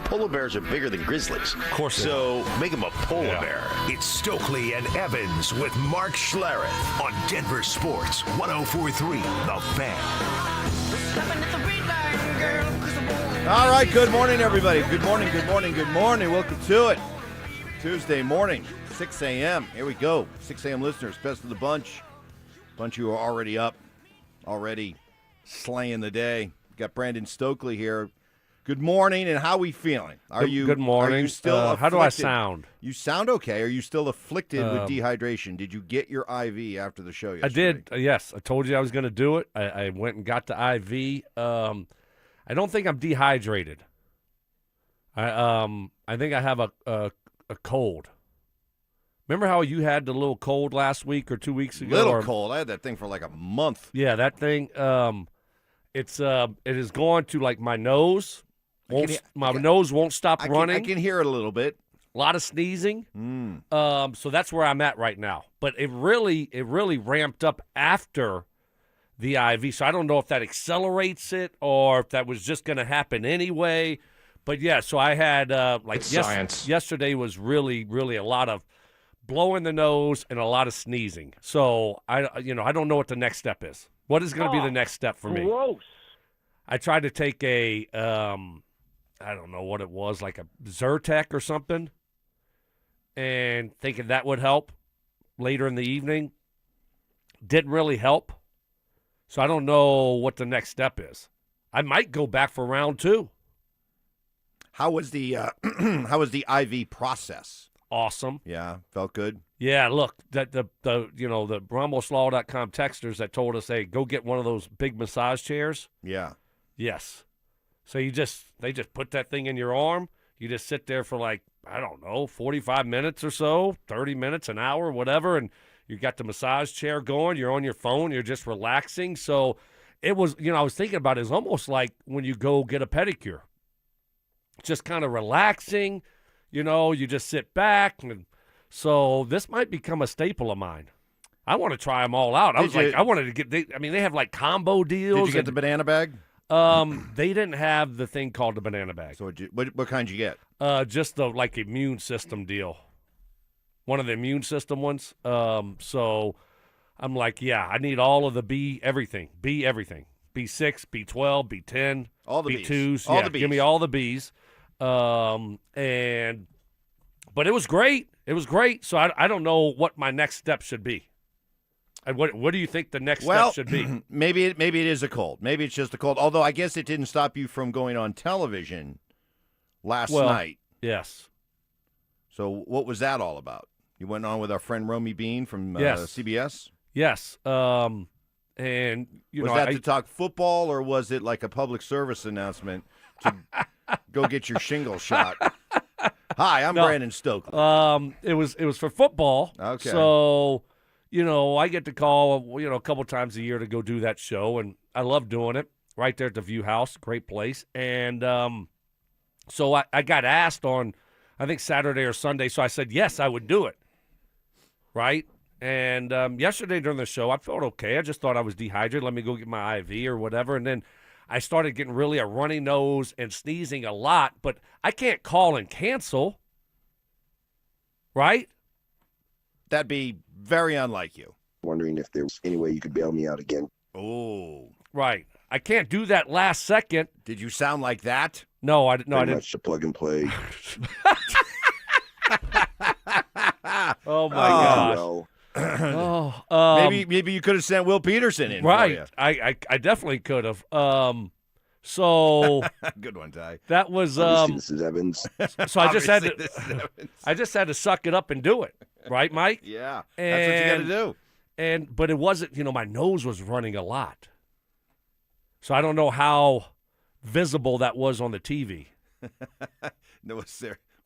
polar bears are bigger than grizzlies. Of course. So make them a polar bear. It's Stokley and Evans with Mark Schlereth on Denver Sports 104.3 The Fan. All right, good morning, everybody. Good morning, good morning, good morning. Welcome to it. Tuesday morning, 6 a.m. Here we go. 6 a.m. listeners, best of the bunch. Bunch who are already up, already slaying the day. Got Brandon Stokley here. Good morning, and how are we feeling? Good morning. Are you still afflicted? How do I sound? You sound okay. Are you still afflicted with dehydration? Did you get your IV after the show yesterday? I did, yes. I told you I was going to do it. I went and got the IV. I don't think I'm dehydrated. I think I have a cold. Remember how you had the little cold last week or 2 weeks ago? Cold. I had that thing for like a month. Yeah, that thing. It has gone to like my nose. My nose won't stop running. I can hear it a little bit. A lot of sneezing. So that's where I'm at right now. But it really ramped up after the IV. So I don't know if that accelerates it or if that was just going to happen anyway. But yeah, so I had yesterday was really a lot of blowing the nose and a lot of sneezing. So I don't know what the next step is. What is going to be the next step for me? Gross. I tried to take a I don't know what it was, like a Zyrtec or something, and thinking that would help later in the evening. Didn't really help. So I don't know what the next step is. I might go back for round 2. How was the IV process? Awesome. Yeah, felt good. Yeah, look, the BromosLaw.com texters that told us, hey, go get one of those big massage chairs. Yeah. Yes. So they just put that thing in your arm. You just sit there for like, I don't know, 45 minutes or so, 30 minutes, an hour, whatever, and you got the massage chair going. You're on your phone. You're just relaxing. So it was, I was thinking about it. It's almost like when you go get a pedicure. Just kind of relaxing. You just sit back. And so this might become a staple of mine. I want to try them all out. I wanted to get, they have like combo deals. Did you get the banana bag? They didn't have the thing called the banana bag. So what kind did you get? Just the like immune system deal. One of the immune system ones. So I'm like, yeah, I need all of the B everything. B6, B12, B10, all the B2s. All yeah, the Bs. Give me all the Bs. But it was great. It was great. So I don't know what my next step should be. And what do you think the next step should be? Maybe it is a cold. Maybe it's just a cold. Although I guess it didn't stop you from going on television last night. Yes. So what was that all about? You went on with our friend Romy Bean from CBS? Yes. And was that to talk football, or was it like a public service announcement to go get your shingle shot? Hi, I'm Brandon Stokley. It was for football. Okay. So, I get to call, a couple times a year to go do that show, and I love doing it right there at the View House. Great place. And so I got asked on, I think, Saturday or Sunday, so I said, yes, I would do it. Right? And yesterday during the show, I felt okay. I just thought I was dehydrated. Let me go get my IV or whatever. And then I started getting really a runny nose and sneezing a lot, but I can't call and cancel. Right? That'd be very unlike you. Wondering if there was any way you could bail me out again. Oh. Right. I can't do that last second. Did you sound like that? No, I didn't. Pretty much a plug and play. Oh, my gosh. No. Maybe you could have sent Will Peterson in. Right. For I definitely could have. So good one, Ty. That was This is Evans. So I just had to suck it up and do it. Right, Mike? Yeah. That's what you got to do. But it wasn't, my nose was running a lot. So I don't know how visible that was on the TV.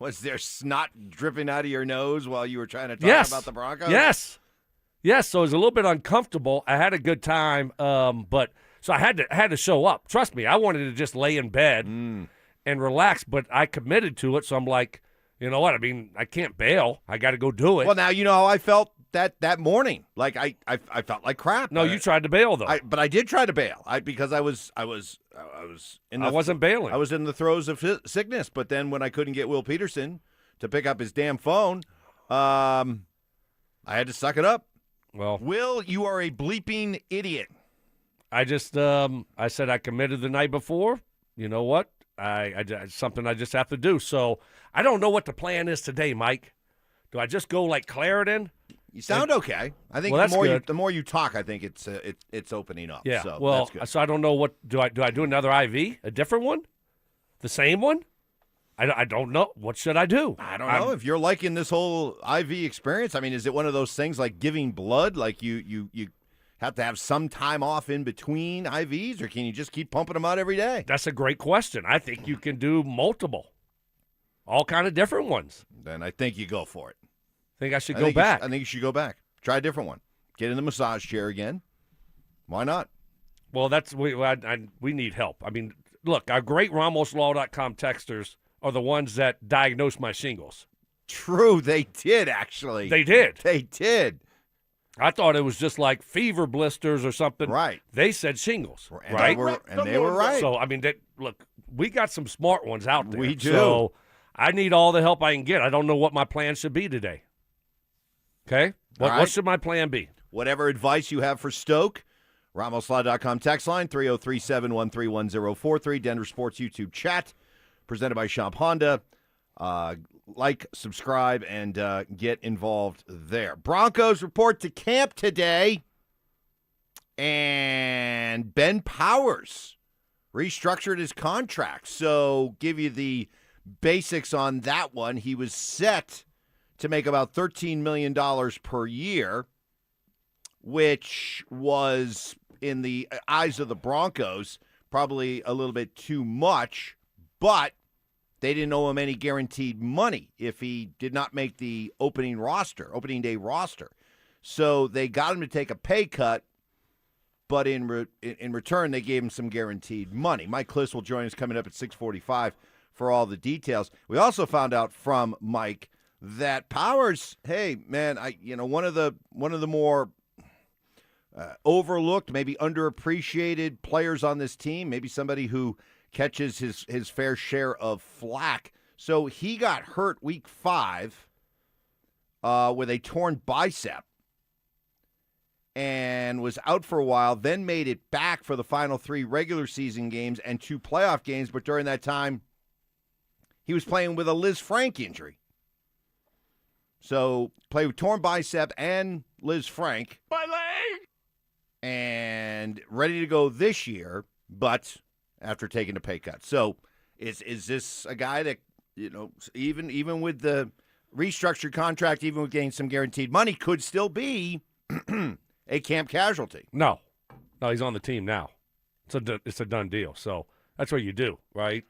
Was there snot dripping out of your nose while you were trying to talk about the Broncos? Yes. So it was a little bit uncomfortable. I had a good time, but so I had to show up. Trust me, I wanted to just lay in bed and relax, but I committed to it. So I'm like, you know what? I mean, I can't bail. I got to go do it. Well, now you know how I felt that morning. Like I felt like crap. No, you tried to bail though. But I did try to bail. Because I wasn't bailing. I was in the throes of sickness. But then when I couldn't get Will Peterson to pick up his damn phone, I had to suck it up. Well, Will, you are a bleeping idiot. I just I said I committed the night before. You know what? It's something I just have to do. So I don't know what the plan is today, Mike. Do I just go like Clarendon? You sound okay. I think the more you talk, I think it's opening up. Yeah. So well, that's good. so I don't know what do I do another IV, a different one, the same one? I don't know. What should I do? I don't know. If you're liking this whole IV experience, I mean, is it one of those things like giving blood? Like you have to have some time off in between IVs, or can you just keep pumping them out every day? That's a great question. I think you can do multiple, all kind of different ones. Then I think you go for it. Think I should go back? I think you should go back. Try a different one. Get in the massage chair again. Why not? Well, we need help. I mean, look, our great RamosLaw.com texters are the ones that diagnosed my shingles. True, they did, actually. They did. They did. I thought it was just like fever blisters or something. Right. They said shingles, and right? They were right. So, I mean, look, we got some smart ones out there. We do. So I need all the help I can get. I don't know what my plan should be today. Okay? What should my plan be? Whatever advice you have for Stoke, RamosLaw.com text line, 303-713-1043, Denver Sports YouTube chat, presented by Shop Honda. Like, subscribe, and get involved there. Broncos report to camp today, and Ben Powers restructured his contract. So give you the basics on that one. He was set to make about $13 million per year, which was, in the eyes of the Broncos, probably a little bit too much, but they didn't owe him any guaranteed money if he did not make the opening day roster. So they got him to take a pay cut, but in return, they gave him some guaranteed money. Mike Kliss will join us coming up at 6:45 for all the details. We also found out from Mike that Powers, hey man, one of the more overlooked, maybe underappreciated players on this team, maybe somebody who catches his fair share of flack. So he got hurt week 5 with a torn bicep and was out for a while, then made it back for the final 3 regular season games and 2 playoff games. But during that time, he was playing with a Liz Frank injury. So played with torn bicep and Liz Frank. My leg! And ready to go this year, but after taking a pay cut. So is this a guy that, even with the restructured contract, even with getting some guaranteed money, could still be a camp casualty? No, he's on the team now. It's a done deal. So that's what you do, right?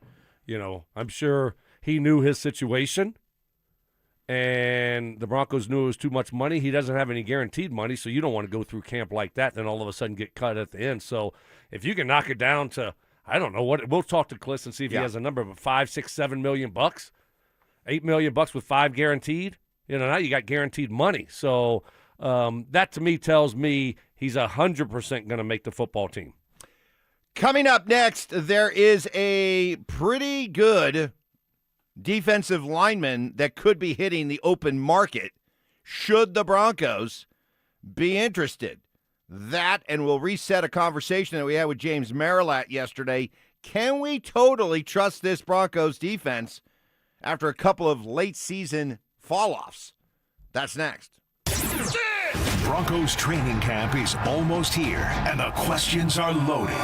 I'm sure he knew his situation, and the Broncos knew it was too much money. He doesn't have any guaranteed money, so you don't want to go through camp like that, then all of a sudden get cut at the end. So if you can knock it down to, I don't know what, we'll talk to Kliss and see if he has a number, but $5, $6, $7 million, $8 million with 5 guaranteed. Now you got guaranteed money. So that to me tells me he's 100% going to make the football team. Coming up next, there is a pretty good defensive lineman that could be hitting the open market should the Broncos be interested. That, and we'll reset a conversation that we had with James Marilat yesterday. Can we totally trust this Broncos defense after a couple of late-season fall-offs? That's next. Broncos training camp is almost here, and the questions are loaded.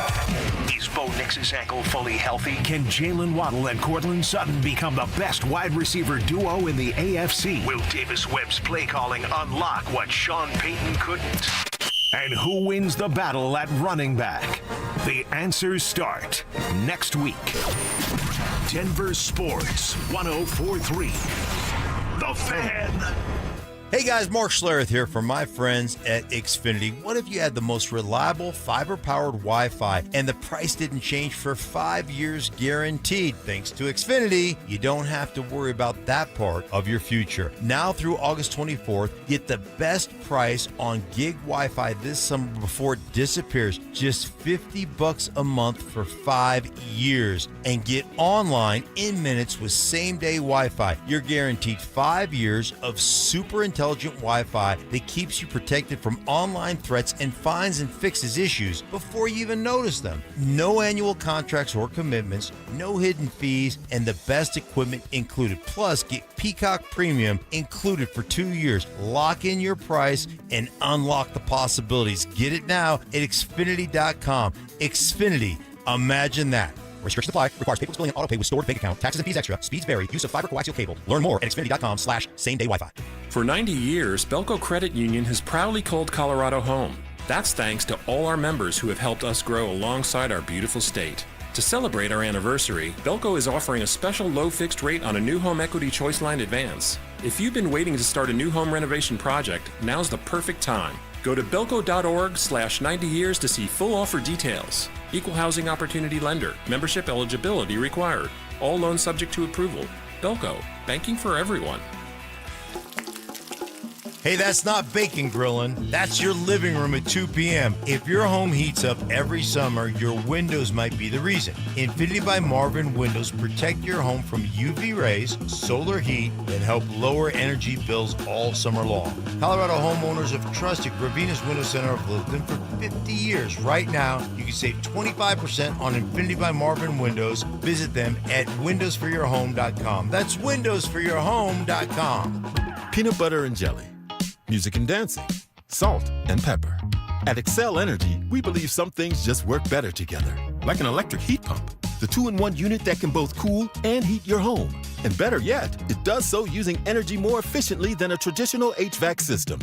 Is Bo Nix's ankle fully healthy? Can Jalen Waddle and Cortland Sutton become the best wide receiver duo in the AFC? Will Davis Webb's play calling unlock what Sean Payton couldn't? And who wins the battle at running back? The answers start next week. Denver Sports 104.3. The Fan. Hey guys, Mark Schlereth here from my friends at Xfinity. What if you had the most reliable fiber-powered Wi-Fi and the price didn't change for 5 years guaranteed? Thanks to Xfinity, you don't have to worry about that part of your future. Now through August 24th, get the best price on gig Wi-Fi this summer before it disappears. Just $50 a month for 5 years. And get online in minutes with same-day Wi-Fi. You're guaranteed 5 years of super intelligent Wi-Fi that keeps you protected from online threats and finds and fixes issues before you even notice them. No annual contracts or commitments, no hidden fees, and the best equipment included. Plus, get Peacock Premium included for 2 years. Lock in your price and unlock the possibilities. Get it now at Xfinity.com. Xfinity, imagine that. Restrictions apply. Requires paperless billing and autopay with stored bank account. Taxes and fees extra. Speeds vary. Use of fiber coaxial cable. Learn more at Xfinity.com/same-day Wi-Fi. For 90 years, Belco Credit Union has proudly called Colorado home. That's thanks to all our members who have helped us grow alongside our beautiful state. To celebrate our anniversary, Belco is offering a special low fixed rate on a new home equity choice line advance. If you've been waiting to start a new home renovation project, now's the perfect time. Go to belco.org/90 years to see full offer details. Equal housing opportunity lender. Membership eligibility required. All loans subject to approval. Belco. Banking for everyone. Hey, that's not bacon grilling. That's your living room at 2 p.m. If your home heats up every summer, your windows might be the reason. Infinity by Marvin Windows protect your home from UV rays, solar heat, and help lower energy bills all summer long. Colorado homeowners have trusted Gravina's Window Center of Littleton for 50 years. Right now, you can save 25% on Infinity by Marvin Windows. Visit them at windowsforyourhome.com. That's windowsforyourhome.com. Peanut butter and jelly. Music and dancing, salt and pepper. At Excel Energy, we believe some things just work better together, like an electric heat pump, the 2-in-1 unit that can both cool and heat your home. And better yet, it does so using energy more efficiently than a traditional HVAC system.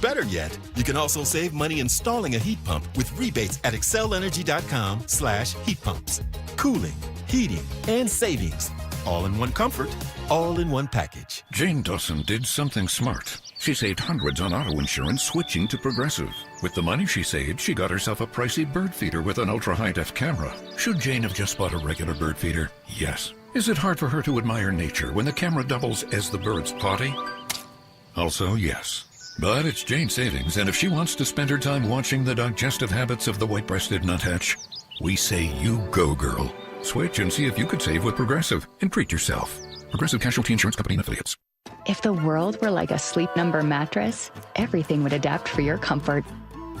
Better yet, you can also save money installing a heat pump with rebates at excelenergy.com/heat pumps. Cooling, heating, and savings. All in one comfort, all in one package. Jane Dawson did something smart. She saved hundreds on auto insurance switching to Progressive. With the money she saved, she got herself a pricey bird feeder with an ultra-high-def camera. Should Jane have just bought a regular bird feeder? Yes. Is it hard for her to admire nature when the camera doubles as the bird's potty? Also, yes. But it's Jane's savings, and if she wants to spend her time watching the digestive habits of the white-breasted nuthatch, we say you go, girl. Switch and see if you could save with Progressive and treat yourself. Progressive Casualty Insurance Company and Affiliates. If the world were like a Sleep Number mattress, everything would adapt for your comfort.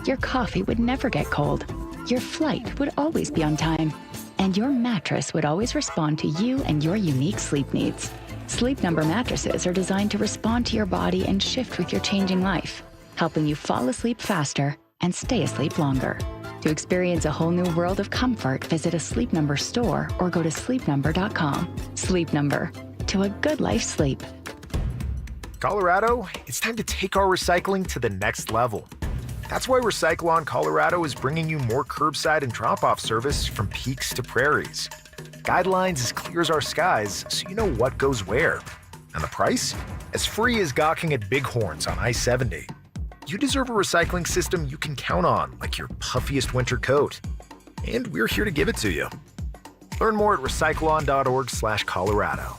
Your coffee would never get cold. Your flight would always be on time. And your mattress would always respond to you and your unique sleep needs. Sleep Number mattresses are designed to respond to your body and shift with your changing life, helping you fall asleep faster and stay asleep longer. To experience a whole new world of comfort, visit a Sleep Number store or go to sleepnumber.com. Sleep Number. To a good life sleep. Colorado, it's time to take our recycling to the next level. That's why Recycle-On Colorado is bringing you more curbside and drop-off service from peaks to prairies. Guidelines as clear as our skies, so you know what goes where. And the price? As free as gawking at bighorns on I-70. You deserve a recycling system you can count on, like your puffiest winter coat. And we're here to give it to you. Learn more at recycleon.org/Colorado.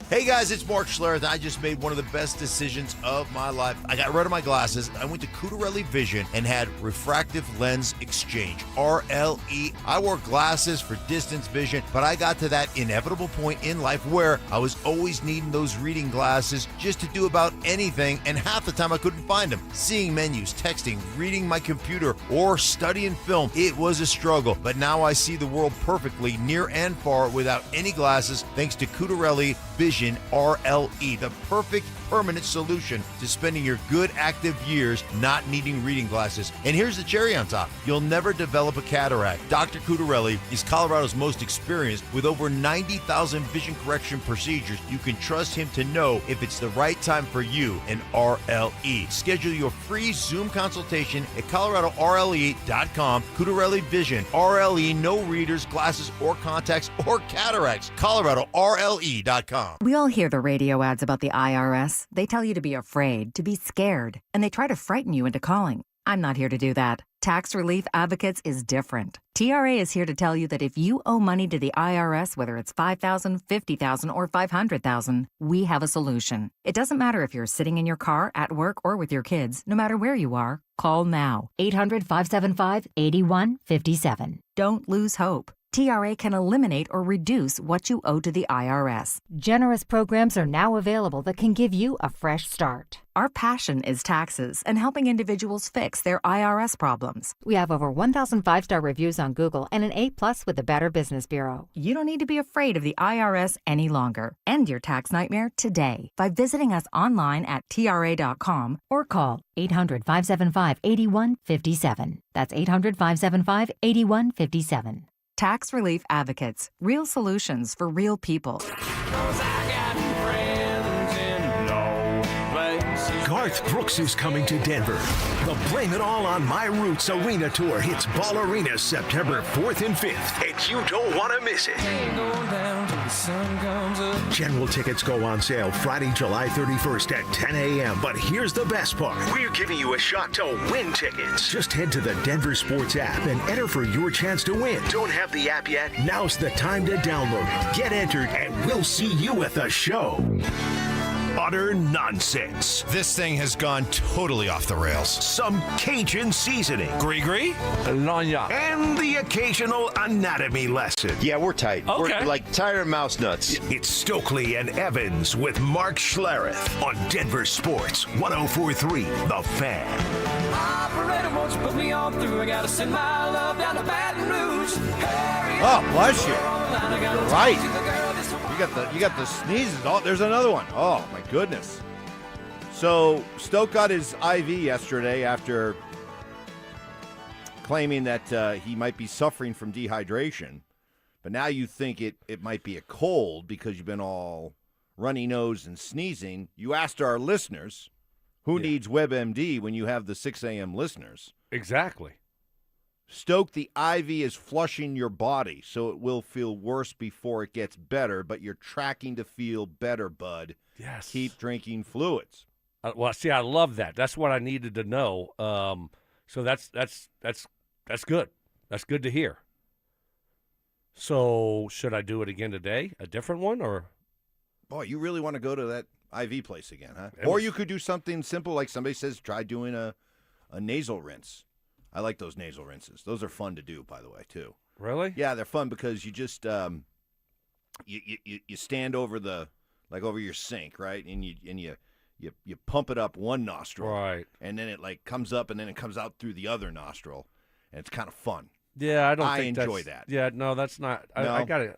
Hey guys, it's Mark Schlereth. I just made one of the best decisions of my life. I got rid of my glasses. I went to Cutarelli Vision and had refractive lens exchange, RLE. I wore glasses for distance vision, but I got to that inevitable point in life where I was always needing those reading glasses just to do about anything, and half the time I couldn't find them. Seeing menus, texting, reading my computer, or studying film, it was a struggle. But now I see the world perfectly, near and far, without any glasses, thanks to Cutarelli Vision RLE, the perfect permanent solution to spending your good active years not needing reading glasses. And here's the cherry on top. You'll never develop a cataract. Dr. Cutarelli is Colorado's most experienced with over 90,000 vision correction procedures. You can trust him to know if it's the right time for you and RLE. Schedule your free Zoom consultation at coloradorle.com. Cutarelli Vision, RLE, no readers, glasses, or contacts, or cataracts. coloradorle.com. We all hear the radio ads about the IRS. agents. They tell you to be afraid, to be scared, and they try to frighten you into calling. I'm not here to do that. Tax Relief Advocates is different. TRA is here to tell you that if you owe money to the IRS, whether it's $5,000, $50,000, or $500,000, we have a solution. It doesn't matter if you're sitting in your car, at work, or with your kids. No matter where you are, call now. 800-575-8157. Don't lose hope. TRA can eliminate or reduce what you owe to the IRS. Generous programs are now available that can give you a fresh start. Our passion is taxes and helping individuals fix their IRS problems. We have over 1,000 5-star reviews on Google and an A+ with the Better Business Bureau. You don't need to be afraid of the IRS any longer. End your tax nightmare today by visiting us online at TRA.com or call 800-575-8157. That's 800-575-8157. Tax Relief Advocates. Real solutions for real people. Garth Brooks is coming to Denver. The Blame It All on My Roots Arena Tour hits Ball Arena September 4th and 5th, and you don't want to miss it. General tickets go on sale Friday, July 31st at 10 a.m. But here's the best part. We're giving you a shot to win tickets. Just head to the DenverSports app and enter for your chance to win. Don't have the app yet? Now's the time to download it. Get entered, and we'll see you at the show. Utter nonsense. This thing has gone totally off the rails. Some Cajun seasoning. Gree-gree? And the occasional anatomy lesson. Yeah, we're tight. Okay. We're like tired of mouse nuts. It's Stokley and Evans with Mark Schlereth on Denver Sports 104.3 The Fan. Oh, bless you. You're right. You got the sneezes. Oh, there's another one. Oh my goodness. So Stoke got his IV yesterday after claiming that he might be suffering from dehydration. But now you think it might be a cold because you've been all runny nose and sneezing. You asked our listeners, who needs WebMD when you have the 6 a.m. listeners? Exactly. Stoke, the IV is flushing your body, so it will feel worse before it gets better, but you're tracking to feel better, bud. Yes. Keep drinking fluids. Well, see, I love that. That's what I needed to know. So that's good. That's good to hear. So should I do it again today? A different one, or? Boy, you really want to go to that IV place again, huh? Or you could do something simple, like somebody says, try doing a nasal rinse. I like those nasal rinses. Those are fun to do, by the way, too. Really? Yeah, they're fun because you just you stand over over your sink, right? And you pump it up one nostril, right? And then it comes up and then it comes out through the other nostril, and it's kind of fun. Yeah, I enjoy that. Yeah, no, that's not. No? I got a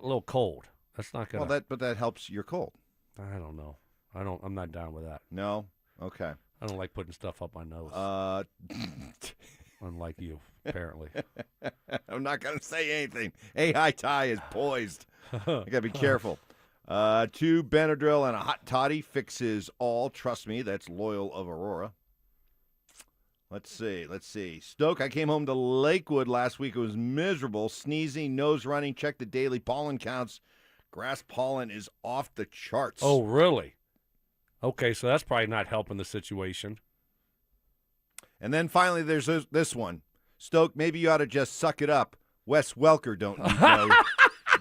little cold. That's not gonna. Well, but that helps your cold. I don't know. I'm not down with that. No. Okay. I don't like putting stuff up my nose. Unlike you, apparently. I'm not going to say anything. AI Ty is poised. I got to be careful. 2 Benadryl and a hot toddy fixes all. Trust me, that's loyal of Aurora. Let's see. Stoke, I came home to Lakewood last week. It was miserable. Sneezing, nose running. Check the daily pollen counts. Grass pollen is off the charts. Oh, really? Okay, so that's probably not helping the situation. And then finally, there's this one. Stoke, maybe you ought to just suck it up. Wes Welker don't need no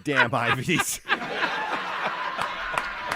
damn IVs.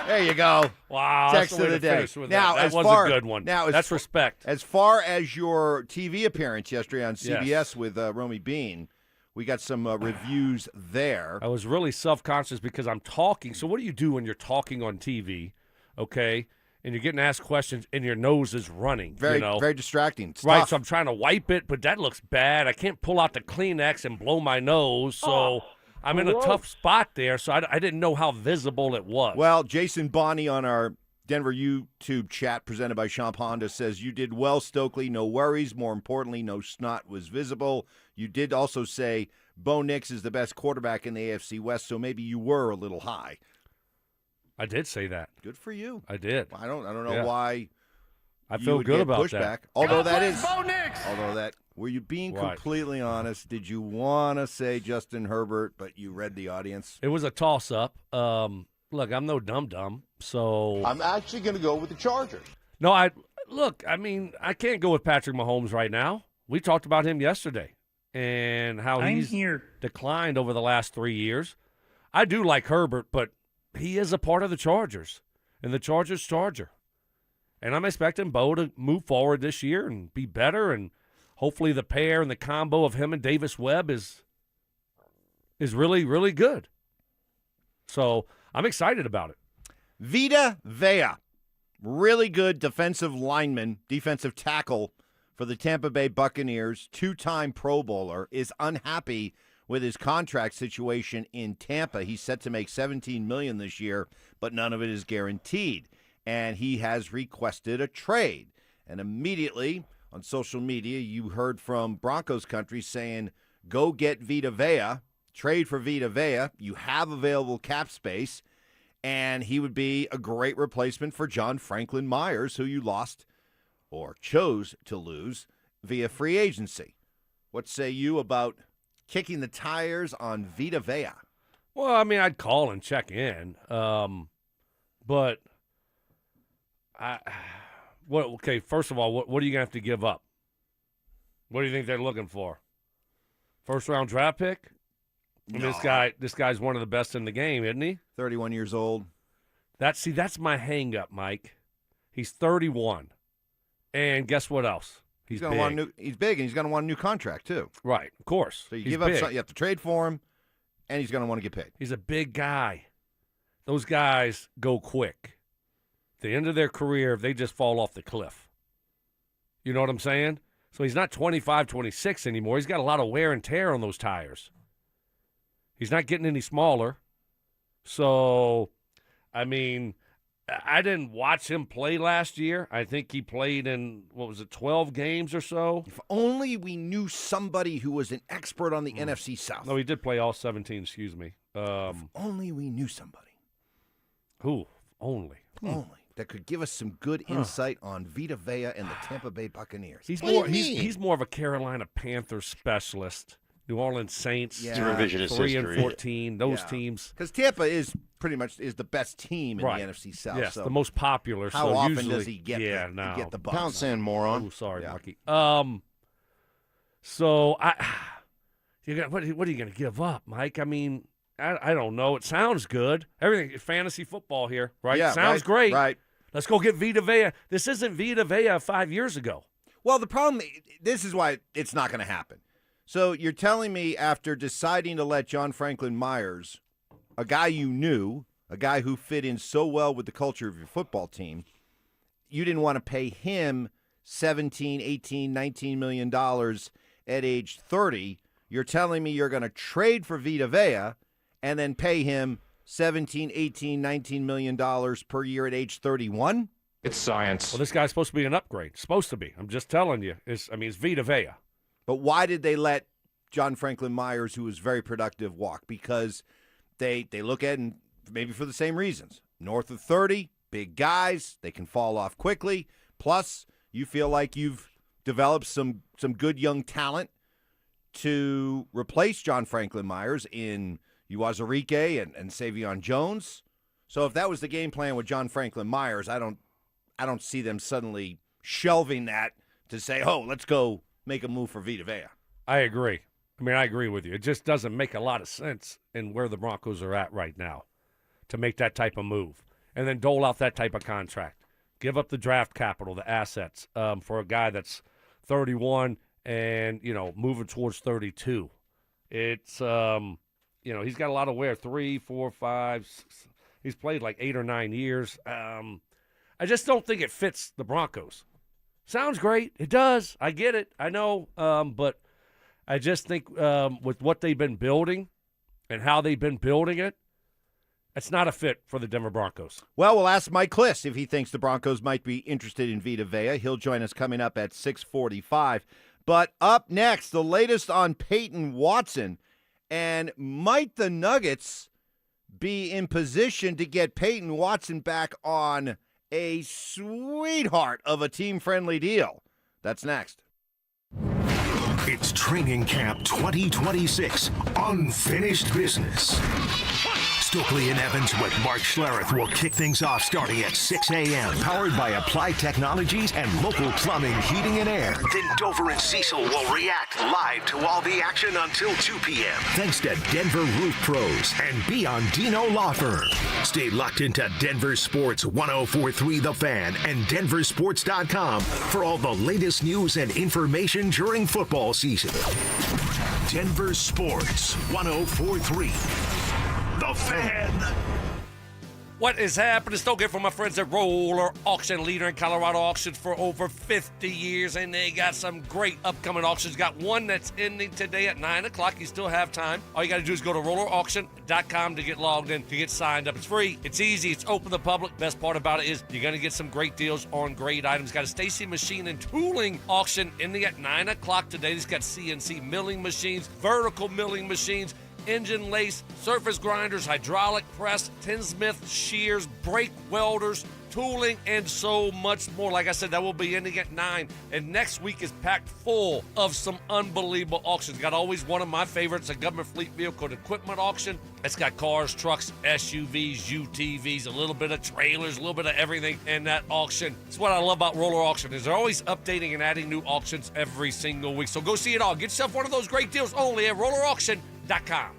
There you go. Wow, Text that's of the day. Now, that was a good one. Now, that's respect. As far as your TV appearance yesterday on CBS Yes. with Romy Bean, we got some reviews there. I was really self-conscious because I'm talking. So what do you do when you're talking on TV, okay, and you're getting asked questions and your nose is running? Very distracting. Right, so I'm trying to wipe it, but that looks bad. I can't pull out the Kleenex and blow my nose, so I'm in a tough spot there, so I didn't know how visible it was. Well, Jason Bonney on our Denver YouTube chat presented by Champ Honda says, you did well, Stokley. No worries. More importantly, no snot was visible. You did also say Bo Nix is the best quarterback in the AFC West, so maybe you were a little high. I did say that. Good for you. I did. I don't know why. I feel good about pushback. that. Although were you being completely honest? Did you want to say Justin Herbert, but you read the audience? It was a toss-up. look, I'm no dum-dum, so. I'm actually going to go with the Chargers. No, I can't go with Patrick Mahomes right now. We talked about him yesterday and how he's declined over the last 3 years. I do like Herbert, but he is a part of the Chargers and the Chargers Charger. And I'm expecting Bo to move forward this year and be better, and hopefully the pair and the combo of him and Davis Webb is really, really good. So I'm excited about it. Vita Vea, really good defensive lineman, defensive tackle for the Tampa Bay Buccaneers, 2-time Pro Bowler, is unhappy with his contract situation in Tampa. He's set to make $17 million this year, but none of it is guaranteed. And he has requested a trade. And immediately on social media, you heard from Broncos country saying, go get Vita Vea, trade for Vita Vea. You have available cap space, and he would be a great replacement for John Franklin Myers, who you lost or chose to lose via free agency. What say you about kicking the tires on Vita Vea? Well, I mean, I'd call and check in, but okay, first of all, what are you going to have to give up? What do you think they're looking for? First-round draft pick? No. This guy's one of the best in the game, isn't he? 31 years old. That's my hang-up, Mike. He's 31. And guess what else? He's big. He's big, and he's going to want a new contract, too. Right, of course. So you give up something, you have to trade for him, and he's going to want to get paid. He's a big guy. Those guys go quick. At the end of their career, they just fall off the cliff. You know what I'm saying? So he's not 25, 26 anymore. He's got a lot of wear and tear on those tires. He's not getting any smaller. So, I mean, I didn't watch him play last year. I think he played in, 12 games or so? If only we knew somebody who was an expert on the NFC South. No, he did play all 17, excuse me. If only we knew somebody. Who? Only. Only. That could give us some good insight on Vita Vea and the Tampa Bay Buccaneers. He's more of a Carolina Panthers specialist. New Orleans Saints, revisionist 3-14, those teams. Because Tampa is pretty much the best team in the NFC South. Yes, so the most popular. How so often usually, does he get the Bucs? Pound sand, moron. Oh, sorry, Yeah. Marky. So what are you going to give up, Mike? I mean, I don't know. It sounds good. Everything fantasy football here, right? Yeah, sounds right, great. Right. Let's go get Vita Vea. This isn't Vita Vea 5 years ago. Well, the problem, this is why it's not going to happen. So you're telling me after deciding to let John Franklin Myers, a guy you knew, a guy who fit in so well with the culture of your football team, you didn't want to pay him $17, $18, $19 million at age 30. You're telling me you're going to trade for Vita Vea and then pay him $17, $18, $19 million per year at age 31? It's science. Well, this guy's supposed to be an upgrade. Supposed to be. I'm just telling you. It's Vita Vea. But why did they let John Franklin Myers, who was very productive, walk? Because they look at, and maybe for the same reasons, north of 30, big guys, they can fall off quickly. Plus, you feel like you've developed some good young talent to replace John Franklin Myers in Uwazurike and Savion Jones. So if that was the game plan with John Franklin Myers, I don't see them suddenly shelving that to say, oh, let's go make a move for Vita Vea. I agree. I agree with you. It just doesn't make a lot of sense in where the Broncos are at right now to make that type of move and then dole out that type of contract. Give up the draft capital, the assets, for a guy that's 31 and, moving towards 32. It's, he's got a lot of wear, 3, 4, 5, 6. He's played like 8 or 9 years. I just don't think it fits the Broncos. Sounds great. It does. I get it. I know. But I just think with what they've been building and how they've been building it, it's not a fit for the Denver Broncos. Well, we'll ask Mike Kliss if he thinks the Broncos might be interested in Vita Vea. He'll join us coming up at 6:45. But up next, the latest on Payton Watson. And might the Nuggets be in position to get Payton Watson back on a sweetheart of a team-friendly deal? That's next. It's Training Camp 2026, Unfinished Business. Stokley and Evans with Mark Schlereth will kick things off starting at 6 a.m. Powered by Applied Technologies and local plumbing, heating, and air. Then Dover and Cecil will react live to all the action until 2 p.m. Thanks to Denver Roof Pros and Biondino Law Firm. Stay locked into Denver Sports 104.3 The Fan and DenverSports.com for all the latest news and information during football season. Denver Sports 104.3 The Fan. What is happening? Still good from my friends at Roller Auction, leader in Colorado auctions for over 50 years, and they got some great upcoming auctions. Got one that's ending today at 9 o'clock. You still have time. All you got to do is go to rollerauction.com to get logged in, to get signed up. It's free. It's easy. It's open to the public. Best part about it is you're going to get some great deals on great items. Got a Stacy Machine and Tooling auction ending at 9 o'clock today. It's got CNC milling machines, vertical milling machines, engine lace, surface grinders, hydraulic press, tinsmith, shears, brake welders, tooling, and so much more. Like I said, that will be ending at 9. And next week is packed full of some unbelievable auctions. Got always one of my favorites, a government fleet vehicle and equipment auction. It's got cars, trucks, SUVs, UTVs, a little bit of trailers, a little bit of everything in that auction. It's what I love about Roller Auction, is they're always updating and adding new auctions every single week. So go see it all. Get yourself one of those great deals only at rollerauction.com.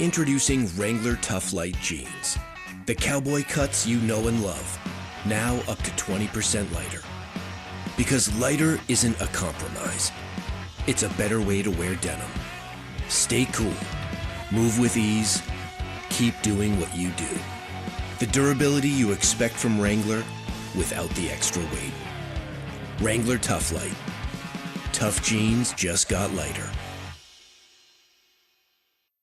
Introducing Wrangler Tough Light Jeans. The cowboy cuts you know and love. Now up to 20% lighter. Because lighter isn't a compromise. It's a better way to wear denim. Stay cool. Move with ease. Keep doing what you do. The durability you expect from Wrangler without the extra weight. Wrangler Tough Light. Tough jeans just got lighter.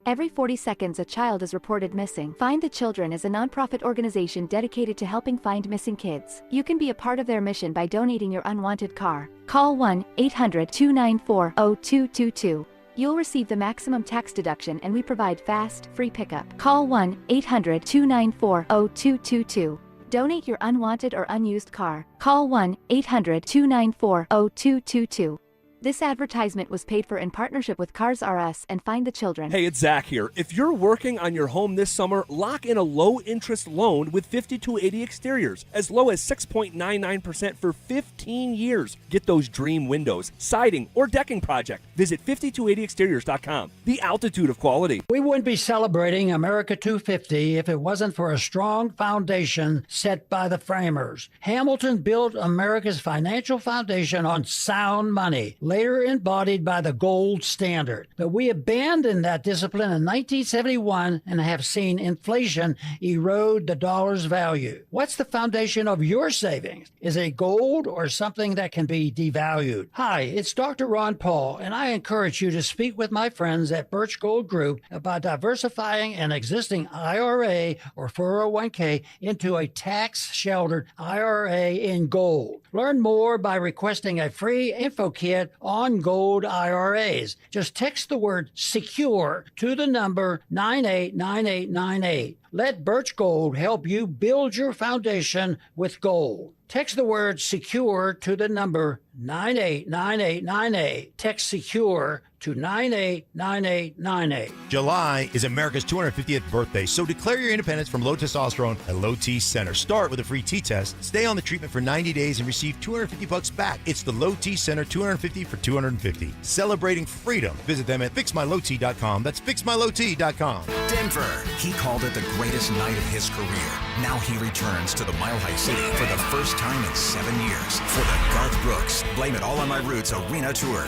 Every 40 seconds, a child is reported missing. Find the Children is a nonprofit organization dedicated to helping find missing kids. You can be a part of their mission by donating your unwanted car. Call 1-800-294-0222. You'll receive the maximum tax deduction, and we provide fast, free pickup. Call 1-800-294-0222. Donate your unwanted or unused car. Call 1-800-294-0222. This advertisement was paid for in partnership with Cars R Us and Find the Children. Hey, it's Zach here. If you're working on your home this summer, lock in a low-interest loan with 5280 Exteriors, as low as 6.99% for 15 years. Get those dream windows, siding, or decking project. Visit 5280exteriors.com. The altitude of quality. We wouldn't be celebrating America 250 if it wasn't for a strong foundation set by the framers. Hamilton built America's financial foundation on sound money, later embodied by the gold standard. But we abandoned that discipline in 1971 and have seen inflation erode the dollar's value. What's the foundation of your savings? Is it gold or something that can be devalued? Hi, it's Dr. Ron Paul, and I encourage you to speak with my friends at Birch Gold Group about diversifying an existing IRA or 401k into a tax-sheltered IRA in gold. Learn more by requesting a free info kit on gold IRAs. Just text the word SECURE to the number 989898. Let Birch Gold help you build your foundation with gold. Text the word SECURE to the number 989898. Text SECURE to 989898. July is America's 250th birthday, so declare your independence from low testosterone at Low T Center. Start with a free T test, stay on the treatment for 90 days, and receive $250 back. It's the Low T Center, 250 for 250. Celebrating freedom. Visit them at fixmylowt.com. That's fixmylowt.com. Denver. He called it the greatest night of his career. Now he returns to the Mile High City for the first time in 7 years for the Garth Brooks Blame It All on My Roots Arena Tour.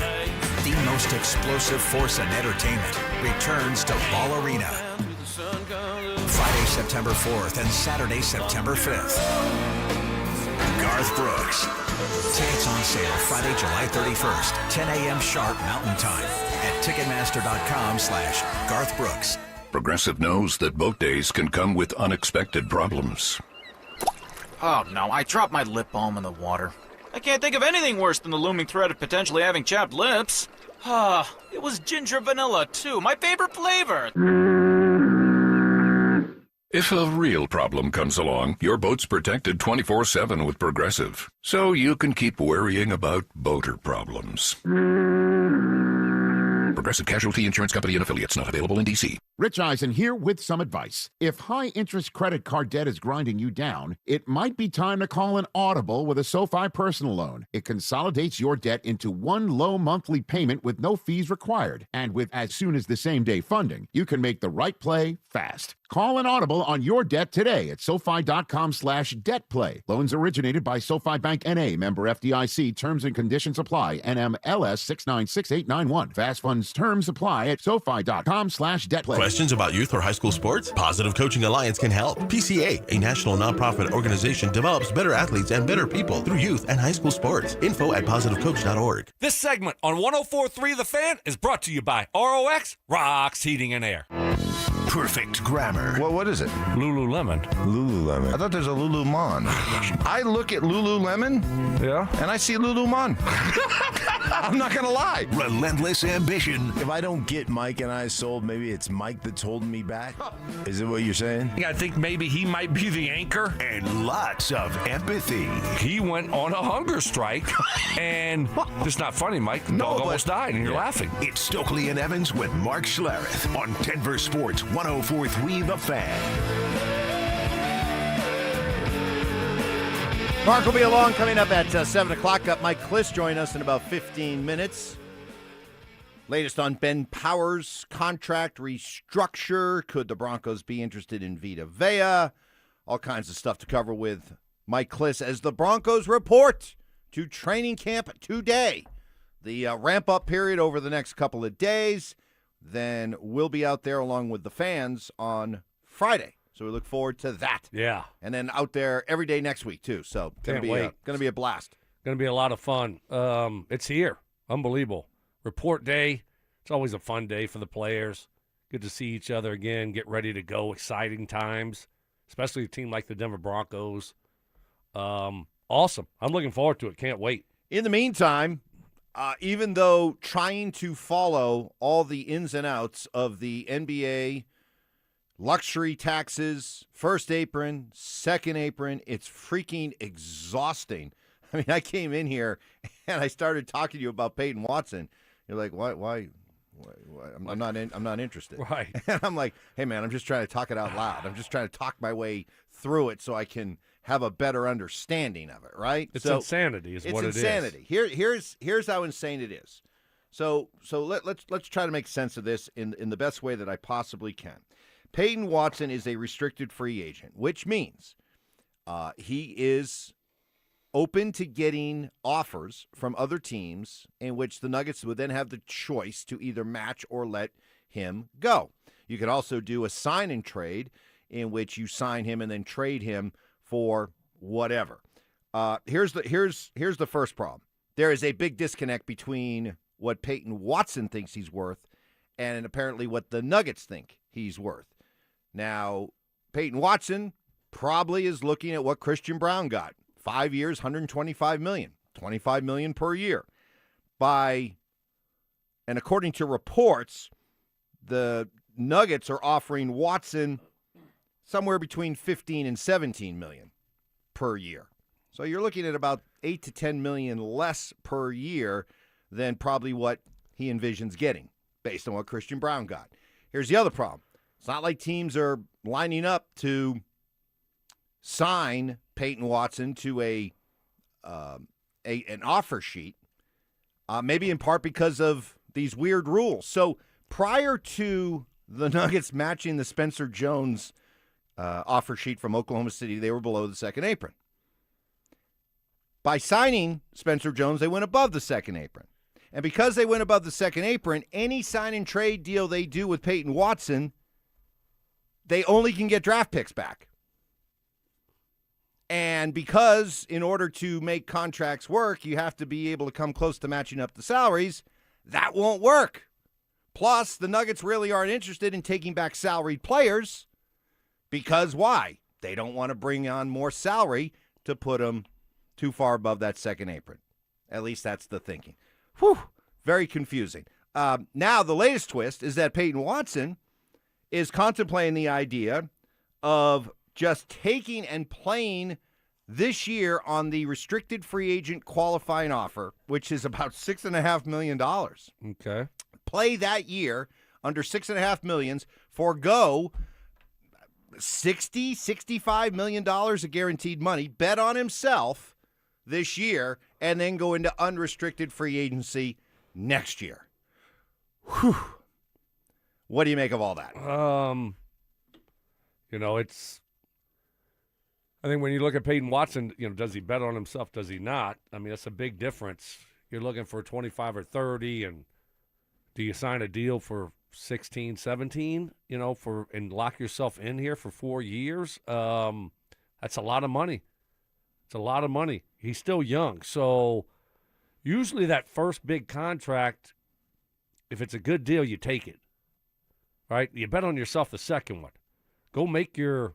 The most explosive force in entertainment returns to Ball Arena. Friday, September 4th and Saturday, September 5th. Garth Brooks. Tickets on sale Friday, July 31st, 10 a.m. sharp Mountain Time at Ticketmaster.com/Garth Brooks. Progressive knows that boat days can come with unexpected problems. Oh no, I dropped my lip balm in the water. I can't think of anything worse than the looming threat of potentially having chapped lips. It was ginger vanilla too, my favorite flavor. If a real problem comes along, your boat's protected 24/7 with Progressive, so you can keep worrying about boater problems. Progressive Casualty Insurance Company and affiliates, not available in D.C. Rich Eisen here with some advice. If high-interest credit card debt is grinding you down, it might be time to call an audible with a SoFi personal loan. It consolidates your debt into one low monthly payment with no fees required. And with as soon as the same-day funding, you can make the right play fast. Call an audible on your debt today at SoFi.com/debtplay. Loans originated by SoFi Bank N.A., member FDIC. Terms and conditions apply. NMLS 696891. Fast funds terms apply at SoFi.com/debtplay. Questions about youth or high school sports? Positive Coaching Alliance can help. PCA, a national nonprofit organization, develops better athletes and better people through youth and high school sports. Info at positivecoach.org. This segment on 104.3 The Fan is brought to you by ROX Rocks Heating and Air. Perfect grammar. What is it? Lululemon. Lululemon. I thought there's a Lulumon. I look at Lululemon, yeah, and I see Lulumon. I'm not going to lie. Relentless ambition. If I don't get Mike and I sold, maybe it's Mike that's holding me back? Is it what you're saying? I think maybe he might be the anchor. And lots of empathy. He went on a hunger strike, and it's not funny, Mike. The dog almost died, and you're laughing. It's Stokley and Evans with Mark Schlereth on Denver Sports 104.3 The Fan. Mark will be along coming up at 7 o'clock. Got Mike Kliss join us in about 15 minutes. Latest on Ben Powers' contract restructure. Could the Broncos be interested in Vita? All kinds of stuff to cover with Mike Kliss as the Broncos report to training camp today. The ramp-up period over the next couple of days. Then we'll be out there along with the fans on Friday. So we look forward to that. Yeah. And then out there every day next week, too. So going to be a blast. Going to be a lot of fun. It's here. Unbelievable. Report day. It's always a fun day for the players. Good to see each other again, get ready to go. Exciting times, especially a team like the Denver Broncos. Awesome. I'm looking forward to it. Can't wait. In the meantime, even though trying to follow all the ins and outs of the NBA luxury taxes, first apron, second apron, it's freaking exhausting. I mean, I came in here and I started talking to you about Payton Watson. You're like, why? I'm not interested. Right. And I'm like, hey man, I'm just trying to talk it out loud. I'm just trying to talk my way through it so I can have a better understanding of it, right? It's insanity is what it is. It's insanity. Here's how insane it is. So let's try to make sense of this in the best way that I possibly can. Payton Watson is a restricted free agent, which means he is open to getting offers from other teams in which the Nuggets would then have the choice to either match or let him go. You could also do a sign and trade in which you sign him and then trade him for whatever. Here's the first problem. There is a big disconnect between what Payton Watson thinks he's worth and apparently what the Nuggets think he's worth. Now, Payton Watson probably is looking at what Christian Brown got. 5 years, $125 million, $25 million per year. And according to reports, the Nuggets are offering Watson somewhere between $15 and $17 million per year. So you're looking at about $8 to $10 million less per year than probably what he envisions getting based on what Christian Brown got. Here's the other problem. It's not like teams are lining up to sign Payton Watson to an offer sheet, maybe in part because of these weird rules. So prior to the Nuggets matching the Spencer Jones offer sheet from Oklahoma City, they were below the second apron. By signing Spencer Jones, they went above the second apron. And because they went above the second apron, any sign and trade deal they do with Payton Watson, they only can get draft picks back. And because in order to make contracts work, you have to be able to come close to matching up the salaries, that won't work. Plus, the Nuggets really aren't interested in taking back salaried players because why? They don't want to bring on more salary to put them too far above that second apron. At least that's the thinking. Whew, very confusing. Now, the latest twist is that Payton Watson is contemplating the idea of just taking and playing this year on the restricted free agent qualifying offer, which is about $6.5 million. Okay. Play that year under $6.5 million, forego $65 million of guaranteed money, bet on himself this year, and then go into unrestricted free agency next year. Whew. What do you make of all that? I think when you look at Payton Watson, does he bet on himself? Does he not? I mean, that's a big difference. You're looking for 25 or 30, and do you sign a deal for 16, 17, and lock yourself in here for 4 years? That's a lot of money. It's a lot of money. He's still young. So usually that first big contract, if it's a good deal, you take it, right? You bet on yourself the second one. Go make your,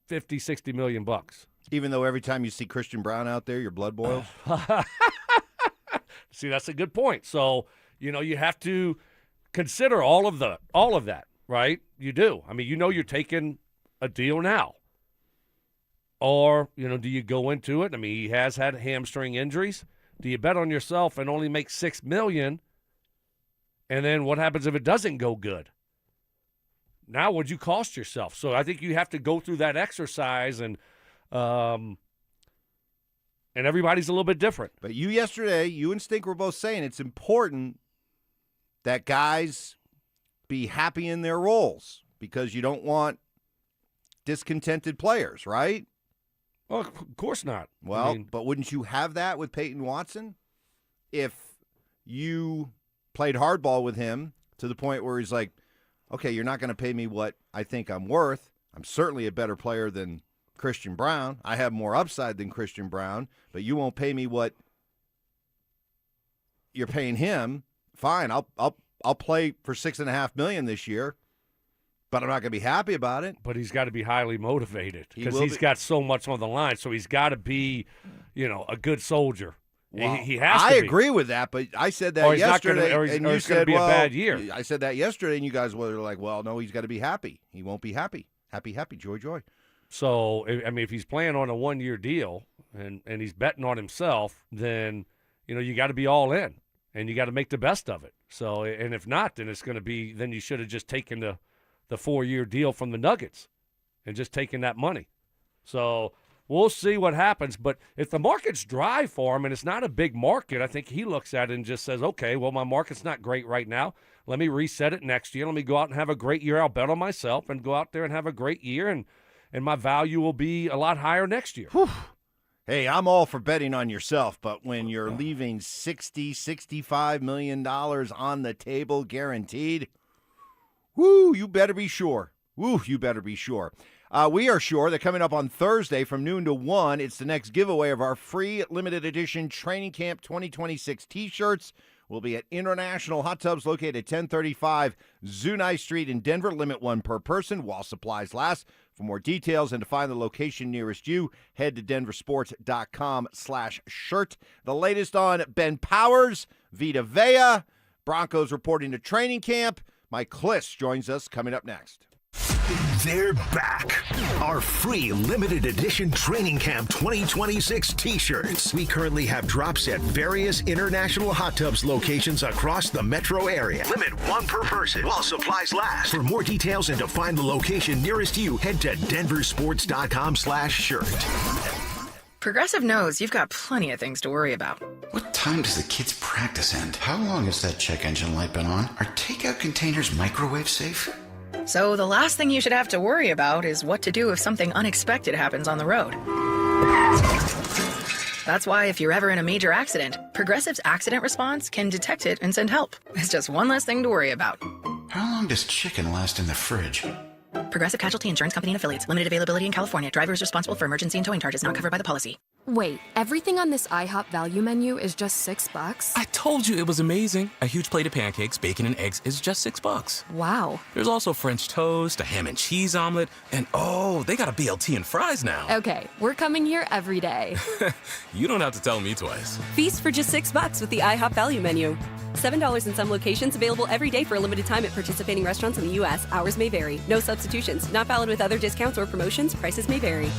50, 60 million bucks. Even though every time you see Christian Brown out there, your blood boils? See, that's a good point. So, you have to consider all of that, right? You do. I mean, you're taking a deal now. Or, do you go into it? I mean, he has had hamstring injuries. Do you bet on yourself and only make $6 million? And then what happens if it doesn't go good? Now, what'd you cost yourself? So I think you have to go through that exercise, and everybody's a little bit different. But yesterday, you and Stink were both saying it's important that guys be happy in their roles because you don't want discontented players, right? Well, of course not. Well, but wouldn't you have that with Payton Watson if you played hardball with him to the point where he's like, okay, you're not going to pay me what I think I'm worth. I'm certainly a better player than Christian Brown. I have more upside than Christian Brown, but you won't pay me what you're paying him. Fine, I'll play for $6.5 million this year, but I'm not going to be happy about it. But he's got to be highly motivated because he's got so much on the line. So he's got to be, a good soldier. Well, he has to I be. agree with that, but I said that yesterday, and you said, be a bad year. I said that yesterday, and you guys were like, well, no, he's got to be happy. He won't be happy. Happy, joy. So, I mean, if he's playing on a one-year deal and he's betting on himself, then, you got to be all in, and you got to make the best of it. So, and if not, then it's going to be, then you should have just taken the 4-year deal from the Nuggets and just taken that money. So we'll see what happens. But if the market's dry for him and it's not a big market, I think he looks at it and just says, okay, well, my market's not great right now. Let me reset it next year. Let me go out and have a great year. I'll bet on myself and go out there and have a great year, and my value will be a lot higher next year. Whew. Hey, I'm all for betting on yourself, but when you're leaving $65 million on the table guaranteed, you better be sure. You better be sure. We are sure that coming up on Thursday from noon to 1, it's the next giveaway of our free limited edition Training Camp 2026 T-shirts. We'll be at International Hot Tubs located at 1035 Zunai Street in Denver. Limit 1 per person while supplies last. For more details and to find the location nearest you, head to DenverSports.com/shirt. The latest on Ben Powers, Vita, Broncos reporting to training camp. Mike Kliss joins us coming up next. They're back. Our free limited edition Training Camp 2026 T-shirts. We currently have drops at various International Hot Tubs locations across the metro area. Limit 1 per person while supplies last. For more details and to find the location nearest you, head to DenverSports.com/shirt. Progressive knows you've got plenty of things to worry about. What time does the kids' practice end? How long has that check engine light been on? Are takeout containers microwave safe? So the last thing you should have to worry about is what to do if something unexpected happens on the road. That's why if you're ever in a major accident, Progressive's accident response can detect it and send help. It's just one less thing to worry about. How long does chicken last in the fridge? Progressive Casualty Insurance Company and Affiliates. Limited availability in California. Driver is responsible for emergency and towing charges not covered by the policy. Wait, everything on this IHOP value menu is just $6? I told you it was amazing. A huge plate of pancakes, bacon, and eggs is just $6. Wow. There's also French toast, a ham and cheese omelet, and they got a BLT and fries now. Okay, we're coming here every day. You don't have to tell me twice. Feast for just $6 with the IHOP value menu. $7 in some locations, available every day for a limited time at participating restaurants in the U.S. Hours may vary. No substitutions. Not valid with other discounts or promotions. Prices may vary.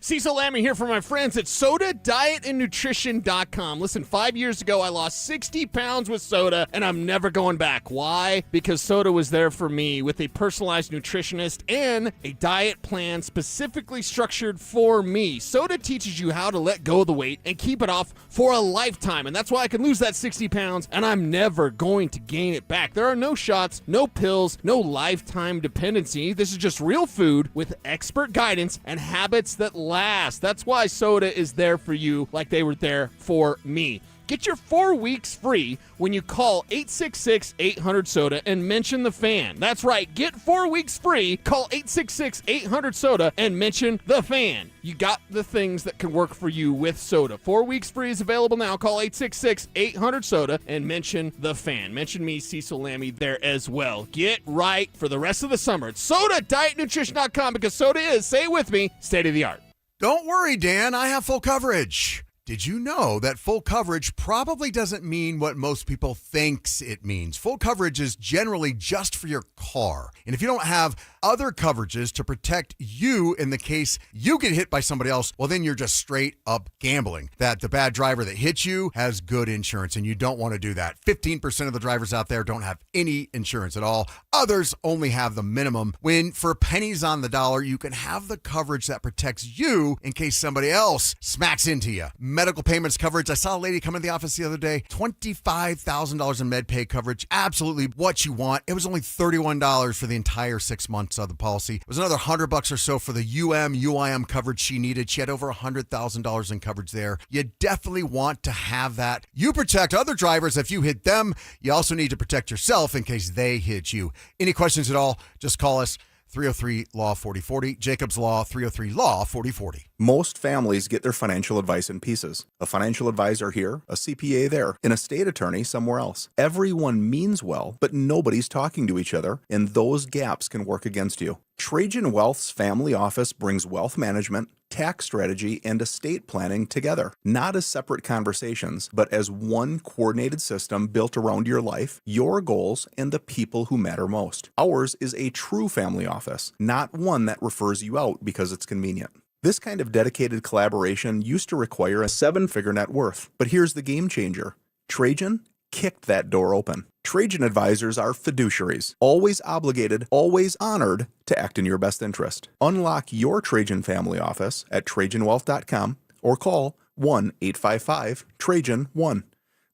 Cecil Lammy here for my friends at SodaDietAndNutrition.com. Listen, 5 years ago, I lost 60 pounds with soda, and I'm never going back. Why? Because soda was there for me with a personalized nutritionist and a diet plan specifically structured for me. Soda teaches you how to let go of the weight and keep it off for a lifetime, and that's why I can lose that 60 pounds, and I'm never going to gain it back. There are no shots, no pills, no lifetime dependency. This is just real food with expert guidance and habits that last. That's why soda is there for you like they were there for me. Get your 4 weeks free when you call 866-800-SODA and mention the fan. That's right. Get 4 weeks free. Call 866-800-SODA and mention the fan. You got the things that can work for you with soda. 4 weeks free is available now. Call 866-800-SODA and mention the fan. Mention me, Cecil Lammy, there as well. Get right for the rest of the summer. It's SodaDietNutrition.com because soda is, say it with me, state of the art. Don't worry, Dan. I have full coverage. Did you know that full coverage probably doesn't mean what most people thinks it means? Full coverage is generally just for your car. And if you don't have other coverages to protect you in the case you get hit by somebody else, well, then you're just straight up gambling that the bad driver that hits you has good insurance, and you don't want to do that. 15% of the drivers out there don't have any insurance at all. Others only have the minimum, when for pennies on the dollar, you can have the coverage that protects you in case somebody else smacks into you. Medical payments coverage. I saw a lady come in the office the other day, $25,000 in med pay coverage. Absolutely what you want. It was only $31 for the entire 6 months of the policy. It was another $100 or so for the UIM coverage she needed. She had over $100,000 in coverage there. You definitely want to have that. You protect other drivers if you hit them. You also need to protect yourself in case they hit you. Any questions at all, just call us. 303-LAW-4040, Jacobs Law, 303-LAW-4040. Most families get their financial advice in pieces. A financial advisor here, a CPA there, an estate attorney somewhere else. Everyone means well, but nobody's talking to each other, and those gaps can work against you. Trajan Wealth's family office brings wealth management, tax strategy, and estate planning together, not as separate conversations, but as one coordinated system built around your life, your goals, and the people who matter most. Ours is a true family office, not one that refers you out because it's convenient. This kind of dedicated collaboration used to require a 7-figure net worth, but here's the game changer. Trajan kicked that door open. Trajan advisors are fiduciaries, always obligated, always honored to act in your best interest. Unlock your Trajan family office at TrajanWealth.com or call 1-855-TRAJAN-1.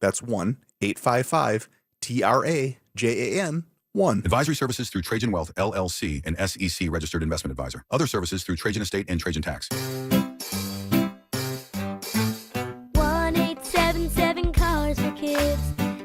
That's 1-855-TRAJAN-1. Advisory services through Trajan Wealth, LLC, an SEC registered investment advisor. Other services through Trajan Estate and Trajan Tax. 1-877 Cars for Kids.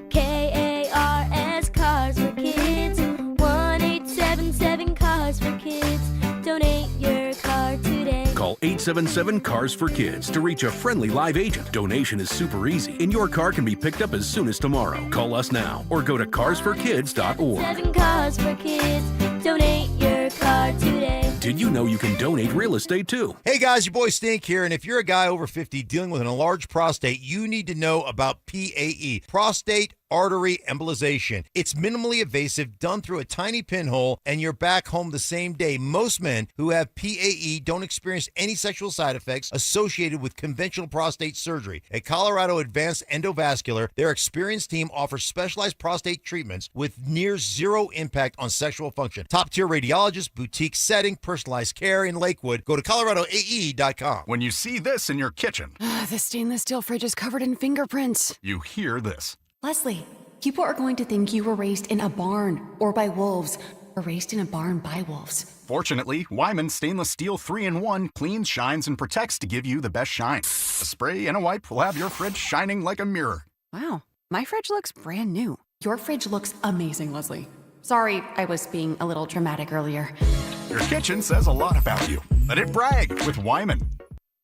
KARS Cars for Kids. 1-877 Cars for Kids. Donate your car today. Call 877 Cars for Kids to reach a friendly live agent. Donation is super easy, and your car can be picked up as soon as tomorrow. Call us now or go to carsforkids.org. 7 Cars for Kids. Donate your car today. Did you know you can donate real estate too? Hey guys, your boy Stink here, and if you're a guy over 50 dealing with an enlarged prostate, you need to know about PAE, prostate artery embolization. It's minimally invasive, done through a tiny pinhole, and you're back home the same day. Most men who have PAE don't experience any sexual side effects associated with conventional prostate surgery. At Colorado Advanced Endovascular, their experienced team offers specialized prostate treatments with near zero impact on sexual function. Top-tier radiologists, boutique setting, personalized care in Lakewood. Go to coloradoae.com. When you see this in your kitchen, The stainless steel fridge is covered in fingerprints. you hear this. Leslie, people are going to think you were raised in a barn or by wolves or raised in a barn by wolves. Fortunately, Wyman Stainless Steel 3-in-1 cleans, shines, and protects to give you the best shine. A spray and a wipe will have your fridge shining like a mirror. Wow, my fridge looks brand new. Your fridge looks amazing, Leslie. Sorry, I was being a little dramatic earlier. Your kitchen says a lot about you. Let it brag with Wyman.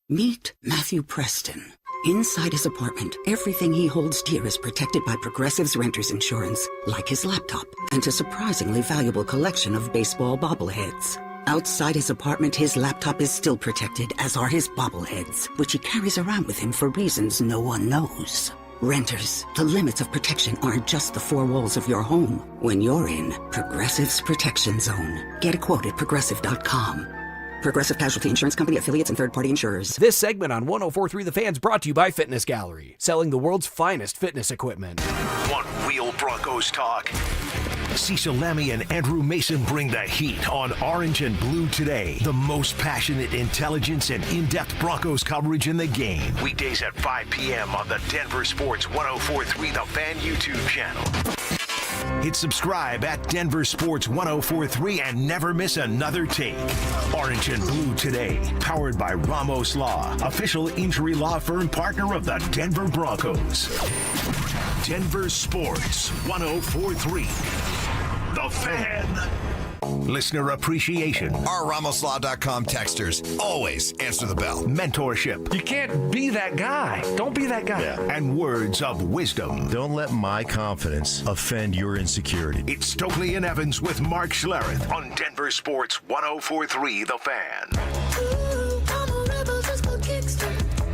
Meet Matthew Preston. Inside his apartment, everything he holds dear is protected by Progressive's renter's insurance, like his laptop and a surprisingly valuable collection of baseball bobbleheads. Outside his apartment, his laptop is still protected, as are his bobbleheads, which he carries around with him for reasons no one knows. Renters, the limits of protection aren't just the four walls of your home. When you're in Progressive's Protection Zone, get a quote at Progressive.com. Progressive Casualty Insurance Company, affiliates, and third-party insurers. This segment on 104.3 The Fan's brought to you by Fitness Gallery, selling the world's finest fitness equipment. Want real Broncos talk? Cecil Lammy and Andrew Mason bring the heat on Orange and Blue Today. The most passionate intelligence and in-depth Broncos coverage in the game. Weekdays at 5 p.m. on the Denver Sports 104.3 The Fan YouTube channel. Hit subscribe at Denver Sports 104.3 and never miss another take. Orange and Blue Today, powered by Ramos Law, official injury law firm partner of the Denver Broncos. Denver Sports 104.3 The Fan. Listener appreciation. Our RamosLaw.com texters always answer the bell. Mentorship. You can't be that guy. Don't be that guy. And words of wisdom. Don't let my confidence offend your insecurity. It's Stokley and Evans with Mark Schlereth on Denver Sports 104.3 The Fan.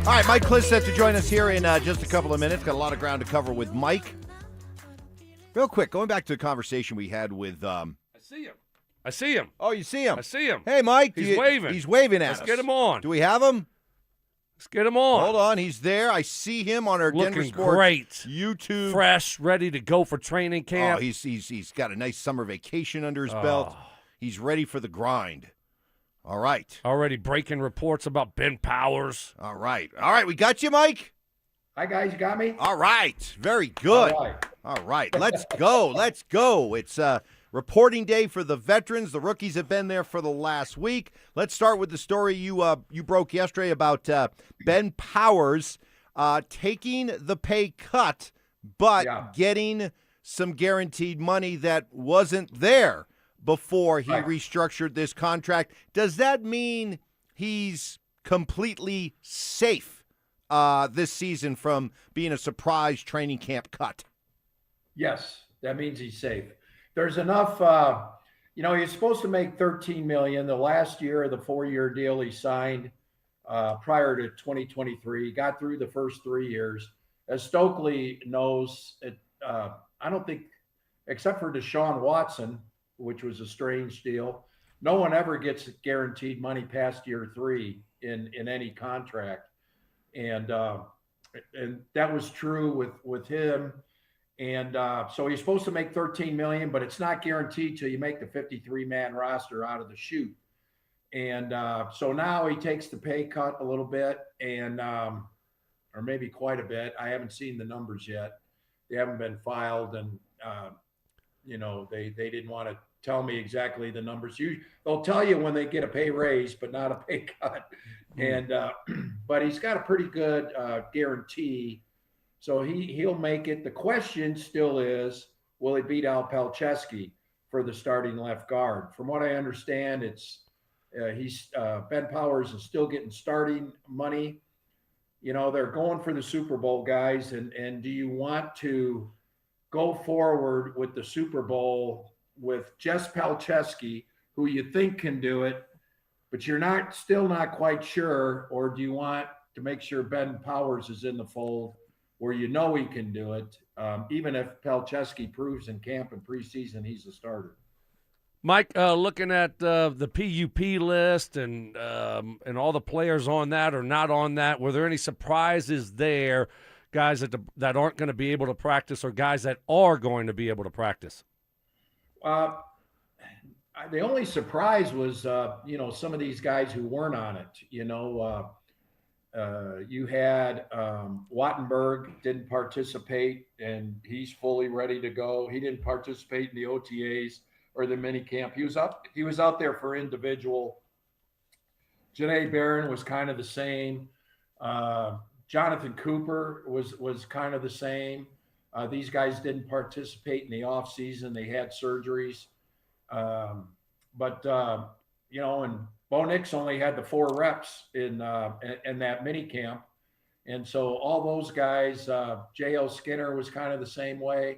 All right, Mike Kliss set to join us here in just a couple of minutes. Got a lot of ground to cover with Mike. Real quick, going back to the conversation we had with... I see him. Oh, you see him? I see him. Hey, Mike. He's waving. He's waving at us. Let's get him on. Do we have him? Let's get him on. Hold on. He's there. I see him on our Looking Denver Sports great. YouTube. Fresh, ready to go for training camp. Oh, he's got a nice summer vacation under his belt. He's ready for the grind. All right. Already breaking reports about Ben Powers. All right. We got you, Mike? Hi, guys. You got me? All right. Very good. All right. Let's go. It's reporting day for the veterans. The rookies have been there for the last week. Let's start with the story you broke yesterday about Ben Powers taking the pay cut, but getting some guaranteed money that wasn't there before he restructured this contract. Does that mean he's completely safe this season from being a surprise training camp cut? Yes, that means he's safe. There's enough, he's supposed to make $13 million the last year of the 4-year deal he signed prior to 2023. He got through the first 3 years. As Stokley knows, I don't think, except for Deshaun Watson, which was a strange deal, no one ever gets guaranteed money past year 3 in any contract. And that was true with him. And so he's supposed to make $13 million, but it's not guaranteed till you make the 53-man roster out of the chute. And so now he takes the pay cut a little bit, and or maybe quite a bit. I haven't seen the numbers yet. They haven't been filed, and they didn't want to tell me exactly the numbers. They'll tell you when they get a pay raise, but not a pay cut. And but he's got a pretty good guarantee. So he'll make it. The question still is, will he beat Al Palczewski for the starting left guard? From what I understand, Ben Powers is still getting starting money. They're going for the Super Bowl, guys. And do you want to go forward with the Super Bowl with just Palczewski, who you think can do it, but you're still not quite sure? Or do you want to make sure Ben Powers is in the fold, where he can do it, even if Palczewski proves in camp and preseason he's a starter? Mike, looking at the PUP list and all the players on that or not on that, were there any surprises there, guys that aren't going to be able to practice, or guys that are going to be able to practice? The only surprise was, some of these guys who weren't on it. You had Wattenberg didn't participate, and he's fully ready to go. He didn't participate in the OTAs or the mini camp. He was out there for individual. Janae Barron was kind of the same. Jonathan Cooper was kind of the same. These guys didn't participate in the off season. They had surgeries. And Bo Nix only had the 4 reps in that mini camp. And so all those guys, J.L. Skinner was kind of the same way.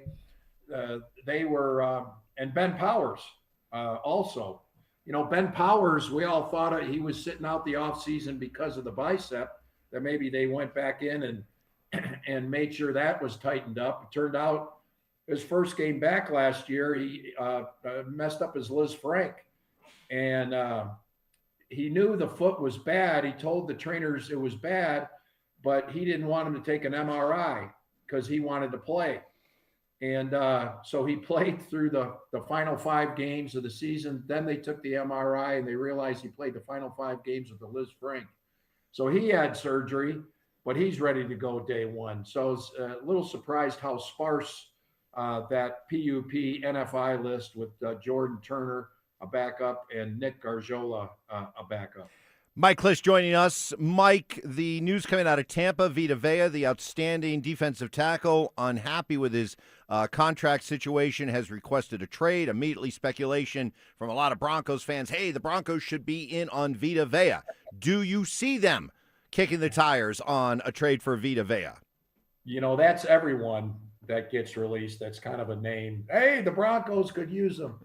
They were, and Ben Powers also. Ben Powers, we all thought he was sitting out the offseason because of the bicep, that maybe they went back in and made sure that was tightened up. It turned out his first game back last year, he messed up his Liz Frank. And he knew the foot was bad. He told the trainers it was bad, but he didn't want him to take an MRI because he wanted to play. And so he played through the final 5 games of the season. Then they took the MRI and they realized he played the final 5 games with the Liz Frank. So he had surgery, but he's ready to go day one. So I was a little surprised how sparse that PUP NFI list with Jordan Turner, a backup, and Nick Garjola, a backup. Mike Klisch joining us. Mike, the news coming out of Tampa, Vita Vea, the outstanding defensive tackle, unhappy with his contract situation, has requested a trade. Immediately speculation from a lot of Broncos fans, hey, the Broncos should be in on Vita Vea. Do you see them kicking the tires on a trade for Vita Vea? You know, that's everyone that gets released. That's kind of a name. Hey, the Broncos could use them.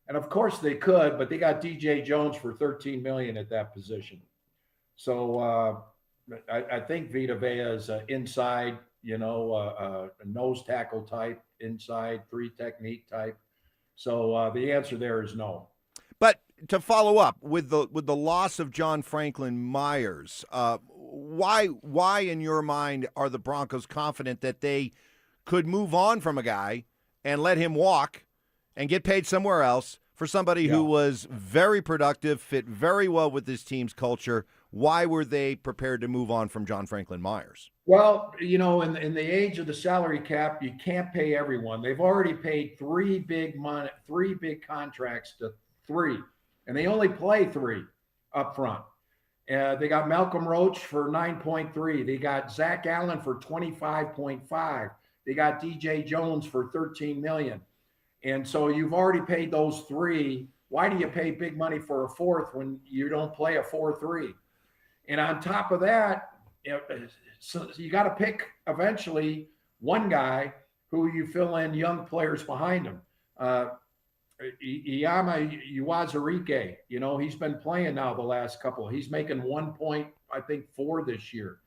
And of course they could, but they got DJ Jones for $13 million at that position. So I think Vita Vea is inside, a nose tackle type, inside 3 technique type. So the answer there is no. But to follow up with the loss of John Franklin Myers, why in your mind are the Broncos confident that they could move on from a guy and let him walk and get paid somewhere else for somebody who was very productive, fit very well with this team's culture? Why were they prepared to move on from John Franklin Myers? Well, in the age of the salary cap, you can't pay everyone. They've already paid 3 big contracts to 3, and they only play 3 up front. They got Malcolm Roach for 9.3. They got Zach Allen for 25.5. They got DJ Jones for $13 million. And so you've already paid those 3. Why do you pay big money for a 4th when you don't play a 4-3? And on top of that, so you got to pick eventually one guy who you fill in young players behind him. Iyama Uwazurike, he's been playing now the last couple. He's making 1.4 this year.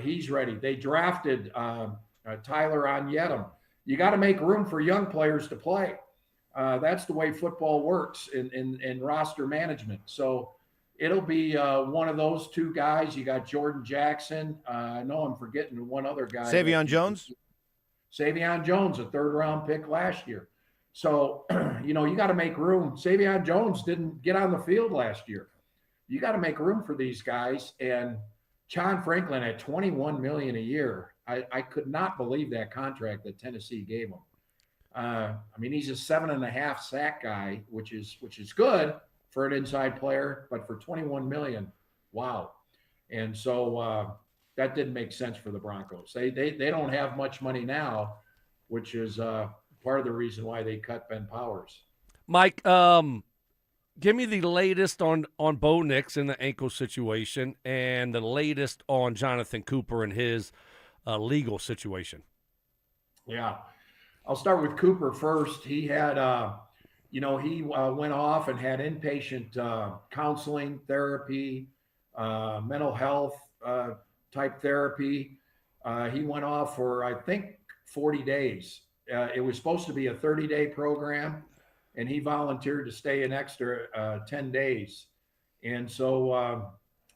He's ready. They drafted Tyler Onyetum. You got to make room for young players to play. That's the way football works in roster management. So it'll be one of those 2 guys. You got Jordan Jackson. I know I'm forgetting one other guy. Savion Jones? Savion Jones, a 3rd-round pick last year. So, you got to make room. Savion Jones didn't get on the field last year. You got to make room for these guys. And John Franklin at $21 million a year. I could not believe that contract that Tennessee gave him. He's a 7.5 sack guy, which is good for an inside player, but for $21 million, wow. And so that didn't make sense for the Broncos. They don't have much money now, which is part of the reason why they cut Ben Powers. Mike, give me the latest on Bo Nix and the ankle situation, and the latest on Jonathan Cooper and his legal situation. Yeah. I'll start with Cooper first. He had, he went off and had inpatient counseling therapy, mental health type therapy. He went off for, I think, 40 days. It was supposed to be a 30-day program, and he volunteered to stay an extra 10 days. And so,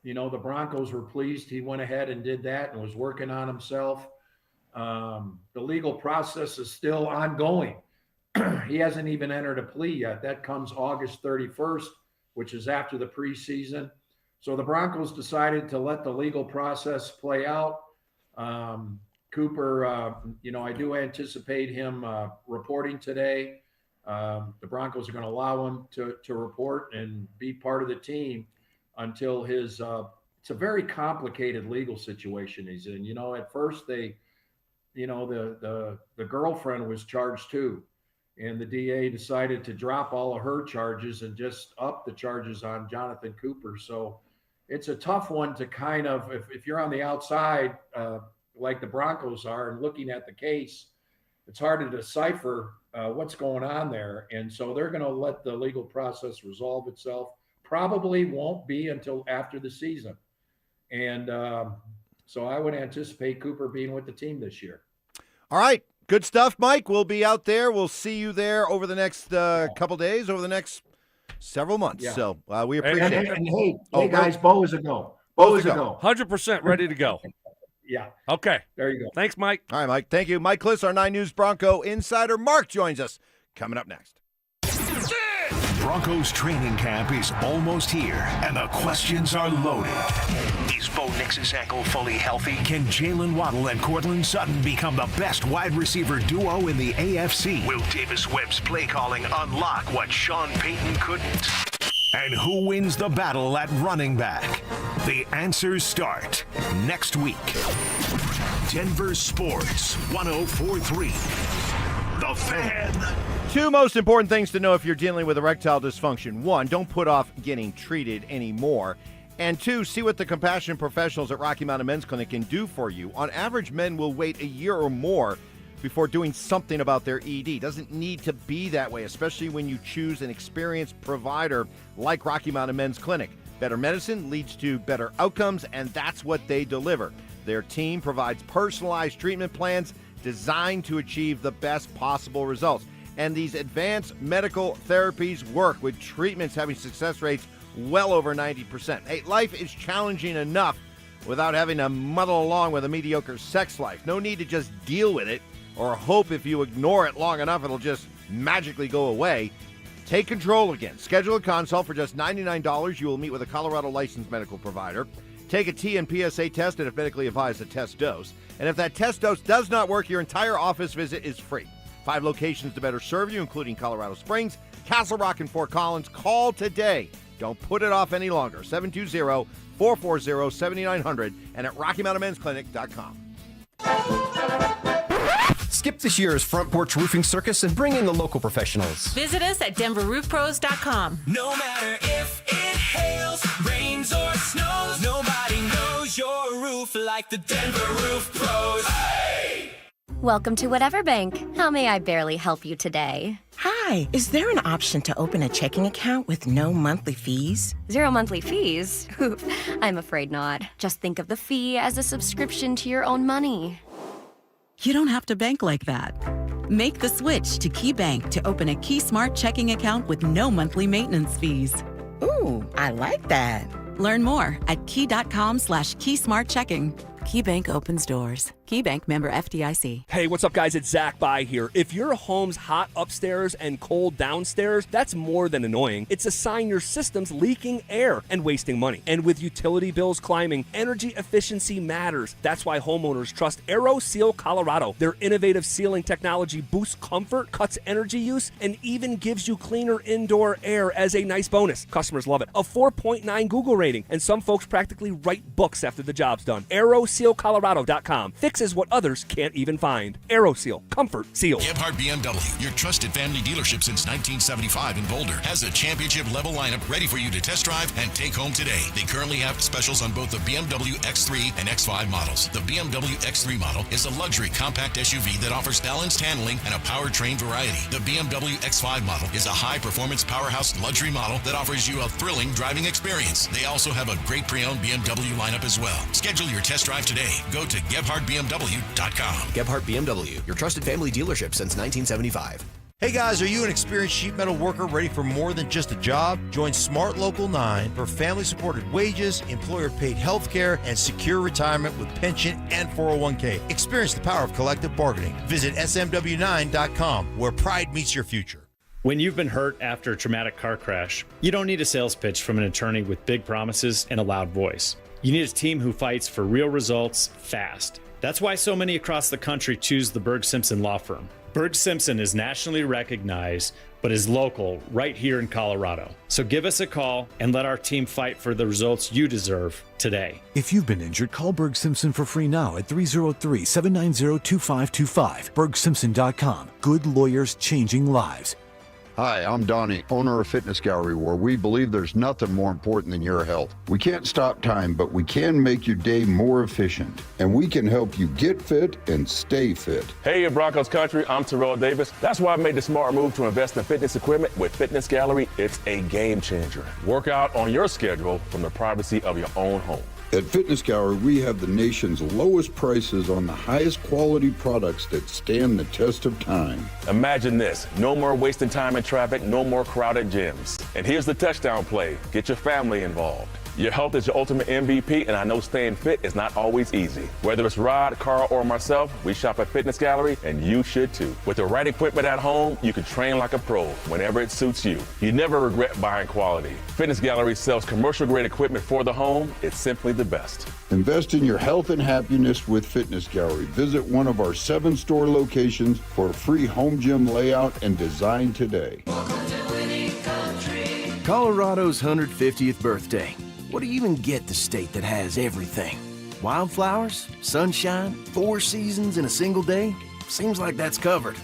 the Broncos were pleased. He went ahead and did that and was working on himself. The legal process is still ongoing. He hasn't even entered a plea yet. That comes August 31st, which is after the preseason. So the Broncos decided to let the legal process play out. Cooper, I do anticipate him reporting today. The Broncos are going to allow him to report and be part of the team until his it's a very complicated legal situation he's in. At first the girlfriend was charged too, and the DA decided to drop all of her charges and just up the charges on Jonathan Cooper. So it's a tough one to kind of, if you're on the outside, like the Broncos are, and looking at the case, it's hard to decipher what's going on there. And so they're going to let the legal process resolve itself. Probably won't be until after the season. And so I would anticipate Cooper being with the team this year. All right. Good stuff, Mike. We'll be out there. We'll see you there over the next couple days, over the next several months. Yeah. So we appreciate it. And hey, guys, Bo is a go. Bo is a go. 100% ready to go. Yeah. Okay. There you go. Thanks, Mike. All right, Mike. Thank you. Mike Kliss, our 9 News Bronco insider. Mark joins us coming up next. Broncos training camp is almost here, and the questions are loaded. Is Bo Nix's ankle fully healthy? Can Jalen Waddle and Courtland Sutton become the best wide receiver duo in the AFC? Will Davis Webb's play calling unlock what Sean Payton couldn't? And who wins the battle at running back? The answers start next week. Denver Sports 104.3. The Fan. 2 most important things to know if you're dealing with erectile dysfunction. 1, don't put off getting treated anymore. And 2, see what the compassionate professionals at Rocky Mountain Men's Clinic can do for you. On average, men will wait a year or more before doing something about their ED. Doesn't need to be that way, especially when you choose an experienced provider like Rocky Mountain Men's Clinic. Better medicine leads to better outcomes, and that's what they deliver. Their team provides personalized treatment plans designed to achieve the best possible results. And these advanced medical therapies work, with treatments having success rates well over 90%. Hey, life is challenging enough without having to muddle along with a mediocre sex life. No need to just deal with it or hope if you ignore it long enough it'll just magically go away. Take control again. Schedule a consult for just $99. You will meet with a Colorado licensed medical provider. Take a T and PSA test, and if medically advised, a test dose. And if that test dose does not work, your entire office visit is free. 5 locations to better serve you, including Colorado Springs, Castle Rock, and Fort Collins. Call today. Don't put it off any longer. 720-440-7900 and at RockyMountainMen'sClinic.com. Skip this year's Front Porch Roofing Circus and bring in the local professionals. Visit us at DenverRoofPros.com. No matter if it hails, rains, or snows, nobody knows your roof like the Denver Roof Pros. Hey! Welcome to Whatever Bank. How may I barely help you today? Hi, is there an option to open a checking account with no monthly fees? 0 monthly fees? I'm afraid not. Just think of the fee as a subscription to your own money. You don't have to bank like that. Make the switch to Key Bank to open a Key Smart checking account with no monthly maintenance fees. Ooh, I like that. Learn more at key.com/keysmartchecking. Key Bank opens doors. Key Bank, member FDIC. Hey, what's up, guys? It's Zach By here. If your home's hot upstairs and cold downstairs, that's more than annoying. It's a sign your system's leaking air and wasting money. And with utility bills climbing, energy efficiency matters. That's why homeowners trust AeroSeal Colorado. Their innovative sealing technology boosts comfort, cuts energy use, and even gives you cleaner indoor air as a nice bonus. Customers love it. A 4.9 Google rating, and some folks practically write books after the job's done. AeroSealColorado.com. Fixes what others can't even find. AeroSeal. Comfort sealed. Gebhardt BMW, your trusted family dealership since 1975 in Boulder, has a championship-level lineup ready for you to test drive and take home today. They currently have specials on both the BMW X3 and X5 models. The BMW X3 model is a luxury compact SUV that offers balanced handling and a powertrain variety. The BMW X5 model is a high-performance powerhouse luxury model that offers you a thrilling driving experience. They also have a great pre-owned BMW lineup as well. Schedule your test drive today. Go to GebhardtBMW.com. Gebhardt BMW, your trusted family dealership since 1975. Hey guys, are you an experienced sheet metal worker ready for more than just a job? Join Smart Local 9 for family-supported wages, employer-paid health care, and secure retirement with pension and 401k. Experience the power of collective bargaining. Visit smw9.com, where pride meets your future. When you've been hurt after a traumatic car crash, you don't need a sales pitch from an attorney with big promises and a loud voice. You need a team who fights for real results fast. That's why so many across the country choose the Berg Simpson Law Firm. Berg Simpson is nationally recognized, but is local right here in Colorado. So give us a call and let our team fight for the results you deserve today. If you've been injured, call Berg Simpson for free now at 303-790-2525. BergSimpson.com. Good lawyers changing lives. Hi, I'm Donnie, owner of Fitness Gallery, where we believe there's nothing more important than your health. We can't stop time, but we can make your day more efficient, and we can help you get fit and stay fit. Hey, Broncos country, I'm Terrell Davis. That's why I made the smart move to invest in fitness equipment with Fitness Gallery. It's a game changer. Work out on your schedule from the privacy of your own home. At Fitness Gallery, we have the nation's lowest prices on the highest quality products that stand the test of time. Imagine this. No more wasting time in traffic, no more crowded gyms. And here's the touchdown play. Get your family involved. Your health is your ultimate MVP, and I know staying fit is not always easy. Whether it's Rod, Carl, or myself, we shop at Fitness Gallery, and you should too. With the right equipment at home, you can train like a pro whenever it suits you. You never regret buying quality. Fitness Gallery sells commercial-grade equipment for the home. It's simply the best. Invest in your health and happiness with Fitness Gallery. Visit one of our 7 store locations for a free home gym layout and design today. Colorado's 150th birthday. What do you even get the state that has everything? Wildflowers, sunshine, 4 seasons in a single day? Seems like that's covered.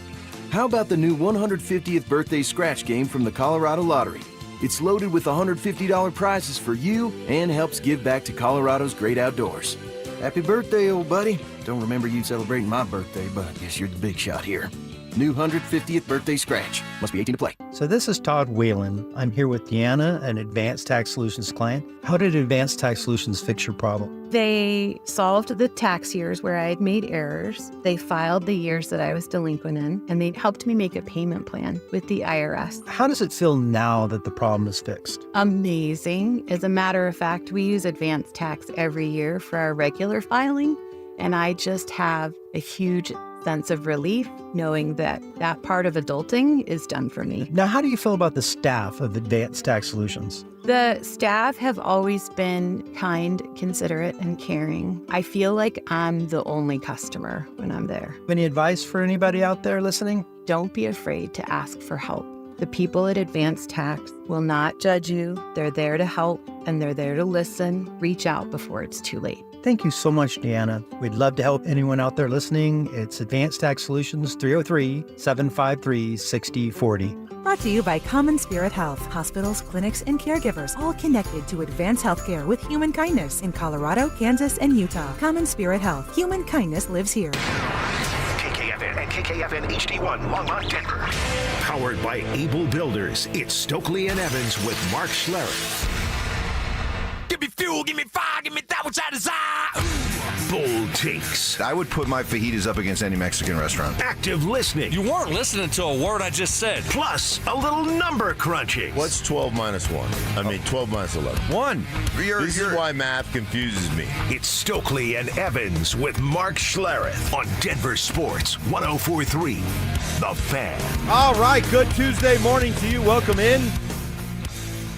How about the new 150th birthday scratch game from the Colorado Lottery? It's loaded with $150 prizes for you and helps give back to Colorado's great outdoors. Happy birthday, old buddy. Don't remember you celebrating my birthday, but I guess you're the big shot here. New 150th birthday scratch. Must be 18 to play. So this is Todd Whalen. I'm here with Deanna, an Advanced Tax Solutions client. How did Advanced Tax Solutions fix your problem? They solved the tax years where I had made errors. They filed the years that I was delinquent in, and they helped me make a payment plan with the IRS. How does it feel now that the problem is fixed? Amazing. As a matter of fact, we use Advanced Tax every year for our regular filing, and I just have a huge sense of relief knowing that that part of adulting is done for me. Now, how do you feel about the staff of Advanced Tax Solutions? The staff have always been kind, considerate, and caring. I feel like I'm the only customer when I'm there. Any advice for anybody out there listening? Don't be afraid to ask for help. The people at Advanced Tax will not judge you. They're there to help, and they're there to listen. Reach out before it's too late. Thank you so much, Deanna. We'd love to help anyone out there listening. It's Advanced Tax Solutions, 303-753-6040. Brought to you by Common Spirit Health. Hospitals, clinics, and caregivers all connected to advanced healthcare with human kindness in Colorado, Kansas, and Utah. Common Spirit Health. Human kindness lives here. KKFN and KKFN HD1 Longmont, Denver. Powered by Able Builders, it's Stokley and Evans with Mark Schlereth. Give me fuel, give me fire, give me that which I desire. Bold takes. I would put my fajitas up against any Mexican restaurant. Active listening. You weren't listening to a word I just said. Plus, a little number crunching. What's 12 minus 1? 12 minus 11. 1. This is why math confuses me. It's Stokley and Evans with Mark Schlereth on Denver Sports 104.3. The Fan. All right, good Tuesday morning to you. Welcome in.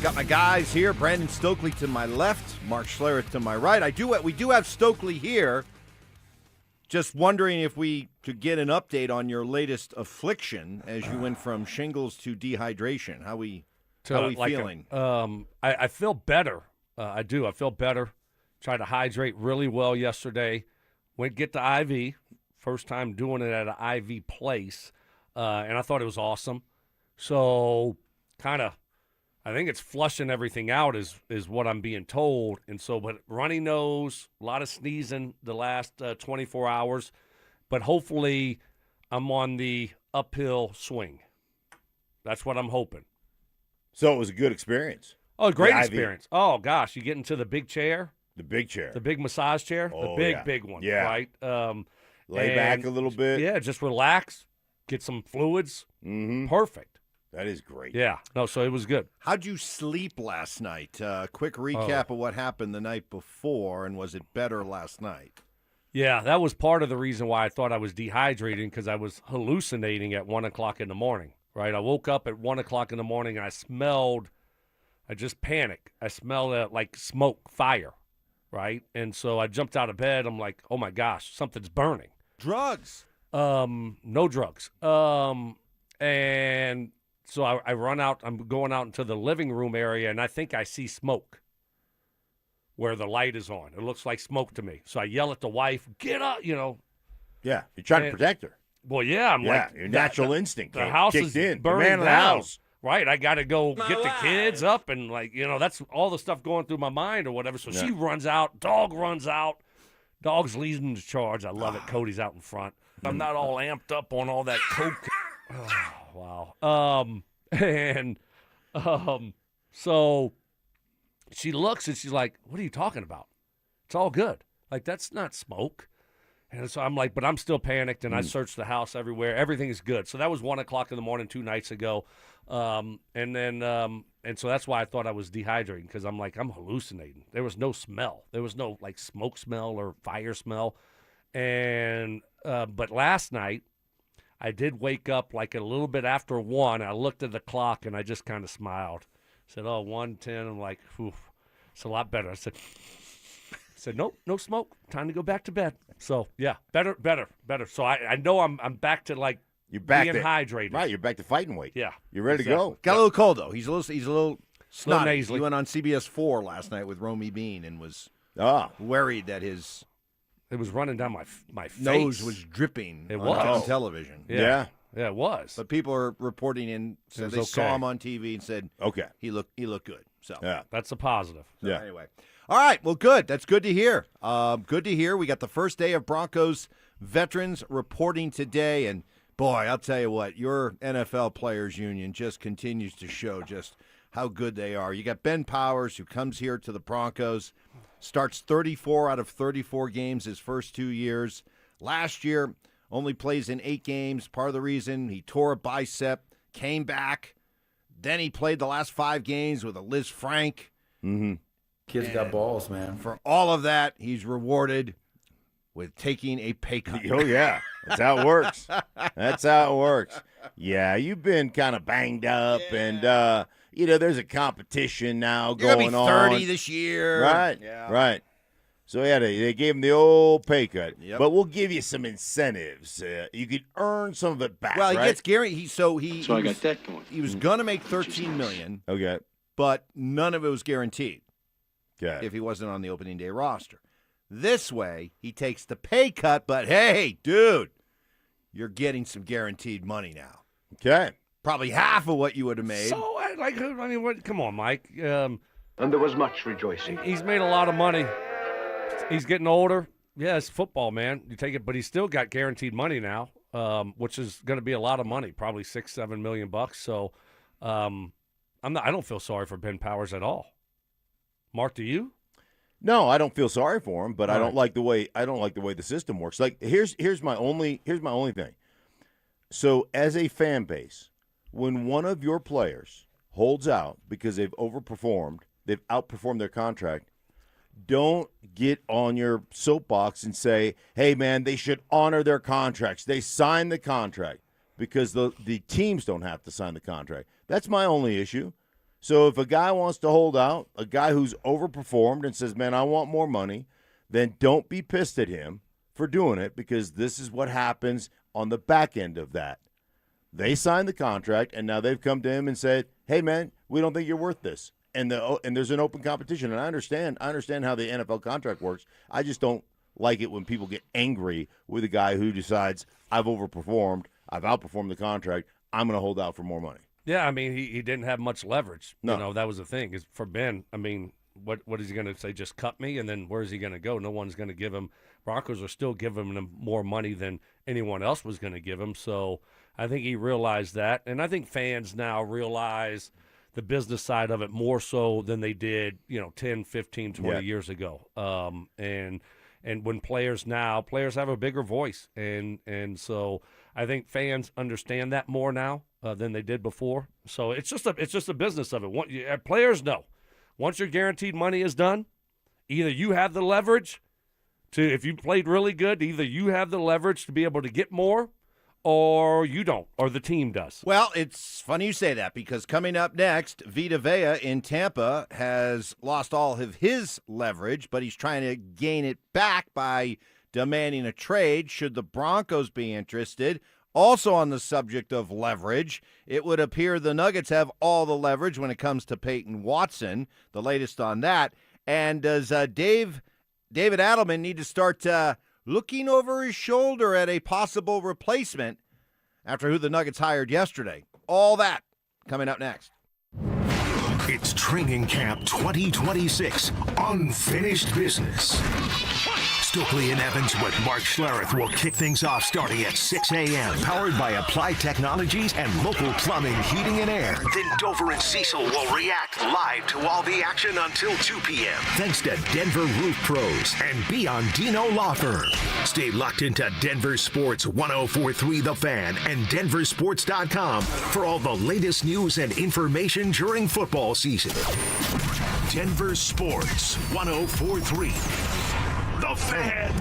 Got my guys here, Brandon Stokley to my left, Mark Schlereth to my right. We do have Stokley here. Just wondering if we could get an update on your latest affliction as you went from shingles to dehydration. How we feeling? I feel better. I do. I feel better. Tried to hydrate really well yesterday. Went get the IV. First time doing it at an IV place, and I thought it was awesome. So kind of. I think it's flushing everything out is what I'm being told. And so, but runny nose, a lot of sneezing the last 24 hours. But hopefully I'm on the uphill swing. That's what I'm hoping. So it was a good experience. Oh, great experience. Oh, gosh. You get into the big chair. The big chair. The big massage chair. Oh, the big one. Yeah. Right? Lay back a little bit. Yeah, just relax. Get some fluids. Mm-hmm. Perfect. That is great. Yeah. No, so it was good. How'd you sleep last night? Quick recap of what happened the night before, and was it better last night? Yeah, that was part of the reason why I thought I was dehydrating, because I was hallucinating at 1 o'clock in the morning, right? I woke up at 1 o'clock in the morning, and I just panicked. I smelled like smoke, fire, right? And so I jumped out of bed. I'm like, oh, my gosh, something's burning. Drugs? No drugs. And so I run out. I'm going out into the living room area, and I think I see smoke where the light is on. It looks like smoke to me. So I yell at the wife, get up, Yeah, you're trying to protect her. Well, yeah, I'm like. Your natural instinct The house kicked is in. burning The man of the down. house. Right, I got to go get the kids up, and that's all the stuff going through my mind or whatever. So she runs out, dog runs out. Dog's leading the charge. I love it. Cody's out in front. I'm not all amped up on all that coke. Oh, wow. So she looks and she's like, what are you talking about? It's all good. Like, that's not smoke. And so I'm like, but I'm still panicked, and I searched the house everywhere. Everything is good. So that was 1 o'clock in the morning 2 nights ago. And so that's why I thought I was dehydrating, because I'm like, I'm hallucinating. There was no smell. There was no, like, smoke smell or fire smell. And but last night, I did wake up like a little bit after 1. I looked at the clock, and I just kind of smiled. I said, 1:10. I'm like, whew, it's a lot better. I said, nope, no smoke. Time to go back to bed. So, yeah, better. So I know I'm back to, like, you're back being hydrated. Right, you're back to fighting weight. Yeah. You're ready to go. Got a little cold, though. He's a little snotty. nasally. He went on CBS 4 last night with Romy Bean and was worried that his it was running down my face. Nose was dripping on television. Yeah, it was. But people are reporting in, so they saw him on TV and said, okay, he looked good. So yeah, that's a positive. So anyway. All right, well, good. That's good to hear. Good to hear. We got the first day of Broncos veterans reporting today, and boy, I'll tell you what, your NFL Players Union just continues to show just how good they are. You got Ben Powers, who comes here to the Broncos, starts 34 out of 34 games his first 2 years. Last year, only plays in 8 games. Part of the reason, he tore a bicep, came back. Then he played the last 5 games with a Liz Frank. Mm-hmm. Kids got balls, man. For all of that, he's rewarded with taking a pay cut. Oh, yeah. That's how it works. That's how it works. Yeah, you've been kind of banged up, and, there's a competition now going on. You're going to be 30 this year. Right, right. So, they gave him the old pay cut. Yep. But we'll give you some incentives. You could earn some of it back, Well, he right? gets guaranteed. So I got that going. He was going to make $13 million. Okay. But none of it was guaranteed. Okay. If he wasn't on the opening day roster. This way, he takes the pay cut, but hey, dude, you're getting some guaranteed money now. Okay. Probably half of what you would have made. So, what? Come on, Mike. And there was much rejoicing. He's made a lot of money. He's getting older. Yeah, it's football, man. You take it, but he's still got guaranteed money now, which is going to be a lot of money, probably $6-7 million bucks. So, I don't feel sorry for Ben Powers at all. Mark, do you? No, I don't feel sorry for him, but All I don't right. like the way the system works. Like here's my only thing. So as a fan base, when one of your players holds out because they've outperformed their contract, don't get on your soapbox and say, "Hey man, they should honor their contracts. They signed the contract," because the teams don't have to sign the contract. That's my only issue. So if a guy wants to hold out, a guy who's overperformed and says, man, I want more money, then don't be pissed at him for doing it, because this is what happens on the back end of that. They signed the contract, and now they've come to him and said, hey, man, we don't think you're worth this. And there's an open competition. And I understand how the NFL contract works. I just don't like it when people get angry with a guy who decides, I've overperformed, I've outperformed the contract, I'm going to hold out for more money. Yeah, I mean, he didn't have much leverage. No. You know, that was the thing. Is for Ben, I mean, what is he going to say? Just cut me, and then where is he going to go? No one's going to give him. Broncos are still giving him more money than anyone else was going to give him. So I think he realized that, and I think fans now realize the business side of it more so than they did, 10, 15, 20 years ago. And when players have a bigger voice, and so I think fans understand that more now than they did before. So it's just a business of it. Players know once your guaranteed money is done, either you have the leverage to, if you played really good, either you have the leverage to be able to get more, or you don't, or the team does. Well, it's funny you say that, because coming up next, Vita in Tampa has lost all of his leverage, but he's trying to gain it back by demanding a trade should the Broncos be interested. Also on the subject of leverage, it would appear the Nuggets have all the leverage when it comes to Payton Watson. The latest on that. And does David Adelman need to start looking over his shoulder at a possible replacement after who the Nuggets hired yesterday? All that coming up next. It's Training Camp 2026, Unfinished Business. Stokley and Evans with Mark Schlereth will kick things off starting at 6 a.m. Powered by Applied Technologies and local plumbing, heating, and air. Then Dover and Cecil will react live to all the action until 2 p.m. Thanks to Denver Roof Pros and Biondino Law Firm. Stay locked into Denver Sports 104.3 The Fan and DenverSports.com for all the latest news and information during football season. Denver Sports 104.3 The Fan.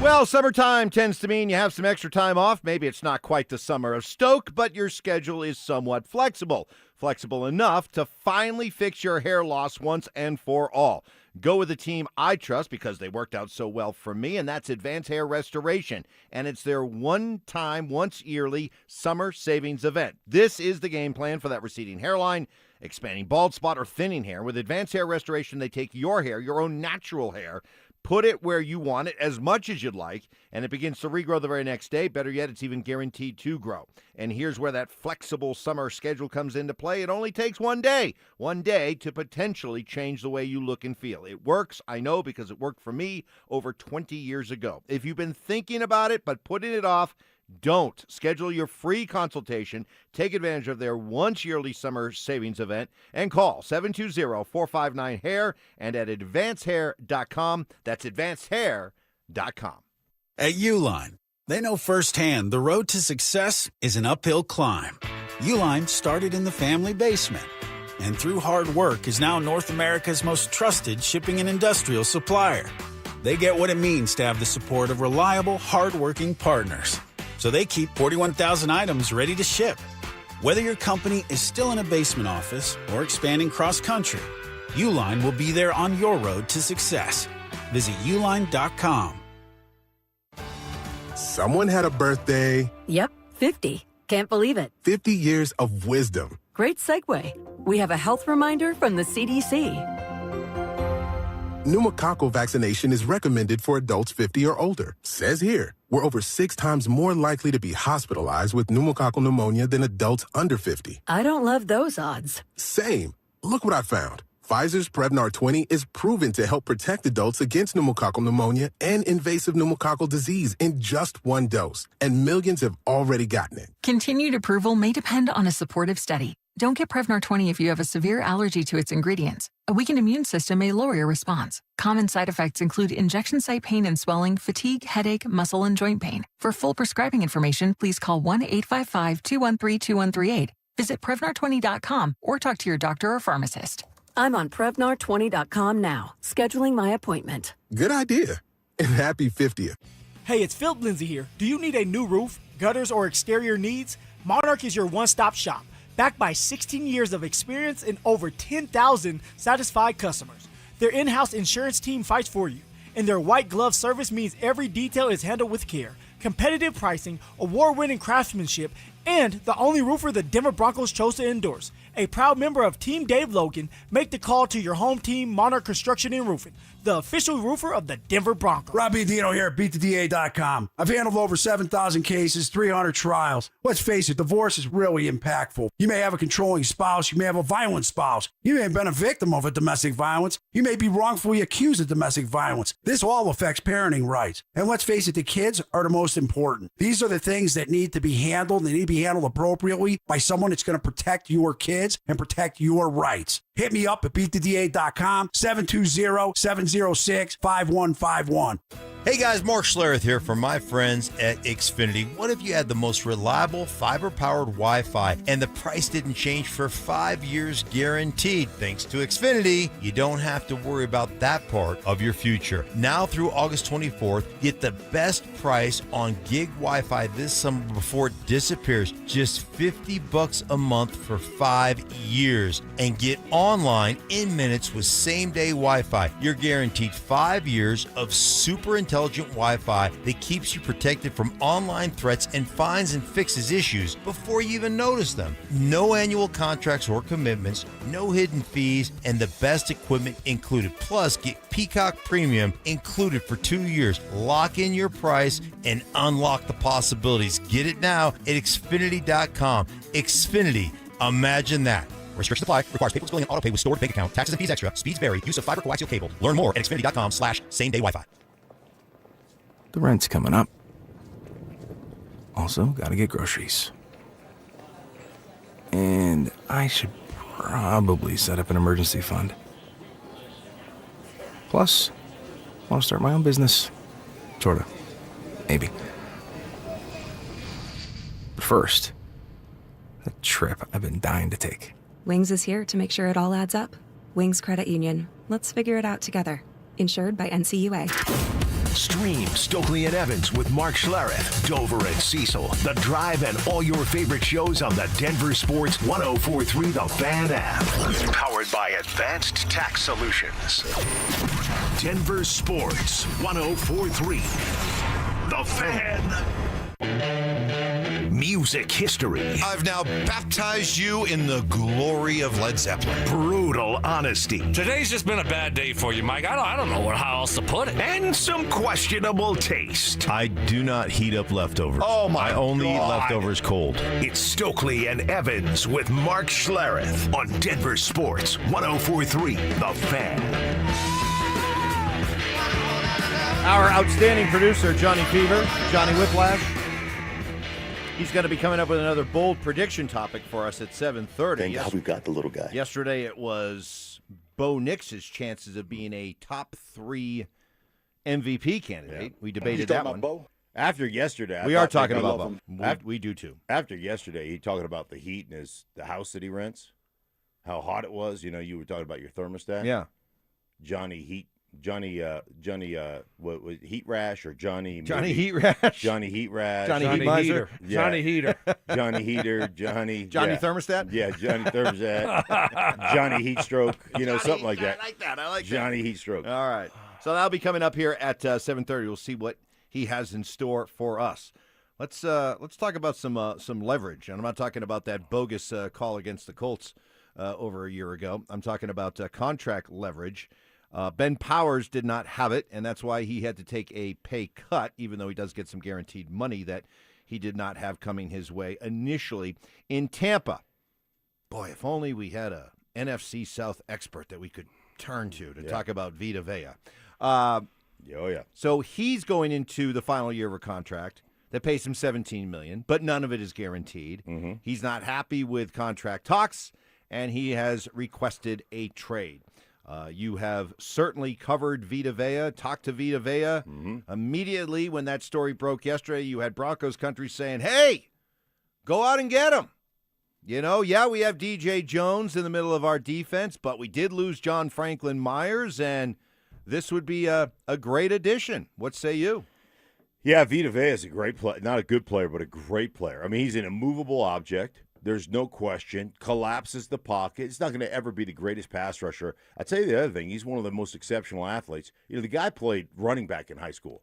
Well, summertime tends to mean you have some extra time off. Maybe it's not quite the summer of Stoke, but your schedule is somewhat flexible. Flexible enough to finally fix your hair loss once and for all. Go with the team I trust because they worked out so well for me, and that's Advanced Hair Restoration. And it's their one-time, once-yearly summer savings event. This is the game plan for that receding hairline, expanding bald spot, or thinning hair. With Advanced Hair Restoration, they take your hair, your own natural hair, put it where you want it as much as you'd like, and it begins to regrow the very next day. Better yet, it's even guaranteed to grow. And here's where that flexible summer schedule comes into play. It only takes one day to potentially change the way you look and feel. It works, I know, because it worked for me over 20 years ago. If you've been thinking about it but putting it off, don't. Schedule your free consultation. Take advantage of their once-yearly summer savings event and call 720-459-HAIR and at advancedhair.com. That's advancedhair.com. At Uline, they know firsthand the road to success is an uphill climb. Uline started in the family basement and through hard work is now North America's most trusted shipping and industrial supplier. They get what it means to have the support of reliable, hard-working partners. So they keep 41,000 items ready to ship. Whether your company is still in a basement office or expanding cross-country, Uline will be there on your road to success. Visit uline.com. Someone had a birthday. Yep, 50. Can't believe it. 50 years of wisdom. Great segue. We have a health reminder from the CDC. Pneumococcal vaccination is recommended for adults 50 or older. Says here, we're over 6 times more likely to be hospitalized with pneumococcal pneumonia than adults under 50. I don't love those odds. Same. Look what I found. Pfizer's Prevnar 20 is proven to help protect adults against pneumococcal pneumonia and invasive pneumococcal disease in just 1 dose. And millions have already gotten it. Continued approval may depend on a supportive study. Don't get Prevnar 20 if you have a severe allergy to its ingredients. A weakened immune system may lower your response. Common side effects include injection site pain and swelling, fatigue, headache, muscle, and joint pain. For full prescribing information, please call 1-855-213-2138. Visit Prevnar20.com or talk to your doctor or pharmacist. I'm on Prevnar20.com now, scheduling my appointment. Good idea. And happy 50th. Hey, it's Phil Lindsay here. Do you need a new roof, gutters, or exterior needs? Monarch is your one-stop shop. Backed by 16 years of experience and over 10,000 satisfied customers. Their in-house insurance team fights for you, and their white glove service means every detail is handled with care. Competitive pricing, award-winning craftsmanship, and the only roofer the Denver Broncos chose to endorse. A proud member of Team Dave Logan, make the call to your home team, Monarch Construction and Roofing, the official roofer of the Denver Broncos. Robbie Dino here at BeatTheDA.com. I've handled over 7,000 cases, 300 trials. Let's face it, divorce is really impactful. You may have a controlling spouse. You may have a violent spouse. You may have been a victim of a domestic violence. You may be wrongfully accused of domestic violence. This all affects parenting rights. And let's face it, the kids are the most important. These are the things that need to be handled. They need to be handled appropriately by someone that's going to protect your kids and protect your rights. Hit me up at BeatTheDA.com, 720-706-5151. Hey guys, Mark Schlereth here from my friends at Xfinity. What if you had the most reliable fiber-powered Wi-Fi and the price didn't change for 5 years guaranteed? Thanks to Xfinity, you don't have to worry about that part of your future. Now through August 24th, get the best price on gig Wi-Fi this summer before it disappears. Just $50 a month for 5 years. And get online in minutes with same-day Wi-Fi. You're guaranteed 5 years of super intelligent Wi-Fi that keeps you protected from online threats and finds and fixes issues before you even notice them. No annual contracts or commitments, no hidden fees, and the best equipment included. Plus, get Peacock Premium included for 2 years. Lock in your price and unlock the possibilities. Get it now at Xfinity.com. Xfinity. Imagine that. Restrictions apply. Requires paperless billing and auto pay with stored bank account. Taxes and fees extra. Speeds vary. Use of fiber coaxial cable. Learn more at Xfinity.com/same-day Wi-Fi. The rent's coming up. Also, gotta get groceries. And I should probably set up an emergency fund. Plus, I want to start my own business. Sorta. Maybe. But first, a trip I've been dying to take. Wings is here to make sure it all adds up. Wings Credit Union. Let's figure it out together. Insured by NCUA. Stream Stokley and Evans with Mark Schlereth, Dover and Cecil, The Drive, and all your favorite shows on the Denver Sports 104.3 The Fan app. Powered by Advanced Tax Solutions. Denver Sports 104.3 The Fan. Music history. I've now baptized you in the glory of Led Zeppelin. Brutal honesty. Today's just been a bad day for you, Mike. I don't know how else to put it. And some questionable taste. I do not heat up leftovers. Oh, my I only eat God. leftovers cold. It's Stokley and Evans with Mark Schlereth on Denver Sports 104.3 The Fan. Our outstanding producer, Johnny Fever, Johnny Whiplash. He's going to be coming up with another bold prediction topic for us at 7:30. Thank God we got the little guy. Yesterday it was Bo Nix's chances of being a top 3 MVP candidate. We debated that one. Bo? After yesterday, We are talking about Bo. We do too. After yesterday, he talking about the heat in the house that he rents, how hot it was. You know, you were talking about your thermostat. Yeah. Johnny Heat Rash or Johnny Heat Rash. Johnny Heat Rash. Johnny Heater. Yeah. Johnny Heater. Johnny Heater. Johnny Thermostat? Yeah, Johnny Thermostat. Johnny Heat Stroke. You know, something like that. I like that. Johnny Heat Stroke. All right. So that'll be coming up here at 7:30. We'll see what he has in store for us. Let's talk about some leverage. And I'm not talking about that bogus call against the Colts over a year ago. I'm talking about contract leverage. Ben Powers did not have it, and that's why he had to take a pay cut, even though he does get some guaranteed money that he did not have coming his way initially in Tampa. Boy, if only we had a NFC South expert that we could turn to talk about Vita Vea. Oh, yeah. So he's going into the final year of a contract that pays him $17 million, but none of it is guaranteed. Mm-hmm. He's not happy with contract talks, and he has requested a trade. You have certainly covered Vita Vea, talked to Vita Vea. Immediately when that story broke yesterday, you had Broncos country saying, hey, go out and get him. You know, yeah, we have DJ Jones in the middle of our defense, but we did lose John Franklin Myers, and this would be a great addition. What say you? Yeah, Vita Vea is a great player. Not a good player, but a great player. I mean, he's an immovable object. There's no question. Collapses the pocket. It's not going to ever be the greatest pass rusher. I'll tell you the other thing. He's one of the most exceptional athletes. You know, the guy played running back in high school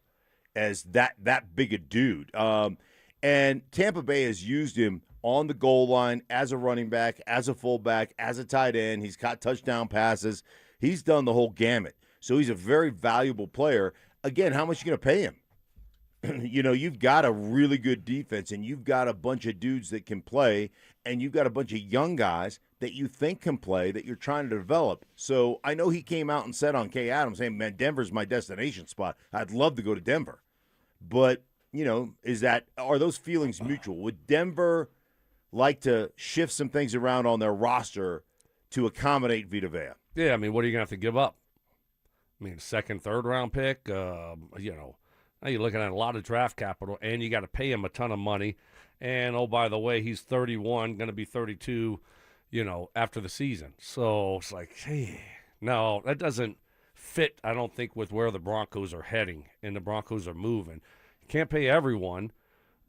as that big a dude. And Tampa Bay has used him on the goal line as a running back, as a fullback, as a tight end. He's caught touchdown passes. He's done the whole gamut. So he's a very valuable player. Again, how much are you going to pay him? You know, you've got a really good defense, and you've got a bunch of dudes that can play, and you've got a bunch of young guys that you think can play that you're trying to develop. So I know he came out and said on Kay Adams, hey, man, Denver's my destination spot. I'd love to go to Denver. But, you know, are those feelings mutual? Would Denver like to shift some things around on their roster to accommodate Vita Vea? Yeah, I mean, what are you going to have to give up? I mean, second, third round pick, you know. Now you're looking at a lot of draft capital, and you got to pay him a ton of money. And, oh, by the way, he's 31, going to be 32, you know, after the season. So it's like, hey, no, that doesn't fit, I don't think, with where the Broncos are heading and the Broncos are moving. You can't pay everyone.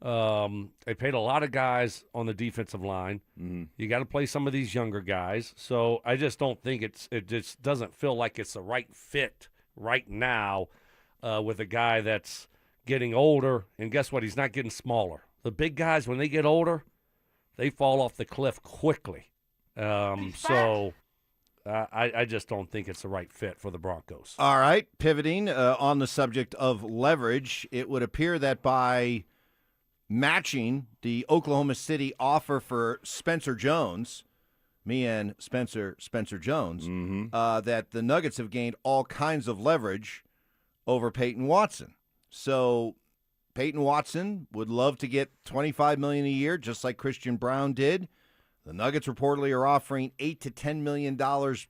They paid a lot of guys on the defensive line. Mm-hmm. You got to play some of these younger guys. So I just don't think it just doesn't feel like it's the right fit right now. With a guy that's getting older, and guess what? He's not getting smaller. The big guys, when they get older, they fall off the cliff quickly. So I just don't think it's the right fit for the Broncos. All right, pivoting on the subject of leverage, it would appear that by matching the Oklahoma City offer for Spencer Jones, me and Spencer Jones, that the Nuggets have gained all kinds of leverage over Payton Watson. So Payton Watson would love to get $25 million a year, just like Christian Brown did. The Nuggets reportedly are offering $8 to $10 million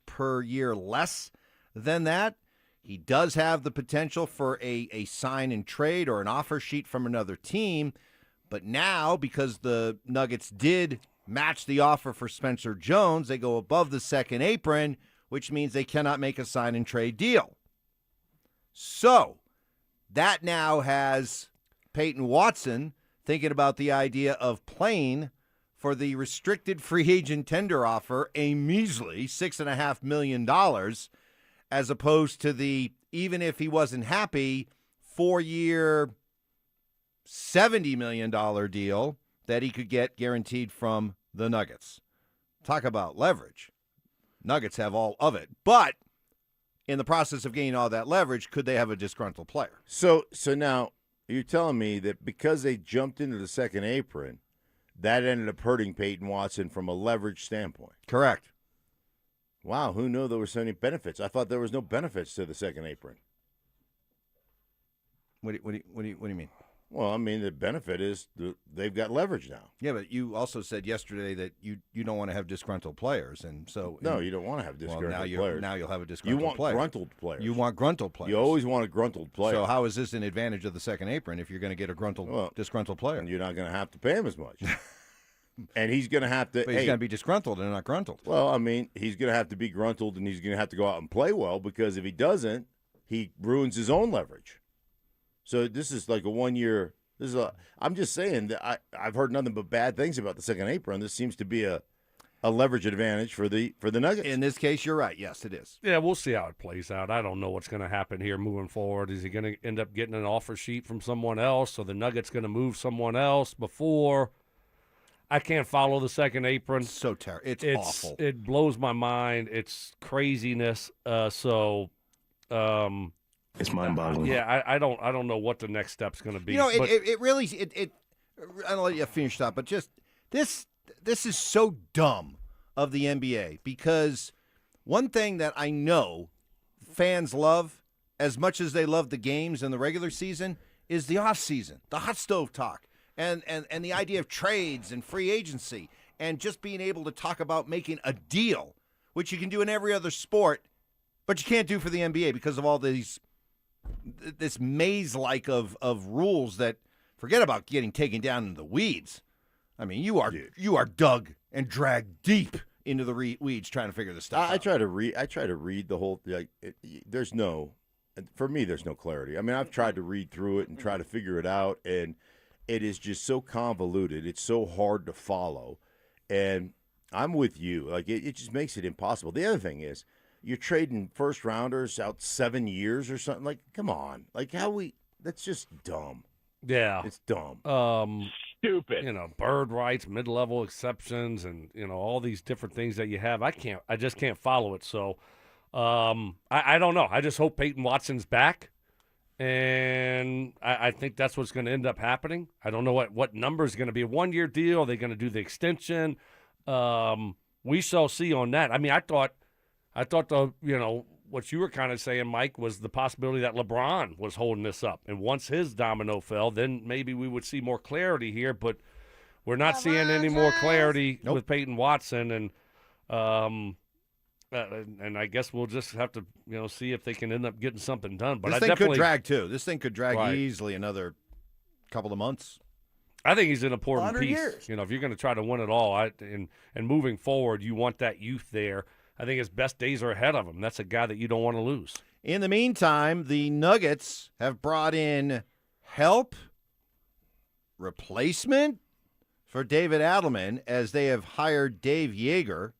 per year less than that. He does have the potential for a sign and trade or an offer sheet from another team. But now, because the Nuggets did match the offer for Spencer Jones, they go above the second apron, which means they cannot make a sign and trade deal. So that now has Payton Watson thinking about the idea of playing for the restricted free agent tender offer, a measly $6.5 million, as opposed to the, even if he wasn't happy, 4-year, $70 million deal that he could get guaranteed from the Nuggets. Talk about leverage. Nuggets have all of it. But in the process of gaining all that leverage, could they have a disgruntled player? So now you're telling me that because they jumped into the second apron, that ended up hurting Payton Watson from a leverage standpoint. Correct. Wow, who knew there were so many benefits? I thought there was no benefits to the second apron. What do you mean? Well, I mean, the benefit is they've got leverage now. Yeah, but you also said yesterday that you don't want to have disgruntled players, and so no, you don't want to have disgruntled players. Now you'll have a disgruntled You player. want gruntled players. You want gruntled players. You always want a gruntled player. So how is this an advantage of the second apron if you're going to get a disgruntled player? And you're not going to have to pay him as much. And he's going to have to. But he's going to be disgruntled and not gruntled. Well, I mean, he's going to have to be gruntled, and he's going to have to go out and play well, because if he doesn't, he ruins his own leverage. So this is like a 1 year. I'm just saying that I've heard nothing but bad things about the second apron. This seems to be a leverage advantage for the Nuggets. In this case, you're right. Yes, it is. Yeah, we'll see how it plays out. I don't know what's going to happen here moving forward. Is he going to end up getting an offer sheet from someone else, or the Nuggets going to move someone else before? I can't follow the second apron. It's so terrible. It's awful. It blows my mind. It's craziness. It's mind-boggling. Yeah, I don't know what the next step's going to be. You know, it really I don't let you finish that, but just this is so dumb of the NBA, because one thing that I know fans love as much as they love the games in the regular season is the off season, the hot stove talk. And the idea of trades and free agency and just being able to talk about making a deal, which you can do in every other sport, but you can't do for the NBA because of all this maze-like of rules that, forget about getting taken down in the weeds. I mean, you are dug and dragged deep into the weeds trying to figure this stuff out. I try to read the whole. For me, there's no clarity. I mean, I've tried to read through it and try to figure it out, and it is just so convoluted. It's so hard to follow. And I'm with you. Like, it just makes it impossible. The other thing is, you're trading first rounders out 7 years or something. Like, come on. Like, that's just dumb. Yeah. It's dumb. Stupid. You know, bird rights, mid-level exceptions, and, you know, all these different things that you have. I just can't follow it. So, I don't know. I just hope Payton Watson's back. And I think that's what's going to end up happening. I don't know what number is going to be. A 1-year deal? Are they going to do the extension? We shall see on that. I mean, I thought what you were kind of saying, Mike, was the possibility that LeBron was holding this up. And once his domino fell, then maybe we would see more clarity here. But we're not seeing any more clarity with Payton Watson. And I guess we'll just have to, see if they can end up getting something done. But this thing could drag too. This thing could drag easily another couple of months. I think he's an important 100 piece. years. If you're going to try to win it all, and moving forward, you want that youth there. I think his best days are ahead of him. That's a guy that you don't want to lose. In the meantime, the Nuggets have brought in help, replacement for David Adelman, as they have hired Dave Yeager,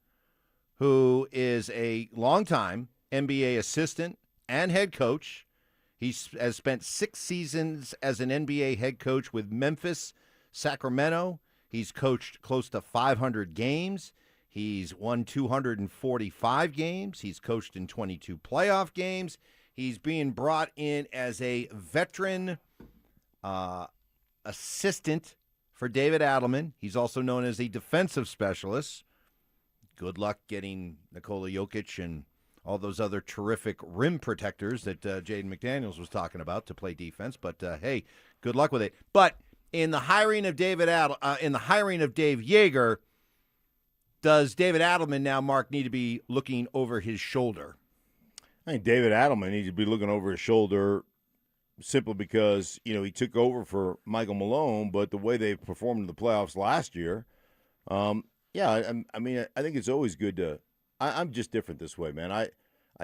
who is a longtime NBA assistant and head coach. He has spent 6 seasons as an NBA head coach with Memphis, Sacramento. He's coached close to 500 games. He's won 245 games. He's coached in 22 playoff games. He's being brought in as a veteran assistant for David Adelman. He's also known as a defensive specialist. Good luck getting Nikola Jokic and all those other terrific rim protectors that Jaden McDaniels was talking about to play defense. But hey, good luck with it. But in the hiring of Dave Yeager, does David Adelman now, Mark, need to be looking over his shoulder? I think David Adelman needs to be looking over his shoulder simply because, he took over for Michael Malone, but the way they performed in the playoffs last year, I think it's always good to – I'm just different this way, man. I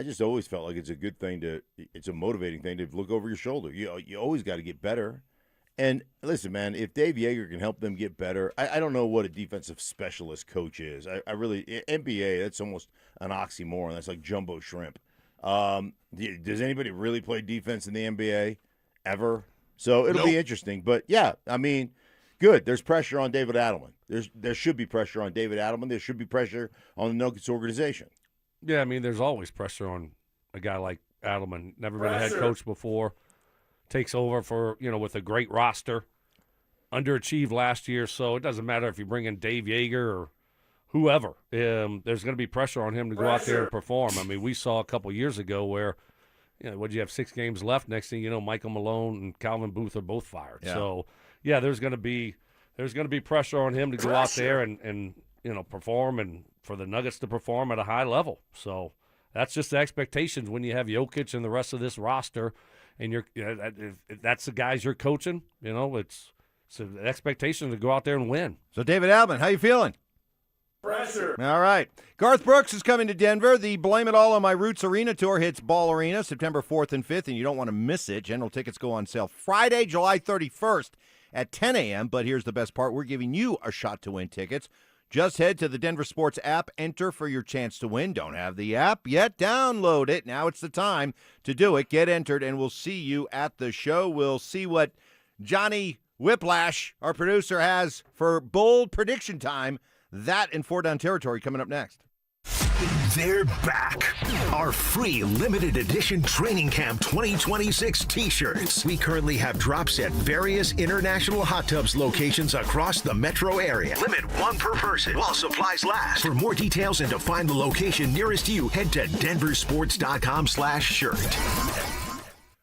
just always felt like it's a good thing it's a motivating thing to look over your shoulder. You always got to get better. And listen, man, if Dave Yeager can help them get better, I don't know what a defensive specialist coach is. I really – NBA, that's almost an oxymoron. That's like jumbo shrimp. Does anybody really play defense in the NBA ever? So it'll be interesting. But, yeah, I mean, good. There's pressure on David Adelman. There should be pressure on David Adelman. There should be pressure on the Nuggets organization. Yeah, I mean, there's always pressure on a guy like Adelman. Never been a head coach before. Takes over for, with a great roster. Underachieved last year, so it doesn't matter if you bring in Dave Yeager or whoever. There's going to be pressure on him to go out there and perform. I mean, we saw a couple years ago where, would you have 6 games left? Next thing you know, Michael Malone and Calvin Booth are both fired. Yeah. So, yeah, there's going to be pressure on him to go out there and perform and for the Nuggets to perform at a high level. So that's just the expectations when you have Jokic and the rest of this roster. And if that's the guys you're coaching, it's an expectation to go out there and win. So, David Adelman, how you feeling? Pressure. All right. Garth Brooks is coming to Denver. The Blame It All on My Roots Arena Tour hits Ball Arena September 4th and 5th, and you don't want to miss it. General tickets go on sale Friday, July 31st at 10 a.m., but here's the best part. We're giving you a shot to win tickets. Just head to the DenverSports app, enter for your chance to win. Don't have the app yet? Download it. Now it's the time to do it. Get entered, and we'll see you at the show. We'll see what Johnny Whiplash, our producer, has for bold prediction time. That and 4 Down Territory coming up next. They're back. Our free limited edition Training Camp 2026 t-shirts. We currently have drops at various international hot tubs locations across the metro area. Limit 1 per person while supplies last. For more details and to find the location nearest you, head to DenverSports.com/shirt.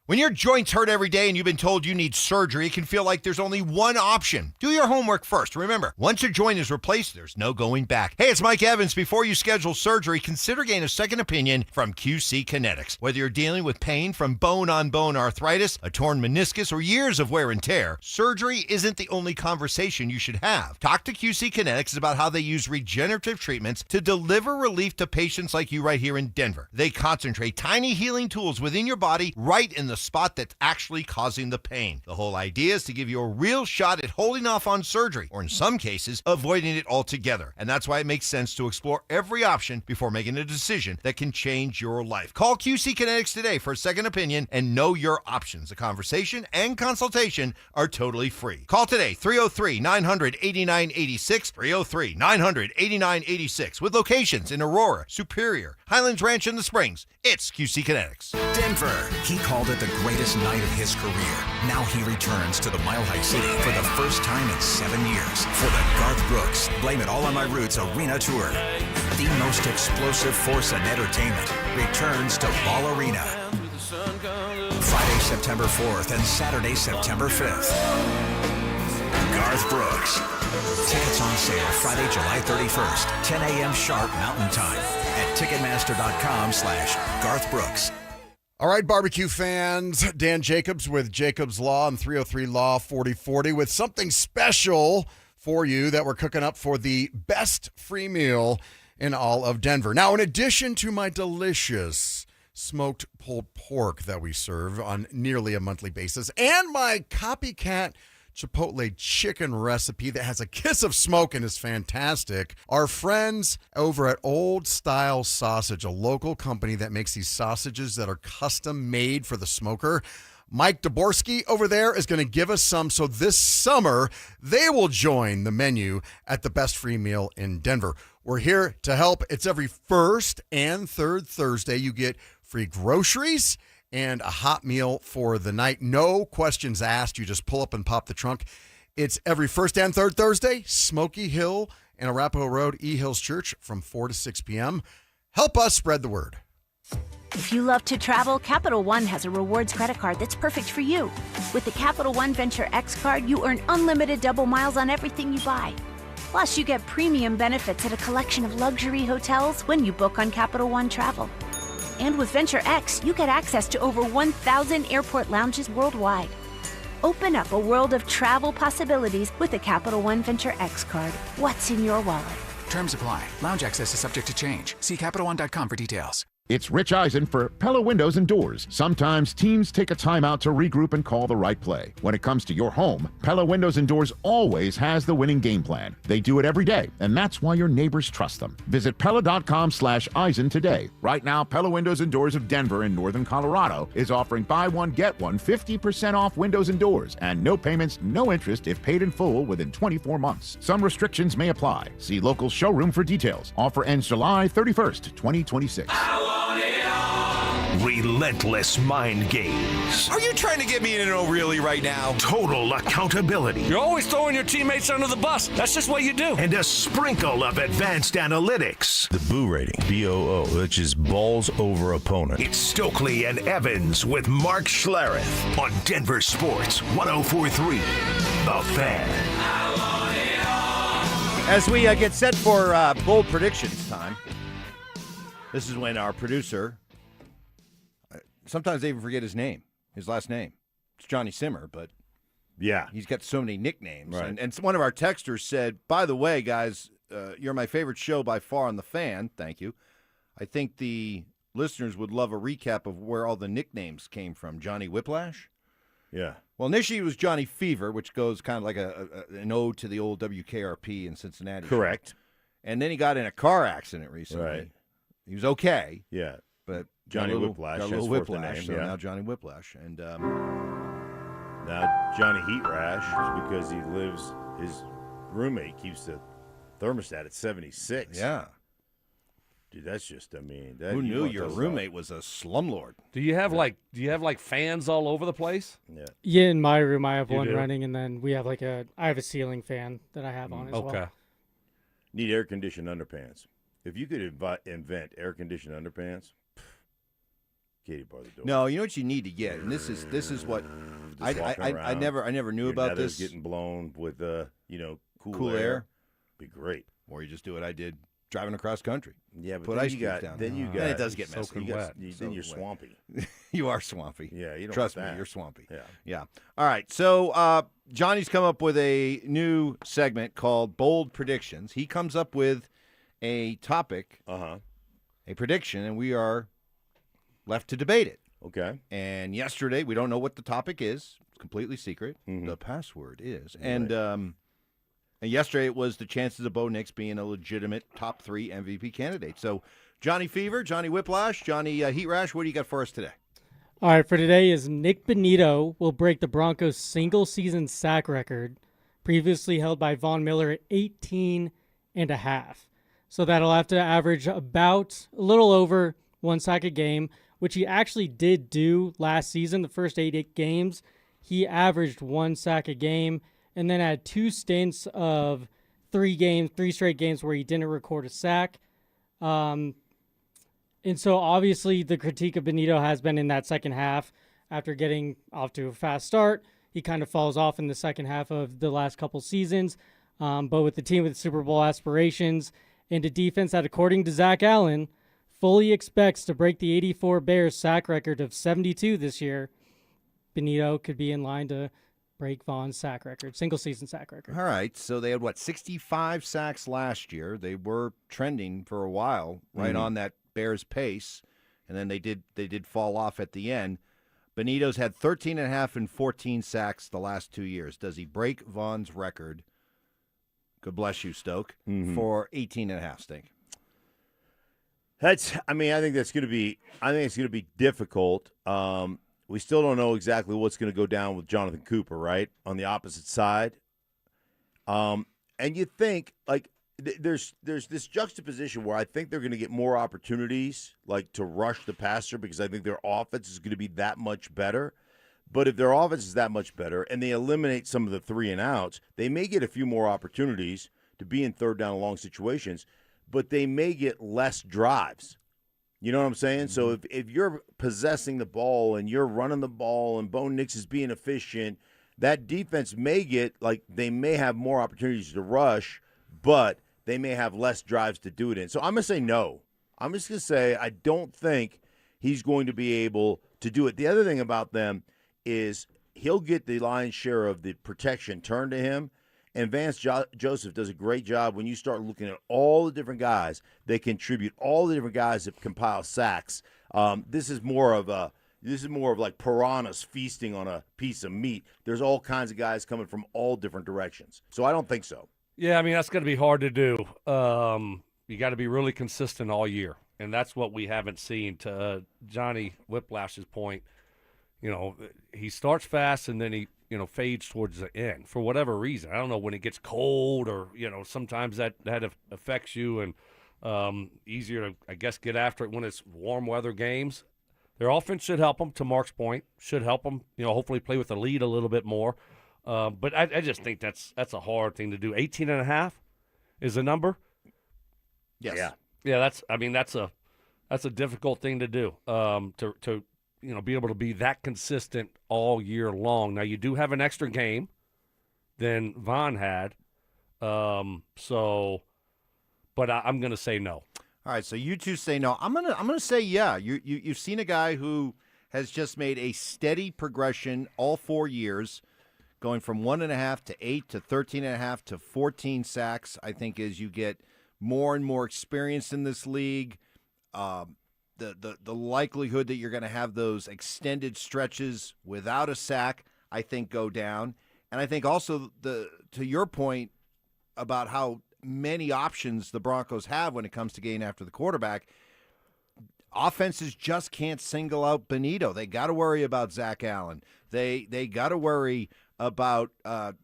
When your joints hurt every day and you've been told you need surgery, it can feel like there's only one option. Do your homework first. Remember, once a joint is replaced, there's no going back. Hey, it's Mike Evans. Before you schedule surgery, consider getting a second opinion from QC Kinetics. Whether you're dealing with pain from bone-on-bone arthritis, a torn meniscus, or years of wear and tear, surgery isn't the only conversation you should have. Talk to QC Kinetics about how they use regenerative treatments to deliver relief to patients like you right here in Denver. They concentrate tiny healing tools within your body right in the spot that's actually causing the pain. The whole idea is to give you a real shot at holding off on surgery, or in some cases, avoiding it altogether. And that's why it makes sense to explore every option before making a decision that can change your life. Call QC Kinetics today for a second opinion and know your options. A conversation and consultation are totally free. Call today, 303-900-8986, 303-900-8986, with locations in Aurora, Superior, Highlands Ranch, and the Springs. It's QC Kinetics. Denver. He called it the greatest night of his career. Now he returns to the Mile High City for the first time in 7 years for the Garth Brooks Blame It All on My Roots Arena Tour. The most explosive force in entertainment returns to Ball Arena. Friday, September 4th and Saturday, September 5th. Garth Brooks. Tickets on sale Friday, July 31st, 10 a.m. sharp Mountain Time at Ticketmaster.com/Garth Brooks. All right, barbecue fans, Dan Jacobs with Jacobs Law and 303 Law 4040 with something special for you that we're cooking up for the best free meal in all of Denver. Now, in addition to my delicious smoked pulled pork that we serve on nearly a monthly basis and my copycat Chipotle chicken recipe that has a kiss of smoke and is fantastic. Our friends over at Old Style Sausage, a local company that makes these sausages that are custom made for the smoker. Mike Daborski over there is going to give us some. So this summer, they will join the menu at the best free meal in Denver. We're here to help. It's every first and third Thursday. You get free groceries and a hot meal for the night. No questions asked. You just pull up and pop the trunk. It's every first and third Thursday, Smoky Hill and Arapahoe Road, E Hills Church from 4 to 6 p.m. Help us spread the word. If you love to travel, Capital One has a rewards credit card that's perfect for you. With the Capital One Venture X card, you earn unlimited double miles on everything you buy. Plus, you get premium benefits at a collection of luxury hotels when you book on Capital One Travel. And with Venture X, you get access to over 1,000 airport lounges worldwide. Open up a world of travel possibilities with the Capital One Venture X card. What's in your wallet? Terms apply. Lounge access is subject to change. See CapitalOne.com for details. It's Rich Eisen for Pella Windows and Doors. Sometimes teams take a timeout to regroup and call the right play. When it comes to your home, Pella Windows and Doors always has the winning game plan. They do it every day, and that's why your neighbors trust them. Visit Pella.com/Eisen today. Right now, Pella Windows and Doors of Denver in Northern Colorado is offering buy one, get one 50% off windows and doors, and no payments, no interest if paid in full within 24 months. Some restrictions may apply. See local showroom for details. Offer ends July 31st, 2026. Relentless mind games. Are you trying to get me in an oh really right now? Total accountability. You're always throwing your teammates under the bus. That's just what you do. And a sprinkle of advanced analytics. The Boo rating, BOO, which is balls over opponent. It's Stokley and Evans with Mark Schlereth on Denver Sports 104.3. The Fan. As we get set for bold predictions time, this is when our producer, sometimes they even forget his last name. It's Johnny Simmer, but yeah, he's got so many nicknames. Right. And one of our texters said, by the way, guys, you're my favorite show by far on The Fan. Thank you. I think the listeners would love a recap of where all the nicknames came from. Johnny Whiplash? Yeah. Well, initially it was Johnny Fever, which goes kind of like an ode to the old WKRP in Cincinnati. Correct. Show. And then he got in a car accident recently. Right. He was okay. Yeah. But Johnny Whiplash. Got a little henceforth the whiplash, name, so yeah. now Johnny Whiplash. And now Johnny Heat Rash is because his roommate keeps the thermostat at 76. Yeah. Dude, that's just, who knew your roommate was a slumlord? Do you have like fans all over the place? Yeah. Yeah, in my room I have You one do? running, and then I have a ceiling fan that I have on as well. Need air-conditioned underpants. If you could invent air-conditioned underpants, Katie, bar the door. No, you know what you need to get, and this is what I never knew about this. Getting blown with cool air. Be great. Or you just do what I did driving across country. Yeah, but put then ice you cubes got down. then you got And it does get messy. soaking wet. Then you're swampy. You are swampy. Yeah, you don't Trust want me, that. you're swampy. Yeah. All right. So Johnny's come up with a new segment called Bold Predictions. He comes up with a topic, a prediction, and we are left to debate it. Okay. And yesterday, we don't know what the topic is. It's completely secret. Mm-hmm. The password is. And yesterday it was the chances of Bo Nix being a legitimate top 3 MVP candidate. So Johnny Fever, Johnny Whiplash, Johnny Heat Rash, what do you got for us today? All right, for today is Nick Bonito will break the Broncos' single-season sack record, previously held by Von Miller at 18 and a half. So that'll have to average about a little over 1 sack a game, which he actually did do last season. The first 8 games, he averaged 1 sack a game, and then had 2 stints of 3 straight games where he didn't record a sack. And so obviously the critique of Bonito has been in that second half. After getting off to a fast start, he kind of falls off in the second half of the last couple seasons. But with the team with Super Bowl aspirations and a defense that, according to Zach Allen, fully expects to break the 84 Bears sack record of 72 this year, Bonito could be in line to break Von's sack record, single-season sack record. All right, so they had, 65 sacks last year. They were trending for a while, right on that Bears pace, and then they did fall off at the end. Bonito's had 13.5 and 14 sacks the last 2 years. Does he break Von's record? God bless you, Stoke, for 18.5, Stink. I think it's going to be difficult. We still don't know exactly what's going to go down with Jonathan Cooper, right, on the opposite side. And you think, there's this juxtaposition where I think they're going to get more opportunities, to rush the passer, because I think their offense is going to be that much better. But if their offense is that much better and they eliminate some of the 3-and-outs, they may get a few more opportunities to be in third down and long situations, but they may get less drives. You know what I'm saying? So if you're possessing the ball and you're running the ball and Bo Nix is being efficient, that defense may get, like, they may have more opportunities to rush, but they may have less drives to do it in. So I'm going to say no. I'm just going to say I don't think he's going to be able to do it. The other thing about them is he'll get the lion's share of the protection turned to him, and Vance Joseph does a great job when you start looking at all the different guys that contribute, all the different guys that compile sacks. This is more of like piranhas feasting on a piece of meat. There's all kinds of guys coming from all different directions. So I don't think so. Yeah, I mean, that's going to be hard to do. You got to be really consistent all year, and that's what we haven't seen. To Johnny Whiplash's point, you know, he starts fast and then he, you know, fades towards the end for whatever reason. I don't know, when it gets cold or, you know, sometimes that affects you, and easier to, I guess, get after it when it's warm weather games. Their offense should help them, to Mark's point, should help them, you know, hopefully play with the lead a little bit more. But I just think that's a hard thing to do. 18.5 is the number. Yes. Yeah. That's a difficult thing to do. To you know, be able to be that consistent all year long. Now you do have an extra game than Vaughn had. But I'm going to say no. All right, so you two say no. I'm gonna say yeah. You've seen a guy who has just made a steady progression all 4 years, going from 1.5 to 8 to 13.5 to 14 sacks. I think as you get more and more experience in this league, the likelihood that you're going to have those extended stretches without a sack, I think, go down. And I think also to your point about how many options the Broncos have when it comes to getting after the quarterback, offenses just can't single out Benito. They got to worry about Zach Allen. They got to worry about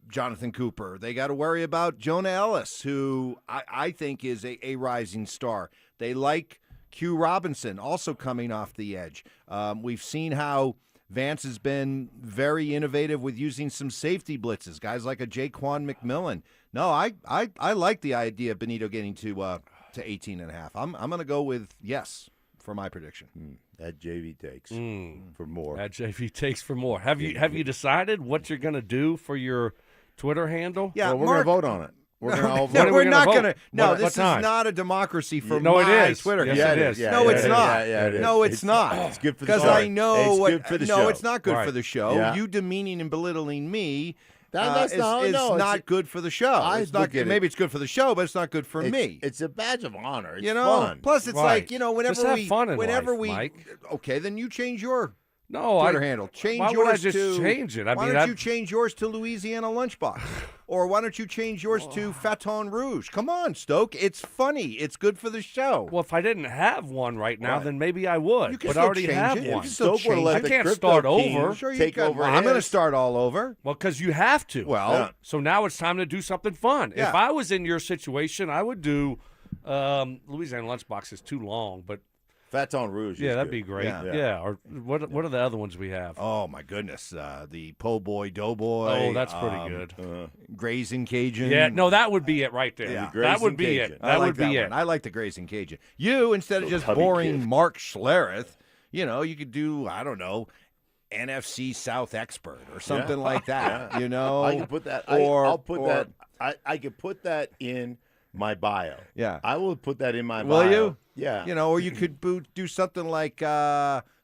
Jonathan Cooper. They got to worry about Jonah Ellis, who I think is a rising star. They like Q Robinson, also coming off the edge. We've seen how Vance has been very innovative with using some safety blitzes, guys like a Jaquan McMillan. No, I like the idea of Benito getting to 18.5. I'm going to go with yes for my prediction. That JV takes for more. That JV takes for more. Have you decided what you're going to do for your Twitter handle? Yeah, well, we're going to vote on it. We're we're not going to. No, what this is not a democracy for no, my it is. Twitter. Yes, handle. it is. No, it's not. Yeah, it is. No, it's not. It's good for the show. Because I know it's good for the show. No, it's not good Right. for the show. Yeah. You demeaning and belittling me That's is no, not good for the show. It's not. Maybe it's good for the show, but it's not good for me. It's a badge of honor. It's fun. Plus, it's like whenever Just have we, fun in whenever life, we, Mike. okay, then you change your No, Twitter handle. Change why yours would I just to change it? Why don't you change yours to Louisiana Lunchbox? Or why don't you change yours to Faton Rouge? Come on, Stoke. It's funny. It's good for the show. Well, if I didn't have one right now, then maybe I would. You can But I still already change have it. You one. can still change I it. can't Crypto start King over. Sure, take over I'm going to his. start all over. Well, because you have to. Well, so now it's time to do something fun. Yeah. If I was in your situation, I would do Louisiana Lunchbox is too long, but Faton Rouge. yeah, is that'd good. be great. Yeah. Yeah. Or what are the other ones we have? oh my goodness, the Po' Boy Doughboy. Oh, that's pretty good. Grazing Cajun. Yeah, no, that would be it right there. Yeah. That would be Grazing it. Cajun. That like would be that it. one. I like the Grazing Cajun. You, instead of just Tubby boring Kid. Mark Schlereth, you could do, I don't know, NFC South expert or something like that. Yeah. I can put that. I'll put that. I could put that in my bio. Yeah. I will put that in my bio. Will you? Yeah. Or you could do something like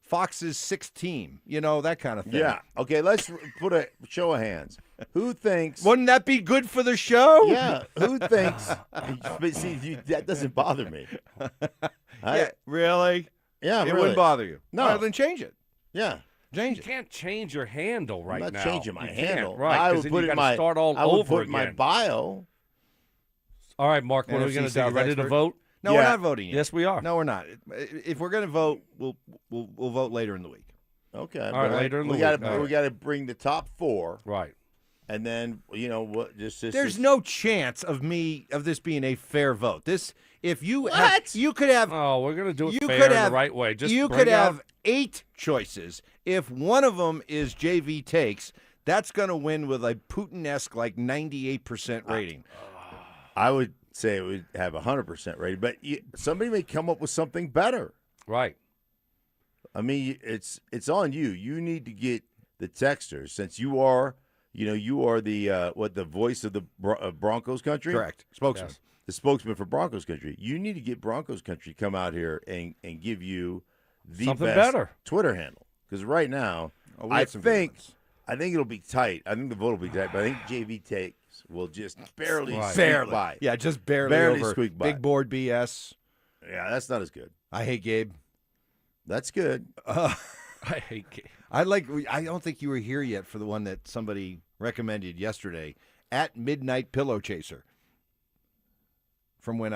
Fox's sixth team, that kind of thing. Yeah. Okay, let's put a show of hands. Who thinks? Wouldn't that be good for the show? Yeah. Who thinks? But see, that doesn't bother me. Yeah, really? Yeah, It really. wouldn't bother you. No. All right, then change it. Yeah. Change You it. can't change your handle right I'm now. not changing my You can't, handle. right? I 'cause would then put you it in gotta my start all I would over put in my again. bio. All right, Mark, what are we NFC going to do? You South ready to expert. vote? No, Yeah. we're not voting yet. Yes, we are. No, we're not. If we're going to vote, we'll vote later in the week. Okay. All right, but later in the we got week. All we right. got to bring the top four, Right. and then what? Just There's no chance of this being a fair vote. If you What? you could have Oh, we're going to do it you fair could in have the right way. Just you bring could out- have 8 choices. If one of them is JV takes, that's going to win with a Putin-esque 98% rating. I would say it would have 100% rating, but somebody may come up with something better. Right. I mean, it's on you. You need to get the texters since you are the voice of the Broncos country. Correct. Spokesman. Yes. The spokesman for Broncos country. You need to get Broncos country come out here and give you the Something best better. Twitter handle. Because right now, I think it'll be tight. I think the vote will be tight, but I think JV Takes will just barely squeak by. Yeah, just barely over. Squeak by. Big board BS. Yeah, that's not as good. I hate Gabe. That's good. I hate Gabe. I don't think you were here yet for the one that somebody recommended yesterday. At Midnight Pillow Chaser. From when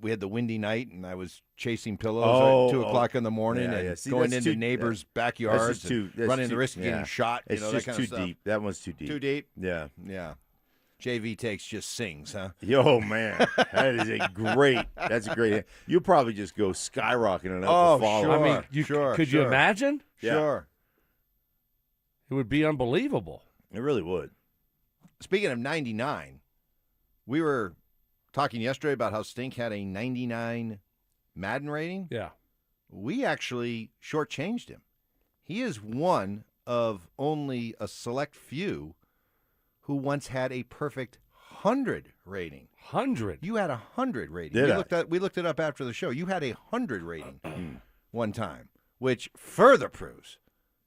we had the windy night and I was chasing pillows at 2 o'clock in the morning and See, going that's into too- neighbors' backyards and running the risk of yeah. getting shot. It's that just kind too of stuff. deep. That one's too deep. Too deep? Yeah. Yeah. JV Takes just sings, huh? Yo, man, that's a great. You'll probably just go skyrocketing up. Oh, the follow. sure. I mean, could you imagine? Yeah. Sure. It would be unbelievable. It really would. Speaking of 99, we were talking yesterday about how Stink had a 99 Madden rating. Yeah. We actually shortchanged him. He is one of only a select few who once had a perfect 100 rating. 100? You had a 100 rating. We looked it up after the show. You had a 100 rating one time, which further proves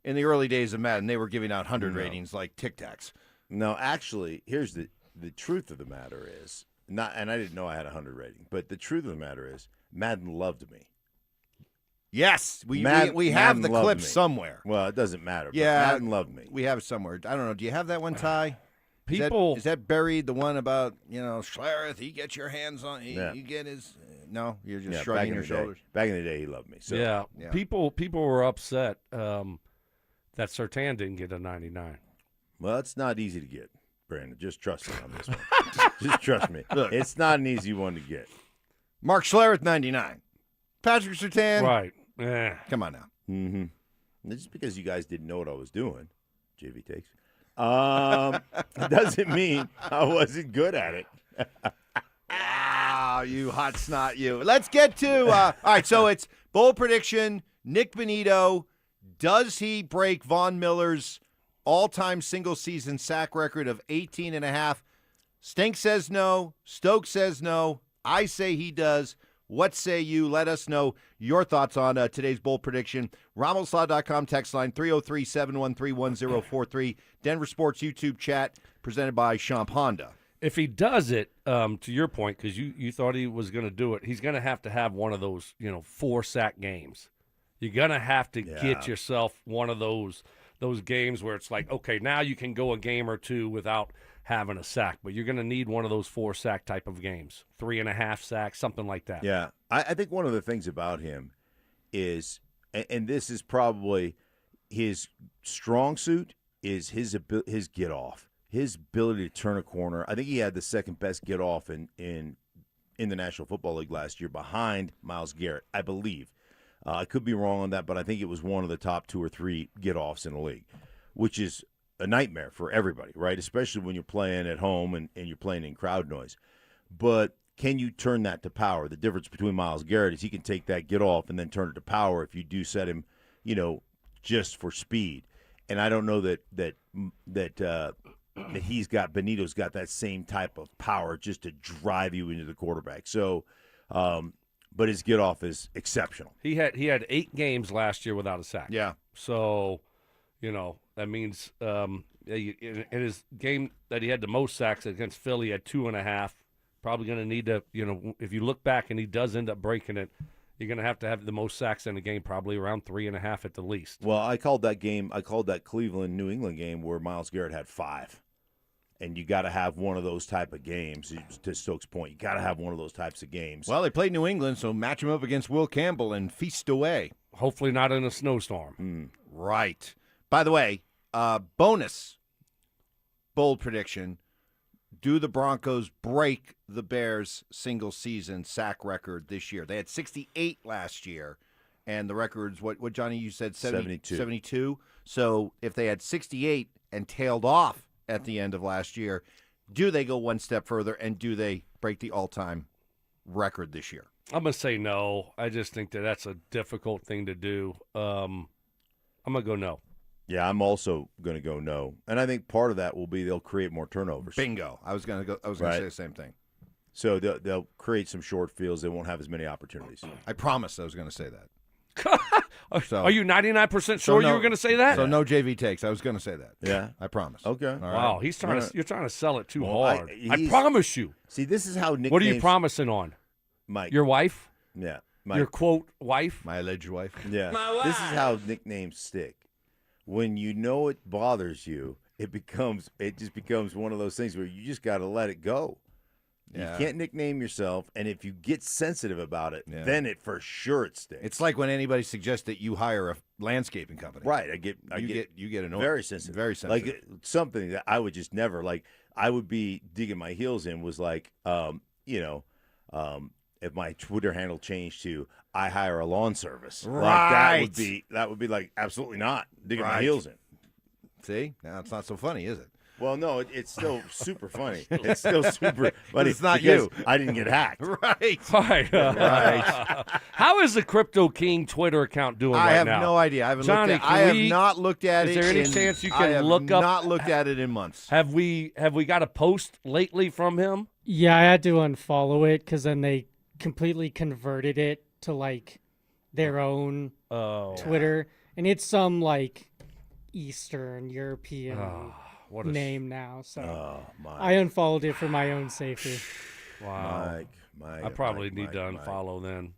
in the early days of Madden, they were giving out 100 ratings like Tic Tacs. No, actually, here's the truth of the matter is, and I didn't know I had a 100 rating, but the truth of the matter is, Madden loved me. Yes, we have the clip somewhere. Well, it doesn't matter. Yeah, but Madden loved me. We have it somewhere. I don't know. Do you have that one, Ty? People is that buried? The one about Schlereth? He gets your hands on. You get his. No, you're just shrugging your shoulders. Back in the day, he loved me. So. Yeah. People were upset that Surtain didn't get a 99. Well, it's not easy to get, Brandon. Just trust me on this one. Just trust me. Look, it's not an easy one to get. Mark Schlereth, 99. Patrick Surtain. Right. Come on now. Mm-hmm. Just because you guys didn't know what I was doing, JV Takes, doesn't mean I wasn't good at it. You hot snot, you. Let's get to, all right, so it's bold prediction. Nick Bonito, does he break Von Miller's all-time single-season sack record of 18.5? Stink says no. Stokes says no. I say he does. What say you? Let us know your thoughts on today's bold prediction. RamosLaw.com text line 303-713-1043. Denver Sports YouTube chat presented by Champ Honda. If he does it, to your point, because you thought he was going to do it, he's going to have one of those 4-sack games. You're going to have to get yourself one of those games where it's like, okay, now you can go a game or two without having a sack, but you're going to need one of those 4-sack type of games, 3.5 sacks, something like that. Yeah, I think one of the things about him is, and this is probably his strong suit, is his get off, his ability to turn a corner. I think he had the second best get off in the National Football League last year, behind Myles Garrett, I believe. I could be wrong on that, but I think it was one of the top 2 or 3 get-offs in the league, which is a nightmare for everybody, right? Especially when you're playing at home and you're playing in crowd noise. But can you turn that to power? The difference between Myles Garrett is he can take that get-off and then turn it to power if you do set him, just for speed. And I don't know that Benito's got that same type of power just to drive you into the quarterback. So, but his get-off is exceptional. He had 8 games last year without a sack. Yeah. So, that means in his game that he had the most sacks against Philly, he had 2.5. Probably going to need to, if you look back and he does end up breaking it, you're going to have the most sacks in the game, probably around 3.5 at the least. Well, I called that Cleveland-New England game where Myles Garrett had 5. And you got to have one of those type of games. To Stokes' point, you got to have one of those types of games. Well, they played New England, so match him up against Will Campbell and feast away. Hopefully not in a snowstorm. Right. By the way, bonus bold prediction. Do the Broncos break the Bears' single-season sack record this year? They had 68 last year, and the record's, what Johnny, you said? 72. So if they had 68 and tailed off at the end of last year, do they go one step further, and do they break the all-time record this year? I'm going to say no. I just think that's a difficult thing to do. I'm going to go no. Yeah, I'm also going to go no. And I think part of that will be they'll create more turnovers. Bingo. I was going to say the same thing. So they'll create some short fields. They won't have as many opportunities. I promised I was going to say that. So, are you 99% sure you were going to say that? So no JV takes. I was going to say that. Yeah, I promise. Okay. All right. Wow, you're trying to sell it too Well, hard. I promise you. See, this is how nicknames. What are you promising on? Mike. Your wife? Yeah. Your quote wife? My alleged wife. Yeah. This is how nicknames stick. When you know it bothers you, it just becomes one of those things where you just got to let it go. Yeah. You can't nickname yourself, and if you get sensitive about it, then it for sure it sticks. It's like when anybody suggests that you hire a landscaping company. Right. You get annoyed. very sensitive. Very sensitive. Like something that I would just never like. I would be digging my heels in was like, if my Twitter handle changed to "I hire a lawn service," right? Like that would be like absolutely not digging my heels in. See, now it's not so funny, is it? Well, no, it's still super funny. It's still super funny. It's not because you. I didn't get hacked. Right. Right. How is the Crypto King Twitter account doing I right have now? no idea. I haven't Johnny, looked at. I have not looked at it. Is there any chance you can look up? I have not looked at it in months. Have we got a post lately from him? Yeah, I had to unfollow it because then they completely converted it to like their own Twitter, and it's some like Eastern European name now. So I unfollowed it for my own safety. Wow, I probably need to unfollow then.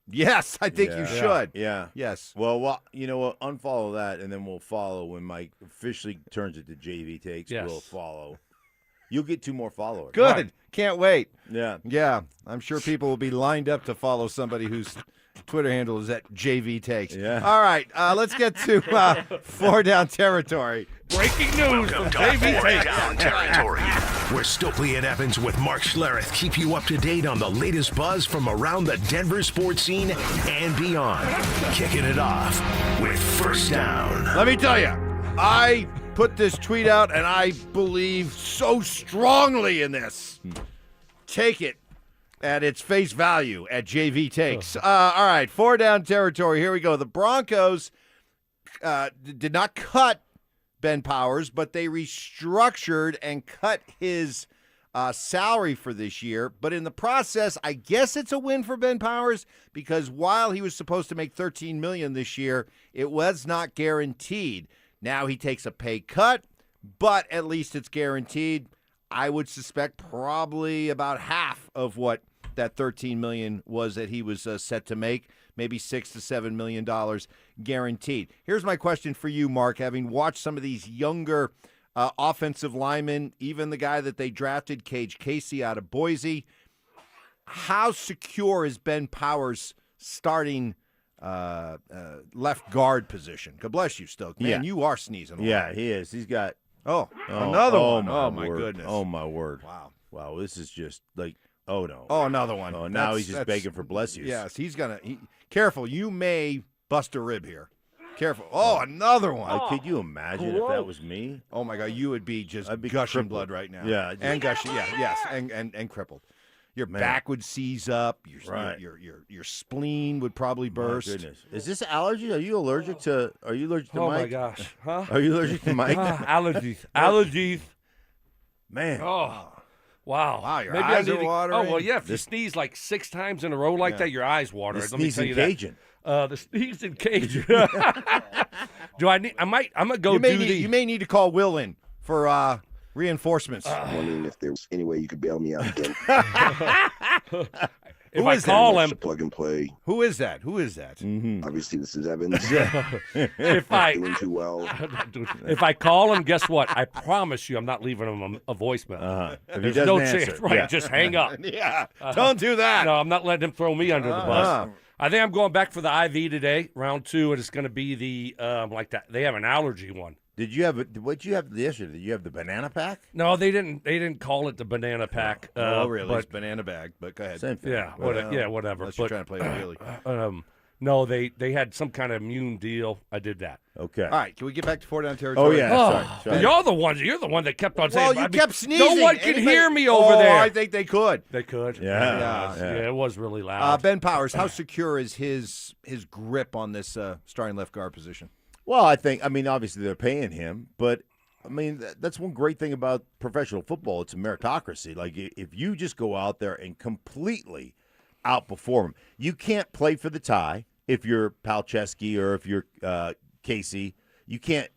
Yes, I think you should. Yeah. Yes. Well, you know what? Unfollow that, and then we'll follow when Mike officially turns it to JV Takes. Yes. We'll follow. You'll get 2 more followers. Good. Right. Can't wait. Yeah. Yeah. I'm sure people will be lined up to follow somebody whose Twitter handle is at JV Takes. Yeah. All right. Let's get to 4 Down Territory. Breaking news Welcome from to JV 4 Takes. Down Territory, where Stokley and Evans with Mark Schlereth keep you up to date on the latest buzz from around the Denver sports scene and beyond. Kicking it off with First Down. Let me tell you, I put this tweet out, and I believe so strongly in this. Take it at its face value at JV Takes. All right, 4 Down Territory. Here we go. The Broncos did not cut Ben Powers, but they restructured and cut his salary for this year. But in the process, I guess it's a win for Ben Powers because while he was supposed to make $13 million this year, it was not guaranteed. Now he takes a pay cut, but at least it's guaranteed. I would suspect probably about half of what that $13 million was that he was set to make, maybe $6 to $7 million guaranteed. Here's my question for you, Mark. Having watched some of these younger offensive linemen, even the guy that they drafted, Cage Casey out of Boise, how secure is Ben Powers starting left guard position? God bless you, Stoke. Man, you are sneezing. Yeah, he is. He's got another one. Oh, my word. goodness. Oh, my word. Wow. This is just like, oh, no. Oh, another one. Oh, now he's just begging for bless yous. Yes, he's going to. Careful, you may bust a rib here. Careful. Oh, another one. Could you imagine if that was me? Oh, my God. You would be just gushing crippled. blood right now. Yeah. And gushing. Yeah, yes. And crippled. Your back would seize up. Your spleen would probably burst. My goodness. Is this allergies? Are you allergic to Mike? Oh, my gosh. Huh? Are you allergic to Mike? Allergies. Man. Oh. Wow. Wow, your eyes are watering. Oh, well, yeah. If you sneeze like 6 times in a row like that, your eyes water. The Let me tell you Cajun. The sneeze in Cajun. Do I need? I'm gonna go You may need to call Will in for reinforcements. Wondering if there's any way you could bail me out again. If I call him, plug and play. Who is that? Mm-hmm. Obviously, this is Evans. if I doing too well. If I call him, guess what? I promise you, I'm not leaving him a voicemail. If he There's no doesn't chance. answer, Right? yeah. Just hang up. Yeah. Don't do that. No, I'm not letting him throw me under the bus. I think I'm going back for the IV today, round 2, and it's going to be the like that. They have an allergy one. Did you have what you have yesterday? Did you have the banana pack? No, they didn't. They didn't call it the banana pack. Oh, really? But, it's banana bag. But go ahead. Same thing. Yeah, whatever. Unless you're trying to play it really. No, they had some kind of immune deal. I did that. Okay. All right, can we get back to 4-down territory? Oh, yeah. Sorry. You're the one that kept on saying. Well, you kept sneezing. No one could hear me over there. I think they could. They could. Yeah. It was really loud. Ben Powers, how secure is his grip on this starting left guard position? Well, obviously they're paying him, but that's one great thing about professional football. It's a meritocracy. Like, if you just go out there and completely outperform him, you can't play for the tie. If you're Palczewski or if you're Casey, you can't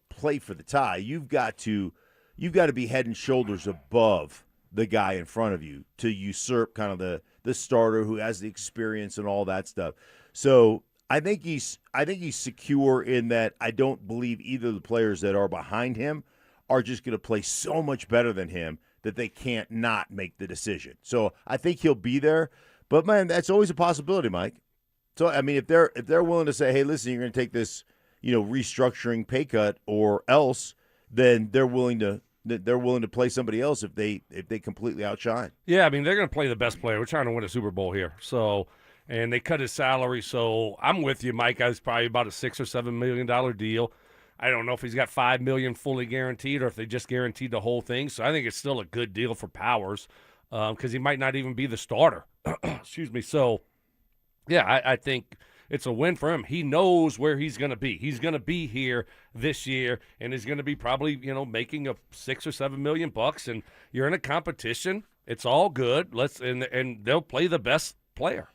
play for the tie. You've got to be head and shoulders above the guy in front of you to usurp kind of the starter who has the experience and all that stuff. So I think he's secure in that. I don't believe either of the players that are behind him are just going to play so much better than him that they can't not make the decision. So I think he'll be there. But man, that's always a possibility, Mike. So if they're willing to say, hey, listen, you're going to take this, restructuring pay cut or else, then they're willing to play somebody else if they completely outshine. Yeah, they're going to play the best player. We're trying to win a Super Bowl here. So, and they cut his salary. So I'm with you, Mike. It's probably about a $6 or $7 million deal. I don't know if he's got $5 million fully guaranteed or if they just guaranteed the whole thing. So I think it's still a good deal for Powers because he might not even be the starter. Excuse me. So. Yeah, I think it's a win for him. He knows where he's going to be. He's going to be here this year, and he's going to be probably, making a $6 or $7 million bucks. And you're in a competition. It's all good. And they'll play the best player.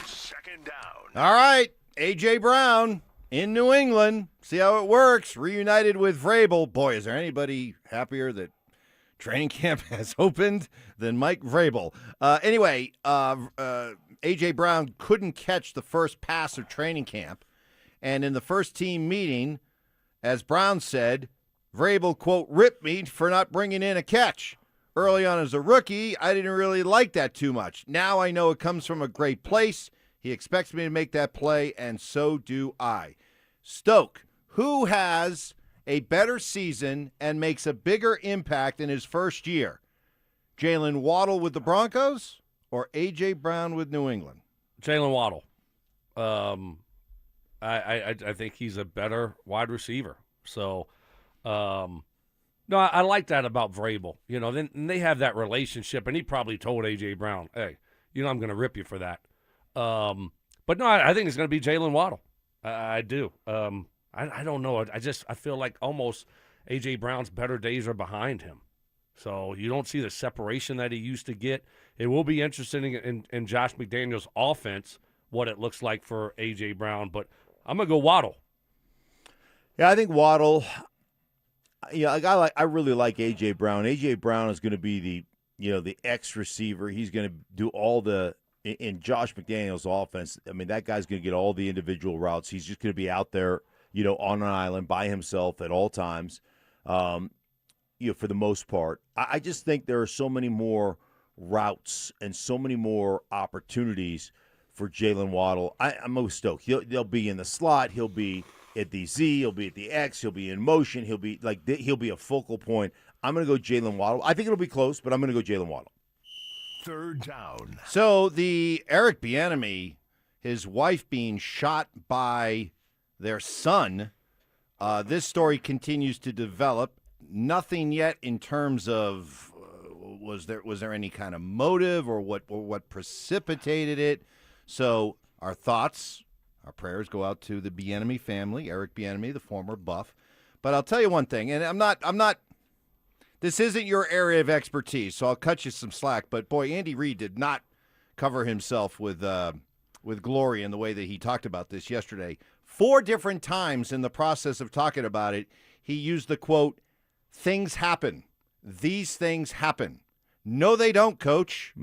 Second down. All right, A.J. Brown in New England. See how it works. Reunited with Vrabel. Boy, is there anybody happier that training camp has opened than Mike Vrabel. Anyway, A.J. Brown couldn't catch the first pass of training camp. And in the first team meeting, as Brown said, Vrabel, quote, ripped me for not bringing in a catch. Early on as a rookie, I didn't really like that too much. Now I know it comes from a great place. He expects me to make that play, and so do I. Stoke, who has a better season and makes a bigger impact in his first year? Jalen Waddle with the Broncos or A.J. Brown with New England? Jalen Waddle. I think he's a better wide receiver. So, no, I like that about Vrabel. Then they have that relationship, and he probably told A.J. Brown, hey, I'm going to rip you for that. But no, I think it's going to be Jalen Waddle. I do. I don't know. I feel like almost A.J. Brown's better days are behind him. So you don't see the separation that he used to get. It will be interesting in Josh McDaniels' offense what it looks like for A.J. Brown. But I'm going to go Waddle. Yeah, I think Waddle. I really like A.J. Brown. A.J. Brown is going to be the X receiver. He's going to do all in Josh McDaniels' offense. That guy's going to get all the individual routes. He's just going to be out there, on an island by himself at all times. For the most part, I just think there are so many more routes and so many more opportunities for Jalen Waddle. I'm with Stoke. They'll be in the slot. He'll be at the Z. He'll be at the X. He'll be in motion. He'll be a focal point. I'm going to go Jalen Waddle. I think it'll be close, but I'm going to go Jalen Waddle. Third down. So the Eric Bieniemy, his wife being shot by their son, this story continues to develop. Nothing yet in terms of was there any kind of motive or what precipitated it. So our thoughts, our prayers go out to the Bieniemy family, Eric Bieniemy, the former Buff. But I'll tell you one thing, and I'm not. This isn't your area of expertise, so I'll cut you some slack. But boy, Andy Reid did not cover himself with glory in the way that he talked about this yesterday. 4 different times in the process of talking about it, he used the quote, "Things happen. These things happen." No, they don't, Coach.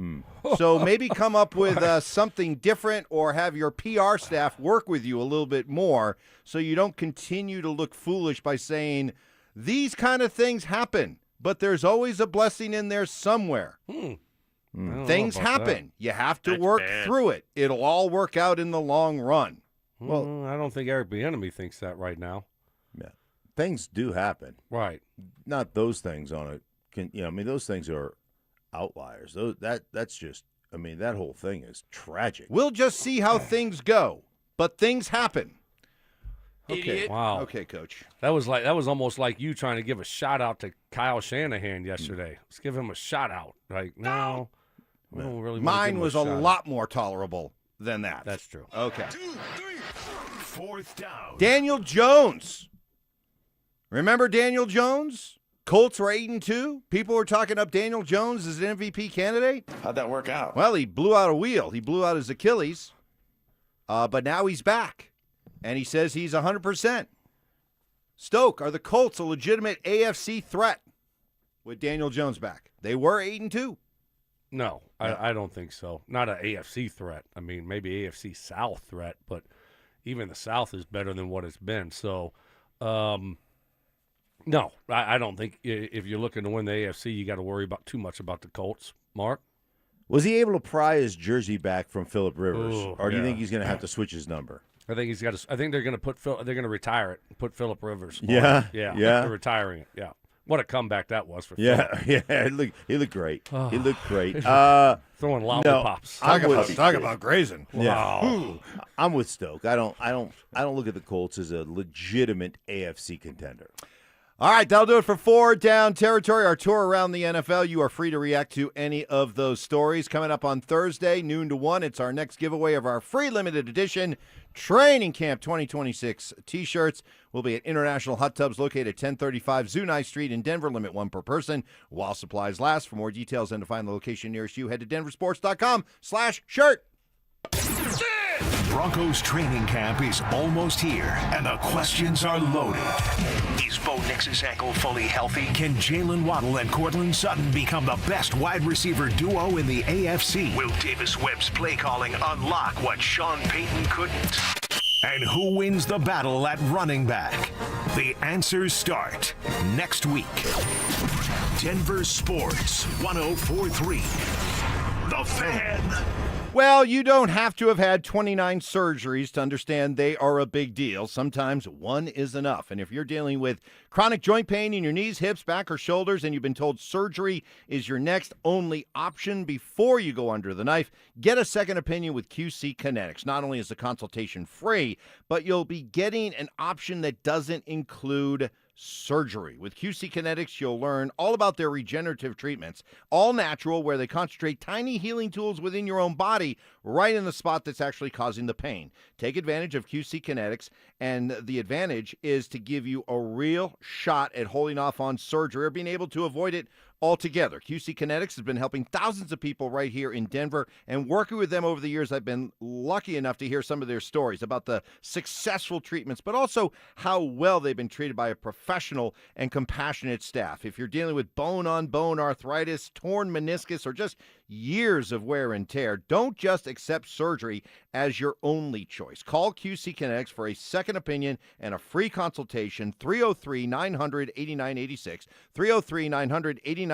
So maybe come up with something different or have your PR staff work with you a little bit more so you don't continue to look foolish by saying, these kind of things happen, but there's always a blessing in there somewhere. Things happen. That. You have to work through it. It'll all work out in the long run. Well, I don't think Eric Bieniemy thinks that right now. Yeah. Things do happen. Right. Not those things on it. Those things are outliers. That's just I mean, that whole thing is tragic. We'll just see how things go, but things happen. Okay. Idiot. Wow. Okay, Coach. That was almost like you trying to give a shout out to Kyle Shanahan yesterday. Let's give him a shout out. Like, no, we don't really. Mine was a lot more tolerable than that. That's true. Okay. 2, 3, 4th down. Daniel Jones. Remember Daniel Jones? Colts were 8-2. People were talking up Daniel Jones as an MVP candidate. How'd that work out? Well, he blew out a wheel. He blew out his Achilles. But now he's back. And he says he's 100%. Stoke, are the Colts a legitimate AFC threat with Daniel Jones back? They were 8-2. No, I don't think so. Not an AFC threat. I mean, maybe AFC South threat, but even the South is better than what it's been. So, no, I don't think if you're looking to win the AFC, you got to worry about too much about the Colts. Mark? Was he able to pry his jersey back from Phillip Rivers, Ooh, or do you yeah. think he's going to have to switch his number? I think he's got. I think they're going to they're going to retire it and put Phillip Rivers. Yeah, yeah. yeah. They're retiring it. Yeah. What a comeback that was for Yeah, Phillip. yeah. He looked great. He looked great. Throwing lollipops. Talk about grazing. Yeah. Wow. I'm with Stoke. I don't look at the Colts as a legitimate AFC contender. All right, that'll do it for 4 Down Territory, our tour around the NFL. You are free to react to any of those stories. Coming up on Thursday, noon to 1, it's our next giveaway of our free limited edition Training Camp 2026 T-shirts. We'll be at International Hot Tubs located at 1035 Zunai Street in Denver. Limit 1 per person while supplies last. For more details and to find the location nearest you, head to DenverSports.com/shirt. Broncos training camp is almost here, and the questions are loaded. Is Bo Nix's ankle fully healthy? Can Jalen Waddle and Courtland Sutton become the best wide receiver duo in the AFC? Will Davis Webb's play calling unlock what Sean Payton couldn't? And who wins the battle at running back? The answers start next week. Denver Sports 104.3. The Fan. Well, you don't have to have had 29 surgeries to understand they are a big deal. Sometimes one is enough. And if you're dealing with chronic joint pain in your knees, hips, back, or shoulders, and you've been told surgery is your next only option before you go under the knife, get a second opinion with QC Kinetics. Not only is the consultation free, but you'll be getting an option that doesn't include surgery. With QC Kinetics, you'll learn all about their regenerative treatments, all natural, where they concentrate tiny healing tools within your own body right in the spot that's actually causing the pain. Take advantage of QC Kinetics, and the advantage is to give you a real shot at holding off on surgery or being able to avoid it altogether. QC Kinetics has been helping thousands of people right here in Denver, and working with them over the years, I've been lucky enough to hear some of their stories about the successful treatments, but also how well they've been treated by a professional and compassionate staff. If you're dealing with bone-on-bone arthritis, torn meniscus, or just years of wear and tear, don't just accept surgery as your only choice. Call QC Kinetics for a second opinion and a free consultation, 303-900-8986, 303-900-8986,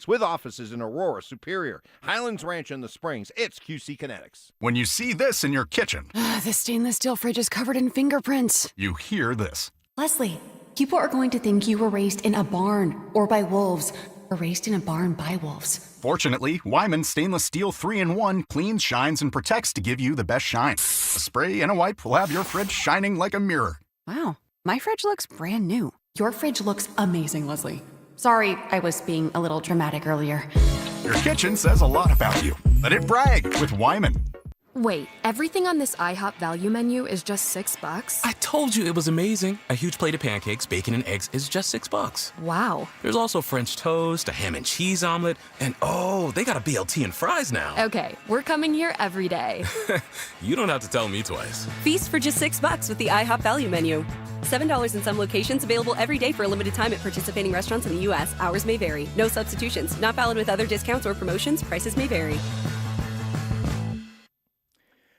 with offices in Aurora, Superior, Highlands Ranch, and the Springs. It's QC Kinetics. When you see this in your kitchen, The stainless steel fridge is covered in fingerprints. you hear this. Leslie, people are going to think you were raised in a barn or by wolves, or raised in a barn by wolves. Fortunately, Wyman Stainless Steel 3-in-1 cleans, shines, and protects to give you the best shine. A spray and a wipe will have your fridge shining like a mirror. Wow, my fridge looks brand new. Your fridge looks amazing, Leslie. Sorry, I was being a little dramatic earlier. Your kitchen says a lot about you. Let it brag with Wyman. Wait, everything on this IHOP value menu is just $6? I told you it was amazing. A huge plate of pancakes, bacon, and eggs is just $6. Wow. There's also French toast, a ham and cheese omelet, and oh, they got a BLT and fries now. Okay, we're coming here every day. You don't have to tell me twice. Feast for just $6 with the IHOP value menu. $7 in some locations, available every day for a limited time at participating restaurants in the U.S. Hours may vary. No substitutions. Not valid with other discounts or promotions. Prices may vary.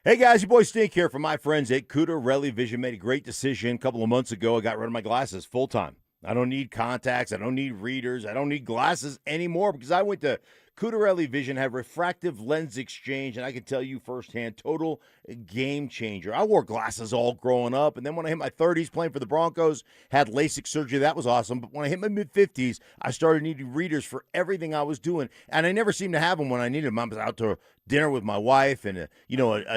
Hey guys, your boy Stink here from my friends at Cudarelli Vision. Made a great decision a couple of months ago. I got rid of my glasses full time. I don't need contacts. I don't need readers. I don't need glasses anymore because I went to Cudarelli Vision, had refractive lens exchange, and I can tell you firsthand, total game changer. I wore glasses all growing up, and then when I hit my 30s playing for the Broncos, had LASIK surgery. That was awesome. But when I hit my mid-50s, I started needing readers for everything I was doing, and I never seemed to have them when I needed them. I was out to dinner with my wife and a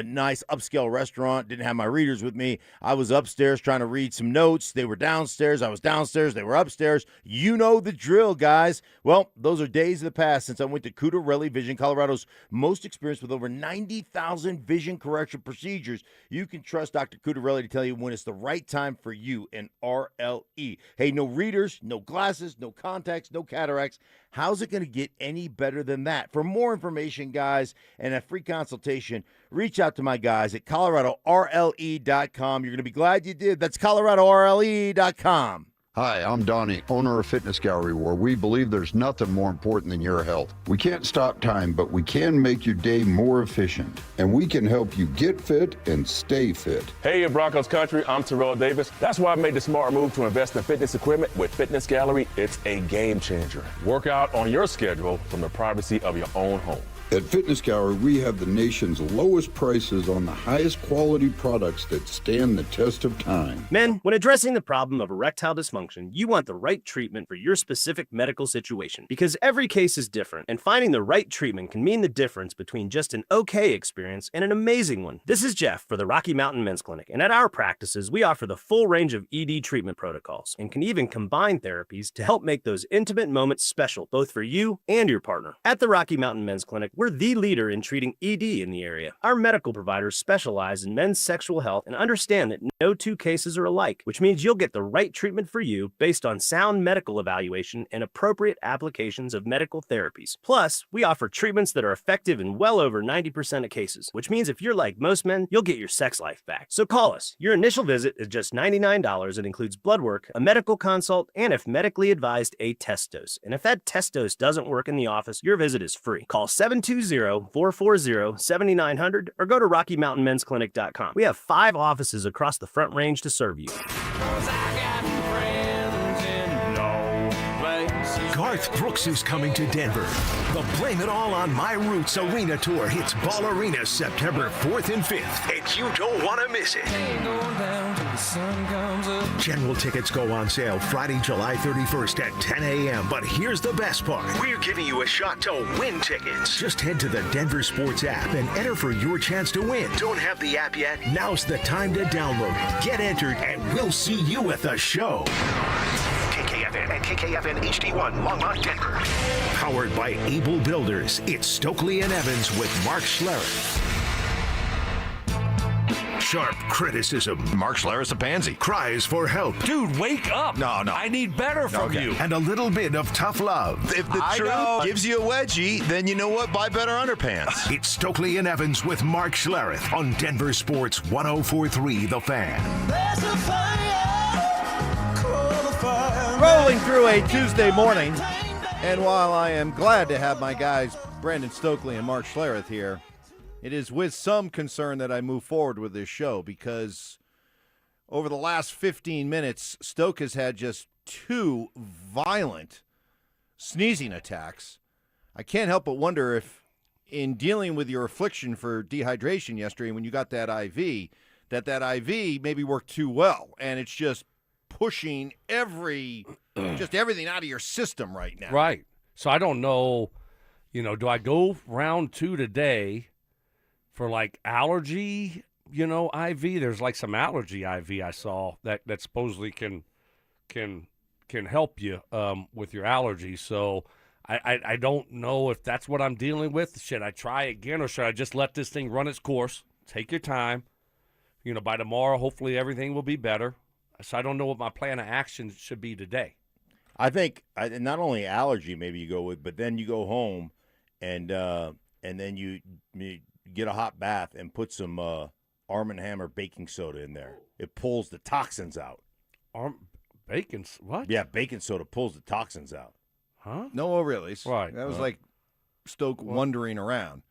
nice upscale restaurant. Didn't have my readers with me. I was upstairs trying to read some notes. They were downstairs. I was downstairs. They were upstairs. You know the drill, guys. Well, those are days of the past since I went to Cudarelli Vision, Colorado's most experienced with over 90,000 vision correction procedures. You can trust Dr. Cudarelli to tell you when it's the right time for you and RLE. Hey, no readers, no glasses, no contacts, no cataracts. How's it going to get any better than that? For more information, guys, and a free consultation, reach out to my guys at ColoradoRLE.com. You're going to be glad you did. That's ColoradoRLE.com. Hi, I'm Donnie, owner of Fitness Gallery, where we believe there's nothing more important than your health. We can't stop time, but we can make your day more efficient, and we can help you get fit and stay fit. Hey, in Broncos country, I'm Terrell Davis. That's why I made the smart move to invest in fitness equipment with Fitness Gallery. It's a game changer. Work out on your schedule from the privacy of your own home. At Fitness Gallery, we have the nation's lowest prices on the highest quality products that stand the test of time. Men, when addressing the problem of erectile dysfunction, you want the right treatment for your specific medical situation because every case is different, and finding the right treatment can mean the difference between just an okay experience and an amazing one. This is Jeff for the Rocky Mountain Men's Clinic, and at our practices, we offer the full range of ED treatment protocols and can even combine therapies to help make those intimate moments special, both for you and your partner. At the Rocky Mountain Men's Clinic, we're the leader in treating ED in the area. Our medical providers specialize in men's sexual health and understand that no two cases are alike, which means you'll get the right treatment for you based on sound medical evaluation and appropriate applications of medical therapies. Plus, we offer treatments that are effective in well over 90% of cases, which means if you're like most men, you'll get your sex life back. So call us. Your initial visit is just $99 and includes blood work, a medical consult, and if medically advised, a test dose. And if that test dose doesn't work in the office, your visit is free. Call 720-440-7900 or go to RockyMountainMen'sClinic.com. We have 5 offices across the Front Range to serve you. Garth Brooks is coming to Denver. The Blame It All on My Roots Arena Tour hits Ball Arena September 4th and 5th, and you don't want to miss it. General tickets go on sale Friday, July 31st at 10 a.m. But here's the best part. We're giving you a shot to win tickets. Just head to the DenverSports app and enter for your chance to win. Don't have the app yet? Now's the time to download it. Get entered, and we'll see you at the show. KKFN and KKFN HD1, Longmont, Denver. Powered by Able Builders, it's Stokley and Evans with Mark Schlereth. Sharp criticism. Mark Schlereth's a pansy. Cries for help. Dude, wake up. No. I need better from you. And a little bit of tough love. If the truth gives you a wedgie, then you know what? Buy better underpants. It's Stokley and Evans with Mark Schlereth on Denver Sports 104.3 The Fan. Rolling through a Tuesday morning, and while I am glad to have my guys Brandon Stokley and Mark Schlereth here, it is with some concern that I move forward with this show because over the last 15 minutes, Stoke has had just 2 violent sneezing attacks. I can't help but wonder if in dealing with your affliction for dehydration yesterday when you got that IV, that IV maybe worked too well, and it's just pushing everything out of your system right now. Right. So I don't know, do I go round 2 today for like allergy, IV? There's like some allergy IV I saw that supposedly can help you with your allergies. So I don't know if that's what I'm dealing with. Should I try again, or should I just let this thing run its course? Take your time. By tomorrow, hopefully everything will be better. So I don't know what my plan of action should be today. I think not only allergy maybe you go with, but then you go home and then you get a hot bath and put some Arm & Hammer baking soda in there. It pulls the toxins out. Bacon? What? Yeah, baking soda pulls the toxins out. Huh? No, really. Right. That was like Stoke wandering around.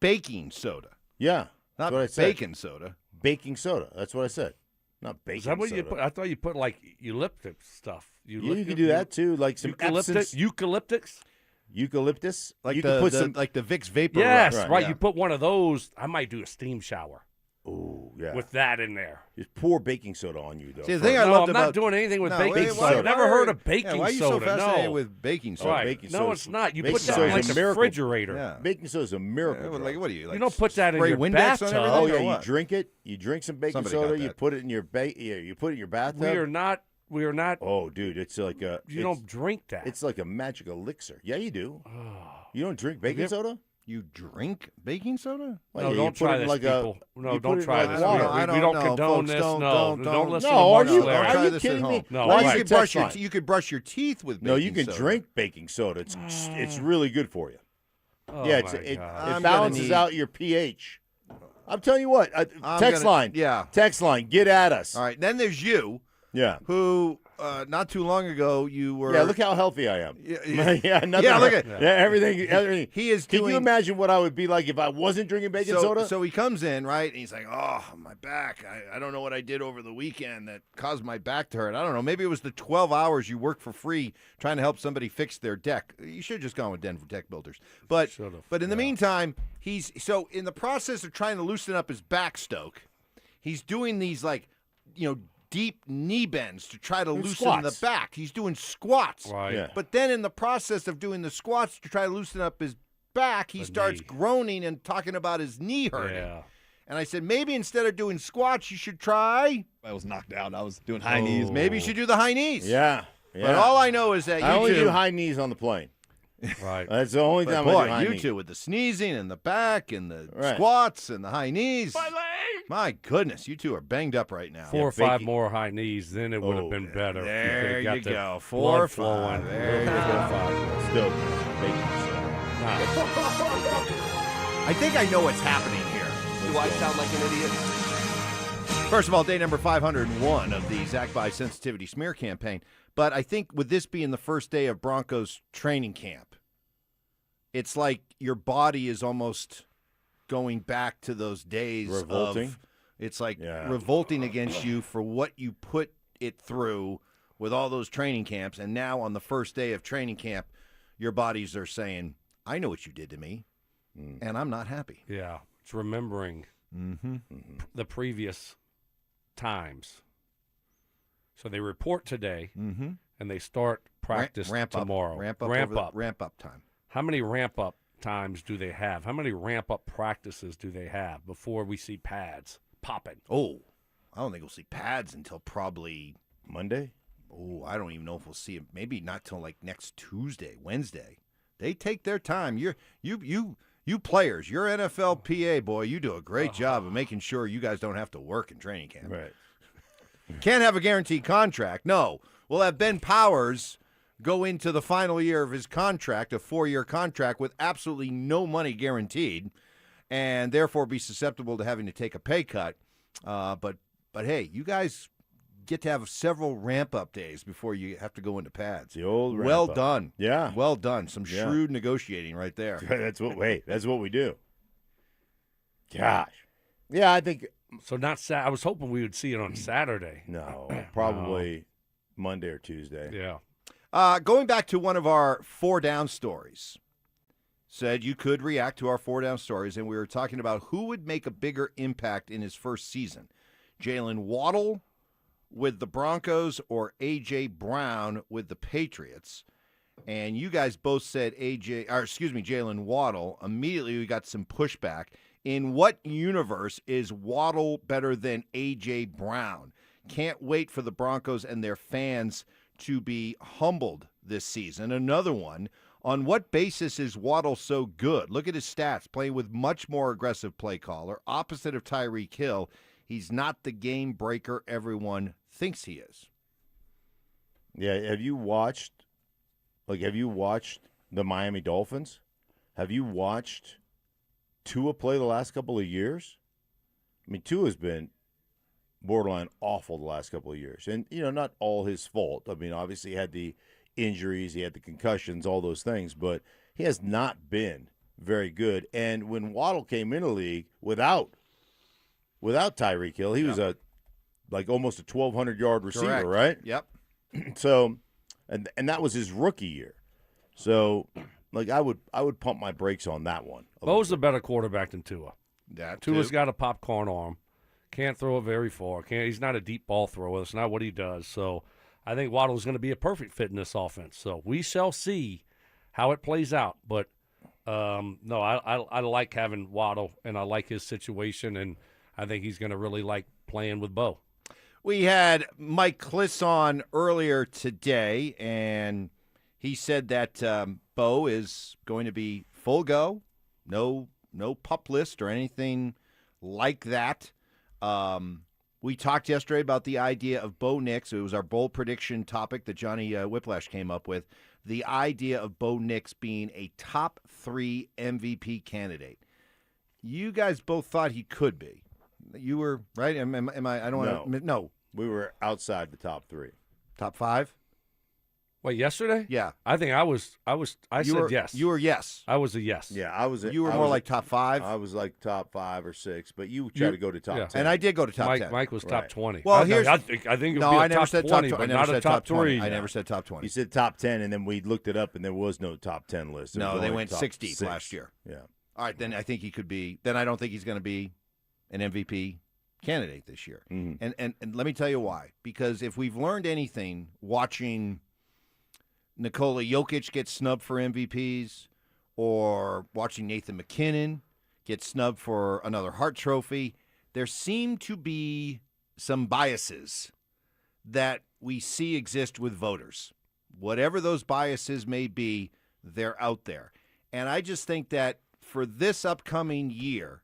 Baking soda. Yeah. Not what I said. baking soda. Baking soda. That's what I said. Not baking soda. Is that what you put? I thought you put like eucalyptus stuff. You can do that too, like some eucalyptus. Eucalyptus, like you the can put some like the Vicks vapor. Yes, right. Yeah. You put one of those. I might do a steam shower. Ooh, yeah. with that in there. Just pour baking soda on you, though. See, the thing first. I loved I'm about not doing anything with No, baking wait, soda. why- Never heard of baking why are you soda. so fascinated no. with baking soda? Right. Baking No, soda it's not. You baking put that soda in is like a a miracle. refrigerator. Yeah. Baking soda is a miracle. Like, drug. what do you like? You don't put that in spray your Windex bathtub. on everything? Oh or yeah, you what? drink it. You drink some baking Somebody soda. got You that. put it in your you put it in your bathtub. We are not. Oh, dude, it's like a. You don't drink that. It's like a magic elixir. Yeah, you do. You don't drink baking soda? You drink baking soda? Well, No, yeah, don't you put try it in this, like people. a. No, you don't put it in try like this. water. We don't know, condone folks, this. don't listen No, to Mark are you- Schlereth. are Try you this kidding at me? home. No, Well, right. you could brush your Text line. you could brush your teeth with baking No, you can soda. drink baking soda. It's really good for you. Oh, yeah, my it God. I'm balances gonna need- out your pH. I'm telling you what. I'm Text gonna- line. yeah. Text line. Get at us. All right, then there's you, Yeah. who not too long ago you were. Yeah, look how healthy I am. Yeah, nothing. yeah, look at- yeah, everything. He is Can doing. you imagine what I would be like if I wasn't drinking baking soda? So he comes in, right, and he's like, "Oh, my back! I don't know what I did over the weekend that caused my back to hurt. I don't know. Maybe it was the 12 hours you worked for free trying to help somebody fix their deck. You should have just gone with Denver Tech Builders. But in the meantime, he's in the process of trying to loosen up his back, Stoke. He's doing these deep knee bends to try to And loosen squats. the back. He's doing squats. Right. Yeah. But then in the process of doing the squats to try to loosen up his back, he starts knee. groaning and talking about his knee hurting. Yeah. And I said, maybe instead of doing squats, you should try. I was knocked out. I was doing high knees. Maybe you should do the high knees. Yeah. But all I know is that I you only two, do high knees on the plane. Right. That's the only but time boy, I do high you knees. two with the sneezing and the back and the Right. squats and the high knees. My leg. My goodness, you two are banged up right now. 4 or 5 baking. more high knees, then it would have been better. There you you got the go. 4 blood or 5. flowing. There you go. 5 more. Still baking soda. I think I know what's happening here. Do I sound like an idiot? First of all, day number 501 of the Zach By Sensitivity Smear campaign. But I think with this being the first day of Broncos training camp, it's like your body is almost going back to those days Revolting? of it's like Yeah. revolting against you for what you put it through with all those training camps. And now on the first day of training camp, your bodies are saying, I know what you did to me, and I'm not happy. Yeah. It's remembering the previous times. So they report today, and they start practice ramp tomorrow. Up, ramp up. Ramp over up. The, ramp up time. How many ramp up times do they have? How many ramp up practices do they have before we see pads popping? Oh, I don't think we'll see pads until probably Monday? Oh, I don't even know if we'll see it. Maybe not till like next Tuesday, Wednesday. They take their time. You players, your NFL PA boy, you do a great job of making sure you guys don't have to work in training camp. Right. Can't have a guaranteed contract. No, we'll have Ben Powers go into the final year of his contract, a 4-year contract with absolutely no money guaranteed, and therefore be susceptible to having to take a pay cut. But hey, you guys get to have several ramp-up days before you have to go into pads. The old ramp well up. done. Yeah. Well done. Some Yeah. shrewd negotiating right there. That's what we do. Gosh. Yeah, I think So not I was hoping we would see it on Saturday. no, probably Monday or Tuesday. Yeah. Going back to one of our 4-down stories, said you could react to our 4-down stories, and we were talking about who would make a bigger impact in his first season. Jalen Waddle with the Broncos or A.J. Brown with the Patriots. And you guys both said Jalen Waddle. Immediately we got some pushback. In what universe is Waddle better than A.J. Brown? Can't wait for the Broncos and their fans to be humbled this season. Another one, on what basis is Waddle so good? Look at his stats, playing with much more aggressive play caller, opposite of Tyreek Hill. He's not the game breaker everyone thinks he is. Yeah, have you watched the Miami Dolphins? Have you watched Tua play the last couple of years? I mean, Tua's been borderline awful the last couple of years. And, not all his fault. I mean, obviously he had the injuries, he had the concussions, all those things, but he has not been very good. And when Waddle came in the league without Tyreek Hill, he was almost a 1,200-yard receiver, Correct. right? Yep. So, and that was his rookie year. So, I would pump my brakes on that one. Bo's a better quarterback than Tua. That Tua's too. got a popcorn arm. Can't throw it very far. He's not a deep ball thrower. That's not what he does. So I think Waddle's going to be a perfect fit in this offense. So we shall see how it plays out. But, no, I like having Waddle, and I like his situation, and I think he's going to really like playing with Bo. We had Mike Kliss on earlier today, and he said that Bo is going to be full go, no pup list or anything like that. We talked yesterday about the idea of Bo Nix. It was our bold prediction topic that Johnny Whiplash came up with. The idea of Bo Nix being a top 3 MVP candidate. You guys both thought he could be. You were right. Am I? I don't want to. No, we were outside the top 3. Top 5. Wait, yesterday? Yeah. I think I said yes. You were yes. I was a yes. Yeah, You were more like top 5. I was like top 5 or 6, but you tried to go to top 10. And I did go to top 10. Mike was top 20. Well, I think it would be I a never top said 20, top 20. but I never not a said top 20. 3. I never said top 20. You said top 10, and then we looked it up, and there was no top 10 list. No, they went 60 last year. Yeah. All right, then I think he could be. Then I don't think he's going to be an MVP candidate this year. Mm-hmm. And let me tell you why. Because if we've learned anything watching Nikola Jokic get snubbed for MVPs, or watching Nathan McKinnon get snubbed for another Hart Trophy, there seem to be some biases that we see exist with voters. Whatever those biases may be, they're out there. And I just think that for this upcoming year,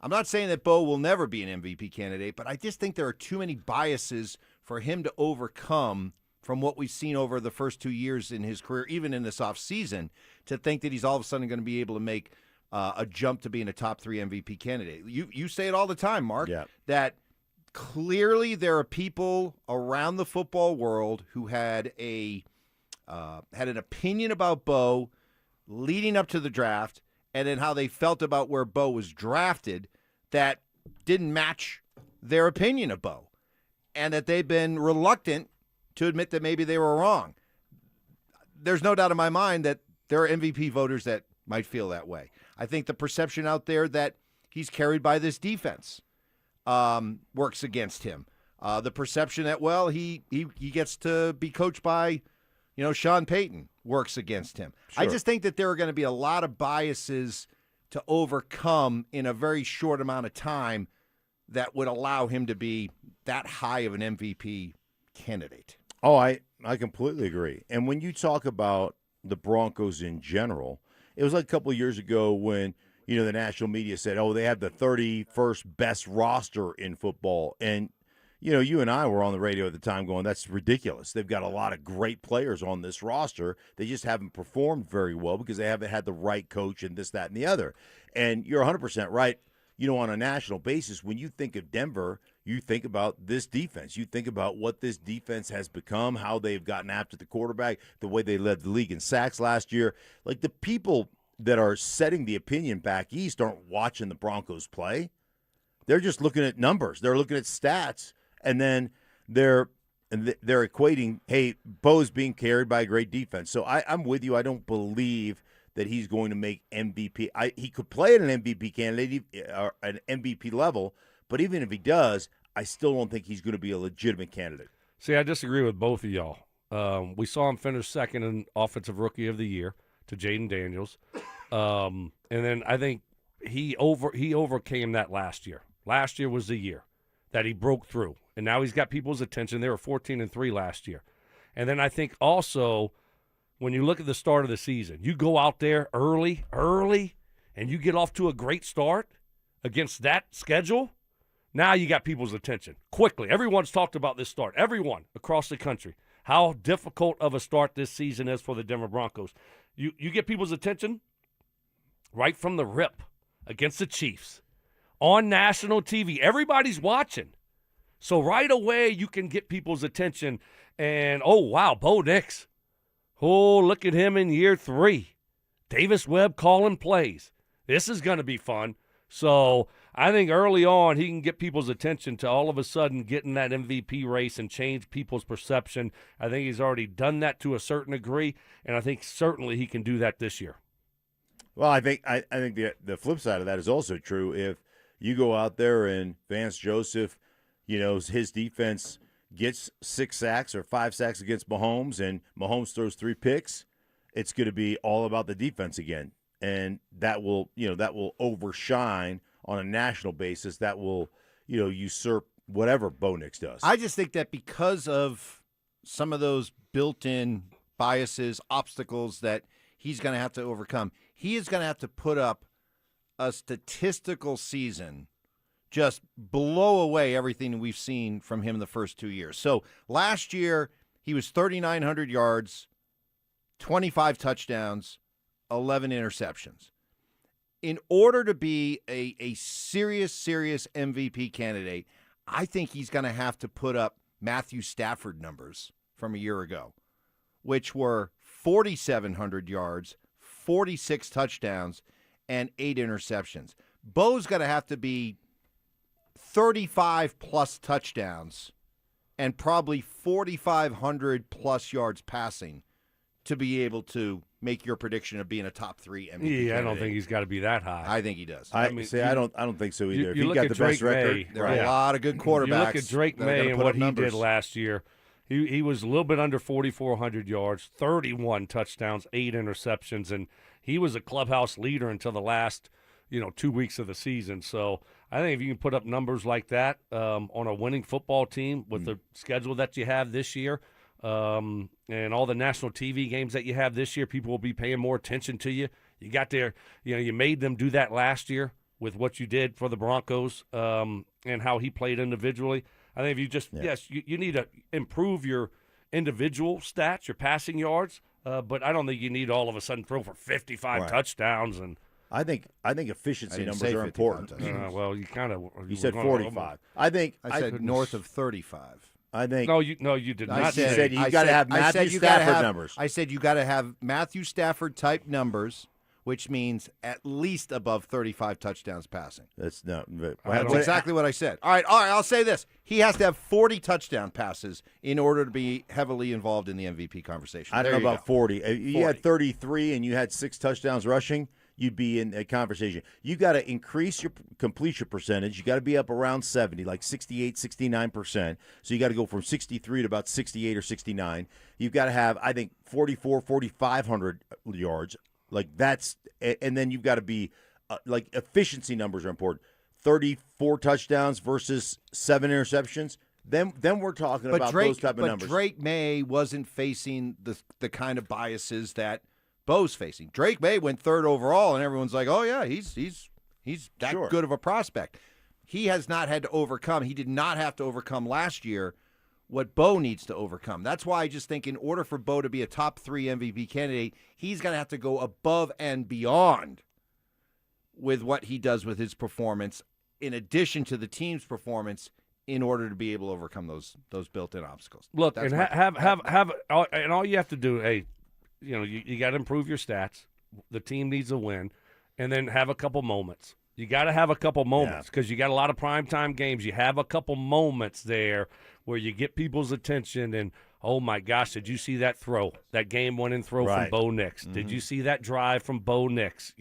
I'm not saying that Bo will never be an MVP candidate, but I just think there are too many biases for him to overcome from what we've seen over the first 2 years in his career, even in this offseason, to think that he's all of a sudden going to be able to make a jump to being a top 3 MVP candidate. You say it all the time, Mark, that clearly there are people around the football world who had an opinion about Bo leading up to the draft, and then how they felt about where Bo was drafted that didn't match their opinion of Bo, and that they've been reluctant to admit that maybe they were wrong. There's no doubt in my mind that there are MVP voters that might feel that way. I think the perception out there that he's carried by this defense works against him. The perception that, well, he gets to be coached by, Sean Payton works against him. Sure. I just think that there are going to be a lot of biases to overcome in a very short amount of time that would allow him to be that high of an MVP candidate. Oh, I completely agree. And when you talk about the Broncos in general, it was like a couple of years ago when, the national media said, oh, they have the 31st best roster in football. And, you and I were on the radio at the time going, that's ridiculous. They've got a lot of great players on this roster. They just haven't performed very well because they haven't had the right coach and this, that, and the other. And you're 100% right. On a national basis, when you think of Denver, you think about this defense. You think about what this defense has become, how they've gotten after the quarterback, the way they led the league in sacks last year. Like, the people that are setting the opinion back east aren't watching the Broncos play. They're just looking at numbers. They're looking at stats, and then they're equating, hey, Bo's being carried by a great defense. So I'm with you. I don't believe that he's going to make MVP. He could play at an MVP candidate, or an MVP level, but even if he does, I still don't think he's going to be a legitimate candidate. See, I disagree with both of y'all. We saw him finish second in Offensive Rookie of the Year to Jaden Daniels. And then I think he overcame that last year. Last year was the year that he broke through, and now he's got people's attention. They were 14-3 last year. And then I think also, when you look at the start of the season, you go out there early, and you get off to a great start against that schedule, now you got people's attention quickly. Everyone's talked about this start, everyone across the country, how difficult of a start this season is for the Denver Broncos. You get people's attention right from the rip against the Chiefs on national TV. Everybody's watching. So right away you can get people's attention, and, oh, wow, Bo Nix. Oh, look at him in year 3. Davis Webb calling plays. This is going to be fun. So I think early on he can get people's attention to all of a sudden getting that MVP race and change people's perception. I think he's already done that to a certain degree, and I think certainly he can do that this year. Well, I think the flip side of that is also true. If You go out there and Vance Joseph, his defense gets 6 sacks or 5 sacks against Mahomes, and Mahomes throws 3 picks. It's going to be all about the defense again, and that will overshine on a national basis. That will, usurp whatever Bo Nix does. I just think that because of some of those built-in biases, obstacles that he's going to have to overcome, he is going to have to put up a statistical season just blow away everything we've seen from him the first 2 years. So last year, he was 3,900 yards, 25 touchdowns, 11 interceptions. In order to be a serious MVP candidate, I think he's going to have to put up Matthew Stafford numbers from a year ago, which were 4,700 yards, 46 touchdowns, and 8 interceptions. Bo's going to have to be 35-plus touchdowns and probably 4,500-plus yards passing to be able to make your prediction of being a top 3 MVP candidate. I don't think he's got to be that high. I think he does. I don't think so either. If You he look got at the Drake best record, May. There are a lot of good quarterbacks. You look at Drake that are May gonna and put what up he numbers. did last year. He was a little bit under 4,400 yards, 31 touchdowns, 8 interceptions, and he was a clubhouse leader until the last 2 weeks of the season. So I think if you can put up numbers like that on a winning football team with the schedule that you have this year and all the national TV games that you have this year, people will be paying more attention to you. You got there, you made them do that last year with what you did for the Broncos and how he played individually. I think if you just, you need to improve your individual stats, your passing yards, but I don't think you need all of a sudden throw for 55 touchdowns. And I think efficiency numbers are important. Well, you kind of you said 45. I said north of 35. I think no, you did not. You said you got to have Matthew Stafford numbers. I said you got to have Matthew Stafford type numbers, which means at least above 35 touchdowns passing. That's not. That's exactly what I said. All right. I'll say this: he has to have 40 touchdown passes in order to be heavily involved in the MVP conversation. I don't know about 40. If you had 33 and you had 6 touchdowns rushing, you'd be in a conversation. You got to increase your completion percentage. You got to be up around 70, like 68, 69%. So you got to go from 63 to about 68 or 69. You've got to have, I think, 4,500 yards. Like that's, and then you've got to be, like efficiency numbers are important. 34 touchdowns versus 7 interceptions. Then we're talking about those type of numbers. But Drake May wasn't facing the kind of biases that Bo's facing. Drake May went 3rd overall, and everyone's like, "Oh yeah, he's that good of a prospect." He has not had to overcome. He did not have to overcome last year what Bo needs to overcome. That's why I just think in order for Bo to be a top 3 MVP candidate, he's going to have to go above and beyond with what he does with his performance, in addition to the team's performance, in order to be able to overcome those built-in obstacles. Look, and and all you have to do, you got to improve your stats. The team needs a win, and then have a couple moments. You got to have a couple moments because you got a lot of primetime games. You have a couple moments there where you get people's attention and, oh, my gosh, did you see that throw, that game-winning throw from Bo Nix? Did you see that drive from Bo Nix?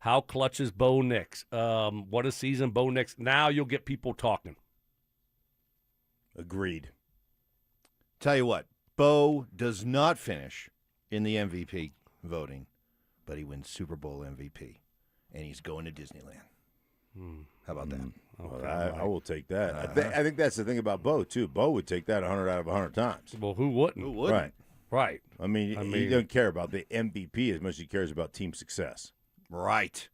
How clutch is Bo Nix? What a season Bo Nix. Now you'll get people talking. Agreed. Tell you what, Bo does not finish in the MVP voting, but he wins Super Bowl MVP, and he's going to Disneyland. How about that? Well, I will take that. I think that's the thing about Bo, too. Bo would take that 100 out of 100 times. Well, who wouldn't? Who wouldn't? Right. I mean, he doesn't care about the MVP as much as he cares about team success. Right.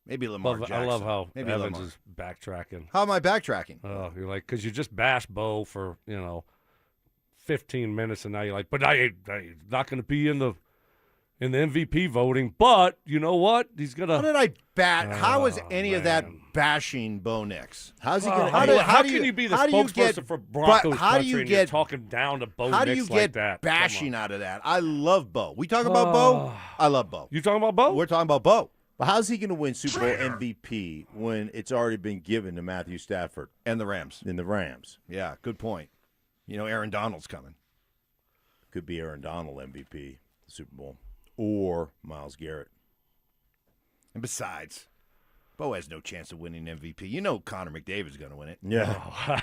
Maybe Lamar Jackson. I love how Maybe Evans Lamar. is backtracking. How am I backtracking? Oh, you're like, because you just bashed Bo for, 15 minutes, and now you're like, but I not going to be in the MVP voting. But you know what? He's going to. How did I bat? How is any of that bashing Bo Nix? How's he going to? How can you be the spokesperson for Broncos country and you're talking down to Bo Nix like that? How do you get bashing out of that? I love Bo. We talking about Bo? I love Bo. You talking about Bo? We're talking about Bo. But how's he going to win Super Bowl MVP when it's already been given to Matthew Stafford and the Rams? Yeah, good point. Aaron Donald's coming. Could be Aaron Donald MVP, Super Bowl, or Myles Garrett. And besides, Bo has no chance of winning MVP. You know Connor McDavid's going to win it. Yeah.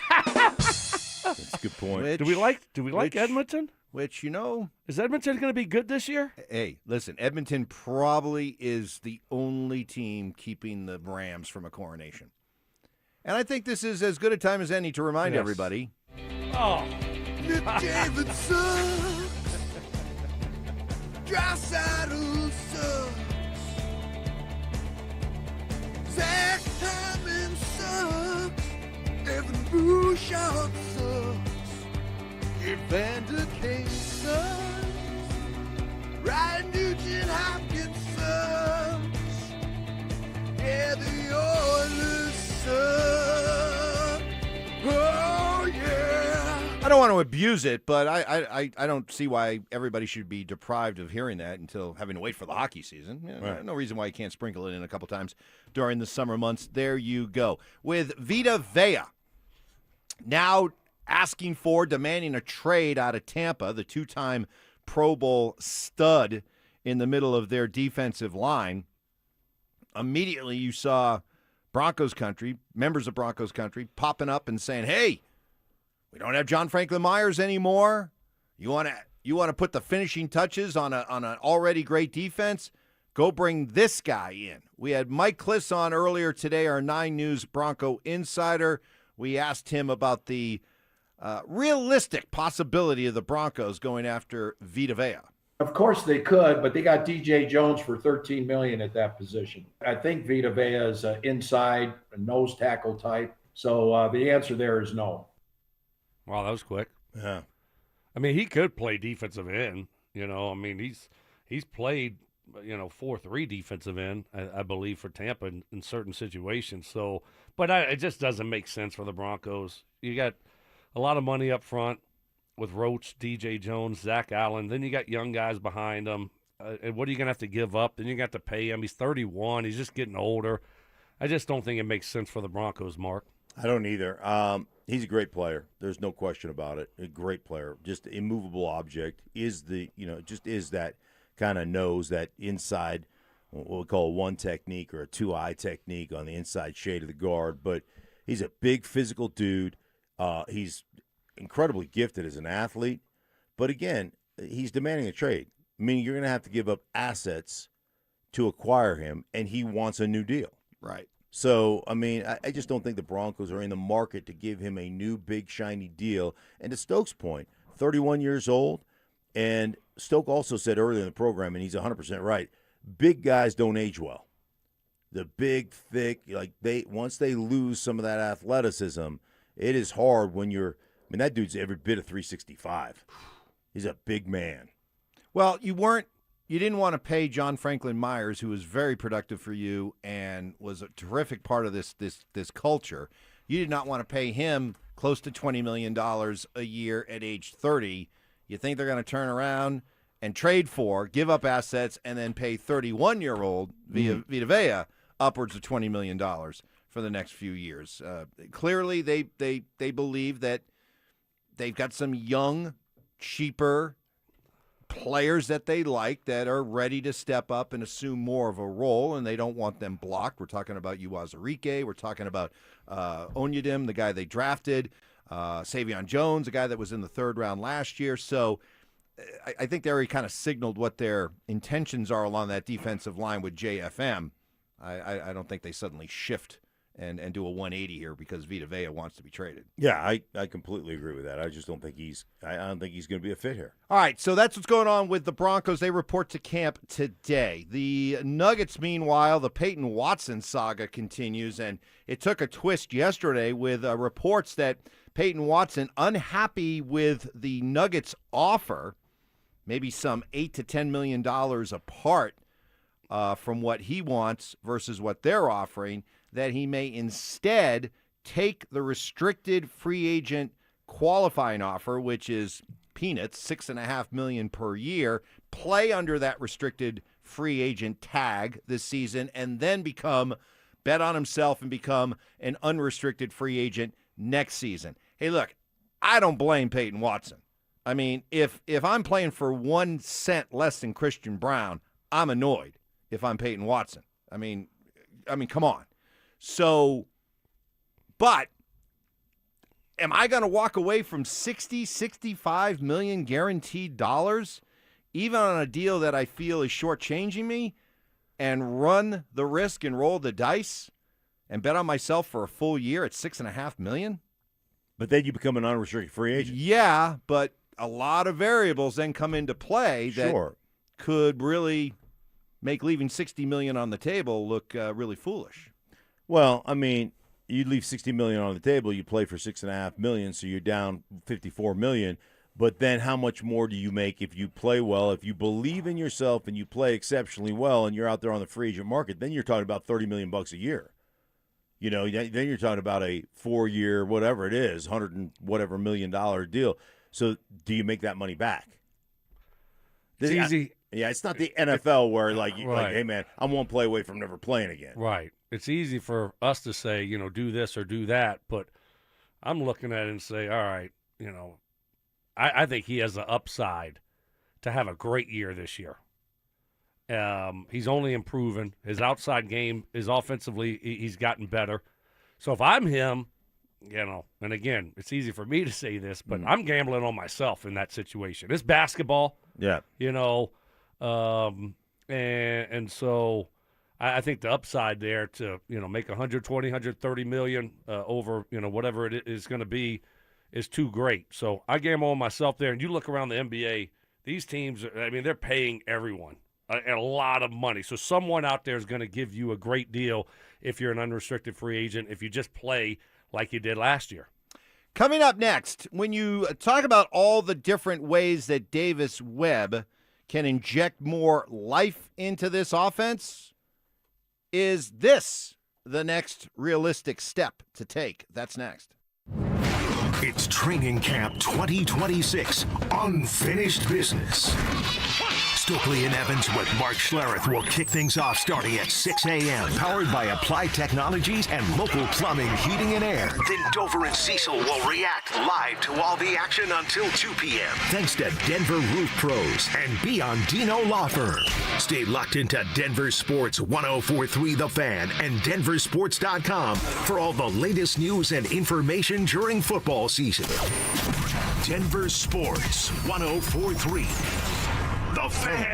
That's a good point. Do we like Edmonton? Which, you know. Is Edmonton going to be good this year? Hey, listen, Edmonton probably is the only team keeping the Rams from a coronation. And I think this is as good a time as any to remind everybody. Oh. McDavid sucks. Draisaitl sucks. Zach Hyman sucks. Evan Bouchard sucks. Evander Kane sucks. Ryan Nugent-Hopkins sucks. Yeah, the Oilers suck. Oh, yeah. I don't want to abuse it, but I don't see why everybody should be deprived of hearing that until having to wait for the hockey season. No reason why you can't sprinkle it in a couple times during the summer months. There you go. With Vita Vea now demanding a trade out of Tampa, the two-time Pro Bowl stud in the middle of their defensive line. Immediately you saw Broncos country, members of Broncos country, popping up and saying, hey, we don't have John Franklin Myers anymore. You want to put the finishing touches on an already great defense? Go bring this guy in. We had Mike Kliss on earlier today, our 9 News Bronco insider. We asked him about the realistic possibility of the Broncos going after Vita Vea. Of course they could, but they got DJ Jones for $13 million at that position. I think Vita Vea is an inside, a nose tackle type. So the answer there is no. Wow, that was quick. Yeah. I mean, he could play defensive end. You know, I mean, he's played, 4-3 defensive end, I believe, for Tampa in certain situations. So, but it just doesn't make sense for the Broncos. You got a lot of money up front with Roach, DJ Jones, Zach Allen. Then you got young guys behind him. And what are you going to have to give up? Then you got to pay him. He's 31. He's just getting older. I just don't think it makes sense for the Broncos, Mark. I don't either. He's a great player. There's no question about it. A great player. Just immovable object. Is that kind of knows that inside, what we call a one technique or a 2-eye technique on the inside shade of the guard. But he's a big physical dude. He's incredibly gifted as an athlete. But again, he's demanding a trade. Meaning you're going to have to give up assets to acquire him, and he wants a new deal. Right. So, I mean, I just don't think the Broncos are in the market to give him a new, big, shiny deal. And to Stokes' point, 31 years old, and Stoke also said earlier in the program, and he's 100% right, big guys don't age well. The big, thick, once they lose some of that athleticism, it is hard when that dude's every bit of 365. He's a big man. Well, you didn't want to pay John Franklin Myers, who was very productive for you and was a terrific part of this culture. You did not want to pay him close to $20 million a year at age 30. You think they're going to turn around and trade for, give up assets, and then pay 31-year-old Vita Vea upwards of $20 million for the next few years. Clearly, they believe that they've got some young, cheaper players that they like that are ready to step up and assume more of a role, and they don't want them blocked. We're talking about Uwazurike. We're talking about Onyedim, the guy they drafted, Savion Jones, a guy that was in the 3rd round last year. So I think they already kind of signaled what their intentions are along that defensive line with JFM. I don't think they suddenly shift and do a 180 here because Vita Vea wants to be traded. Yeah, I completely agree with that. I just don't think he's going to be a fit here. All right, so that's what's going on with the Broncos. They report to camp today. The Nuggets, meanwhile, the Payton Watson saga continues, and it took a twist yesterday with reports that Payton Watson, unhappy with the Nuggets' offer, maybe some $8 to $10 million apart from what he wants versus what they're offering, that he may instead take the restricted free agent qualifying offer, which is peanuts, $6.5 million per year, play under that restricted free agent tag this season, and then bet on himself and become an unrestricted free agent next season. Hey, look, I don't blame Payton Watson. I mean, if I'm playing for 1 cent less than Christian Brown, I'm annoyed if I'm Payton Watson. I mean, come on. So, but am I going to walk away from 60, 65 million guaranteed dollars, even on a deal that I feel is shortchanging me, and run the risk and roll the dice and bet on myself for a full year at $6.5 million? But then you become an unrestricted free agent. Yeah, but a lot of variables then come into play that could really make leaving $60 million on the table look really foolish. Well, I mean, you leave $60 million on the table, you play for $6.5 million, so you're down $54 million. But then how much more do you make if you play well? If you believe in yourself and you play exceptionally well and you're out there on the free agent market, then you're talking about $30 million a year. You know, then you're talking about a 4-year, whatever it is, $100 and whatever $1 million deal. So do you make that money back? It's easy. Yeah, it's not the NFL where like, hey, man, I'm one play away from never playing again. Right. It's easy for us to say, you know, do this or do that, but I'm looking at it and say, all right, you know, I think he has the upside to have a great year this year. He's only improving. His outside game is offensively, he's gotten better. So if I'm him, you know, and again, it's easy for me to say this, but I'm gambling on myself in that situation. It's basketball. Yeah. You know, and so I think the upside there to, you know, make 120, 130 million over, you know, whatever it is going to be is too great. So I gamble on myself there. And you look around the NBA, these teams, I mean, they're paying everyone a lot of money. So someone out there is going to give you a great deal if you're an unrestricted free agent, if you just play like you did last year. Coming up next, when you talk about all the different ways that Davis Webb can inject more life into this offense, is this the next realistic step to take? That's next. It's Training Camp 2026, Unfinished Business. Stokley and Evans with Mark Schlereth will kick things off starting at 6 a.m. Powered by Applied Technologies and local plumbing, heating, and air. Then Dover and Cecil will react live to all the action until 2 p.m. Thanks to Denver Roof Pros and Biondino Law Firm. Stay locked into Denver Sports 104.3 The Fan and DenverSports.com for all the latest news and information during football season. Denver Sports 104.3 The Fan.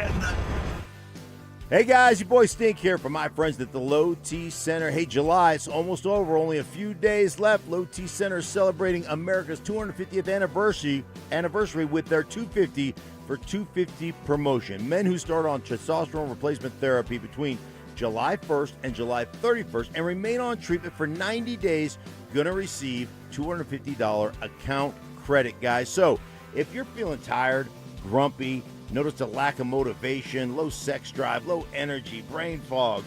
Hey guys, your boy Stink here from my friends at the Low T Center. Hey, July, it's almost over. Only a few days left. Low T Center is celebrating America's 250th anniversary with their 250 for 250 promotion. Men who start on testosterone replacement therapy between July 1st and July 31st and remain on treatment for 90 days gonna receive $250 account credit, guys. So if you're feeling tired, grumpy, notice a lack of motivation, low sex drive, low energy, brain fog,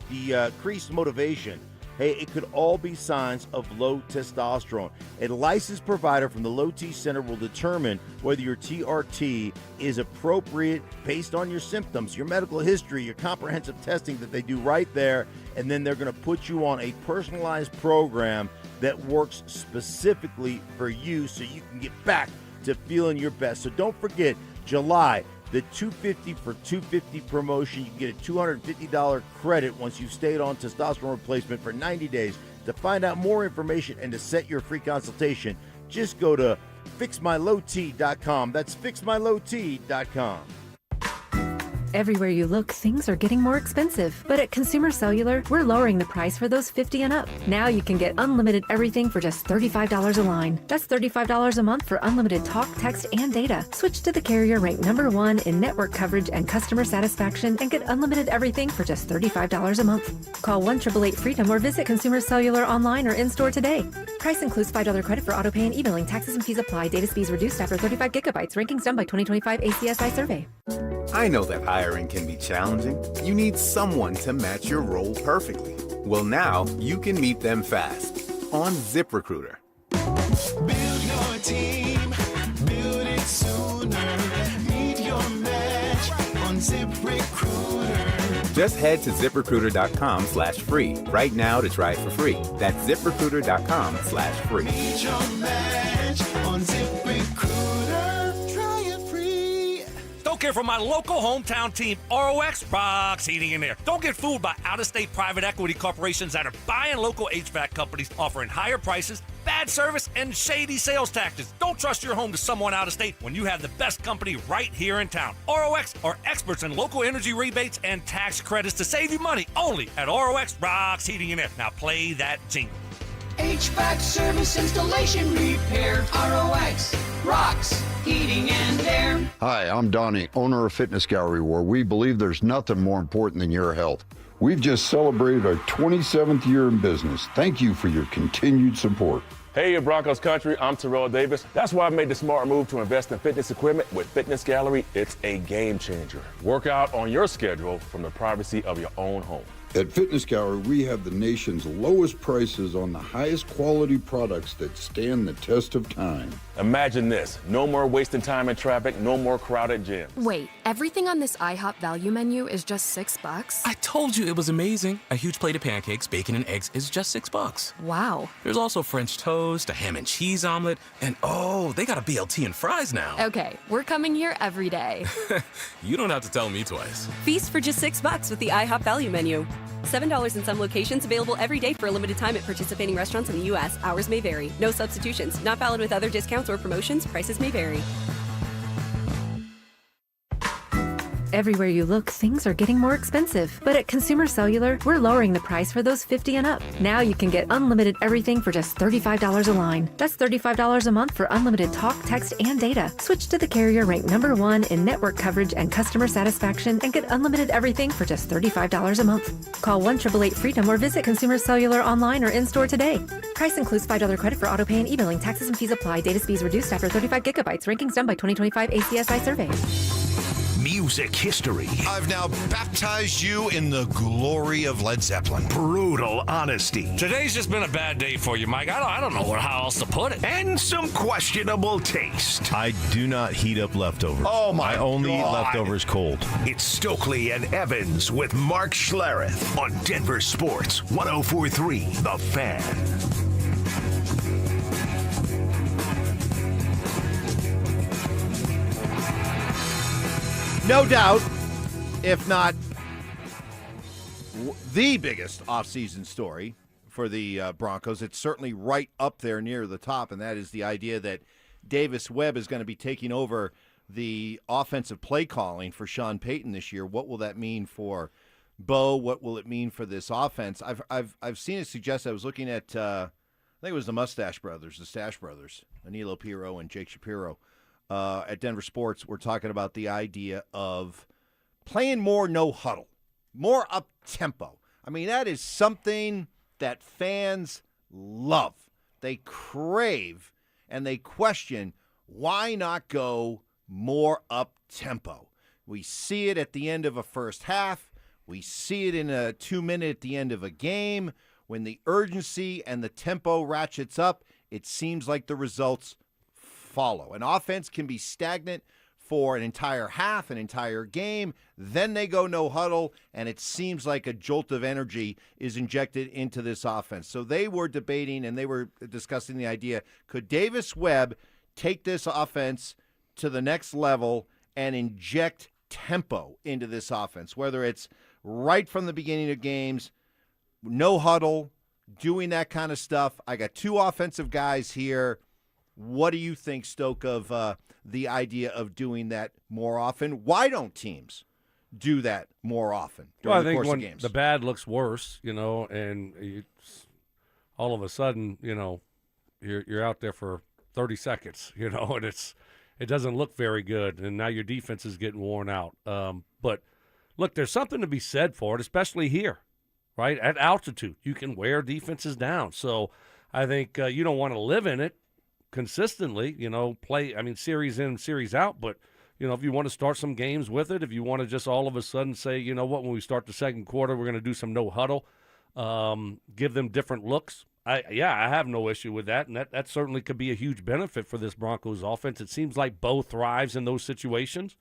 decreased motivation, hey, it could all be signs of low testosterone. A licensed provider from the Low T Center will determine whether your TRT is appropriate based on your symptoms, your medical history, your comprehensive testing that they do right there, and then they're going to put you on a personalized program that works specifically for you so you can get back to feeling your best. So don't forget, July, the 250 for 250 promotion. You can get a $250 credit once you've stayed on testosterone replacement for 90 days. To find out more information and to set your free consultation, just go to fixmylowt.com. That's fixmylowt.com. Everywhere you look, things are getting more expensive. But at Consumer Cellular, we're lowering the price for those 50 and up. Now you can get unlimited everything for just $35 a line. That's $35 a month for unlimited talk, text, and data. Switch to the carrier ranked #1 in network coverage and customer satisfaction and get unlimited everything for just $35 a month. Call 1-888-FREEDOM or visit Consumer Cellular online or in-store today. Price includes $5 credit for autopay and e-billing. Taxes and fees apply. Data speeds reduced after 35 gigabytes. Rankings done by 2025 ACSI survey. I know that hiring can be challenging. You need someone to match your role perfectly. Well, now you can meet them fast on ZipRecruiter. Build your team, build it sooner. Meet your match on ZipRecruiter. Just head to ZipRecruiter.com/free right now to try it for free. That's ZipRecruiter.com/free. Meet your match on ZipRecruiter. Try it free. don't care for my local hometown team, ROX rocks heating and air. Don't get fooled by out-of-state private equity corporations that are buying local HVAC companies, offering higher prices, bad service, and shady sales tactics. Don't trust your home to someone out of state when you have the best company right here in town. ROX are experts in local energy rebates and tax credits to save you money only at ROX rocks heating and air. Now play that jingle. HVAC service, installation, repair. ROX rocks heating and air. Hi, I'm Donnie, owner of Fitness Gallery, where we believe there's nothing more important than your health. We've just celebrated our 27th year in business. Thank you for your continued support. Hey, Broncos country, I'm Terrell Davis. That's why I made the smart move to invest in fitness equipment with Fitness Gallery. It's a game changer. Work out on your schedule from the privacy of your own home. At Fitness Gallery, we have the nation's lowest prices on the highest quality products that stand the test of time. Imagine this. No more wasting time in traffic, no more crowded gyms. Wait, everything on this IHOP value menu is just $6? I told you it was amazing. A huge plate of pancakes, bacon, and eggs is just $6. Wow. There's also French toast, a ham and cheese omelet, and oh, they got a BLT and fries now. Okay, we're coming here every day. You don't have to tell me twice. Feast for just $6 with the IHOP value menu. $7 in some locations, available every day for a limited time at participating restaurants in the U.S. Hours may vary. No substitutions. Not valid with other discounts or promotions. Prices may vary. Everywhere you look, things are getting more expensive. But at Consumer Cellular, we're lowering the price for those 50 and up. Now you can get unlimited everything for just $35 a line. That's $35 a month for unlimited talk, text, and data. Switch to the carrier ranked #1 in network coverage and customer satisfaction and get unlimited everything for just $35 a month. Call 1-888-FREEDOM or visit Consumer Cellular online or in-store today. Price includes $5 credit for autopay and e-billing. Taxes and fees apply. Data speeds reduced after 35 gigabytes. Rankings done by 2025 ACSI survey. Music history. I've now baptized you in the glory of Led Zeppelin. Brutal honesty. Today's just been a bad day for you, Mike. I don't know how else to put it. And some questionable taste. I do not heat up leftovers. Oh, my I only eat God. leftovers cold. It's Stokley and Evans with Mark Schlereth on Denver Sports 104.3 The Fan. No doubt, if not the biggest offseason story for the Broncos, it's certainly right up there near the top, and that is the idea that Davis Webb is going to be taking over the offensive play calling for Sean Payton this year. What will that mean for Bo? What will it mean for this offense? I've seen it suggested. I was looking at I think it was the Stash Brothers, Danilo Pirro and Jake Shapiro. At DenverSports, we're talking about the idea of playing more no huddle, more up tempo. I mean, that is something that fans love. They crave and they question, why not go more up tempo? We see it at the end of a first half. We see it in a 2-minute at the end of a game. When the urgency and the tempo ratchets up, it seems like the results follow. An offense can be stagnant for an entire half, an entire game. Then they go no huddle, and it seems like a jolt of energy is injected into this offense. So they were debating and they were discussing the idea, could Davis Webb take this offense to the next level and inject tempo into this offense, whether it's right from the beginning of games, no huddle, doing that kind of stuff. I got two offensive guys here. What do you think, Stoke, of the idea of doing that more often? Why don't teams do that more often during the course of games? The bad looks worse, and all of a sudden, you're out there for 30 seconds, and it doesn't look very good, and now your defense is getting worn out. But look, there's something to be said for it, especially here, right? At altitude, you can wear defenses down. So I think you don't want to live in it consistently, play, series in, series out. But, if you want to start some games with it, if you want to just all of a sudden say, you know what, when we start the second quarter, we're going to do some no huddle, give them different looks. I have no issue with that. And that certainly could be a huge benefit for this Broncos offense. It seems like Bo thrives in those situations,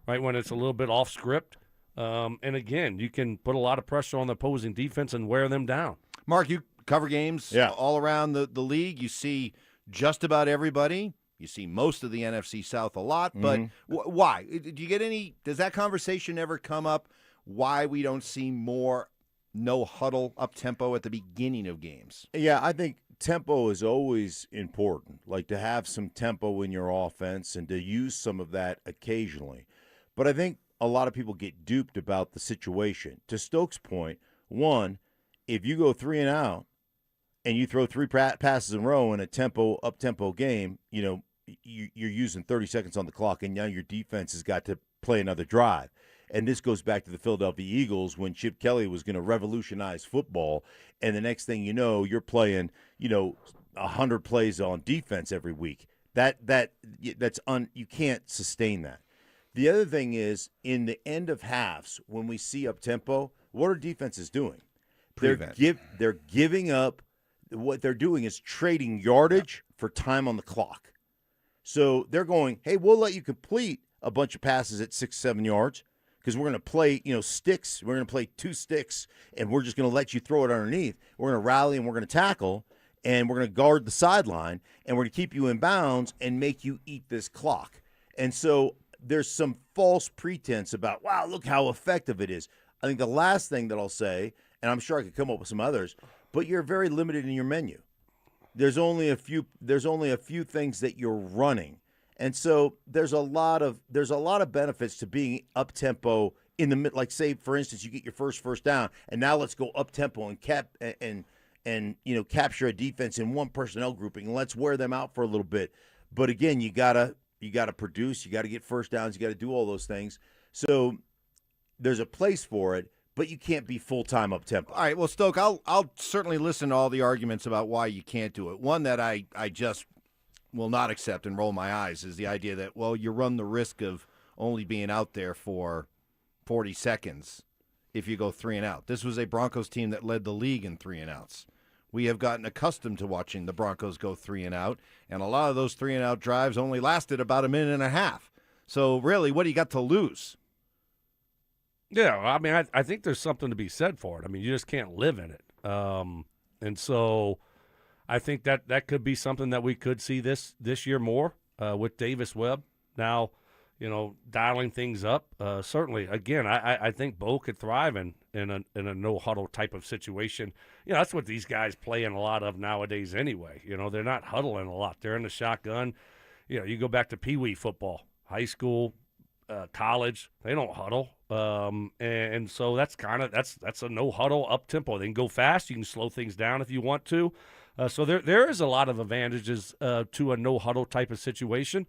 right? When it's a little bit off script. And again, you can put a lot of pressure on the opposing defense and wear them down. Mark, you cover games all around the league. You see just about everybody You see most of the NFC South a lot, but why? Do you get any? Does that conversation ever come up? Why we don't see more no huddle up tempo at the beginning of games? Yeah, I think tempo is always important, like to have some tempo in your offense and to use some of that occasionally. But I think a lot of people get duped about the situation. To Stokes' point, one, if you go 3 and out and you throw 3 passes in a row in a up-tempo game, you're using 30 seconds on the clock, and now your defense has got to play another drive. And this goes back to the Philadelphia Eagles when Chip Kelly was going to revolutionize football, and the next thing you know, you're playing, 100 plays on defense every week. You can't sustain that. The other thing is, in the end of halves, when we see up-tempo, what are defenses doing? They're giving up. What they're doing is trading yardage for time on the clock. So they're going, hey, we'll let you complete a bunch of passes at 6-7 yards because we're going to play, sticks. We're going to play 2 sticks, and we're just going to let you throw it underneath. We're going to rally, and we're going to tackle, and we're going to guard the sideline, and we're going to keep you in bounds and make you eat this clock. And so there's some false pretense about, wow, look how effective it is. I think the last thing that I'll say, and I'm sure I could come up with some others, but you're very limited in your menu. There's only a few things that you're running. And so there's a lot of benefits to being up tempo in the mid. Like, say, for instance, you get your first down, and now let's go up tempo and capture a defense in one personnel grouping, and let's wear them out for a little bit. But again, you gotta produce, you gotta get first downs, you gotta do all those things. So there's a place for it, but you can't be full-time up tempo. All right, well, Stoke, I'll certainly listen to all the arguments about why you can't do it. One that I just will not accept and roll my eyes is the idea that, well, you run the risk of only being out there for 40 seconds if you go 3 and out. This was a Broncos team that led the league in 3 and outs. We have gotten accustomed to watching the Broncos go 3 and out, and a lot of those 3 and out drives only lasted about a minute and a half. So really, what do you got to lose? Yeah, I mean, I think there's something to be said for it. I mean, you just can't live in it. And so I think that could be something that we could see this year more with Davis Webb. Now, dialing things up. Certainly, again, I think Bo could thrive in a no-huddle type of situation. That's what these guys play in a lot of nowadays anyway. They're not huddling a lot. They're in the shotgun. You go back to Pee Wee football, high school, college, they don't huddle. And so that's a no-huddle up-tempo. They can go fast. You can slow things down if you want to. So there is a lot of advantages to a no-huddle type of situation.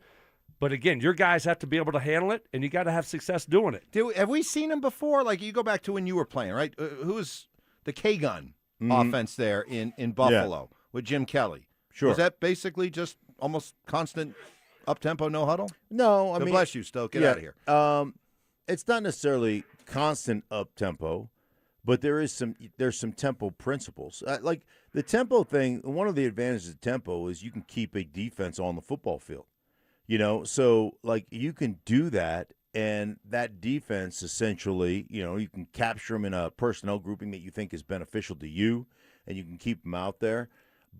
But, again, your guys have to be able to handle it, and you got to have success doing it. Have we seen them before? Like, you go back to when you were playing, right? Who was the Cajun offense there in Buffalo with Jim Kelly? Sure. Was that basically just almost constant up-tempo, no-huddle? No, God bless you, Stoke. Get out of here. It's not necessarily constant up-tempo, but there's some tempo principles. Like the tempo thing, one of the advantages of tempo is you can keep a defense on the football field. So like you can do that, and that defense essentially, you can capture them in a personnel grouping that you think is beneficial to you, and you can keep them out there.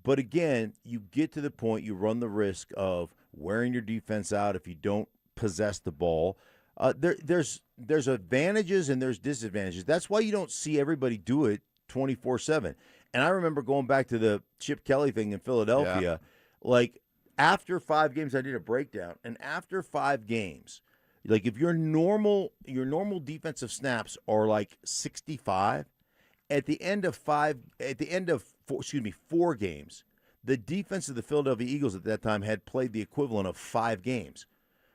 But again, you get to the point you run the risk of wearing your defense out if you don't possess the ball. There's advantages and there's disadvantages. That's why you don't see everybody do it 24/7. And I remember going back to the Chip Kelly thing in Philadelphia, like after 5 games, I did a breakdown, and after 5 games, like if your normal defensive snaps are like 65, at the end of 4 games, the defense of the Philadelphia Eagles at that time had played the equivalent of 5 games.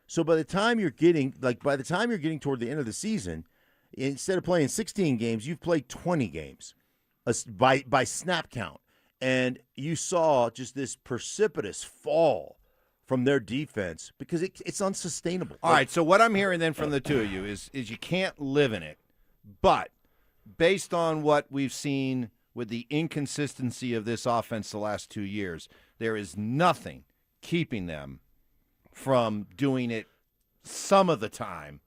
So by the time you're getting toward the end of the season, instead of playing 16 games, you've played 20 games by snap count. And you saw just this precipitous fall from their defense because it's unsustainable. All right, so what I'm hearing then from the two of you is you can't live in it. But based on what we've seen with the inconsistency of this offense the last 2 years, there is nothing keeping them from doing it some of the time